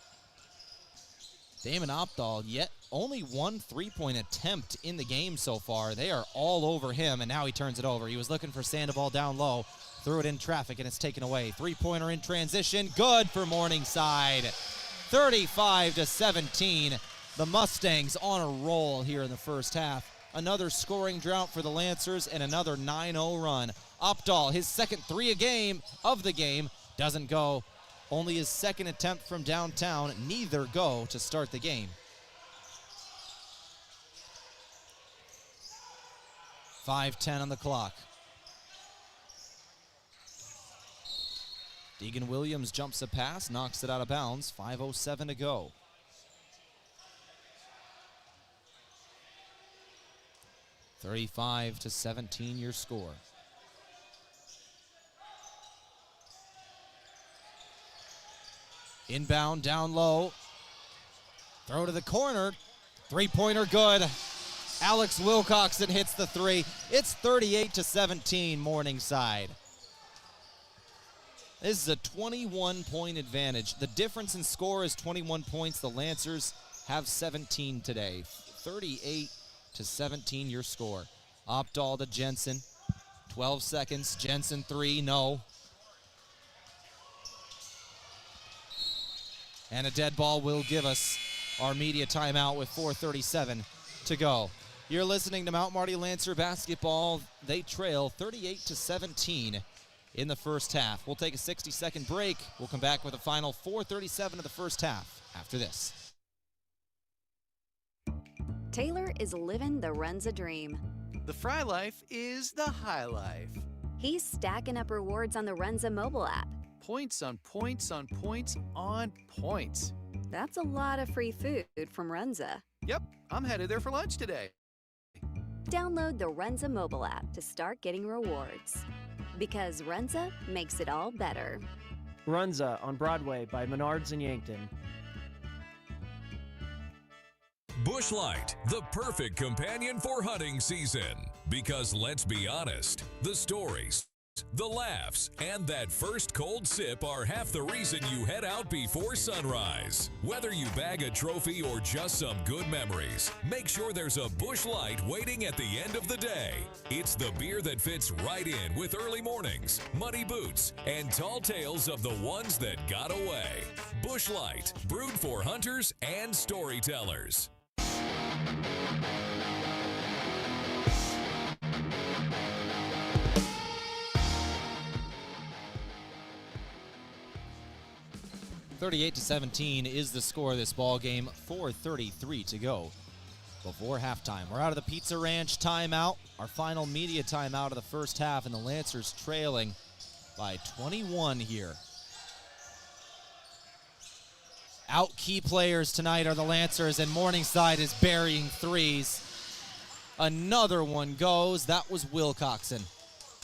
Damon Opdahl, yet only one three-point attempt in the game so far. They are all over him, and now he turns it over. He was looking for Sandoval down low. Threw it in traffic, and it's taken away. Three-pointer in transition. Good for Morningside. 35-17. The Mustangs on a roll here in the first half. Another scoring drought for the Lancers and another 9-0 run. Opdahl, his second 3 of the game, doesn't go. Only his second attempt from downtown. Neither go to start the game. 5:10 on the clock. Deegan Williams jumps a pass, knocks it out of bounds. 5:07 to go. (35-17) your score. Inbound, down low. Throw to the corner. Three-pointer good. Alex Wilcoxon hits the 3. It's 38-17 Morningside. This is a 21-point advantage. The difference in score is 21 points. The Lancers have 17 today. 38-17 your score. Opdahl to Jensen. 12 seconds. Jensen 3, no. And a dead ball will give us our media timeout with 4:37 to go. You're listening to Mount Marty Lancer basketball. They trail 38-17 in the first half. We'll take a 60-second break. We'll come back with a final 4:37 of the first half after this. Taylor is living the Runza dream. The Fry Life is the high life. He's stacking up rewards on the Runza mobile app. Points on points on points on points. That's a lot of free food from Runza. Yep, I'm headed there for lunch today. Download the Runza mobile app to start getting rewards. Because Runza makes it all better. Runza on Broadway by Menards in Yankton. Busch Light, the perfect companion for hunting season. Because let's be honest, the stories, The laughs and that first cold sip are half the reason you head out before sunrise. Whether you bag a trophy or just some good memories, make sure there's a Busch Light waiting at the end of the day. It's the beer that fits right in with early mornings, muddy boots, and tall tales of the ones that got away. Busch Light, brewed for hunters and storytellers. (38-17) is the score of this ball game. 4:33 to go before halftime. We're out of the Pizza Ranch timeout, our final media timeout of the first half, and the Lancers trailing by 21 here. Out key players tonight are the Lancers, and Morningside is burying threes. Another one goes. That was Wilcoxon.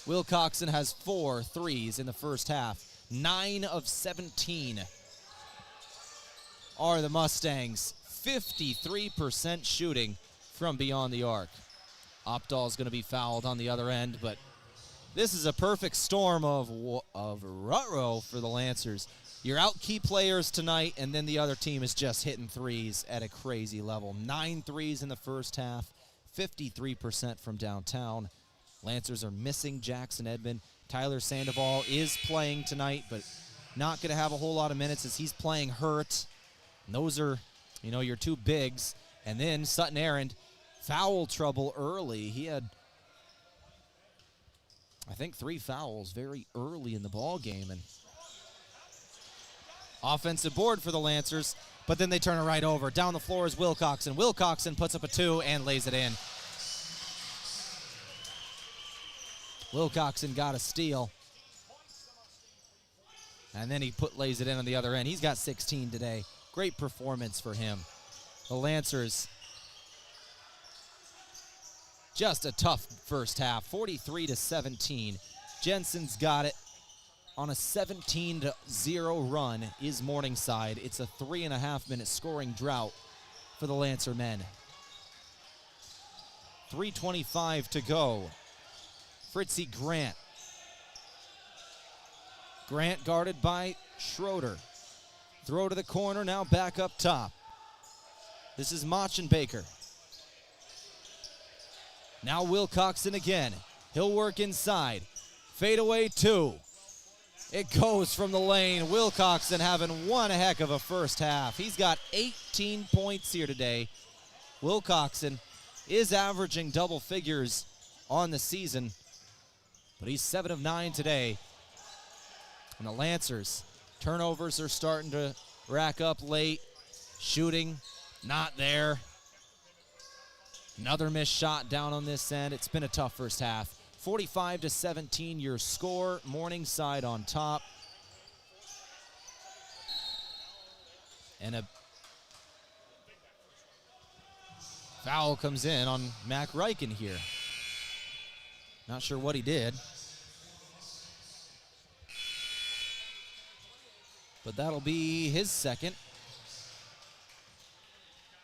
Wilcoxon has 4 threes in the first half. 9 of 17 are the Mustangs. 53% shooting from beyond the arc. Opdahl's going to be fouled on the other end, but this is a perfect storm of ruh-roh for the Lancers. You're out key players tonight, and then the other team is just hitting threes at a crazy level. 9 threes in the first half, 53% from downtown. Lancers are missing Jackson Edmond. Tyler Sandoval is playing tonight, but not going to have a whole lot of minutes as he's playing hurt. And those are, your 2 bigs. And then Sutton Errand, foul trouble early. He had, I think, 3 fouls very early in the ball game. And offensive board for the Lancers, but then they turn it right over. Down the floor is Wilcoxon. Wilcoxon puts up a 2 and lays it in. Wilcoxon got a steal. And then he lays it in on the other end. He's got 16 today. Great performance for him. The Lancers, just a tough first half, 43-17. Jensen's got it on a 17-0 run is Morningside. It's a 3.5-minute scoring drought for the Lancer men. 3:25 to go. Fritzy Grant. Grant guarded by Schroeder. Throw to the corner, now back up top. This is Machenbaker. Now Wilcoxon again. He'll work inside. Fadeaway 2. It goes from the lane. Wilcoxon having one heck of a first half. He's got 18 points here today. Wilcoxon is averaging double figures on the season, but he's 7 of 9 today. And the Lancers, turnovers are starting to rack up late. Shooting, not there. Another missed shot down on this end. It's been a tough first half. 45-17 your score. Morningside on top. And a foul comes in on Mac Riken here. Not sure what he did. But that'll be his second.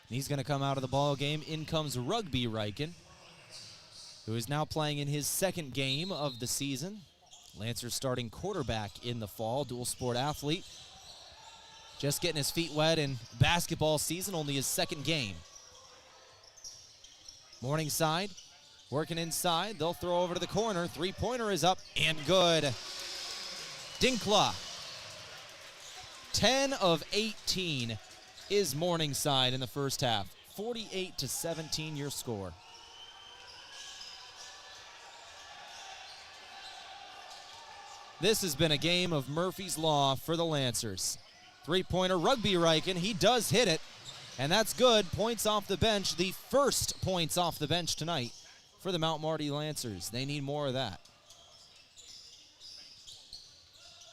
He's going to come out of the ball game. In comes Rugby Riken, who is now playing in his second game of the season. Lancers starting quarterback in the fall, dual sport athlete. Just getting his feet wet in basketball season, only his second game. Morningside working inside. They'll throw over to the corner. Three-pointer is up and good. Dinkla. 10 of 18 is Morningside in the first half. 48-17 your score. This has been a game of Murphy's Law for the Lancers. Three-pointer, Rugby Riken. He does hit it, and that's good. Points off the bench. The first points off the bench tonight for the Mount Marty Lancers. They need more of that.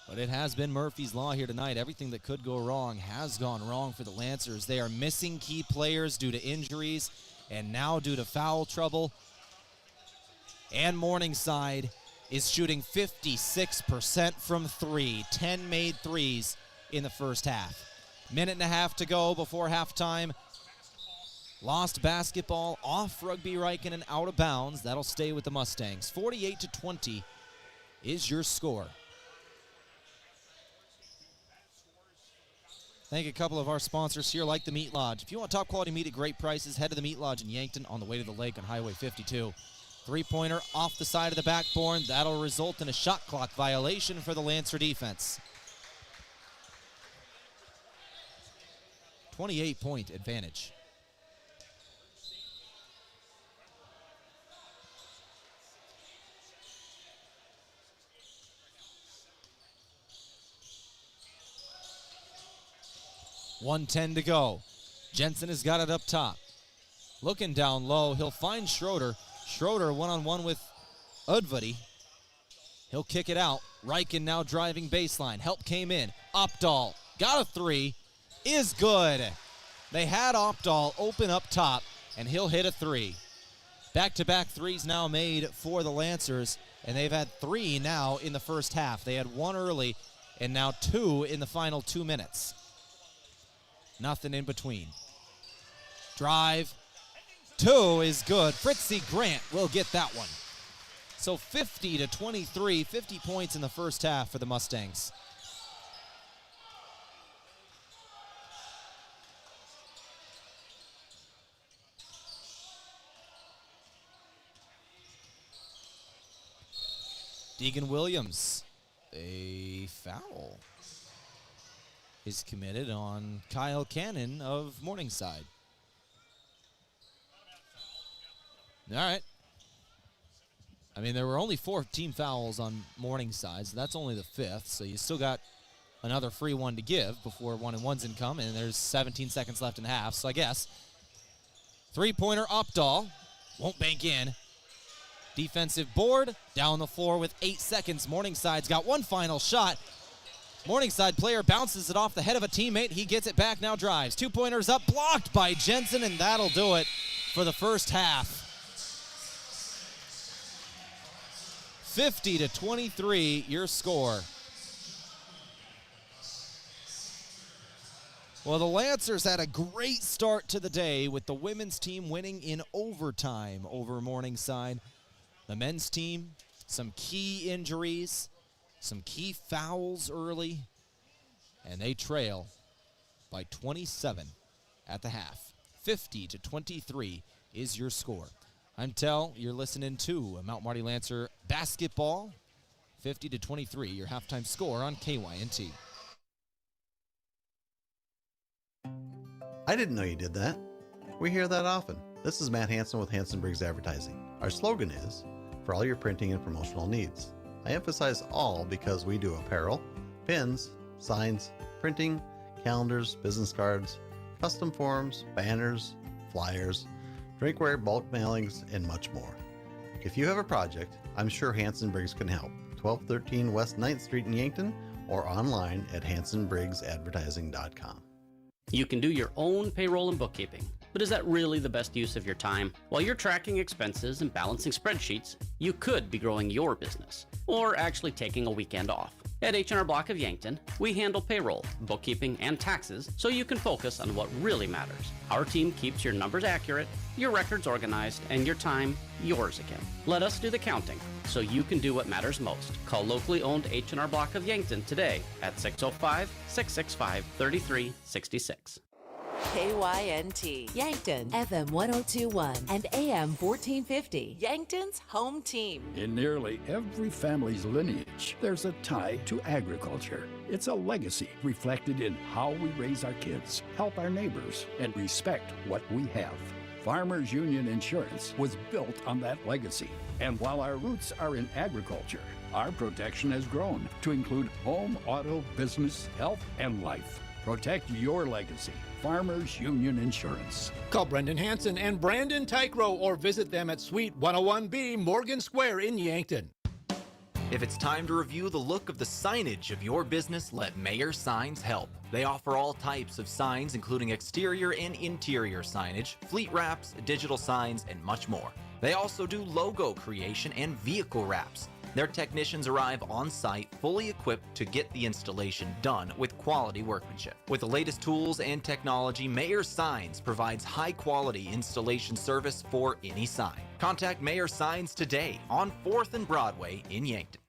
But it has been Murphy's Law here tonight. Everything that could go wrong has gone wrong for the Lancers. They are missing key players due to injuries and now due to foul trouble. And Morningside is shooting 56% from three. 10 made threes in the first half. Minute and a half to go before halftime. Lost basketball off Rugby Riken and out of bounds. That'll stay with the Mustangs. 48-20 is your score. Thank a couple of our sponsors here, like the Meat Lodge. If you want top quality meat at great prices, head to the Meat Lodge in Yankton on the way to the lake on Highway 52. Three-pointer off the side of the backboard. That'll result in a shot clock violation for the Lancer defense. 28-point advantage. .110 to go. Jensen has got it up top. Looking down low, he'll find Schroeder. Schroeder one-on-one with Udvudi. He'll kick it out. Riken now driving baseline. Help came in. Opdahl got a three. Is good. They had Opdahl open up top, and he'll hit a three. Back-to-back threes now made for the Lancers, and they've had three now in the first half. They had one early, and now two in the final 2 minutes. Nothing in between. Drive. Two is good. Fritzy Grant will get that one. So 50-23, 50 points in the first half for the Mustangs. Deegan Williams, a foul is committed on Kyle Cannon of Morningside. All right. I mean, there were only 4 team fouls on Morningside, so that's only the 5th, so you still got another free one to give before 1-and-1's in come, and there's 17 seconds left in half, so I guess. Three-pointer Opdahl, won't bank in. Defensive board, down the floor with 8 seconds. Morningside's got one final shot. Morningside player bounces it off the head of a teammate. He gets it back, now drives. Two-pointers up, blocked by Jensen, and that'll do it for the first half. 50-23, your score. Well, the Lancers had a great start to the day with the women's team winning in overtime over Morningside. The men's team, some key injuries, some key fouls early, and they trail by 27 at the half. 50-23 is your score. I'm Tehl. You're listening to Mount Marty Lancer Basketball. 50-23, your halftime score on KYNT. I didn't know you did that. We hear that often. This is Matt Hansen with Hansen Briggs Advertising. Our slogan is, for all your printing and promotional needs. I emphasize all because we do apparel, pins, signs, printing, calendars, business cards, custom forms, banners, flyers, drinkware, bulk mailings, and much more. If you have a project, I'm sure Hansen Briggs can help. 1213 West 9th Street in Yankton or online at hansenbriggsadvertising.com. You can do your own payroll and bookkeeping, but is that really the best use of your time? While you're tracking expenses and balancing spreadsheets, you could be growing your business or actually taking a weekend off. At H&R Block of Yankton, we handle payroll, bookkeeping, and taxes so you can focus on what really matters. Our team keeps your numbers accurate, your records organized, and your time yours again. Let us do the counting so you can do what matters most. Call locally owned H&R Block of Yankton today at 605-665-3366. KYNT, Yankton, FM 1021 and AM 1450, Yankton's home team. In nearly every family's lineage, there's a tie to agriculture. It's a legacy reflected in how we raise our kids, help our neighbors, and respect what we have. Farmers Union Insurance was built on that legacy. And while our roots are in agriculture, our protection has grown to include home, auto, business, health, and life. Protect your legacy. Farmers Union Insurance. Call Brendan Hansen and Brandon Tykrow or visit them at Suite 101B Morgan Square in Yankton. If it's time to review the look of the signage of your business, let Mayor Signs help. They offer all types of signs, including exterior and interior signage, fleet wraps, digital signs, and much more. They also do logo creation and vehicle wraps. Their technicians arrive on site fully equipped to get the installation done with quality workmanship. With the latest tools and technology, Mayor Signs provides high-quality installation service for any sign. Contact Mayor Signs today on 4th and Broadway in Yankton.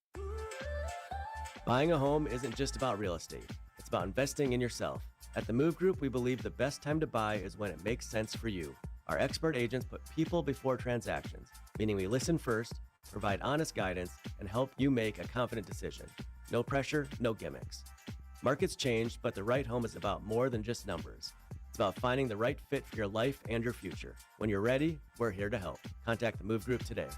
Buying a home isn't just about real estate. It's about investing in yourself. At the Move Group, we believe the best time to buy is when it makes sense for you. Our expert agents put people before transactions, meaning we listen first, provide honest guidance, and help you make a confident decision. No pressure, no gimmicks. Markets change, but the right home is about more than just numbers. It's about finding the right fit for your life and your future. When you're ready, we're here to help. Contact the Move Group today.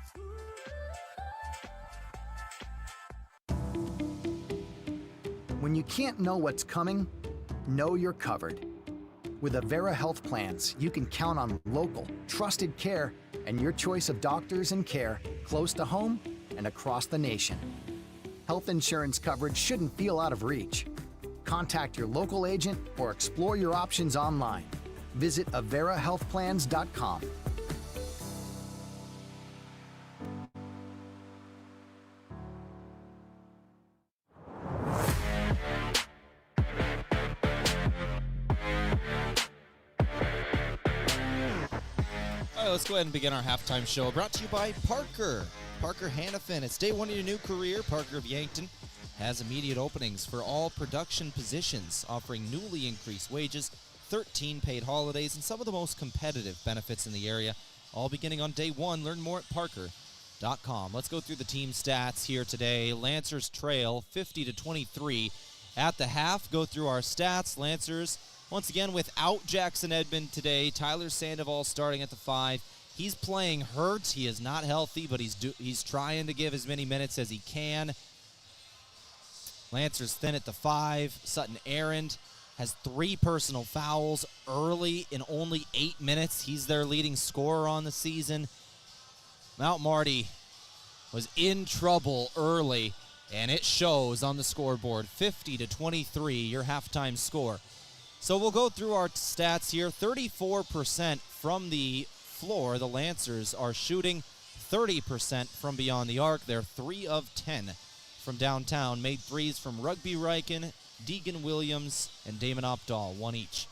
When you can't know what's coming, know you're covered. With Avera Health Plans, you can count on local, trusted care and your choice of doctors and care close to home and across the nation. Health insurance coverage shouldn't feel out of reach. Contact your local agent or explore your options online. Visit averahealthplans.com. All right, let's go ahead and begin our halftime show. Brought to you by Parker Hannafin. It's day one of your new career. Parker of Yankton has immediate openings for all production positions, offering newly increased wages, 13 paid holidays, and some of the most competitive benefits in the area, all beginning on day one. Learn more at parker.com. Let's go through the team stats here today. Lancers trail 50-23 at the half. Go through our stats. Lancers, once again, without Jackson Edmond today. Tyler Sandoval starting at the 5. He's playing hurt. He is not healthy, but he's trying to give as many minutes as he can. Lancers thin at the 5. Sutton Arend has 3 personal fouls early in only 8 minutes. He's their leading scorer on the season. Mount Marty was in trouble early, and it shows on the scoreboard. 50-23, your halftime score. So we'll go through our stats here. 34% from the floor. The Lancers are shooting 30% from beyond the arc. They're 3 of 10 from downtown. Made threes from Rugby Riken, Deegan Williams, and Damon Opdahl, 1 each.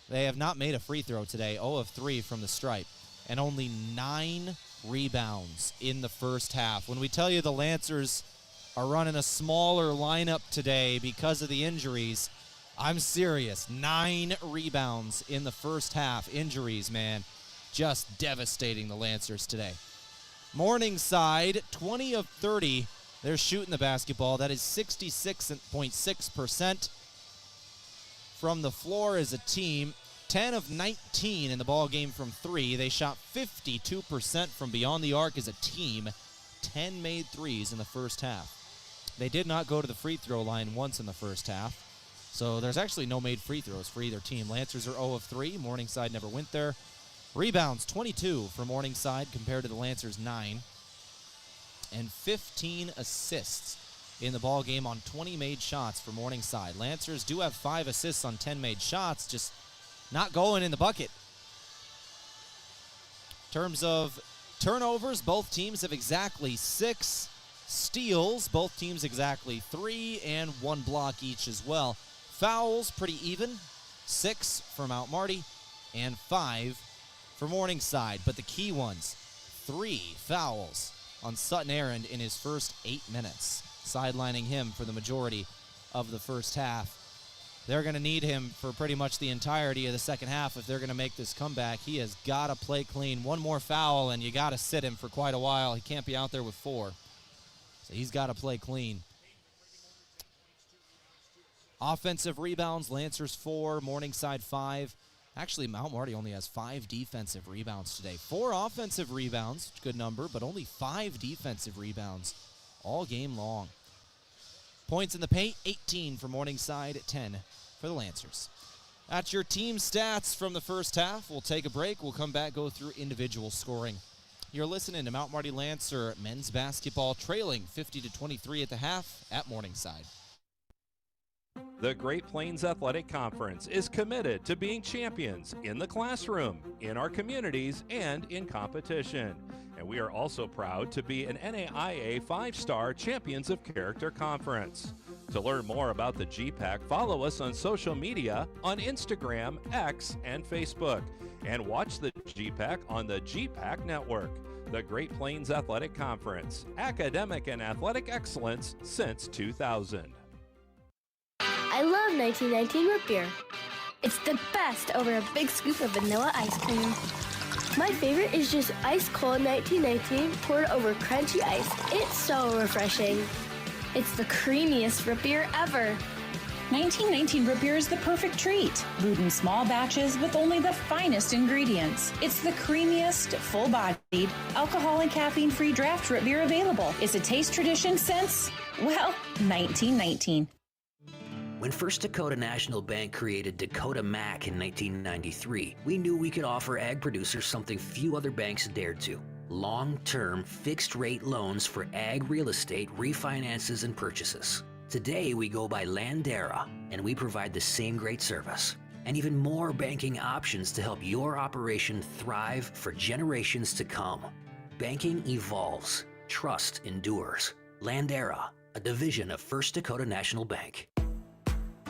They have not made a free throw today. 0 of 3 from the stripe. And only 9 rebounds in the first half. When we tell you the Lancers are running a smaller lineup today because of the injuries, I'm serious. 9 rebounds in the first half. Injuries, man, just devastating the Lancers today. Morningside, 20 of 30. They're shooting the basketball. That is 66.6%. From the floor as a team, 10 of 19 in the ball game from 3. They shot 52% from beyond the arc as a team. 10 made threes in the first half. They did not go to the free throw line once in the first half. So there's actually no made free throws for either team. Lancers are 0 of 3. Morningside never went there. Rebounds, 22 for Morningside compared to the Lancers' 9. And 15 assists in the ball game on 20 made shots for Morningside. Lancers do have 5 assists on 10 made shots, just not going in the bucket. In terms of turnovers, both teams have exactly 6. Steals, both teams exactly 3, and 1 block each as well. Fouls, pretty even. 6 for Mount Marty and 5 for Morningside. But the key ones, 3 fouls on Sutton Arend in his first 8 minutes, sidelining him for the majority of the first half. They're going to need him for pretty much the entirety of the second half if they're going to make this comeback. He has got to play clean. 1 more foul, and you got to sit him for quite a while. He can't be out there with 4. So he's got to play clean. Offensive rebounds, Lancers 4, Morningside 5. Actually, Mount Marty only has 5 defensive rebounds today. 4 offensive rebounds, good number, but only 5 defensive rebounds all game long. Points in the paint, 18 for Morningside, 10 for the Lancers. That's your team stats from the first half. We'll take a break. We'll come back, go through individual scoring. You're listening to Mount Marty Lancer men's basketball trailing 50-23 at the half at Morningside. The Great Plains Athletic Conference is committed to being champions in the classroom, in our communities, and in competition. And we are also proud to be an NAIA 5-star Champions of Character Conference. To learn more about the GPAC, follow us on social media on Instagram, X, and Facebook. And watch the GPAC on the GPAC Network. The Great Plains Athletic Conference, academic and athletic excellence since 2000. I love 1919 root beer. It's the best over a big scoop of vanilla ice cream. My favorite is just ice cold 1919 poured over crunchy ice. It's so refreshing. It's the creamiest root beer ever. 1919 root beer is the perfect treat. Brewed in small batches with only the finest ingredients. It's the creamiest, full-bodied, alcohol and caffeine-free draft root beer available. It's a taste tradition since, well, 1919. When First Dakota National Bank created Dakota Mac in 1993, we knew we could offer ag producers something few other banks dared to. Long-term, fixed-rate loans for ag real estate refinances and purchases. Today, we go by Landera, and we provide the same great service and even more banking options to help your operation thrive for generations to come. Banking evolves. Trust endures. Landera, a division of First Dakota National Bank.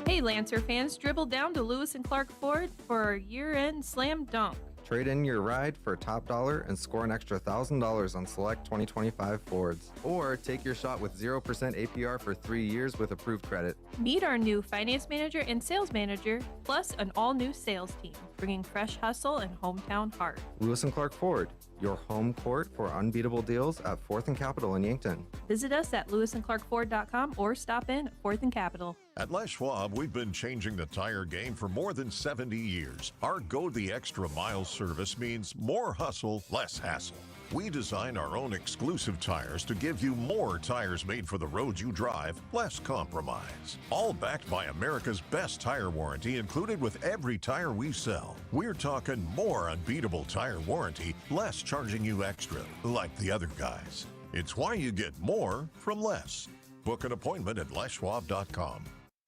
Hey Lancer fans, dribble down to Lewis and Clark Ford for our year-end slam dunk. Trade in your ride for top dollar and score an extra $1,000 on select 2025 Fords. Or take your shot with 0% APR for 3 years with approved credit. Meet our new finance manager and sales manager, plus an all-new sales team, bringing fresh hustle and hometown heart. Lewis and Clark Ford, your home court for unbeatable deals at 4th and Capitol in Yankton. Visit us at lewisandclarkford.com or stop in at 4th and Capitol. At Les Schwab, we've been changing the tire game for more than 70 years. Our Go the Extra Mile service means more hustle, less hassle. We design our own exclusive tires to give you more tires made for the road you drive, less compromise. All backed by America's best tire warranty included with every tire we sell. We're talking more unbeatable tire warranty, less charging you extra, like the other guys. It's why you get more from less. Book an appointment at leschwab.com.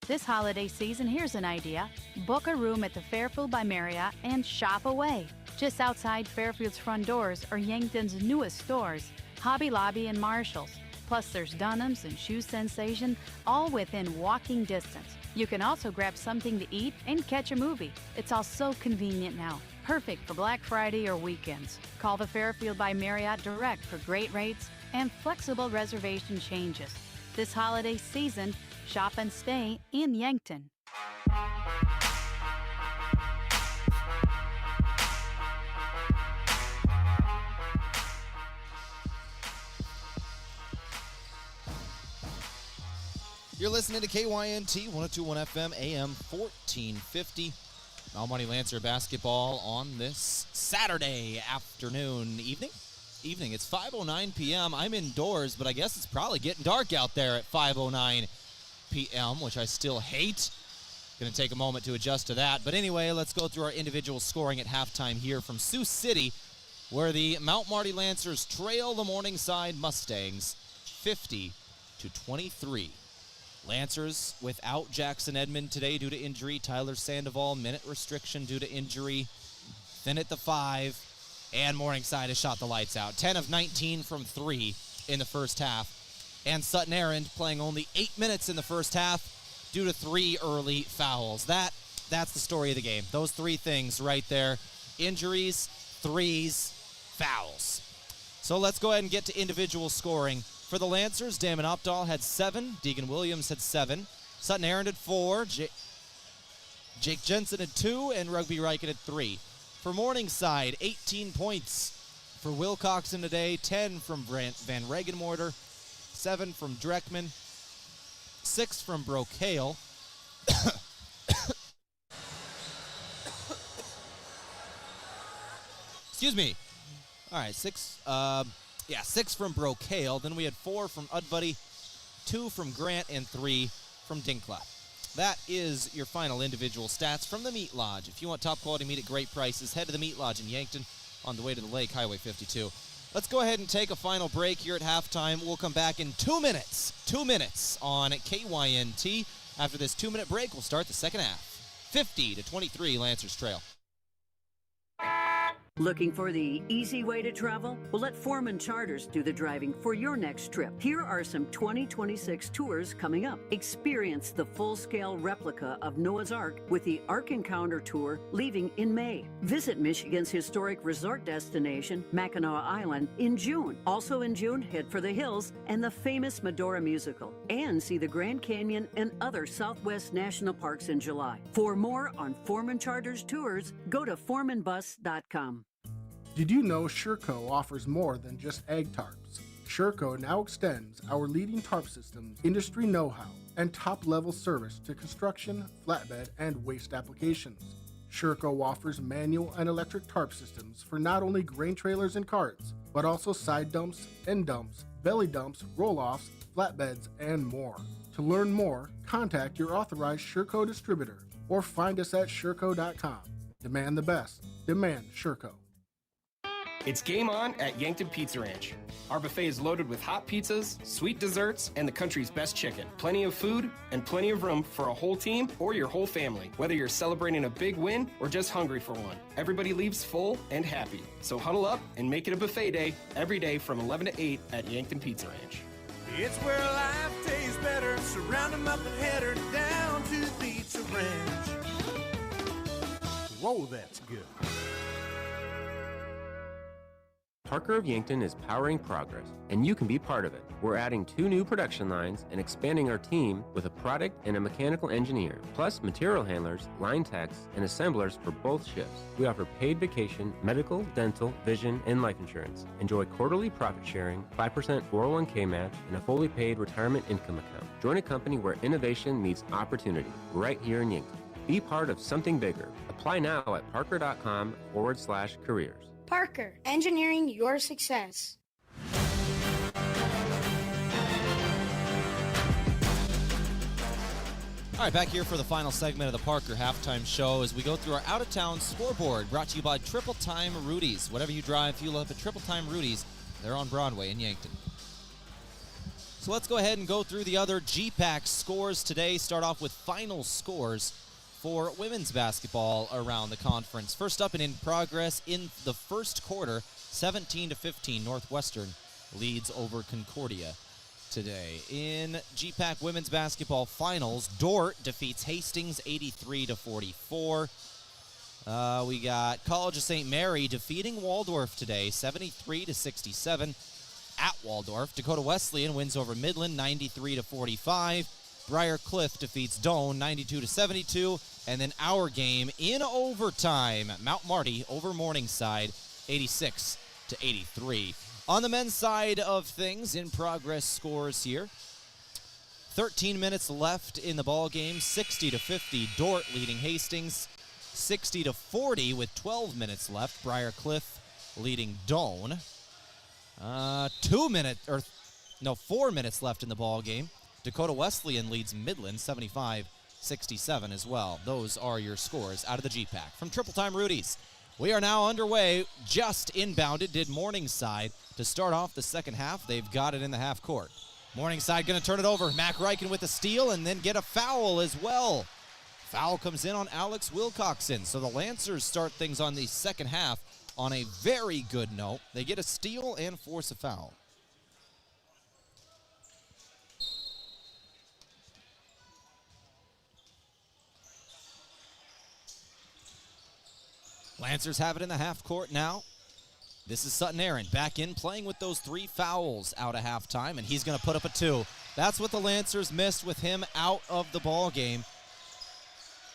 This holiday season, here's an idea. Book a room at the Fairfield by Marriott and shop away. Just outside Fairfield's front doors are Yankton's newest stores, Hobby Lobby and Marshall's. Plus there's Dunham's and Shoe Sensation, all within walking distance. You can also grab something to eat and catch a movie. It's all so convenient now. Perfect for Black Friday or weekends. Call the Fairfield by Marriott direct for great rates and flexible reservation changes. This holiday season, shop and stay in Yankton. You're listening to KYNT 102.1 FM AM 1450. Marty Lancer basketball on this Saturday evening. It's 5:09 p.m. I'm indoors, but I guess it's probably getting dark out there at 5:09 p.m., which I still hate. Going to take a moment to adjust to that. But anyway, let's go through our individual scoring at halftime here from Sioux City, where the Mount Marty Lancers trail the Morningside Mustangs 50-23. Lancers without Jackson Edmond today due to injury. Tyler Sandoval, minute restriction due to injury. Thin at the 5. And Morningside has shot the lights out. 10 of 19 from 3 in the first half. And Sutton Errand playing only 8 minutes in the first half due to 3 early fouls. That's the story of the game. Those 3 things right there. Injuries, threes, fouls. So let's go ahead and get to individual scoring. For the Lancers, Damon Opdahl had 7. Deegan Williams had 7. Sutton Errand had 4. Jake Jensen had 2. And Rugby Riken had 3. For Morningside, 18 points for Wilcoxon today, 10 from Van Regenmorter, 7 from Dreckman, 6 from Brocale. Excuse me. All right, 6 from Brocale. Then we had 4 from Udbuddy, 2 from Grant, and 3 from Dinkla. That is your final individual stats from the Meat Lodge. If you want top quality meat at great prices, head to the Meat Lodge in Yankton on the way to the lake, Highway 52. Let's go ahead and take a final break here at halftime. We'll come back in 2 minutes. 2 minutes on KYNT. After this 2-minute break, we'll start the second half. 50-23, Lancers trail. Looking for the easy way to travel? Well, let Foreman Charters do the driving for your next trip. Here are some 2026 tours coming up. Experience the full-scale replica of Noah's Ark with the Ark Encounter Tour leaving in May. Visit Michigan's historic resort destination, Mackinac Island, in June. Also in June, head for the hills and the famous Medora musical. And see the Grand Canyon and other Southwest National Parks in July. For more on Foreman Charters tours, go to foremanbus.com. Did you know Sureco offers more than just egg tarps? Sureco now extends our leading tarp systems, industry know-how, and top-level service to construction, flatbed, and waste applications. Sureco offers manual and electric tarp systems for not only grain trailers and carts, but also side dumps, end dumps, belly dumps, roll-offs, flatbeds, and more. To learn more, contact your authorized Sureco distributor or find us at sureco.com. Demand the best. Demand Sureco. It's game on at Yankton Pizza Ranch. Our buffet is loaded with hot pizzas, sweet desserts, and the country's best chicken. Plenty of food and plenty of room for a whole team or your whole family, whether you're celebrating a big win or just hungry for one. Everybody leaves full and happy. So huddle up and make it a buffet day every day from 11 to 8 at Yankton Pizza Ranch. It's where life tastes better. Surround 'em up and head her down to the Pizza Ranch. Whoa, that's good. Parker of Yankton is powering progress, and you can be part of it. We're adding 2 new production lines and expanding our team with a product and a mechanical engineer, plus material handlers, line techs, and assemblers for both shifts. We offer paid vacation, medical, dental, vision, and life insurance. Enjoy quarterly profit sharing, 5% 401k match, and a fully paid retirement income account. Join a company where innovation meets opportunity, right here in Yankton. Be part of something bigger. Apply now at parker.com/careers. Parker, engineering your success. All right, back here for the final segment of the Parker Halftime Show as we go through our out-of-town scoreboard, brought to you by Triple Time Rudy's. Whatever you drive, fuel up at Triple Time Rudy's. They're on Broadway in Yankton. So let's go ahead and go through the other GPAC scores today. Start off with final scores for women's basketball around the conference. First up and in progress in the first quarter, 17-15, Northwestern leads over Concordia today. In GPAC women's basketball finals, Dort defeats Hastings 83-44. We got College of St. Mary defeating Waldorf today, 73-67 at Waldorf. Dakota Wesleyan wins over Midland 93-45. Briar Cliff defeats Doane 92-72. And then our game in overtime, Mount Marty over Morningside 86-83. On the men's side of things, in progress scores here. 13 minutes left in the ball game, 60-50, Dort leading Hastings. 60-40 with 12 minutes left, Briar Cliff leading Doane. 4 minutes left in the ball game. Dakota Wesleyan leads Midland 75-67 as well. Those are your scores out of the GPAC. From Triple Time Rudy's, we are now underway. Just inbounded did Morningside to start off the second half. They've got it in the half court. Morningside going to turn it over. Mac Ryken with a steal and then get a foul as well. Foul comes in on Alex Wilcoxon. So the Lancers start things on the second half on a very good note. They get a steal and force a foul. Lancers have it in the half court now. This is Sutton Aaron back in, playing with those 3 fouls out of halftime, and he's going to put up a 2. That's what the Lancers missed with him out of the ball game.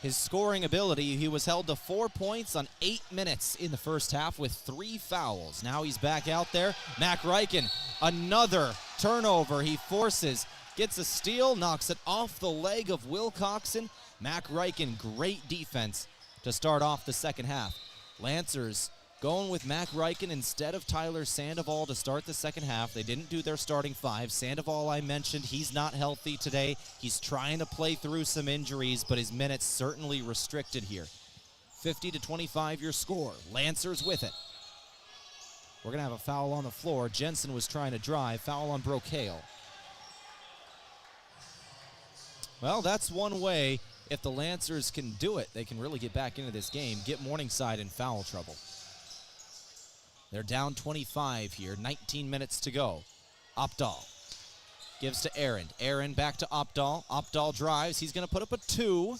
His scoring ability, he was held to 4 points on 8 minutes in the first half with 3 fouls. Now he's back out there. Mac Ryken, another turnover he forces, gets a steal, knocks it off the leg of Wilcoxon. Mac Ryken, great defense to start off the second half. Lancers going with Mac Ryken instead of Tyler Sandoval to start the second half. They didn't do their starting 5. Sandoval, I mentioned, he's not healthy today. He's trying to play through some injuries, but his minutes certainly restricted here. 50-25 your score. Lancers with it. We're going to have a foul on the floor. Jensen was trying to drive. Foul on Brocale. Well, that's one way. If the Lancers can do it, they can really get back into this game, get Morningside in foul trouble. They're down 25 here, 19 minutes to go. Opdahl gives to Aaron. Aaron back to Opdahl. Opdahl drives. He's going to put up a 2.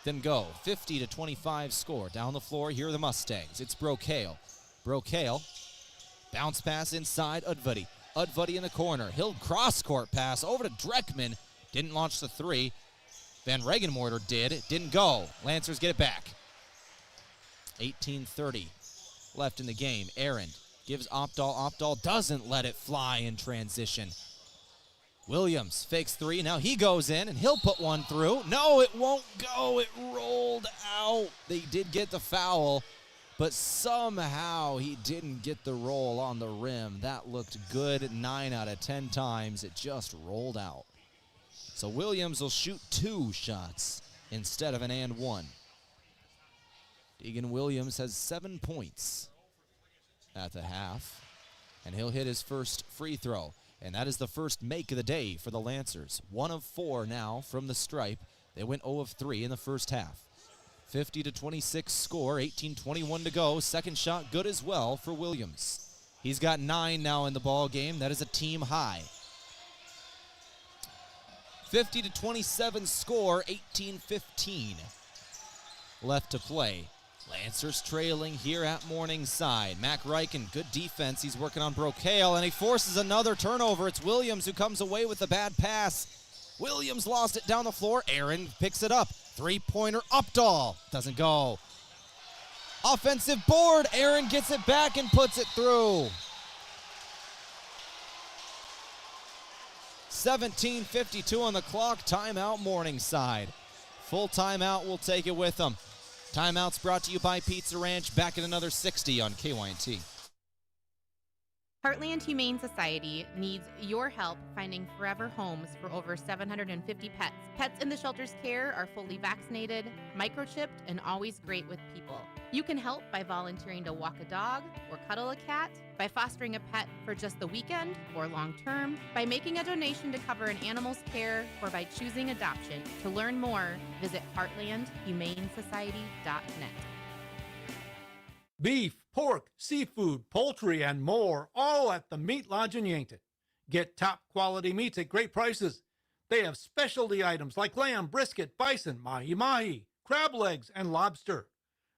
Then go. 50-25 score. Down the floor, here are the Mustangs. It's Brocail. Brocail. Bounce pass inside. Udvudi. Udvudi in the corner. He'll cross-court pass over to Dreckman. Didn't launch the 3. Van Regenmorter did. It didn't go. Lancers get it back. 18:30 left in the game. Aaron gives Opdahl. Opdahl doesn't let it fly in transition. Williams fakes 3. Now he goes in, and he'll put one through. No, it won't go. It rolled out. They did get the foul, but somehow he didn't get the roll on the rim. That looked good 9 out of 10 times. It just rolled out. So Williams will shoot 2 shots instead of an and 1. Deegan Williams has 7 points at the half, and he'll hit his first free throw. And that is the first make of the day for the Lancers. 1 of 4 now from the stripe. They went 0 of 3 in the first half. 50-26 score, 18:21 to go. Second shot good as well for Williams. He's got 9 now in the ball game. That is a team high. 50-27 score, 18:15 left to play. Lancers trailing here at Morningside. Mac Reichen, good defense. He's working on Brocail, and he forces another turnover. It's Williams who comes away with the bad pass. Williams lost it down the floor. Aaron picks it up. Three-pointer, Opdahl. Doesn't go. Offensive board. Aaron gets it back and puts it through. 17:52 on the clock. Timeout Morningside. Full timeout. We'll take it with them. Timeouts brought to you by Pizza Ranch. Back at another 60 on KYNT. Heartland Humane Society needs your help finding forever homes for over 750 pets. Pets in the shelter's care are fully vaccinated, microchipped, and always great with people. You can help by volunteering to walk a dog or cuddle a cat, by fostering a pet for just the weekend or long term, by making a donation to cover an animal's care, or by choosing adoption. To learn more, visit heartlandhumanesociety.net. Beef, pork, seafood, poultry, and more, all at the Meat Lodge in Yankton. Get top quality meats at great prices. They have specialty items like lamb, brisket, bison, mahi-mahi, crab legs, and lobster.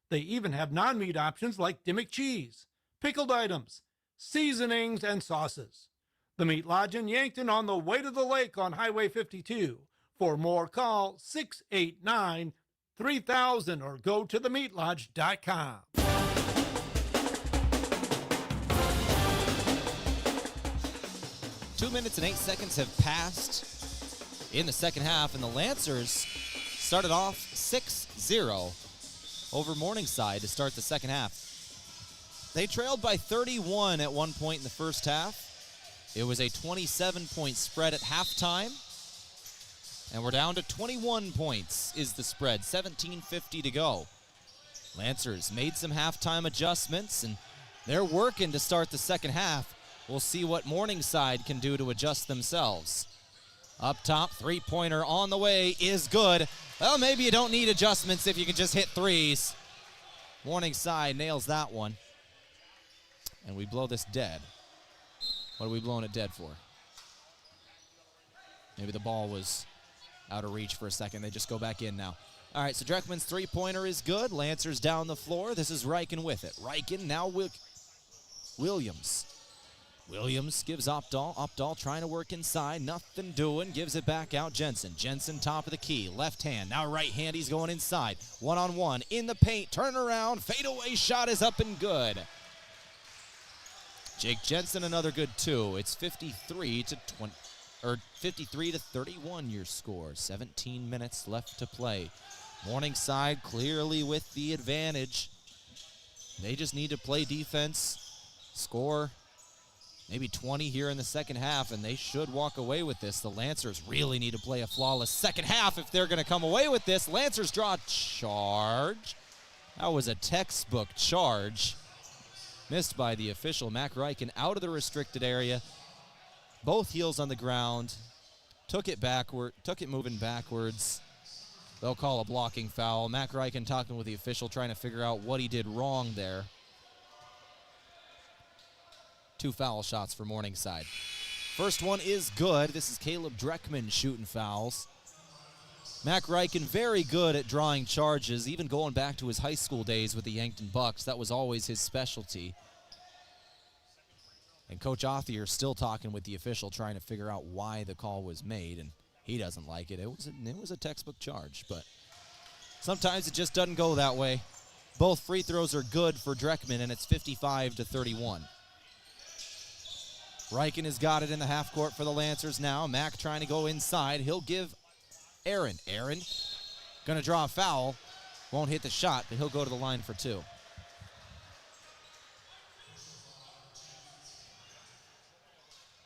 They even have non-meat options like Dimmick cheese, pickled items, seasonings, and sauces. The Meat Lodge in Yankton on the way to the lake on Highway 52. For more, call 689-3000 or go to themeatlodge.com. 2 minutes and 8 seconds have passed in the second half, and the Lancers started off 6-0 over Morningside to start the second half. They trailed by 31 at one point in the first half. It was a 27-point spread at halftime, and we're down to 21 points is the spread, 17:50 to go. Lancers made some halftime adjustments, and they're working to start the second half. We'll see what Morningside can do to adjust themselves. Up top, three-pointer on the way is good. Well, maybe you don't need adjustments if you can just hit threes. Morningside nails that one. And we blow this dead. What are we blowing it dead for? Maybe the ball was out of reach for a second. They just go back in now. All right, so Dreckman's three-pointer is good. Lancers down the floor. This is Reichen with it. Reichen now with Williams. Williams gives Opdahl. Opdahl trying to work inside. Nothing doing. Gives it back out. Jensen. Jensen top of the key. Left hand. Now right hand. He's going inside. One-on-one. In the paint. Turn around. Fadeaway shot is up and good. Jake Jensen another good two. It's 53-31 your score. 17 minutes left to play. Morningside clearly with the advantage. They just need to play defense. Score maybe 20 here in the second half, and they should walk away with this. The Lancers really need to play a flawless second half if they're going to come away with this. Lancers draw a charge. That was a textbook charge. Missed by the official. Mac Reichen out of the restricted area. Both heels on the ground. Took it moving backwards. They'll call a blocking foul. Mac Reichen talking with the official, trying to figure out what he did wrong there. 2 foul shots for Morningside. First one is good. This is Caleb Dreckman shooting fouls. Mac Ryken very good at drawing charges, even going back to his high school days with the Yankton Bucks. That was always his specialty. And Coach Othier still talking with the official, trying to figure out why the call was made, and he doesn't like it. It was a textbook charge, but sometimes it just doesn't go that way. Both free throws are good for Dreckman, and it's 55-31. Ryken has got it in the half court for the Lancers now. Mac trying to go inside. He'll give Aaron. Aaron going to draw a foul. Won't hit the shot, but he'll go to the line for 2.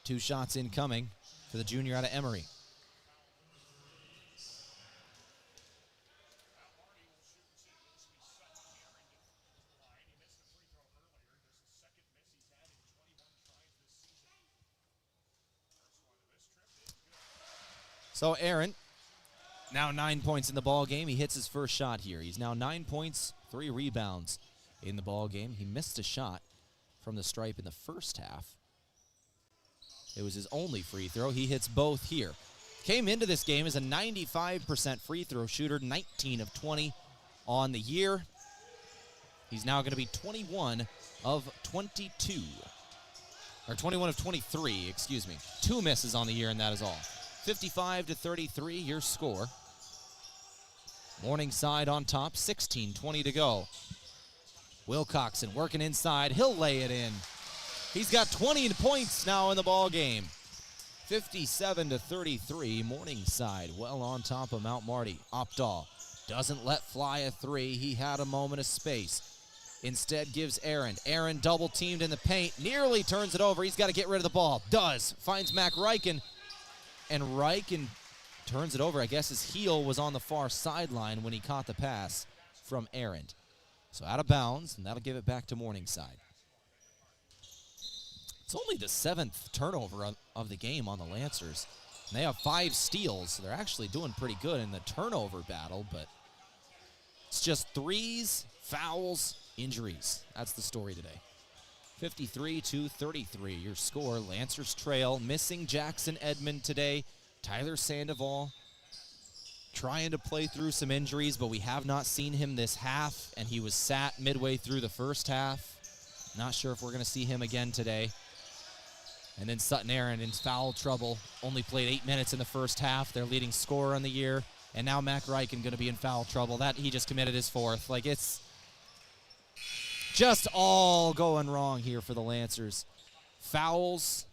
Two shots incoming for the junior out of Emory. So Aaron, now 9 points in the ball game. He hits his first shot here. He's now 9 points, 3 rebounds in the ball game. He missed a shot from the stripe in the first half. It was his only free throw. He hits both here. Came into this game as a 95% free throw shooter, 19 of 20 on the year. He's now going to be 21 of 22. Or 21 of 23, excuse me. 2 misses on the year, and that is all. 55-33, your score. Morningside on top, 16:20 to go. Wilcoxon working inside. He'll lay it in. He's got 20 points now in the ball game. 57-33, Morningside well on top of Mount Marty. Opdahl doesn't let fly a 3. He had a moment of space. Instead gives Aaron. Aaron double teamed in the paint. Nearly turns it over. He's got to get rid of the ball. Does. Finds Mac Ryken. And Ryken turns it over. I guess his heel was on the far sideline when he caught the pass from Aaron. So out of bounds, and that'll give it back to Morningside. It's only the 7th turnover of the game on the Lancers. And they have 5 steals, so they're actually doing pretty good in the turnover battle, but it's just threes, fouls, injuries. That's the story today. 53-33, your score. Lancers trail. Missing Jackson Edmond today. Tyler Sandoval trying to play through some injuries, but we have not seen him this half, and he was sat midway through the first half. Not sure if we're going to see him again today. And then Sutton Aaron in foul trouble. Only played 8 minutes in the first half. Their leading scorer on the year. And now Mac Ryken going to be in foul trouble. That he just committed his 4th. Like, it's just all going wrong here for the Lancers. Fouls,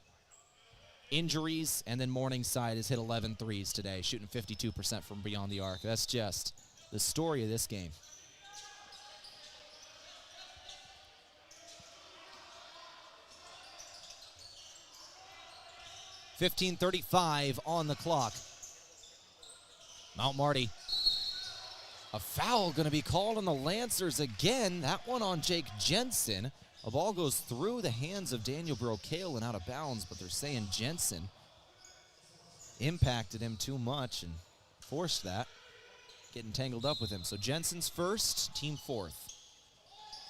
injuries, and then Morningside has hit 11 threes today, shooting 52% from beyond the arc. That's just the story of this game. .35 on the clock. Mount Marty. A foul going to be called on the Lancers again. That one on Jake Jensen. A ball goes through the hands of Daniel Brocale and out of bounds, but they're saying Jensen impacted him too much and forced that, getting tangled up with him. So Jensen's first, team 4th.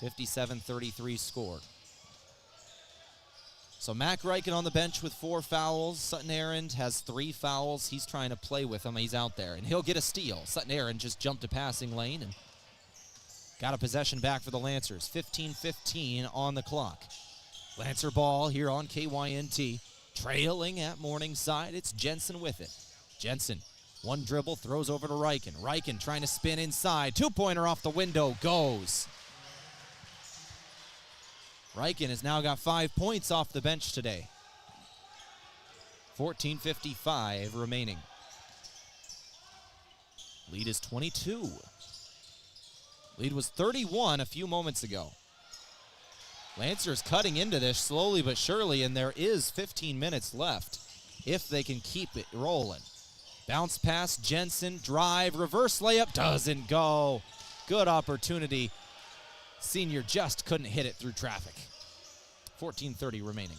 57-33 score. So Mac Ryken on the bench with 4 fouls. Sutton Aaron has 3 fouls. He's trying to play with him. He's out there, and he'll get a steal. Sutton Aaron just jumped a passing lane and got a possession back for the Lancers. 15-15 on the clock. Lancer ball here on KYNT. Trailing at Morningside. It's Jensen with it. Jensen, one dribble, throws over to Ryken. Ryken trying to spin inside. 2-pointer off the window, goes. Ryken has now got 5 points off the bench today. 14:55 remaining. Lead is 22. Lead was 31 a few moments ago. Lancers cutting into this slowly but surely, and there is 15 minutes left if they can keep it rolling. Bounce pass, Jensen, drive, reverse layup, doesn't go. Good opportunity. Senior just couldn't hit it through traffic. 14:30 remaining.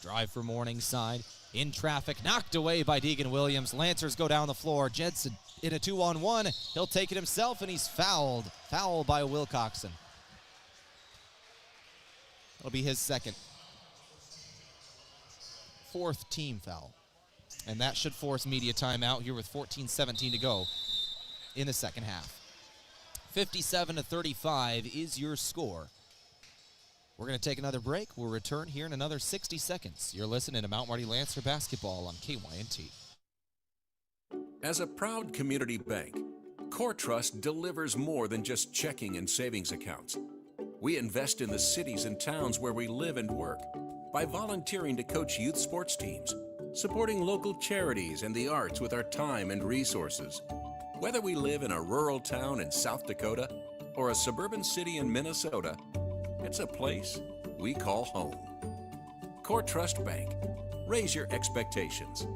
Drive for Morningside. In traffic, knocked away by Deegan Williams. Lancers go down the floor. Jensen in a 2-on-1. He'll take it himself, and he's fouled. Foul by Wilcoxon. It'll be his second. Fourth team foul. And that should force media timeout here with 14:17 to go in the second half. 57-35 is your score. We're going to take another break. We'll return here in another 60 seconds. You're listening to Mount Marty Lancer Basketball on KYNT. As a proud community bank, Core Trust delivers more than just checking and savings accounts. We invest in the cities and towns where we live and work by volunteering to coach youth sports teams, supporting local charities and the arts with our time and resources. Whether we live in a rural town in South Dakota or a suburban city in Minnesota, it's a place we call home. Core Trust Bank. Raise your expectations.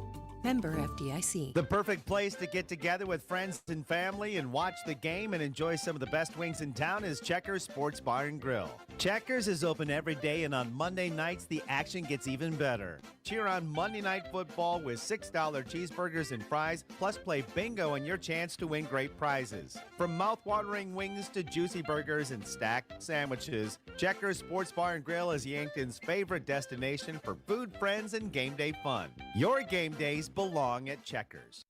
Member FDIC. The perfect place to get together with friends and family and watch the game and enjoy some of the best wings in town is Checkers Sports Bar and Grill. Checkers is open every day, and on Monday nights, the action gets even better. Cheer on Monday Night Football with $6 cheeseburgers and fries, plus play bingo and your chance to win great prizes. From mouth-watering wings to juicy burgers and stacked sandwiches, Checkers Sports Bar and Grill is Yankton's favorite destination for food, friends, and game day fun. Your game days belong at Checkers.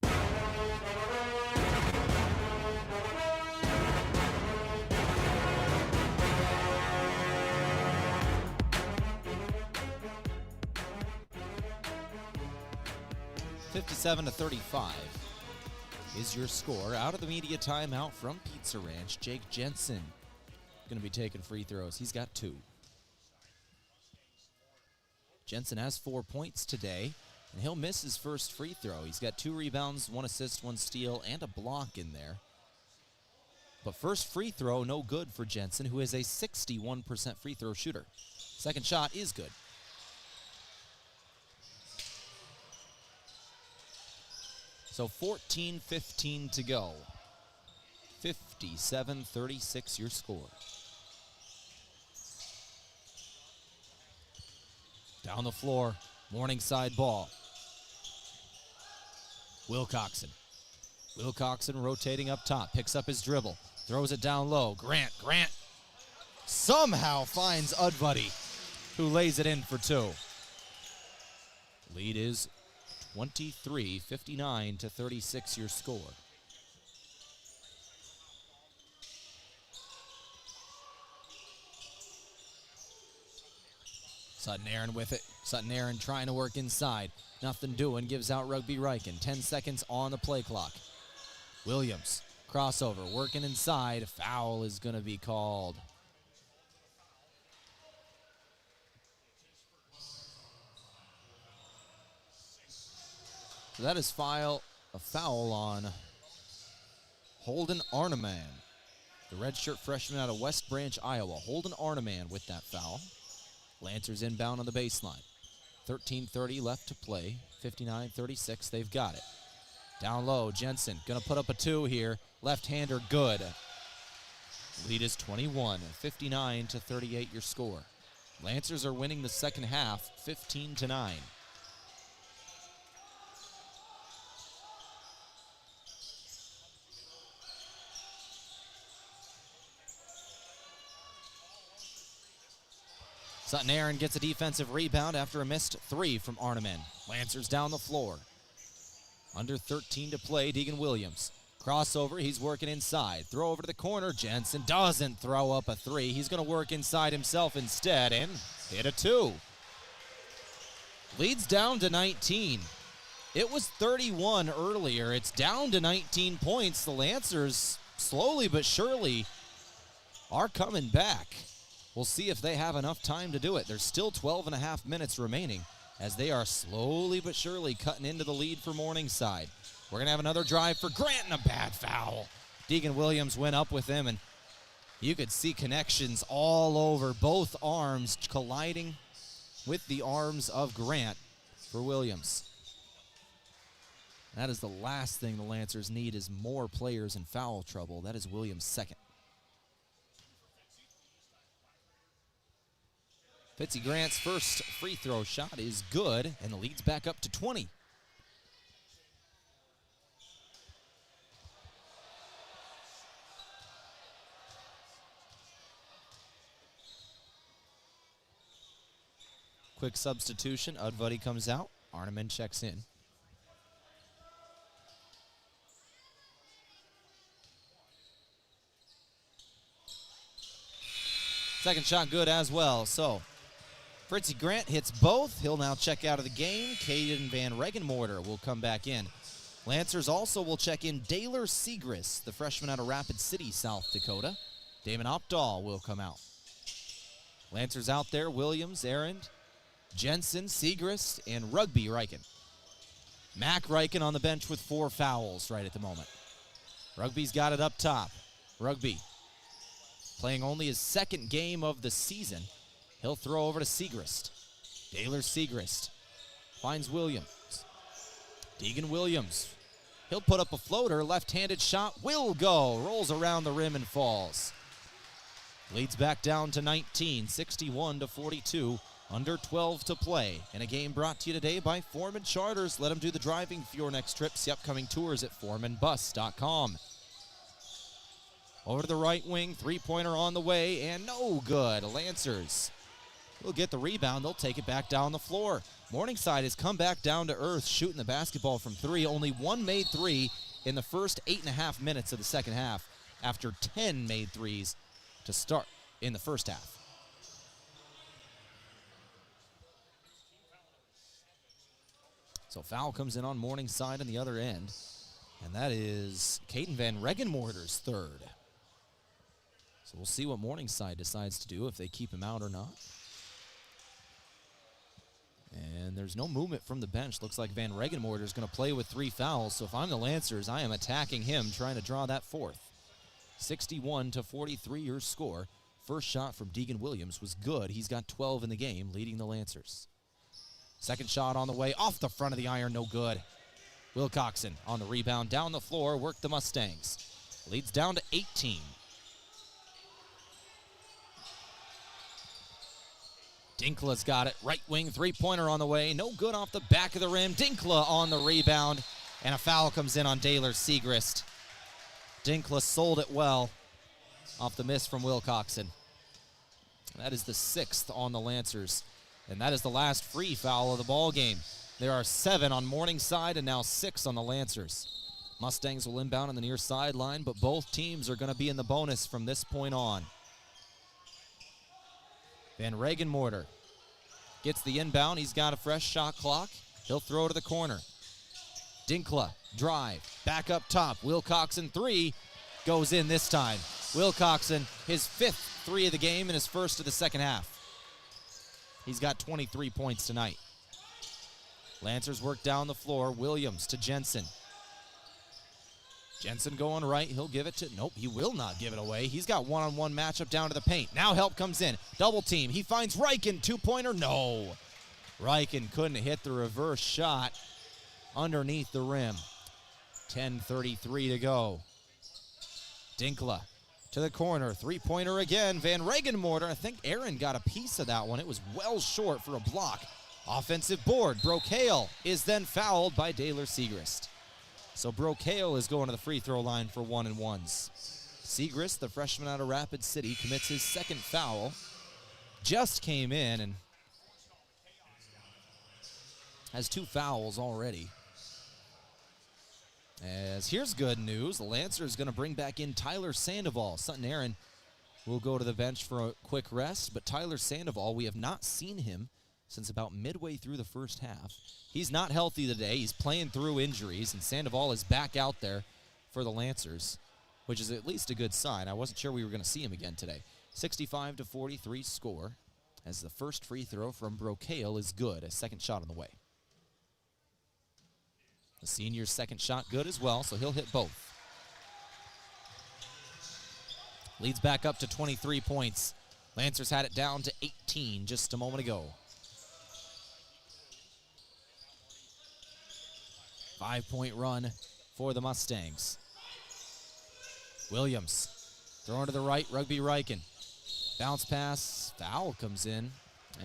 $57-35 is your score. Out of the media timeout from Pizza Ranch, Jake Jensen going to be taking free throws. He's got 2. Jensen has 4 points today, and he'll miss his first free throw. He's got 2 rebounds, 1 assist, 1 steal, and a block in there. But first free throw, no good for Jensen, who is a 61% free throw shooter. Second shot is good. So 14:15 to go. 57-36 your score. Down the floor, Morningside ball. Wilcoxon rotating up top, picks up his dribble, throws it down low. Grant somehow finds Udbuddy, who lays it in for 2. Lead is 23, 59-36 your score. Sutton Aaron with it. Sutton Aaron trying to work inside. Nothing doing, gives out Rugby Riken. 10 seconds on the play clock. Williams, crossover, working inside. Foul is going to be called. So that is a foul on Holden Arneman, the redshirt freshman out of West Branch, Iowa. Holden Arneman with that foul. Lancers inbound on the baseline. 13:30 left to play. 59-36, they've got it. Down low, Jensen gonna put up a 2 here. Left-hander good. Lead is 21, 59-38 your score. Lancers are winning the second half, 15-9. Sutton Aaron gets a defensive rebound after a missed 3 from Arneman. Lancers down the floor. Under 13 to play, Deegan Williams. Crossover, he's working inside. Throw over to the corner, Jensen doesn't throw up a 3. He's gonna work inside himself instead and hit a 2. Leads down to 19. It was 31 earlier. It's down to 19 points. The Lancers, slowly but surely, are coming back. We'll see if they have enough time to do it. There's still 12 and a half minutes remaining as they are slowly but surely cutting into the lead for Morningside. We're going to have another drive for Grant and a bad foul. Deegan Williams went up with him, and you could see connections all over, both arms colliding with the arms of Grant for Williams. That is the last thing the Lancers need, is more players in foul trouble. That is Williams' second. Fitzy Grant's first free throw shot is good, and the lead's back up to 20. Quick substitution. Udvuddy comes out. Arneman checks in. Second shot good as well. So Fritzy Grant hits both. He'll now check out of the game. Caden Van Regenmorter will come back in. Lancers also will check in Daylor Segrist, the freshman out of Rapid City, South Dakota. Damon Opdahl will come out. Lancers out there, Williams, Arend, Jensen, Segrist, and Rugby Riken. Mac Riken on the bench with 4 fouls right at the moment. Rugby's got it up top. Rugby playing only his second game of the season. He'll throw over to Segrist. Daylor Segrist finds Williams. Deegan Williams. He'll put up a floater. Left-handed shot will go. Rolls around the rim and falls. Leads back down to 19, 61-42. Under 12 to play. In a game brought to you today by Foreman Charters. Let them do the driving for your next trip. See upcoming tours at foremanbus.com. Over to the right wing. Three-pointer on the way, and no good. Lancers will get the rebound. They'll take it back down the floor. Morningside has come back down to earth, shooting the basketball from 3. Only 1 made 3 in the first 8.5 minutes of the second half, after 10 made 3s to start in the first half. So foul comes in on Morningside on the other end, and that is Caden Van Regenmorter's third. So we'll see what Morningside decides to do, if they keep him out or not. And there's no movement from the bench. Looks like Van Regenmorter is going to play with 3 fouls. So if I'm the Lancers, I am attacking him, trying to draw that fourth. 61-43 your score. First shot from Deegan Williams was good. He's got 12 in the game, leading the Lancers. Second shot on the way, off the front of the iron, no good. Wilcoxon on the rebound, down the floor, work the Mustangs. Leads down to 18. Dinkla's got it. Right wing three-pointer on the way. No good off the back of the rim. Dinkla on the rebound. And a foul comes in on Daylor Segrist. Dinkla sold it well off the miss from Wilcoxon. That is the 6th on the Lancers. And that is the last free foul of the ball game. There are 7 on Morningside and now 6 on the Lancers. Mustangs will inbound on the near sideline, but both teams are going to be in the bonus from this point on. Van Regenmorter gets the inbound. He's got a fresh shot clock. He'll throw to the corner. Dinkla, drive, back up top. Wilcoxon, 3, goes in this time. Wilcoxon, his 5th 3 of the game and his first of the second half. He's got 23 points tonight. Lancers work down the floor. Williams to Jensen. Jensen going right. He'll give it to, nope, he will not give it away. He's got one-on-one matchup down to the paint. Now help comes in. Double team. He finds Riken. Two-pointer, no. Riken couldn't hit the reverse shot underneath the rim. 10:33 to go. Dinkla to the corner. Three-pointer again. Van Regenmorter. I think Aaron got a piece of that one. It was well short for a block. Offensive board. Brocale is then fouled by Daylor Segrist. So Brocale is going to the free throw line for 1-and-1s. Segrist, the freshman out of Rapid City, commits his second foul. Just came in and has 2 fouls already. As here's good news, the Lancers going to bring back in Tyler Sandoval. Sutton Aaron will go to the bench for a quick rest, but Tyler Sandoval, we have not seen him since about midway through the first half. He's not healthy today. He's playing through injuries, and Sandoval is back out there for the Lancers, which is at least a good sign. I wasn't sure we were going to see him again today. 65-43 score, as the first free throw from Brocale is good. A second shot on the way. The senior's second shot good as well, so he'll hit both. Leads back up to 23 points. Lancers had it down to 18 just a moment ago. 5-point run for the Mustangs. Williams throwing to the right, Rugby Riken. Bounce pass, foul comes in,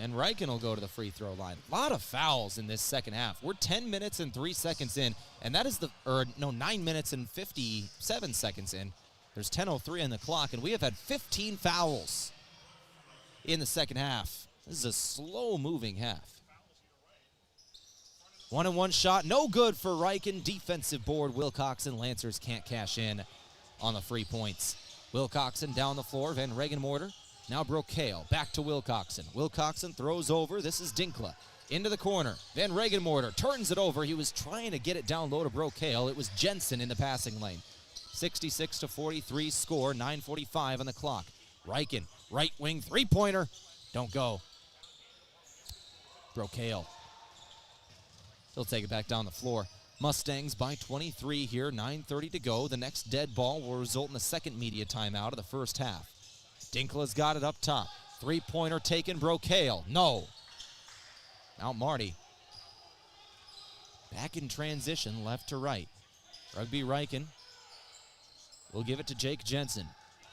and Riken will go to the free throw line. A lot of fouls in this second half. We're 10 minutes and 3 seconds in, and that is 9 minutes and 57 seconds in. There's 10:03 on the clock, and we have had 15 fouls in the second half. This is a slow-moving half. 1-and-1 shot, no good for Riken. Defensive board, Wilcoxon. Lancers can't cash in on the free points. Wilcoxon down the floor, Van Regenmorter. Now Brocale, back to Wilcoxon. Wilcoxon throws over, this is Dinkla. Into the corner, Van Regenmorter turns it over. He was trying to get it down low to Brocale. It was Jensen in the passing lane. 66-43 score, 9:45 on the clock. Riken, right wing three-pointer, don't go. Brocale. He'll take it back down the floor. Mustangs by 23 here, 9:30 to go. The next dead ball will result in the second media timeout of the first half. Dinkla's got it up top. Three-pointer taken, Brocale. No. Now Marty. Back in transition, left to right. Rugby Riken will give it to Jake Jensen.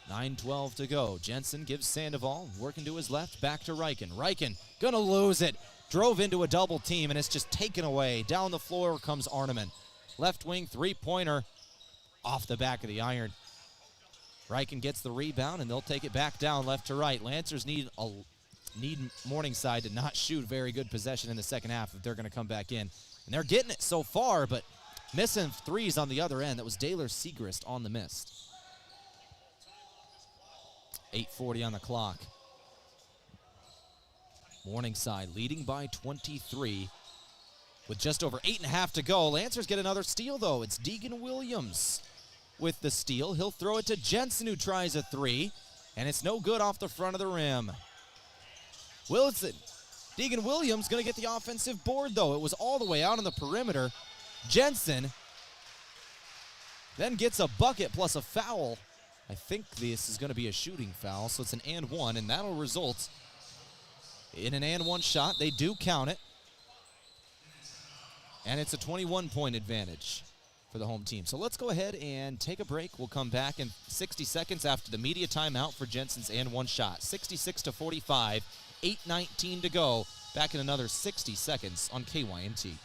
9:12 to go. Jensen gives Sandoval, working to his left, back to Riken. Riken gonna lose it. Drove into a double team, and it's just taken away. Down the floor comes Arneman. Left wing three-pointer off the back of the iron. Riken gets the rebound, and they'll take it back down left to right. Lancers need Morningside to not shoot very good possession in the second half if they're going to come back in. And they're getting it so far, but missing threes on the other end. That was Daylor Segrist on the miss. 8:40 on the clock. Morningside leading by 23 with just over 8.5 to go. Lancers get another steal, though. It's Deegan Williams with the steal. He'll throw it to Jensen, who tries a three, and it's no good off the front of the rim. Deegan Williams going to get the offensive board, though. It was all the way out on the perimeter. Jensen then gets a bucket plus a foul. I think this is going to be a shooting foul, so it's an and one, and that'll result in an and one shot. They do count it. And it's a 21-point advantage for the home team. So let's go ahead and take a break. We'll come back in 60 seconds after the media timeout for Jensen's and one shot. 66-45, 8:19 to go. Back in another 60 seconds on KYNT.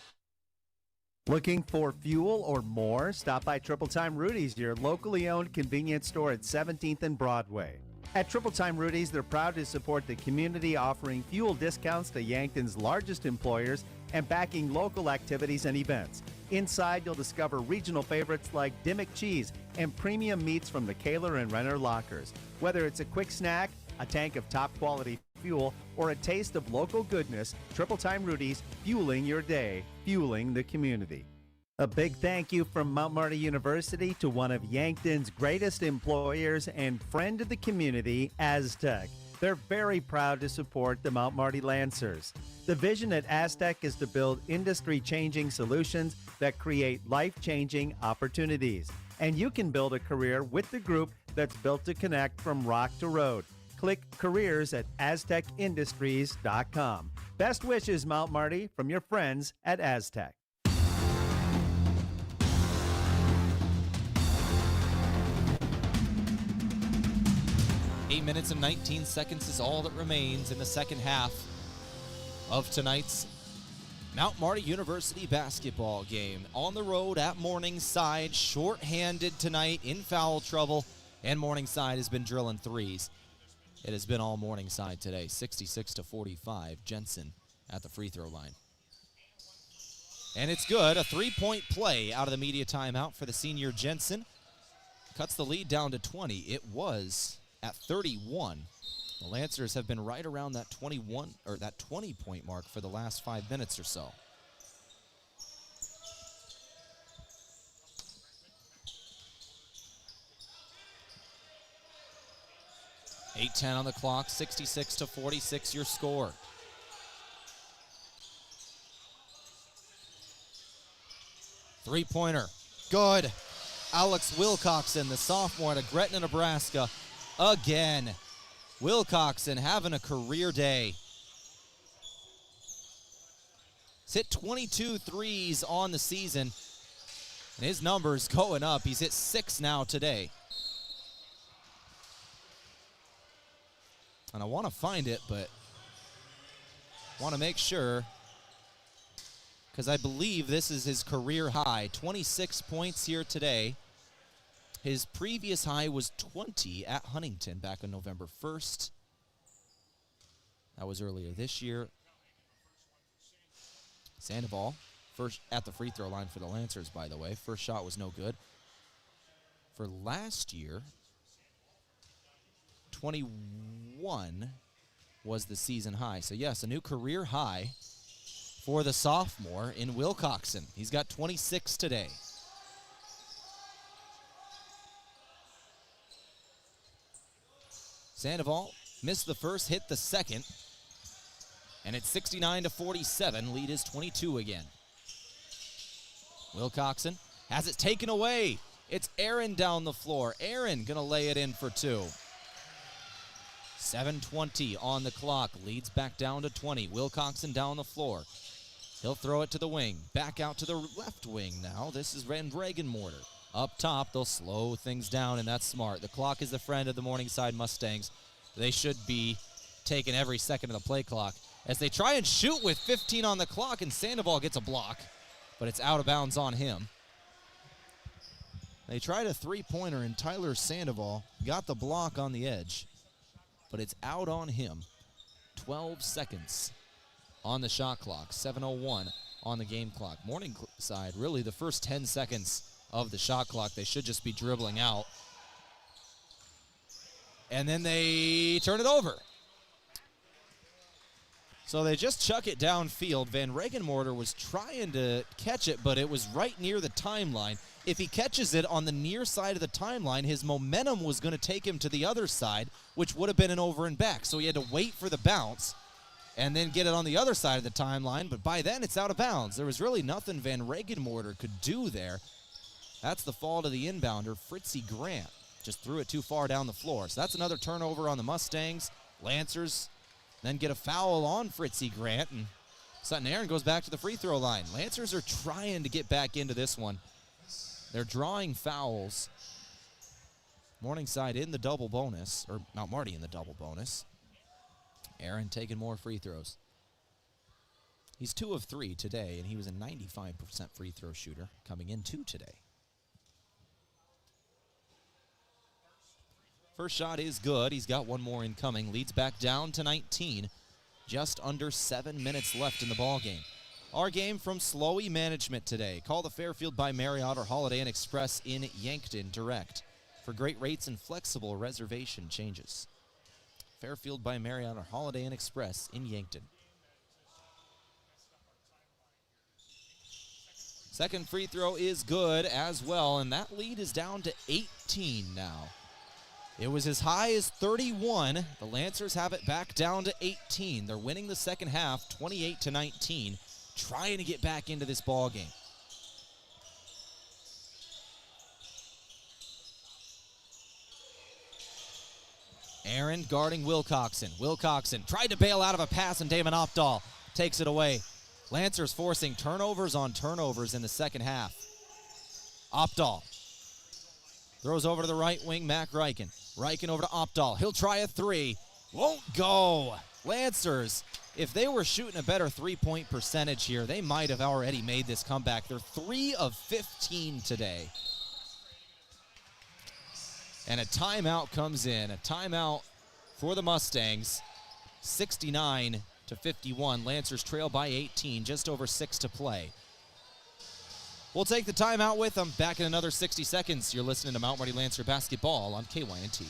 Looking for fuel or more? Stop by Triple Time Rudy's, your locally owned convenience store at 17th and Broadway. At Triple Time Rudy's, they're proud to support the community, offering fuel discounts to Yankton's largest employers and backing local activities and events. Inside, you'll discover regional favorites like Dimmick Cheese and premium meats from the Kaler and Renner lockers. Whether it's a quick snack, a tank of top-quality fuel, or a taste of local goodness, Triple Time Rudy's, fueling your day, fueling the community. A big thank you from Mount Marty University to one of Yankton's greatest employers and friend of the community, Aztec. They're very proud to support the Mount Marty Lancers. The vision at Aztec is to build industry-changing solutions that create life-changing opportunities. And you can build a career with the group that's built to connect from rock to road. Click careers at aztecindustries.com. Best wishes, Mount Marty, from your friends at Aztec. 8 minutes and 19 seconds is all that remains in the second half of tonight's Mount Marty University basketball game. On the road at Morningside, short-handed tonight, in foul trouble, and Morningside has been drilling threes. It has been all Morningside today, 66-45. Jensen at the free throw line. And it's good, a three-point play out of the media timeout for the senior Jensen. Cuts the lead down to 20. It was at 31. The Lancers have been right around that 20-point mark for the last 5 minutes or so. .8:10 on the clock, 66-46 your score. Three-pointer, good. Alex Wilcoxon, the sophomore out of Gretna, Nebraska, again. Wilcoxon having a career day. He's hit 22 threes on the season, and his numbers going up. He's hit 6 now today. And I want to find it, but want to make sure, because I believe this is his career high. 26 points here today. His previous high was 20 at Huntington back on November 1st. That was earlier this year. Sandoval, first at the free throw line for the Lancers, by the way. First shot was no good. For last year, 21 was the season high. So, yes, a new career high for the sophomore in Wilcoxon. He's got 26 today. Sandoval missed the first, hit the second. And it's 69-47. Lead is 22 again. Wilcoxon has it taken away. It's Aaron down the floor. Aaron gonna lay it in for two. 7:20 on the clock. Leads back down to 20. Wilcoxon down the floor. He'll throw it to the wing. Back out to the left wing now. This is Van Regenmorter. Up top, they'll slow things down, and that's smart. The clock is the friend of the Morningside Mustangs. They should be taking every second of the play clock as they try and shoot with 15 on the clock, and Sandoval gets a block, but it's out of bounds on him. They tried a three-pointer, and Tyler Sandoval got the block on the edge, but it's out on him. 12 seconds on the shot clock, 7:01 on the game clock. Morningside, really the first 10 seconds of the shot clock, they should just be dribbling out. And then they turn it over. So they just chuck it downfield. Van Regenmorter was trying to catch it, but it was right near the timeline. If he catches it on the near side of the timeline, his momentum was going to take him to the other side, which would have been an over and back. So he had to wait for the bounce and then get it on the other side of the timeline, but by then it's out of bounds. There was really nothing Van Regenmorter could do there. That's the fault of the inbounder, Fritzy Grant. Just threw it too far down the floor. So that's another turnover on the Mustangs. Lancers then get a foul on Fritzy Grant, and Sutton Aaron goes back to the free throw line. Lancers are trying to get back into this one. They're drawing fouls. Morningside in the double bonus, or Mount Marty in the double bonus. Aaron taking more free throws. He's 2 of 3 today, and he was a 95% free throw shooter coming into today. First shot is good. He's got one more incoming. Leads back down to 19. Just under 7 minutes left in the ball game. Our game from Slowey Management today. Call the Fairfield by Marriott or Holiday Inn Express in Yankton direct for great rates and flexible reservation changes. Fairfield by Marriott or Holiday Inn Express in Yankton. Second free throw is good as well, and that lead is down to 18 now. It was as high as 31. The Lancers have it back down to 18. They're winning the second half, 28-19, trying to get back into this ball game. Aaron guarding Wilcoxon. Wilcoxon tried to bail out of a pass, and Damon Opdahl takes it away. Lancers forcing turnovers on turnovers in the second half. Opdahl throws over to the right wing, Mac Reichen. Reichen over to Opdahl. He'll try a three. Won't go. Lancers, if they were shooting a better three-point percentage here, they might have already made this comeback. They're 3 of 15 today. And a timeout comes in. A timeout for the Mustangs. 69-51. Lancers trail by 18, just over 6 to play. We'll take the timeout with them. Back in another 60 seconds. You're listening to Mount Marty Lancer Basketball on KYNT.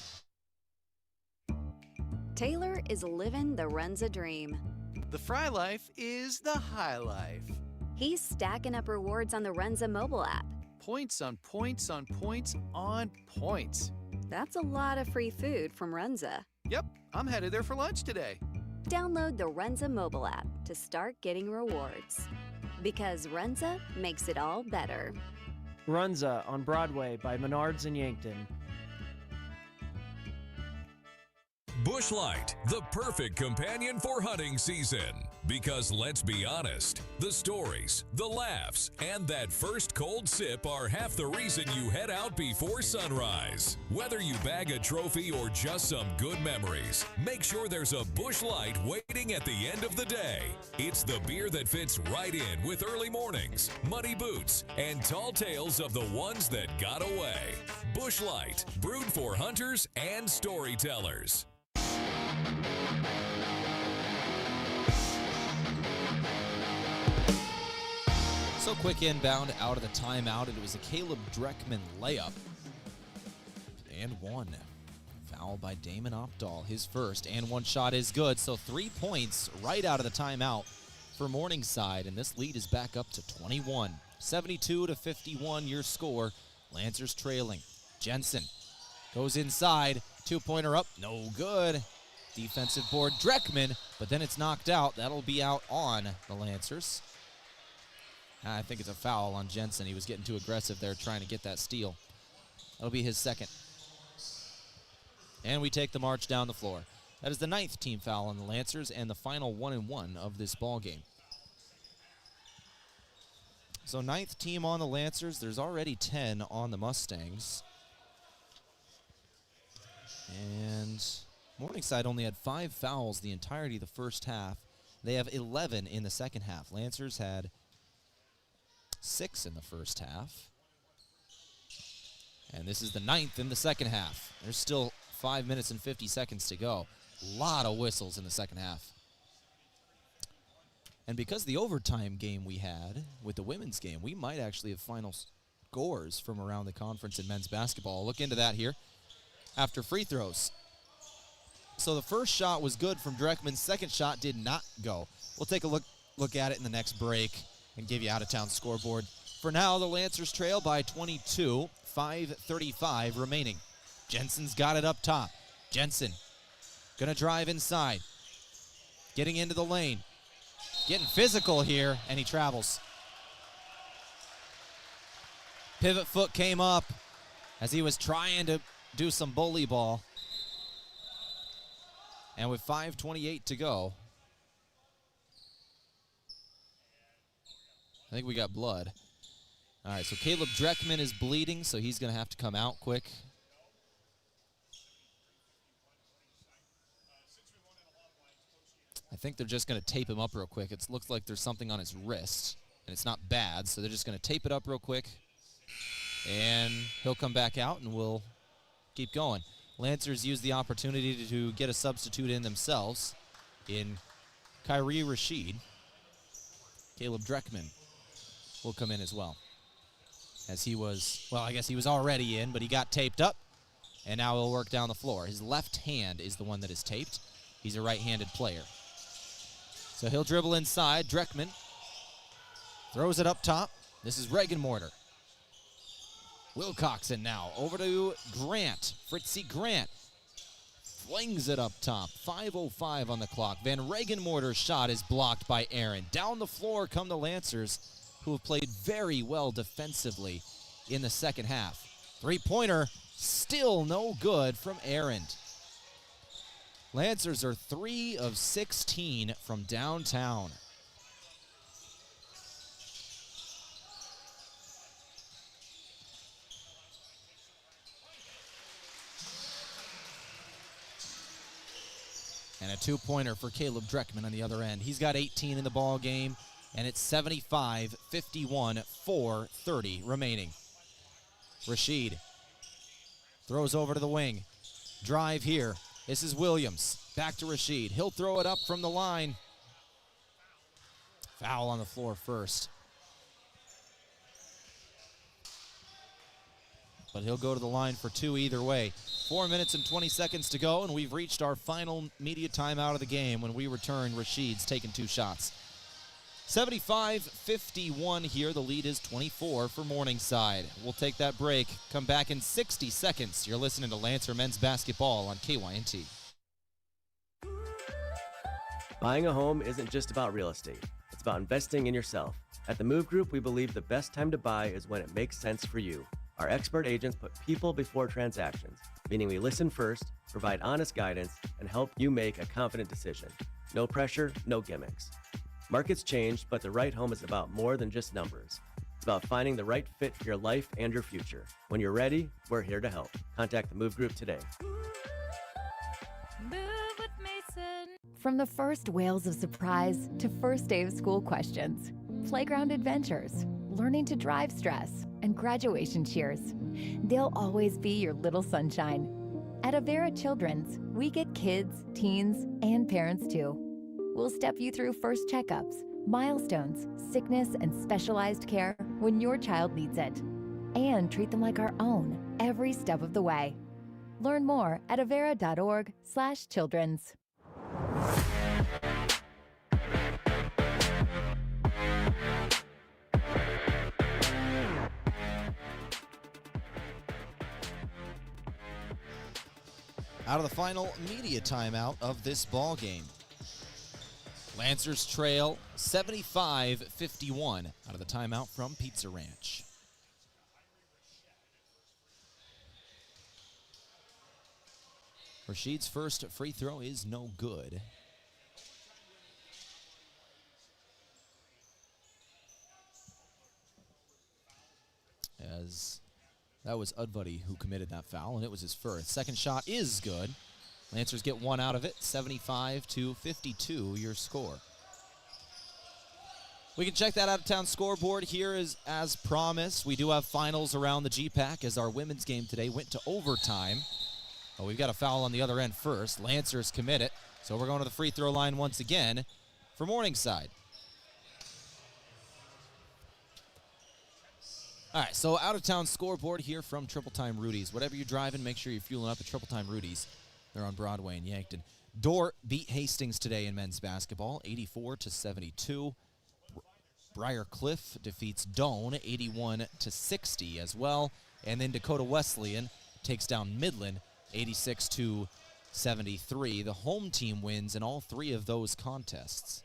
Taylor is living the Runza dream. The Fry Life is the high life. He's stacking up rewards on the Runza mobile app. Points on points on points on points. That's a lot of free food from Runza. Yep, I'm headed there for lunch today. Download the Runza mobile app to start getting rewards. Because Runza makes it all better. Runza on Broadway by Menards in Yankton. Busch Light, the perfect companion for hunting season. Because let's be honest, the stories, the laughs, and that first cold sip are half the reason you head out before sunrise. Whether you bag a trophy or just some good memories, make sure there's a Busch Light waiting at the end of the day. It's the beer that fits right in with early mornings, muddy boots, and tall tales of the ones that got away. Busch Light, brewed for hunters and storytellers. So quick inbound out of the timeout. It was a Caleb Dreckman layup. And one. Foul by Damon Opdahl, his first. And one shot is good. So 3 points right out of the timeout for Morningside. And this lead is back up to 21. 72-51 your score. Lancers trailing. Jensen goes inside. 2-pointer up. No good. Defensive board Dreckman. But then it's knocked out. That'll be out on the Lancers. I think it's a foul on Jensen. He was getting too aggressive there trying to get that steal. That'll be his second. And we take the march down the floor. That is the 9th team foul on the Lancers and the final 1-1 of this ball game. So 9th team on the Lancers. There's already 10 on the Mustangs. And Morningside only had 5 fouls the entirety of the first half. They have 11 in the second half. Lancers had 6 in the first half. And this is the 9th in the second half. There's still 5 minutes and 50 seconds to go. A lot of whistles in the second half. And because the overtime game we had with the women's game, we might actually have final scores from around the conference in men's basketball. I'll look into that here after free throws. So the first shot was good from Dreckman. Second shot did not go. We'll take a look at it in the next break and give you out-of-town scoreboard. For now, the Lancers trail by 22, 5:35 remaining. Jensen's got it up top. Jensen gonna drive inside, getting into the lane, getting physical here, and he travels. Pivot foot came up as he was trying to do some bully ball. And with 5:28 to go, I think we got blood. All right, so Caleb Dreckman is bleeding, so he's going to have to come out quick. I think they're just going to tape him up real quick. It looks like there's something on his wrist, and it's not bad, so they're just going to tape it up real quick. And he'll come back out, and we'll keep going. Lancers use the opportunity to get a substitute in themselves in Kyrie Rashid. Caleb Dreckman will come in as well. As he was, well, I guess he was already in, but he got taped up, and now he'll work down the floor. His left hand is the one that is taped. He's a right-handed player. So he'll dribble inside. Dreckman throws it up top. This is Reagan Mortar. Wilcoxon now over to Grant. Fritzy Grant flings it up top. 5:05 on the clock. Van Regenmorter's shot is blocked by Aaron. Down the floor come the Lancers, who have played very well defensively in the second half. Three-pointer, still no good from Aaron. Lancers are 3 of 16 from downtown. And a two-pointer for Caleb Dreckman on the other end. He's got 18 in the ball game, and it's 75-51, 4:30 remaining. Rashid throws over to the wing. Drive here. This is Williams. Back to Rashid. He'll throw it up from the line. Foul on the floor first. But he'll go to the line for 2 either way. 4 minutes and 20 seconds to go, and we've reached our final media timeout of the game. When we return, Rashid's taking 2 shots. 75-51 here. The lead is 24 for Morningside. We'll take that break. Come back in 60 seconds. You're listening to Lancer Men's Basketball on KYNT. Buying a home isn't just about real estate. It's about investing in yourself. At the Move Group, we believe the best time to buy is when it makes sense for you. Our expert agents put people before transactions, meaning we listen first, provide honest guidance, and help you make a confident decision. No pressure, no gimmicks. Markets change, but the right home is about more than just numbers. It's about finding the right fit for your life and your future. When you're ready, we're here to help. Contact the Move Group today. Move with Mason. From the first wails of surprise to first day of school questions, playground adventures, learning to drive stress, and graduation cheers, they'll always be your little sunshine. At Avera Children's, we get kids, teens, and parents too. We'll step you through first checkups, Milestones, sickness, and specialized care when your child needs it. And treat them like our own every step of the way. Learn more at avera.org/children's. Out of the final media timeout of this ball game. Lancers trail 75-51 out of the timeout from Pizza Ranch. Rashid's first free throw is no good. As that was Udvuddy who committed that foul, and it was his first. Second shot is good. Lancers get one out of it, 75-52, your score. We can check that out-of-town scoreboard here as promised. We do have finals around the GPAC as our women's game today went to overtime. But we've got a foul on the other end first. Lancers commit it, so we're going to the free throw line once again for Morningside. All right, so out-of-town scoreboard here from Triple Time Rudy's. Whatever you're driving, make sure you're fueling up at Triple Time Rudy's. They're on Broadway in Yankton. Dorr beat Hastings today in men's basketball, 84-72. Briar Cliff defeats Doane, 81-60 as well. And then Dakota Wesleyan takes down Midland, 86-73. The home team wins in all three of those contests.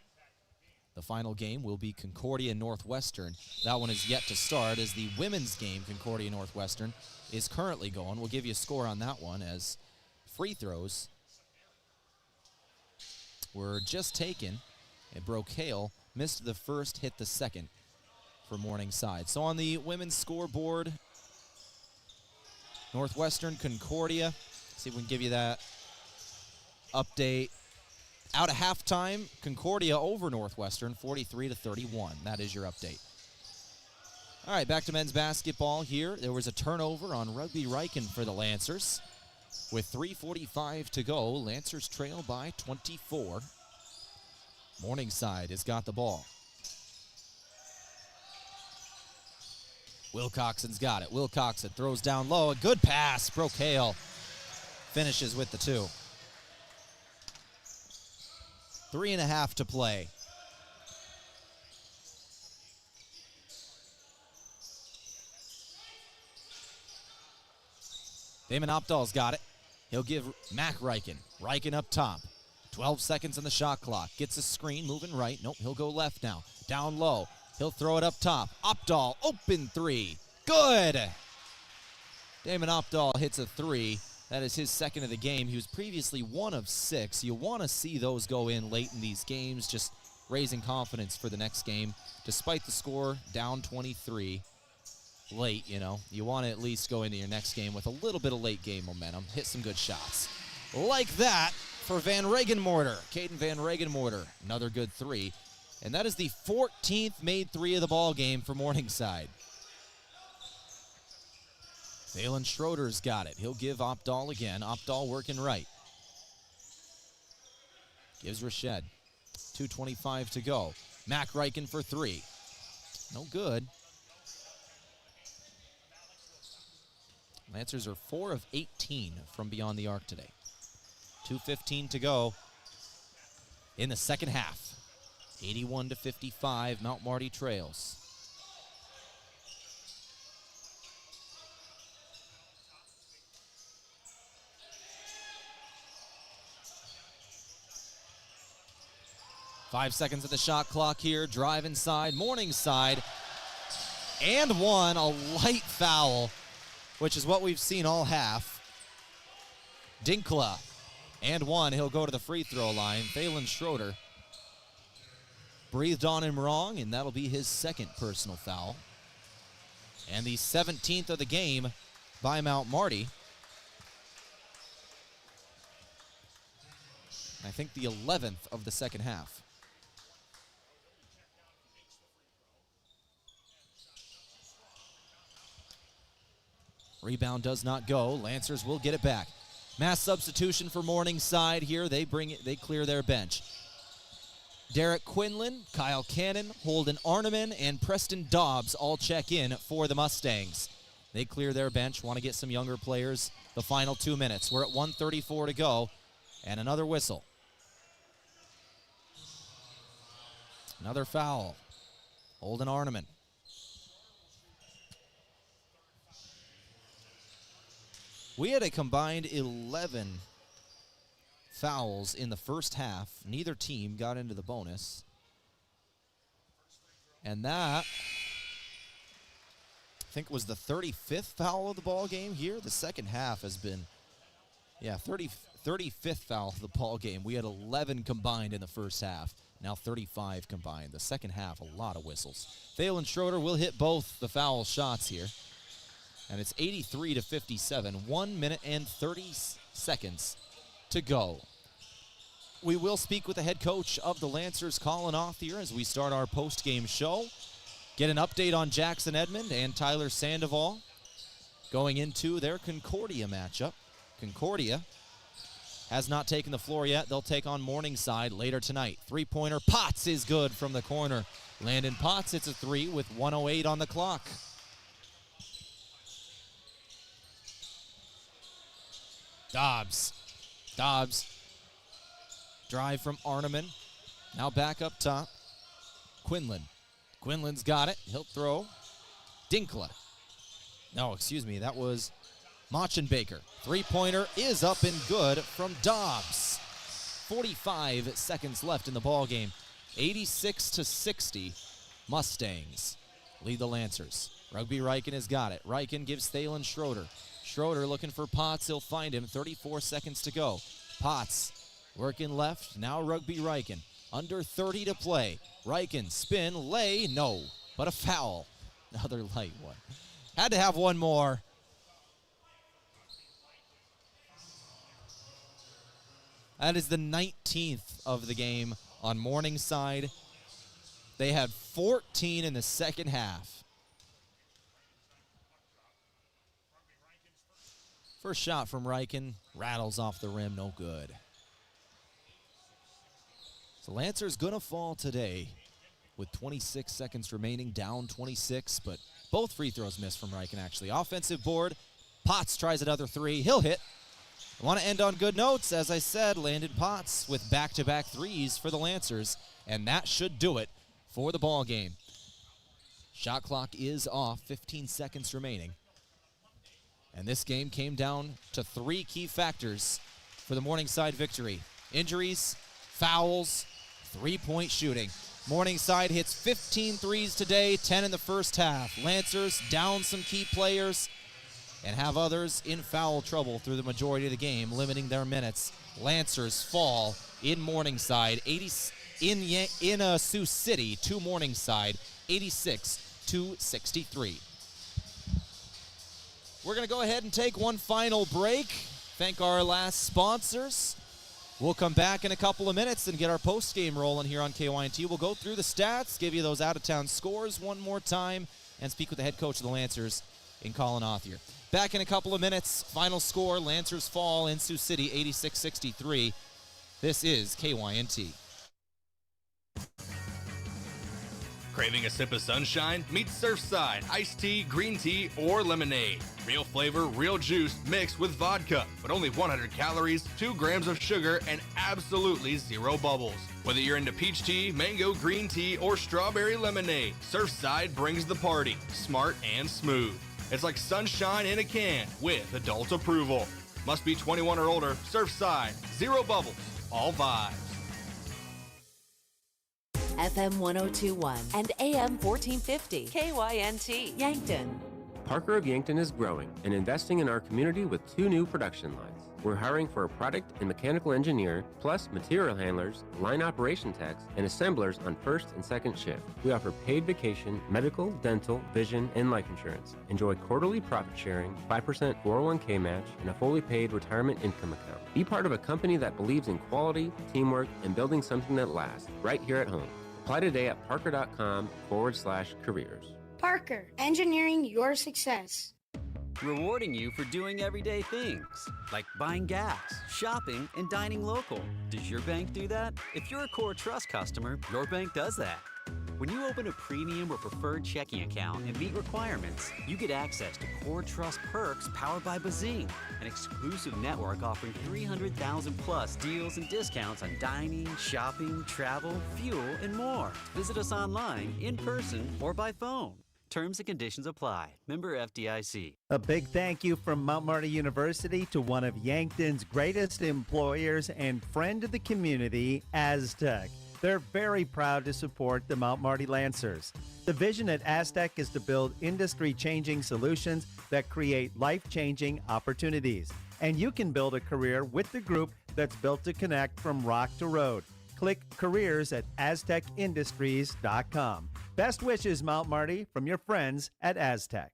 The final game will be Concordia Northwestern. That one is yet to start as the women's game, Concordia Northwestern, is currently going. We'll give you a score on that one as free throws were just taken, and Brook-Hale missed the first, hit the second for Morningside. So on the women's scoreboard, Northwestern, Concordia. See if we can give you that update. Out of halftime, Concordia over Northwestern, 43-31. That is your update. All right, back to men's basketball here. There was a turnover on Rugby Riken for the Lancers. With 3:45 to go, Lancers trail by 24. Morningside has got the ball. Wilcoxon's got it. Wilcoxon throws down low. A good pass. Brook-Hale finishes with the two. 3.5 to play. Damon Opdahl's got it. He'll give Mac Riken. Riken up top. 12 seconds on the shot clock. Gets a screen, moving right. Nope, he'll go left now. Down low. He'll throw it up top. Opdahl, open three. Good! Damon Opdahl hits a three. That is his second of the game. He was previously 1 of 6. You want to see those go in late in these games, just raising confidence for the next game. Despite the score, down 23 late, you know. You want to at least go into your next game with a little bit of late game momentum. Hit some good shots. Like that for Van Regenmorter. Caden Van Regenmorter, another good three. And that is the 14th made three of the ball game for Morningside. Thalen Schroeder's got it. He'll give Opdahl again. Opdahl working right. Gives Rashed. 2:25 to go. Mac Riken for three. No good. Lancers are 4 of 18 from beyond the arc today. 2:15 to go in the second half. 81-55, Mount Marty trails. Five seconds of the shot clock here. Drive inside, Morningside. And one, a light foul, which is what we've seen all half. Dinkla. And one, he'll go to the free throw line. Thalen Schroeder breathed on him wrong, and that'll be his second personal foul. And the 17th of the game by Mount Marty. I think the 11th of the second half. Rebound does not go. Lancers will get it back. Mass substitution for Morningside here. They clear their bench. Derek Quinlan, Kyle Cannon, Holden Arneman, and Preston Dobbs all check in for the Mustangs. They clear their bench, want to get some younger players the final 2 minutes. We're at 1:34 to go, and another whistle. Another foul. Holden Arneman. We had a combined 11 fouls in the first half. Neither team got into the bonus. And that, I think, was the 35th foul of the ball game here. The second half has been, 35th foul of the ball game. We had 11 combined in the first half. Now 35 combined. The second half, a lot of whistles. Tehl and Schroeder will hit both the foul shots here. And it's 83-57. 1 minute and 30 seconds to go. We will speak with the head coach of the Lancers, Colin Authier, as we start our post-game show. Get an update on Jackson Edmond and Tyler Sandoval going into their Concordia matchup. Concordia has not taken the floor yet. They'll take on Morningside later tonight. Three-pointer, Potts is good from the corner. Landon Potts hits a three with 1:08 on the clock. Dobbs. Drive from Arneman. Now back up top. Quinlan's got it. He'll throw. Dinkla. No, excuse me. That was Machenbaker. Three-pointer is up and good from Dobbs. 45 seconds left in the ball game. 86-60. Mustangs lead the Lancers. Rugby Reichen has got it. Reichen gives Tehl and Schroeder. Schroeder looking for Potts. He'll find him. 34 seconds to go. Potts working left. Now Rugby Reichen. Under 30 to play. Reichen spin, lay, no. But a foul. Another light one. Had to have one more. That is the 19th of the game on Morningside. They had 14 in the second half. First shot from Reichen, rattles off the rim, no good. So Lancers gonna fall today with 26 seconds remaining, down 26, but both free throws missed from Reichen actually. Offensive board, Potts tries another three, he'll hit. I want to end on good notes. As I said, Landon Potts with back-to-back threes for the Lancers, and that should do it for the ball game. Shot clock is off, 15 seconds remaining. And this game came down to three key factors for the Morningside victory. Injuries, fouls, three-point shooting. Morningside hits 15 threes today, 10 in the first half. Lancers down some key players and have others in foul trouble through the majority of the game, limiting their minutes. Lancers fall in Morningside, in Sioux City to Morningside, 86-63. We're going to go ahead and take one final break. Thank our last sponsors. We'll come back in a couple of minutes and get our post-game rolling here on KYNT. We'll go through the stats, give you those out-of-town scores one more time, and speak with the head coach of the Lancers in Colin Authier. Back in a couple of minutes. Final score, Lancers fall in Sioux City, 86-63. This is KYNT. Craving a sip of sunshine? Meet Surfside, iced tea, green tea, or lemonade. Real flavor, real juice mixed with vodka, but only 100 calories, 2 grams of sugar, and absolutely zero bubbles. Whether you're into peach tea, mango green tea, or strawberry lemonade, Surfside brings the party, smart and smooth. It's like sunshine in a can with adult approval. Must be 21 or older. Surfside, zero bubbles, all vibes. FM 1021 and AM 1450. KYNT, Yankton. Parker of Yankton is growing and investing in our community with 2 new production lines. We're hiring for a product and mechanical engineer, plus material handlers, line operation techs, and assemblers on first and second shift. We offer paid vacation, medical, dental, vision, and life insurance. Enjoy quarterly profit sharing, 5% 401k match, and a fully paid retirement income account. Be part of a company that believes in quality, teamwork, and building something that lasts right here at home. Apply today at parker.com/careers. Parker, engineering your success. rewarding you for doing everyday things, like buying gas, shopping, and dining local. Does your bank do that? If you're a Core Trust customer, your bank does that. When you open a premium or preferred checking account and meet requirements, you get access to Core Trust perks powered by Bazing, an exclusive network offering 300,000 plus deals and discounts on dining, shopping, travel, fuel, and more. Visit us online, in person, or by phone. Terms and conditions apply. Member FDIC. A big thank you from Mount Marty University to one of Yankton's greatest employers and friend of the community, Aztec. They're very proud to support the Mount Marty Lancers. The vision at Aztec is to build industry-changing solutions that create life-changing opportunities. And you can build a career with the group that's built to connect from rock to road. Click careers at aztecindustries.com. Best wishes, Mount Marty, from your friends at Aztec.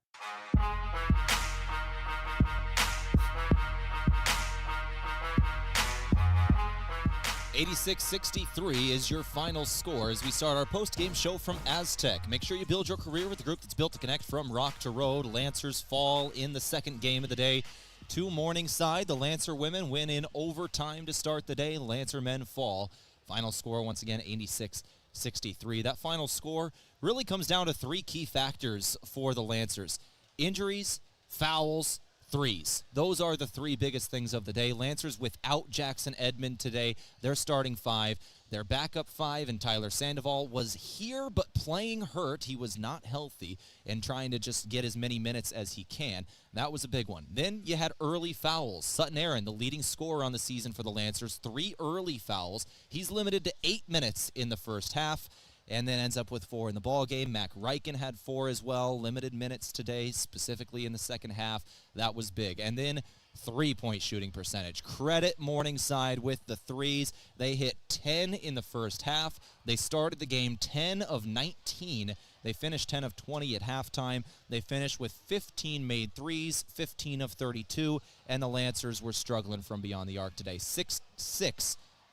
86-63 is your final score as we start our post-game show from Aztec. Make sure you build your career with a group that's built to connect from rock to road. Lancers fall in the second game of the day to Morningside. The Lancer women win in overtime to start the day. Lancer men fall. Final score, once again, 86-63. That final score really comes down to three key factors for the Lancers: injuries, fouls, threes. Those are the three biggest things of the day. Lancers without Jackson Edmond today. They're starting five. Their backup five, and Tyler Sandoval was here but playing hurt. He was not healthy and trying to just get as many minutes as he can. That was a big one. Then you had early fouls. Sutton Aaron, the leading scorer on the season for the Lancers, 3 early fouls. He's limited to 8 minutes in the first half, and then ends up with 4 in the ball game. Mac Riken had 4 as well, limited minutes today, specifically in the second half. That was big. And then three-point shooting percentage. Credit Morningside with the threes. They hit 10 in the first half. They started the game 10 of 19. They finished 10 of 20 at halftime. They finished with 15 made threes, 15 of 32, and the Lancers were struggling from beyond the arc today. 6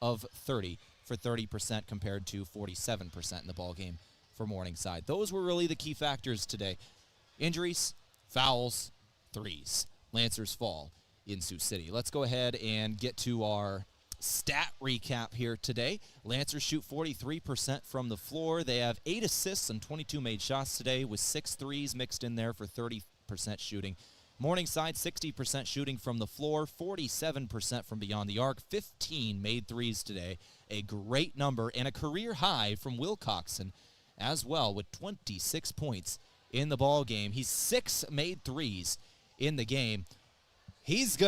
of 30. For 30% compared to 47% in the ball game for Morningside. Those were really the key factors today. Injuries, fouls, threes. Lancers fall in Sioux City. Let's go ahead and get to our stat recap here today. Lancers shoot 43% from the floor. They have 8 assists and 22 made shots today with 6 threes mixed in there for 30% shooting. Morningside, 60% shooting from the floor, 47% from beyond the arc, 15 made threes today. A great number and a career high from Wilcoxon as well with 26 points in the ball game. He's 6 made threes in the game. He's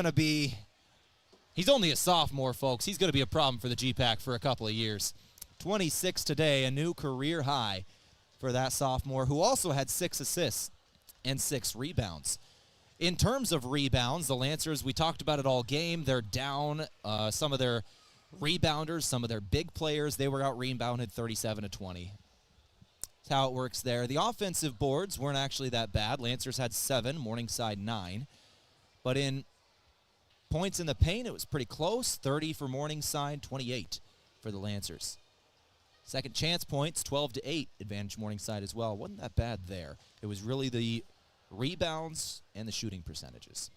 only a sophomore, folks. He's going to be a problem for the GPAC for a couple of years. 26 today, a new career high for that sophomore, who also had 6 assists and 6 rebounds. In terms of rebounds, the Lancers, we talked about it all game. They're down some of their rebounders, some of their big players. They were out-rebounded 37-20. That's how it works there. The offensive boards weren't actually that bad. Lancers had 7, Morningside 9. But in points in the paint, it was pretty close. 30 for Morningside, 28 for the Lancers. Second chance points, 12-8, advantage Morningside as well. Wasn't that bad there. It was really the rebounds and the shooting percentages.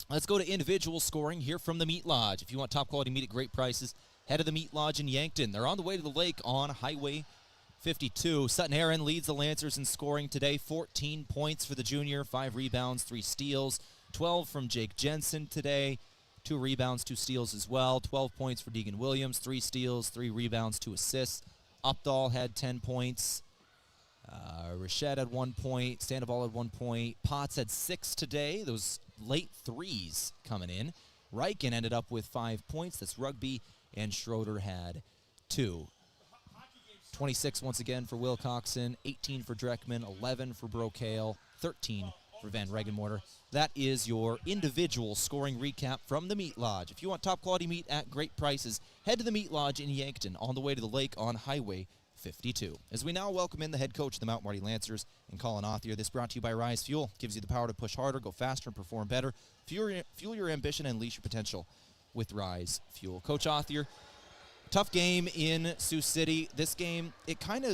Let's go to individual scoring here from the Meat Lodge. If you want top quality meat at great prices, head to the Meat Lodge in Yankton. They're on the way to the lake on Highway 52. Sutton Aaron leads the Lancers in scoring today. 14 points for the junior, 5 rebounds, 3 steals. 12 from Jake Jensen today. 2 rebounds, 2 steals as well. 12 points for Deegan Williams, 3 steals, 3 rebounds, 2 assists. Updahl had 10 points. Rashad had 1 point. Sandoval had 1 point. Potts had 6 today. Those late threes coming in. Riken ended up with 5 points. That's Rugby. And Schroeder had 2. 26 once again for Wilcoxon. 18 for Dreckman. 11 for Brocale. 13 for Van Regenmorter. That is your individual scoring recap from the Meat Lodge. If you want top quality meat at great prices, head to the Meat Lodge in Yankton on the way to the lake on Highway 52. As we now welcome in the head coach of the Mount Marty Lancers and Colin Othier. This brought to you by Rise Fuel. Gives you the power to push harder, go faster, and perform better. Fuel your ambition and unleash your potential with Rise Fuel. Coach Othier, tough game in Sioux City. This game,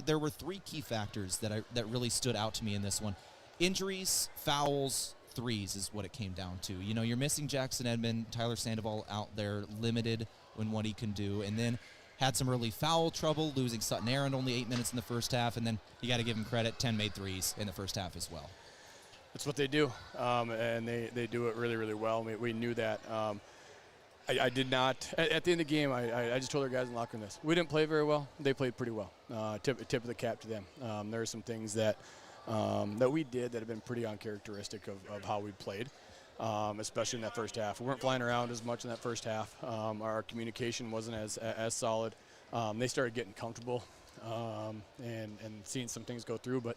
there were 3 key factors that really stood out to me in this one. Injuries, fouls, threes is what it came down to. You know, you're missing Jackson Edmond, Tyler Sandoval out there, limited in what he can do, and then had some early foul trouble, losing Sutton Aaron only 8 minutes in the first half, and then you got to give him credit, 10 made threes in the first half as well. That's what they do, and they do it really, really well. We knew that. I did not, at the end of the game, I just told our guys in the locker room this. We didn't play very well. They played pretty well. Tip of the cap to them. There are some things that we did that have been pretty uncharacteristic of how we played, especially in that first half. We weren't flying around as much in that first half. Our communication wasn't as solid. They started getting comfortable and seeing some things go through, but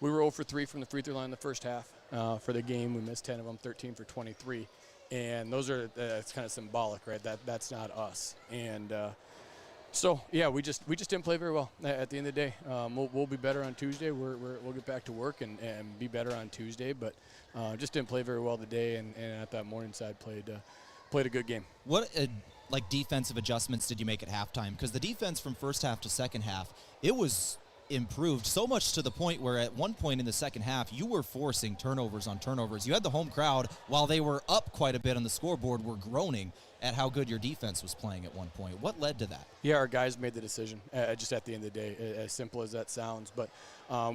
we were 0 for 3 from the free throw line in the first half for the game. We missed 10 of them, 13 for 23. And those are, it's kind of symbolic, right? That's not us. And so, yeah, we just didn't play very well at the end of the day. We'll be better on Tuesday. We'll get back to work and be better on Tuesday. But just didn't play very well today, and I thought Morningside played a good game. What defensive adjustments did you make at halftime? Because the defense from first half to second half, it was improved so much to the point where at one point in the second half you were forcing turnovers on turnovers. You had the home crowd, while they were up quite a bit on the scoreboard, were groaning at how good your defense was playing at one point. What led to that? Yeah, our guys made the decision just at the end of the day, as simple as that sounds. But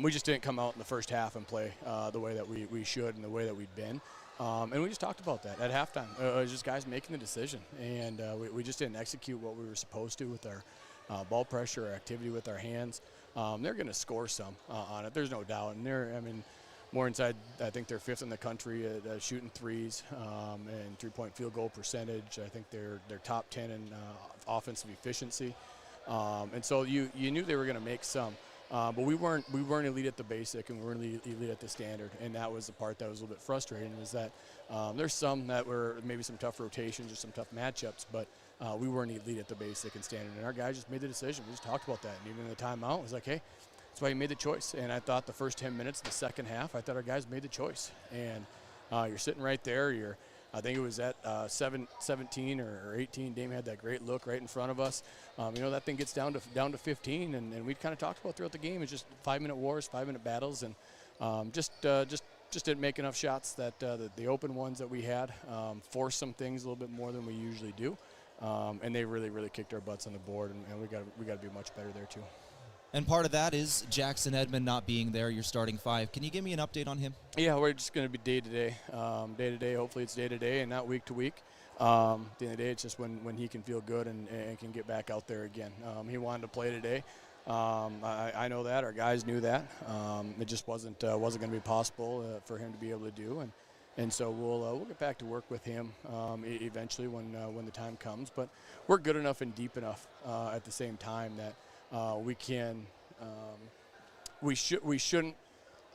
we just didn't come out in the first half and play the way that we should and the way that we'd been. And we just talked about that at halftime. It was just guys making the decision, and we just didn't execute what we were supposed to with our ball pressure, our activity with our hands. They're going to score some on it. There's no doubt. And Morningside, I think they're 5th in the country at shooting threes and three-point field goal percentage. I think they're top 10 in offensive efficiency. And so you knew they were going to make some. But we weren't elite at the basic, and we weren't elite at the standard. And that was the part that was a little bit frustrating, is that there's some that were maybe some tough rotations or some tough matchups, but we weren't elite at the basic and standard. And our guys just made the decision. We just talked about that. And even in the timeout, it was like, hey, that's why you made the choice. And I thought the first 10 minutes of the second half, I thought our guys made the choice. And you're sitting right there. I think it was at 17 or 18. Dame had that great look right in front of us. That thing gets down to 15, and we kind of talked about throughout the game. It's just 5-minute wars, 5-minute battles, and just didn't make enough shots that the open ones that we had forced some things a little bit more than we usually do. And they really, really kicked our butts on the board, and we got to be much better there too. And part of that is Jackson Edmond not being there, your starting 5. Can you give me an update on him? Yeah, we're just going to be day-to-day. Day-to-day, hopefully it's day-to-day and not week-to-week. At the end of the day, it's just when he can feel good and can get back out there again. He wanted to play today. I know that. Our guys knew that. It just wasn't going to be possible for him to be able to do. And so we'll get back to work with him eventually when the time comes. But we're good enough and deep enough at the same time that we shouldn't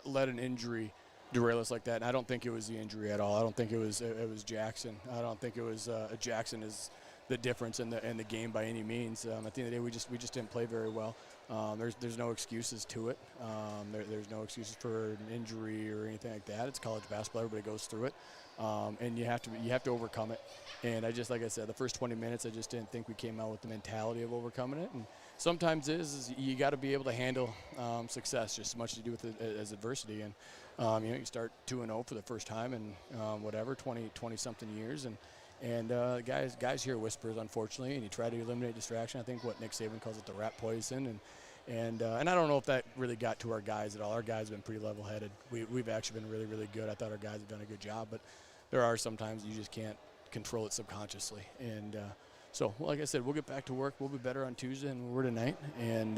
let an injury derail us like that. And I don't think it was the injury at all. I don't think it was Jackson. I don't think it was Jackson is the difference in the game by any means. At the end of the day, we just didn't play very well. There's no excuses to it. There's no excuses for an injury or anything like that. It's college basketball. Everybody goes through it, and you have to overcome it. And like I said, the first 20 minutes, I just didn't think we came out with the mentality of overcoming it. And sometimes is you got to be able to handle success just as much as you do with it as adversity. And you start 2-0 for the first time in 20 something years, and guys hear whispers, unfortunately, and you try to eliminate distraction. I think what Nick Saban calls it the rat poison, and I don't know if that really got to our guys at all. Our guys have been pretty level-headed. We've actually been really, really good. I thought our guys have done a good job, but there are sometimes you just can't control it subconsciously. And so, like I said, we'll get back to work. We'll be better on Tuesday than we were tonight, and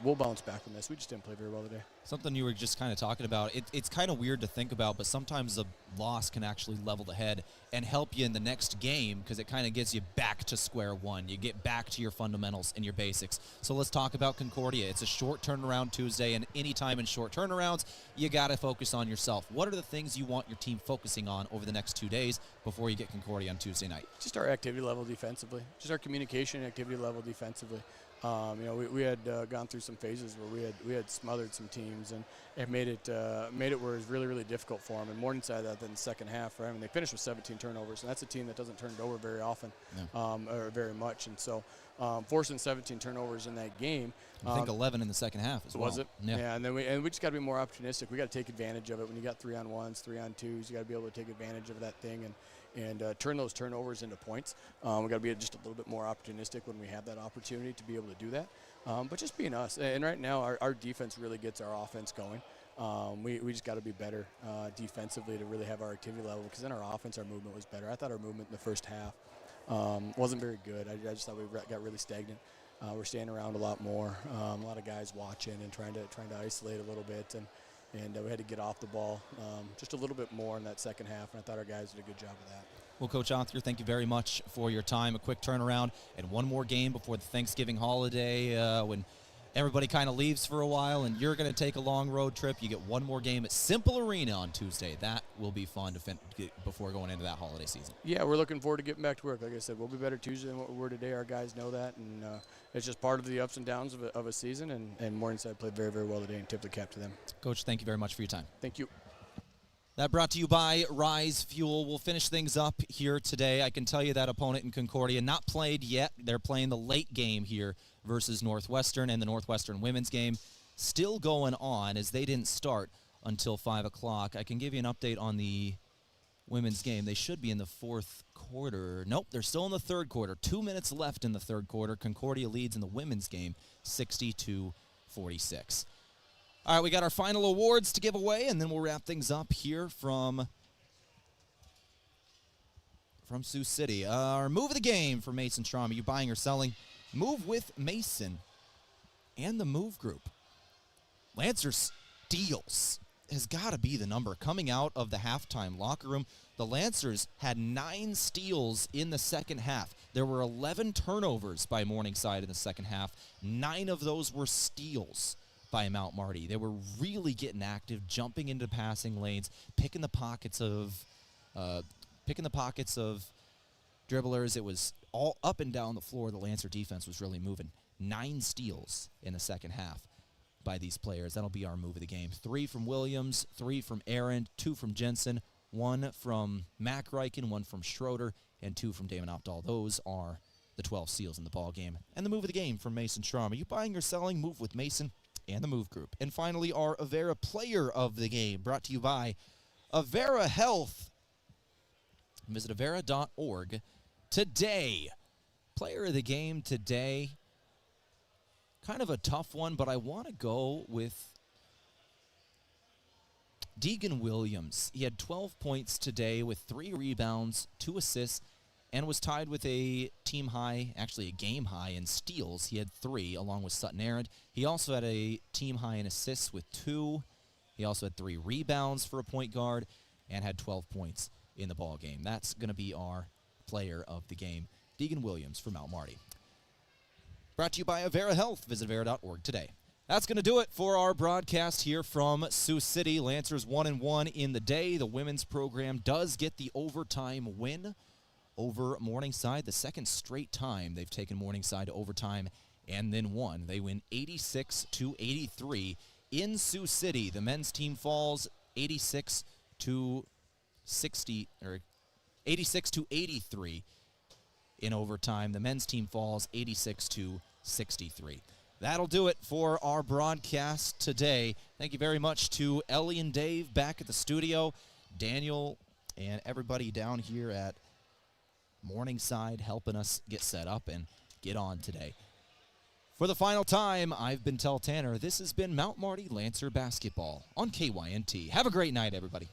we'll bounce back from this. We just didn't play very well today. Something you were just kind of talking about, it's kind of weird to think about, but sometimes a loss can actually level the head and help you in the next game because it kind of gets you back to square one. You get back to your fundamentals and your basics. So let's talk about Concordia. It's a short turnaround Tuesday, and anytime in short turnarounds, you got to focus on yourself. What are the things you want your team focusing on over the next 2 days before you get Concordia on Tuesday night? Just our activity level defensively. just our communication and activity level defensively. We had gone through some phases where we had smothered some teams and it made it where it was really, really difficult for them. And Morningside, that in the second half, right? I mean, they finished with 17 turnovers, and that's a team that doesn't turn it over very often, or very much. And so forcing 17 turnovers in that game. I think 11 in the second half as well. Was it? Yeah. And then we just got to be more opportunistic. We got to take advantage of it. When you got 3-on-1s, 3-on-2s, you got to be able to take advantage of that thing and turn those turnovers into points. We got to be just a little bit more opportunistic when we have that opportunity to be able to do that. But just being us. And right now, our defense really gets our offense going. We just got to be better defensively to really have our activity level, because then our offense, our movement was better. I thought our movement in the first half wasn't very good. I just thought we got really stagnant. We're staying around a lot more. A lot of guys watching and trying to isolate a little bit, and we had to get off the ball just a little bit more in that second half, and I thought our guys did a good job of that. Well, Coach Othrier, thank you very much for your time. A quick turnaround and one more game before the Thanksgiving holiday when everybody kind of leaves for a while and you're going to take a long road trip. You get one more game at Simple Arena on Tuesday. That will be fun to get before going into that holiday season. Yeah, we're looking forward to getting back to work. Like I said, we'll be better Tuesday than what we were today. Our guys know that, and it's just part of the ups and downs of a season, and Morningside played very, very well today and tipped the cap to them. Coach, thank you very much for your time. Thank you. That brought to you by Rise Fuel. We'll finish things up here today. I can tell you that opponent in Concordia not played yet. They're playing the late game here versus Northwestern, and the Northwestern women's game still going on as they didn't start until 5 o'clock. I can give you an update on the women's game. They should be in the fourth quarter. Nope, they're still in the third quarter. 2 minutes left in the third quarter. Concordia leads in the women's game 60-46. All right, we got our final awards to give away, and then we'll wrap things up here from Sioux City. Our move of the game for Mason Strom. Are you buying or selling? Move with Mason and the Move Group. Lancer steals has got to be the number. Coming out of the halftime locker room, the Lancers had 9 steals in the second half. There were 11 turnovers by Morningside in the second half. 9 of those were steals by Mount Marty. They were really getting active, jumping into passing lanes, picking the pockets of dribblers. It was all up and down the floor. The Lancer defense was really moving. 9 steals in the second half by these players. That'll be our move of the game. 3 from Williams, 3 from Aaron, 2 from Jensen, 1 from Mac Reichen, 1 from Schroeder, and 2 from Damon Opdahl. Those are the 12 steals in the ball game. And the move of the game from Mason Strom. Are you buying or selling? Move with Mason and the Move Group. And finally, our Avera player of the game, brought to you by Avera Health. Visit avera.org today. Player of the game today, kind of a tough one, but I want to go with Deegan Williams. He had 12 points today with 3 rebounds, 2 assists, and was tied with a team high, actually a game high in steals. He had 3, along with Sutton Arendt. He also had a team high in assists with 2. He also had 3 rebounds for a point guard and had 12 points in the ball game. That's going to be our player of the game, Deegan Williams from Mount Marty. Brought to you by Avera Health. Visit avera.org today. That's going to do it for our broadcast here from Sioux City. Lancers 1-1 in the day. The women's program does get the overtime win over Morningside, the second straight time they've taken Morningside to overtime and then won. They win 86-83 in Sioux City. The men's team falls 86-83 in overtime. The men's team falls 86-63. That'll do it for our broadcast today. Thank you very much to Ellie and Dave back at the studio, Daniel and everybody down here at Morningside helping us get set up and get on today. For the final time, I've been Tehl Tanner. This has been Mount Marty Lancer Basketball on KYNT. Have a great night, everybody.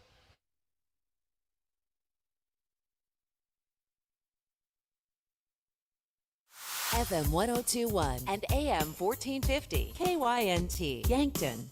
FM 1021 and AM 1450 KYNT Yankton.